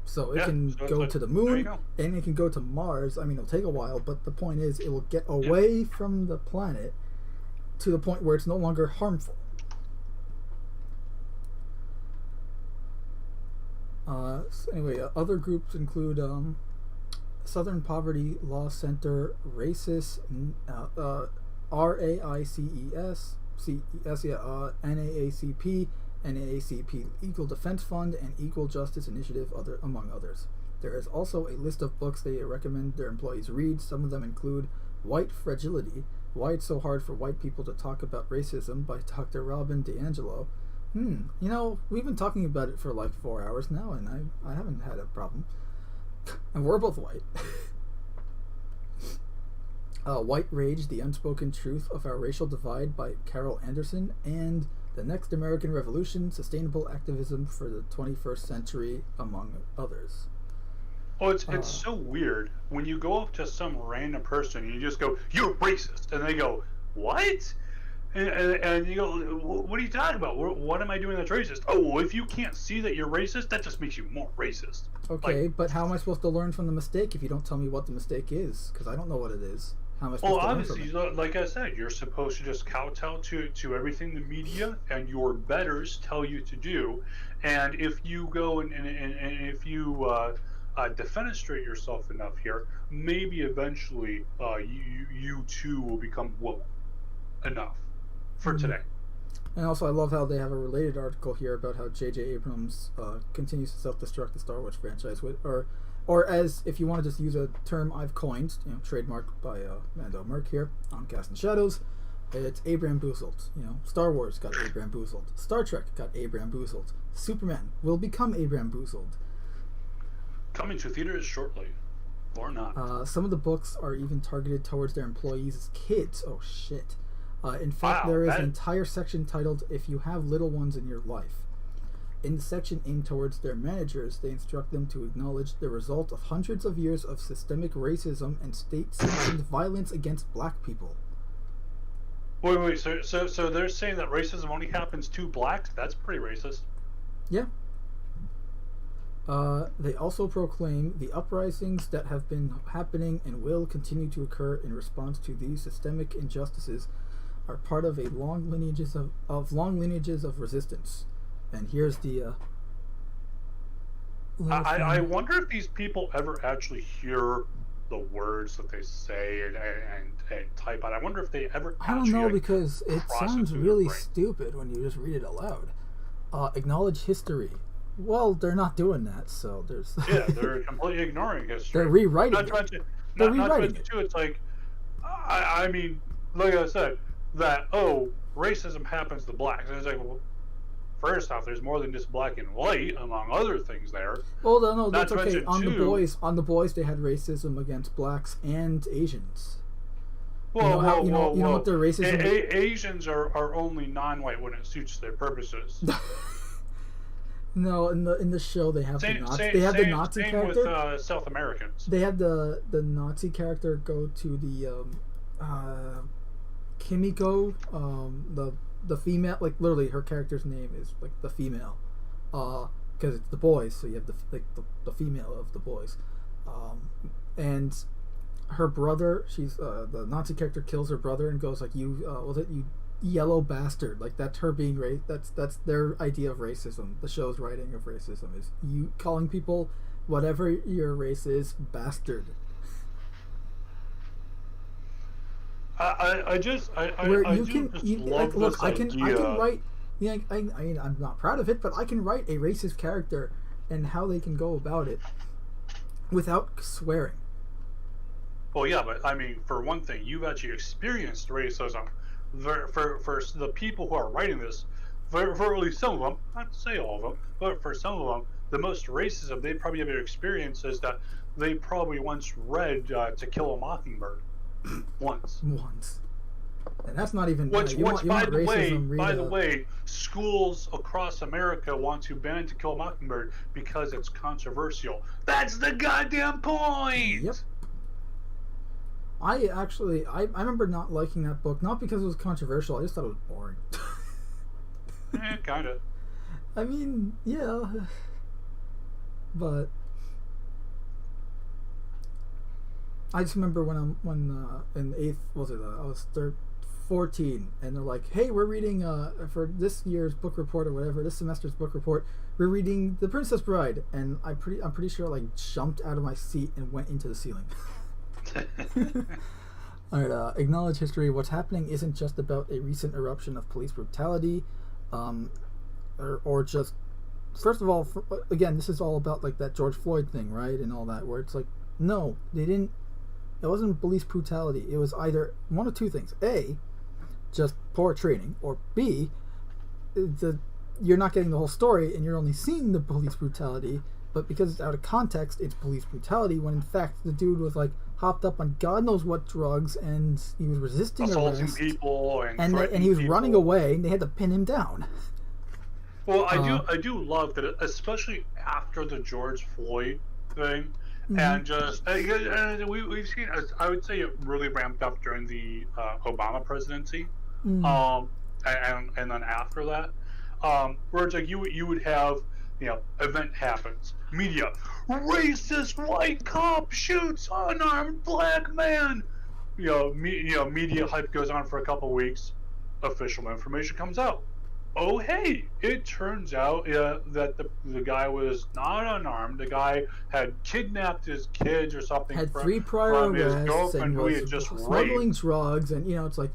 So it Yeah, can so it's go like, to the there you moon, go. and it can go to Mars. I mean, it'll take a while, but the point is, it will get away from the planet to the point where it's no longer harmful. So anyway, other groups include Southern Poverty Law Center, RACES, RAICES, NAACP, NAACP Equal Defense Fund, and Equal Justice Initiative, among others. There is also a list of books they recommend their employees read. Some of them include White Fragility, Why It's So Hard for White People to Talk About Racism by Dr. Robin DiAngelo. We've been talking about it for like 4 hours now, and I haven't had a problem. And we're both white. White Rage, The Unspoken Truth of Our Racial Divide by Carol Anderson, and The Next American Revolution, Sustainable Activism for the 21st Century, among others. Oh, it's so weird when you go up to some random person and you just go, "You're racist," and they go, "What?" And you go, "What are you talking about? What am I doing that's racist?" Oh, well, if you can't see that you're racist, that just makes you more racist. Okay, but how am I supposed to learn from the mistake if you don't tell me what the mistake is? Because I don't know what it is. How am I supposed Well, to learn obviously, from it? like I said, you're supposed to just kowtow to everything the media and your betters tell you to do. And if you go and if you defenestrate yourself enough here, maybe eventually you too will become woke enough for today. And also, I love how they have a related article here about how J.J. Abrams continues to self-destruct the Star Wars franchise, or as, if you want to just use a term I've coined, trademarked by Mando Merc here on Cast and Shadows, it's Abram-boozled. Star Wars got Abram-boozled. Star Trek got Abram-boozled. Superman will become Abram-boozled. Coming to theaters shortly, or not. Some of the books are even targeted towards their employees as kids. Oh, shit. In fact, Wow, there is that- an entire section titled, If You Have Little Ones in Your Life. In the section aimed towards their managers, they instruct them to acknowledge the result of hundreds of years of systemic racism and state-sanctioned violence against black people. Wait. So they're saying that racism only happens to blacks? That's pretty racist. Yeah. They also proclaim the uprisings that have been happening and will continue to occur in response to these systemic injustices are part of a long lineages of resistance. And here's the. I wonder if these people ever actually hear the words that they say and type out. I wonder if they ever. I don't actually, know, like, because it process sounds through their really brain. stupid when you just read it aloud. Acknowledge history. Well, they're not doing that, so there's. Yeah, they're completely ignoring history. They're rewriting Not it. trying to. They're Not trying rewriting to it. too. It's like, I mean, like I said, that racism happens to blacks, and it's like, well, first off, there's more than just black and white, among other things there. Well, no, that's Not to okay. mention, On too- the boys, they had racism against blacks and Asians. Whoa, You know what their racism? Asians are only non-white when it suits their purposes. No, in the show they have the Nazi. They have the Nazi same character. with South Americans. They had the Nazi character go to the Kimiko, the female, like literally her character's name is like the female, because it's the boys, so you have the female of the boys, and her brother, she's the Nazi character kills her brother and goes like, you yellow bastard, like that's her being that's their idea of racism. The show's writing of racism is you calling people whatever your race is bastard. I just Where I you do can just you, love look, this I can idea. write. Yeah, I mean, I'm not proud of it, but I can write a racist character and how they can go about it without swearing. Well, yeah, but I mean, for one thing, you've actually experienced racism. For the people who are writing this, for at least some of them, not to say all of them, but for some of them, the most racism they probably ever experienced is that they probably once read To Kill a Mockingbird. Once. And that's not even. Which, you want by the racism, way, schools across America want to ban To Kill a Mockingbird because it's controversial. That's the goddamn point. Yep. I remember not liking that book, not because it was controversial. I just thought it was boring. Kind of. I mean, yeah, but I just remember when in eighth, was it? I was 14, and they're like, "Hey, we're reading for this year's book report or whatever, this semester's book report. We're reading The Princess Bride," and I'm pretty sure I like jumped out of my seat and went into the ceiling. Alright, acknowledge history. What's happening isn't just about a recent eruption of police brutality, or just, first of all, again, this is all about like that George Floyd thing, right, and all that, where it's like, no, it wasn't police brutality. It was either one of two things: A, just poor training, or B, you're not getting the whole story and you're only seeing the police brutality, but because it's out of context, it's police brutality, when in fact the dude was like hopped up on God knows what drugs and he was resisting assaulting arrest, people and he was people. running away and they had to pin him down. Well, I do love that, especially after the George Floyd thing, and just and we've seen. I would say it really ramped up during the Obama presidency, and then after that, where it's like you would have, event happens, media, racist white cop shoots unarmed black man, media hype goes on for a couple weeks, official information comes out. Oh, hey, it turns out that the guy was not unarmed. The guy had kidnapped his kids or something. Had from, 3 prior from his arrests girlfriend and who he was had just smuggling raped. drugs, and it's like,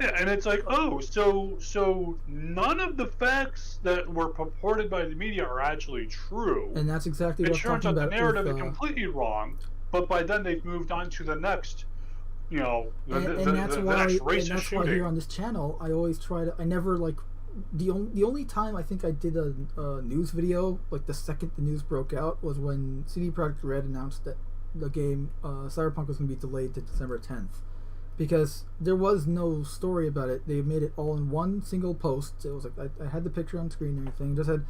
Yeah, and it's like, oh, so none of the facts that were purported by the media are actually true. and that's exactly It what I'm turns talking out the about narrative with, is completely wrong, but by then they've moved on to the next, the that's next racist and that's shooting. why here on this channel I always try to, I never like, the only time I think I did a news video, like the second the news broke out, was when CD Projekt Red announced that the game Cyberpunk was going to be delayed to December 10th, because there was no story about it. They made it all in one single post. It was like I had the picture on screen and everything, just had,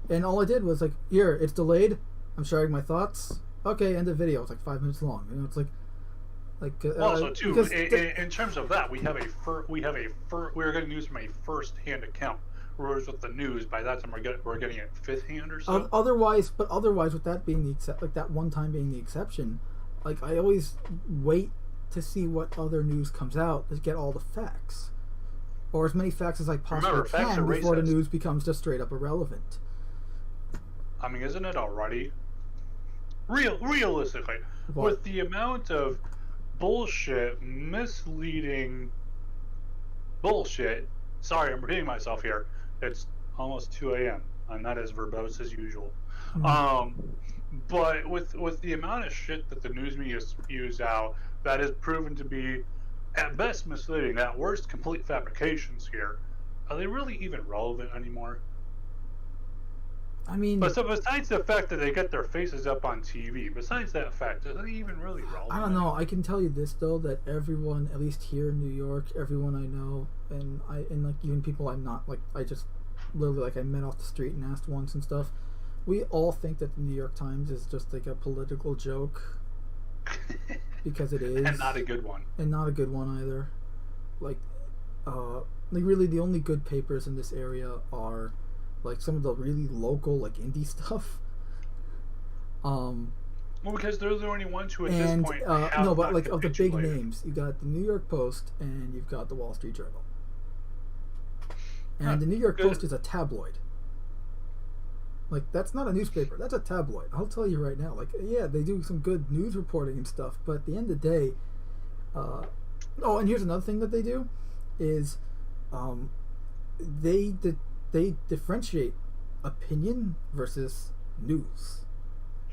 and all I did was like, here, it's delayed, I'm sharing my thoughts, okay, end of video. It's like 5 minutes long, it's like Also, too, because in terms of that, we're getting news from a first-hand account. whereas with the news, by that time we're getting it fifth hand or so. Otherwise, with that being that one time being the exception, like I always wait to see what other news comes out to get all the facts, or as many facts as I possibly can before the news becomes just straight up irrelevant. I mean, isn't it already? Realistically, with the amount of bullshit, misleading bullshit. Sorry, I'm repeating myself here. It's almost 2 a.m. I'm not as verbose as usual. But with the amount of shit that the news media spews out, that is proven to be, at best, misleading, at worst, complete fabrications here, are they really even relevant anymore? I mean, but so besides the fact that they get their faces up on TV, besides that fact, are they even really relevant? I don't know. I can tell you this though, that everyone, at least here in New York, everyone I know, and like even people I'm not, like I just literally like I met off the street and asked once and stuff, we all think that the New York Times is just like a political joke because it is, and not a good one, either. Like really the only good papers in this area are like some of the really local, like indie stuff. Well, because they're the only ones who at this point have no, but like of the big names, you got the New York Post and you've got the Wall Street Journal. And the New York Post is a tabloid. Like that's not a newspaper, that's a tabloid. I'll tell you right now. Like yeah, they do some good news reporting and stuff, but at the end of the day, oh, and here's another thing that they do, is, they differentiate opinion versus news.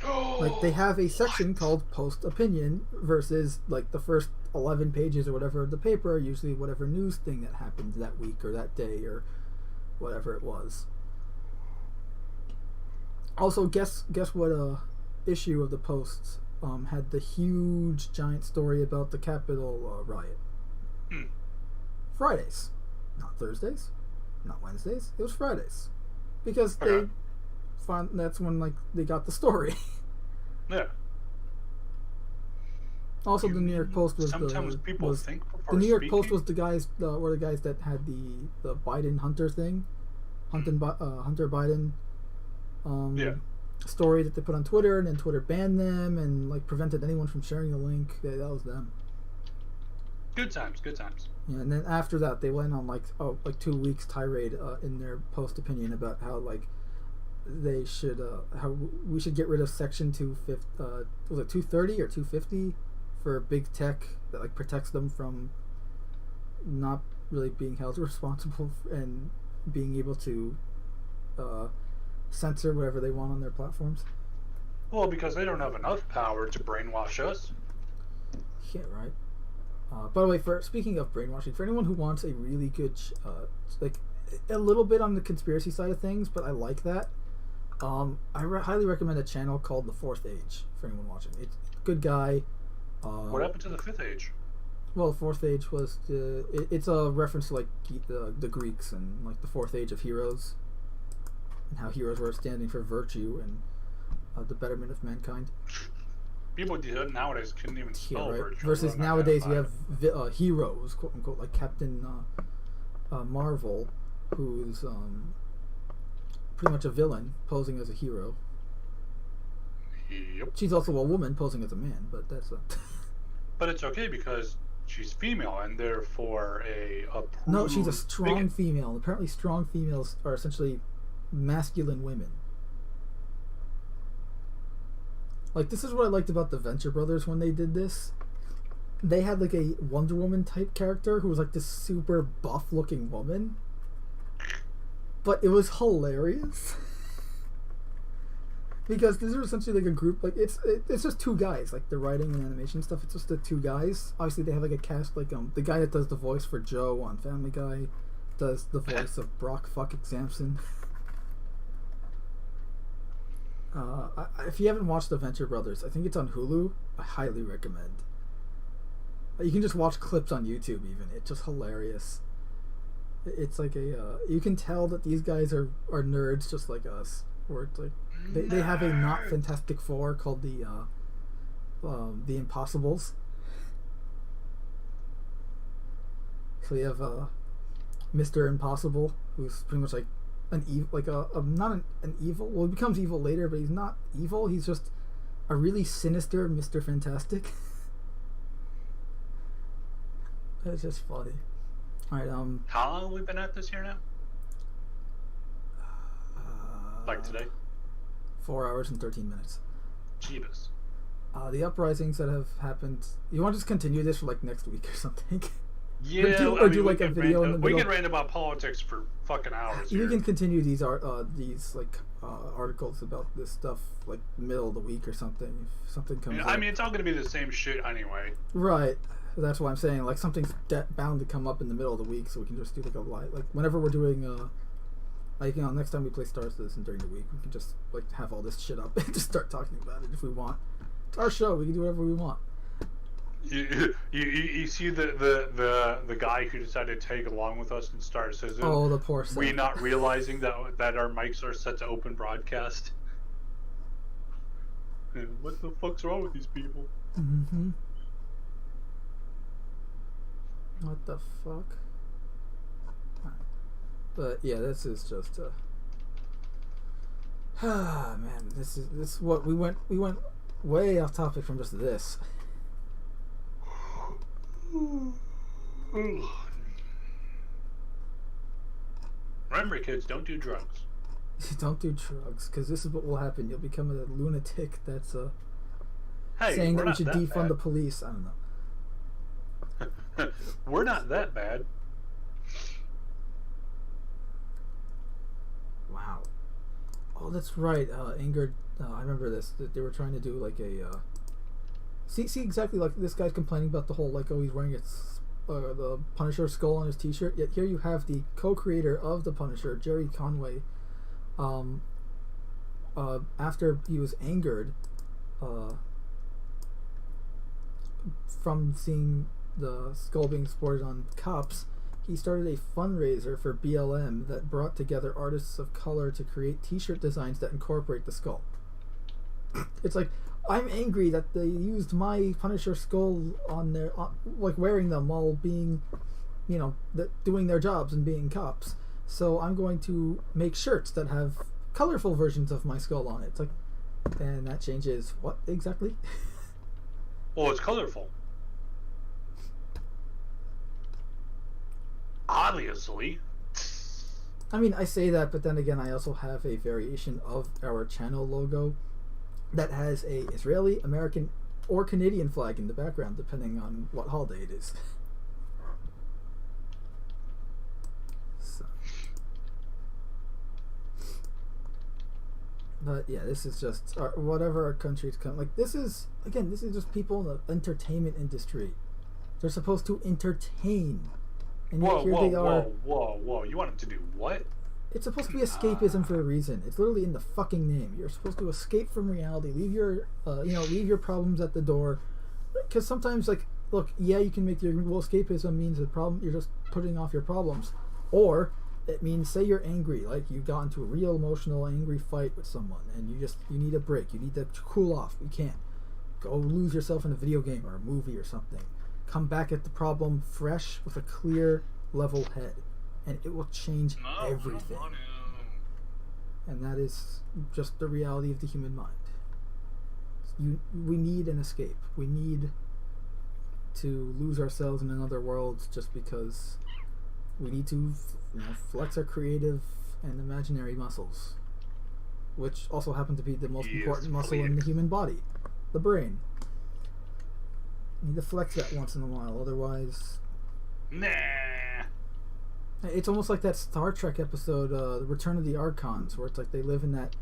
Like they have a section called Post Opinion versus like the first 11 pages or whatever of the paper are usually whatever news thing that happened that week or that day or whatever it was. Also, guess what issue of the Post had the huge giant story about the Capitol riot? Fridays, not Thursdays, not Wednesdays. It was Fridays, because they found that's when like they got the story. Yeah. Also, the New York Post was sometimes people think the New York Post was the guys were the guys that had the Biden Hunter thing, Hunter Biden story that they put on Twitter, and then Twitter banned them and like prevented anyone from sharing the link. Yeah, that was them. Good times. Yeah, and then after that, they went on like 2 weeks tirade in their Post opinion about how like they should how we should get rid of Section 250. Was it 230 or 250 for big tech that like protects them from not really being held responsible and being able to censor whatever they want on their platforms. Well, because they don't have enough power to brainwash us. Yeah, right. By the way, speaking of brainwashing, for anyone who wants a really good, like a little bit on the conspiracy side of things, but I like that. I highly recommend a channel called The Fourth Age for anyone watching. It's a good guy. What happened to the Fifth Age? Well, the Fourth Age was it's a reference to like the Greeks and like the Fourth Age of heroes, and how heroes were standing for virtue and the betterment of mankind. People nowadays couldn't even spell virtue. Versus nowadays you have heroes, quote unquote, like Captain Marvel, who's pretty much a villain posing as a hero. Yep. She's also a woman posing as a man, but that's But it's okay because she's female and therefore no, she's a strong female. Apparently, strong females are essentially masculine women. Like, this is what I liked about the Venture Brothers when they did this. They had, like, a Wonder Woman type character who was, like, this super buff-looking woman. But it was hilarious. Because this is essentially, like, a group, like, it's just two guys. Like, the writing and animation stuff, it's just the two guys. Obviously, they have, like, a cast, like, the guy that does the voice for Joe on Family Guy does the voice of Brock fucking Sampson. If you haven't watched The Venture Brothers, I think it's on Hulu. I highly recommend. You can just watch clips on YouTube even. It's just hilarious. It's like you can tell that these guys are nerds just like us. Or it's like they have a not Fantastic Four called the Impossibles. So you have Mr. Impossible, who's pretty much like an evil, like a not an evil. Well, he becomes evil later, but he's not evil. He's just a really sinister Mr. Fantastic. It's just funny. All right. How long have we been at this here now? Like today? 4 hours and 13 minutes. Jeebus. The uprisings that have happened. You want to just continue this for like next week or something? Yeah, or do like a video in the we middle. can rant about politics for fucking hours. You here. can continue these articles about this stuff like middle of the week or something. If something comes. I mean, it's all going to be the same shit anyway. Right. That's why I'm saying like something's bound to come up in the middle of the week, so we can just do like a live, like whenever we're doing like, you know, next time we play Star Citizen during the week, we can just like have all this shit up and just start talking about it if we want. It's our show. We can do whatever we want. You see the guy who decided to tag along with us in Star Citizen. Oh, the poor son. We not realizing that our mics are set to open broadcast. And what the fuck's wrong with these people? Mm-hmm. What the fuck? But yeah, this is just man, this is what we went way off topic from just this. Remember, kids, don't do drugs. Don't do drugs, because this is what will happen. You'll become a lunatic that's Hey, saying that we should defund bad. the police. I don't know. We're not that bad. Wow. Oh, that's right. Angered. I remember this. That they were trying to do like a. See exactly like this guy's complaining about the whole like, oh, he's wearing the Punisher skull on his T-shirt. Yet here you have the co-creator of the Punisher, Jerry Conway. After he was angered, from seeing the skull being sported on cops, he started a fundraiser for BLM that brought together artists of color to create T-shirt designs that incorporate the skull. It's like, I'm angry that they used my Punisher skull on their, like wearing them while being, you know, doing their jobs and being cops. So I'm going to make shirts that have colorful versions of my skull on it. It's like, and that changes what exactly? Well, it's colorful. Obviously. I mean, I say that, but then again, I also have a variation of our channel logo that has a Israeli, American, or Canadian flag in the background, depending on what holiday it is. So. But yeah, this is just whatever our country's come. Like this is just people in the entertainment industry. They're supposed to entertain, and yet here they are. Whoa! You want them to do what? It's supposed to be escapism for a reason. It's literally in the fucking name. You're supposed to escape from reality. Leave your, leave your problems at the door. Because sometimes, like, look, yeah, you can make escapism means the problem. You're just putting off your problems, or it means, say you're angry, like you got into a real emotional, angry fight with someone, and you need a break. You need to cool off. You can't go lose yourself in a video game or a movie or something. Come back at the problem fresh with a clear, level head. And it will change everything. And that is just the reality of the human mind. We need an escape. We need to lose ourselves in another world just because we need to flex our creative and imaginary muscles, which also happen to be the most important muscle in the human body, the brain. You need to flex that once in a while, otherwise... Nah. It's almost like that Star Trek episode, The Return of the Archons, where it's like they live in that,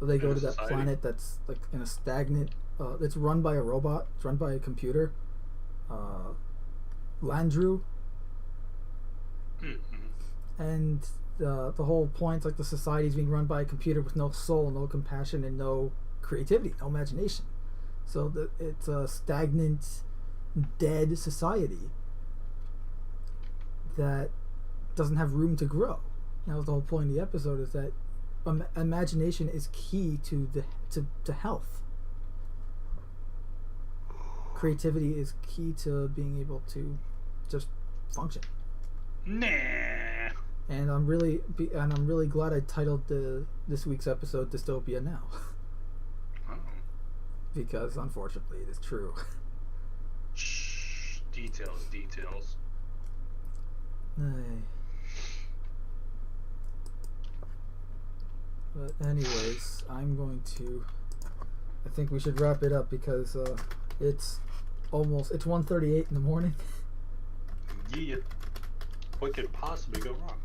they go to that planet that's like in a stagnant, it's run by a robot, it's run by a computer, Landru, and the whole point, like the society's being run by a computer with no soul, no compassion, and no creativity, no imagination. So it's a stagnant, dead society that doesn't have room to grow. That was the whole point of the episode, is that imagination is key to health. Creativity is key to being able to just function. Nah. And I'm really glad I titled this week's episode "Dystopia Now," Oh. because unfortunately it is true. Shh. Details. Ay. But anyways, I think we should wrap it up because it's 1:38 in the morning. Yeah. What could possibly go wrong?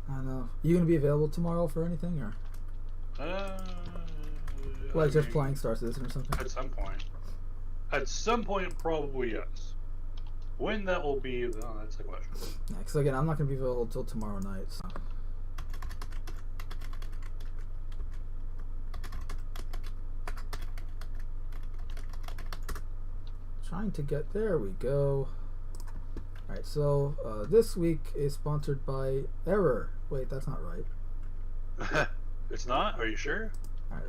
I know. You gonna be available tomorrow for anything, or like just playing Star Citizen or something? At some point. At some point, probably yes. When that will be, well, that's the question. Yeah, because again, I'm not gonna be available until tomorrow night. So. Trying to get there. We go. All right. So this week is sponsored by Error. Wait, that's not right. It's not? Are you sure? All right.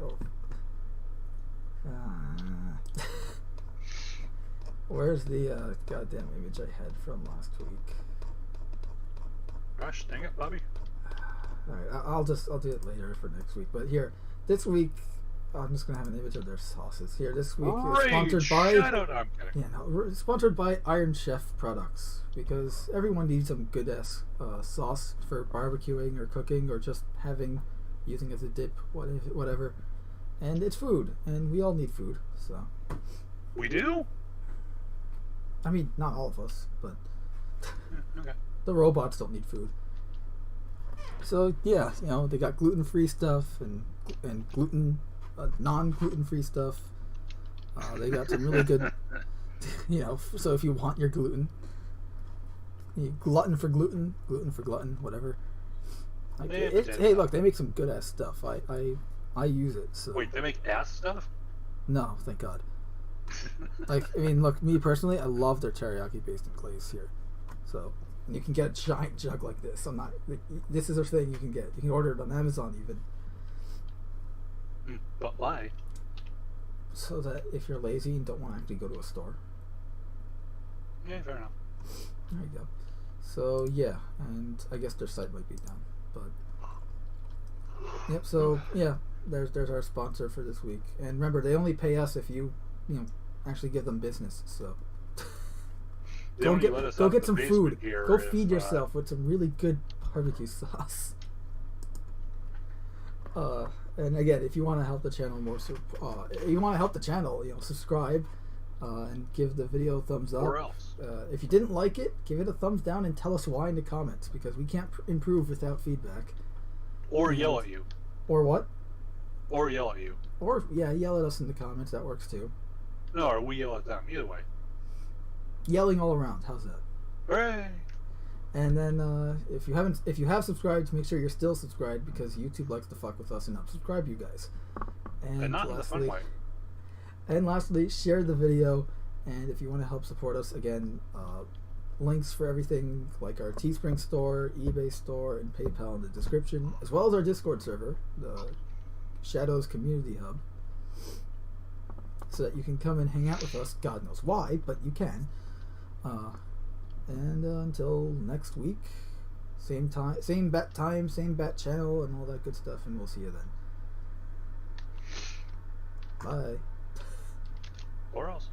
Where's the goddamn image I had from last week? Gosh, dang it, Bobby. All right. I'll do it later for next week. But here, this week, I'm just gonna have an image of their sauces. Here, this week is sponsored by. I'm kidding. Yeah, no, sponsored by Iron Chef products, because everyone needs some good ass sauce for barbecuing or cooking or just using as a dip, whatever. And it's food, and we all need food. So. We do? I mean, not all of us, but Okay. the robots don't need food. So yeah, they got gluten-free stuff and non-gluten-free stuff. They got some really good, so if you want your gluten, glutton for gluten, whatever. Hey, look, they make some good ass stuff. I use it. So. Wait, they make ass stuff? No, thank God. Look, me personally, I love their teriyaki based in glaze here. So you can get a giant jug like this. This is a thing you can get. You can order it on Amazon even. But why? So that if you're lazy and don't want to actually go to a store. Yeah, fair enough. There you go. So yeah, and I guess their site might be down, but yep. So yeah, there's our sponsor for this week. And remember, they only pay us if you actually give them business. So go get some food. Go feed yourself with some really good barbecue sauce. And again, if you want to help the channel more, subscribe and give the video a thumbs up. Or else. If you didn't like it, give it a thumbs down and tell us why in the comments, because we can't improve without feedback. Or yell at you. Or what? Or yell at you. Or yell at us in the comments. That works too. No, or we yell at them. Either way. Yelling all around. How's that? Hooray! And then if you have subscribed, make sure you're still subscribed, because YouTube likes to fuck with us and unsubscribe you guys. And not in the fun way. And lastly, share the video. And if you want to help support us, again, links for everything like our Teespring store, eBay store, and PayPal in the description, as well as our Discord server, the Shadows Community Hub, so that you can come and hang out with us. God knows why, but you can. And until next week, same time, same bat channel, and all that good stuff, and we'll see you then. Bye. Or else.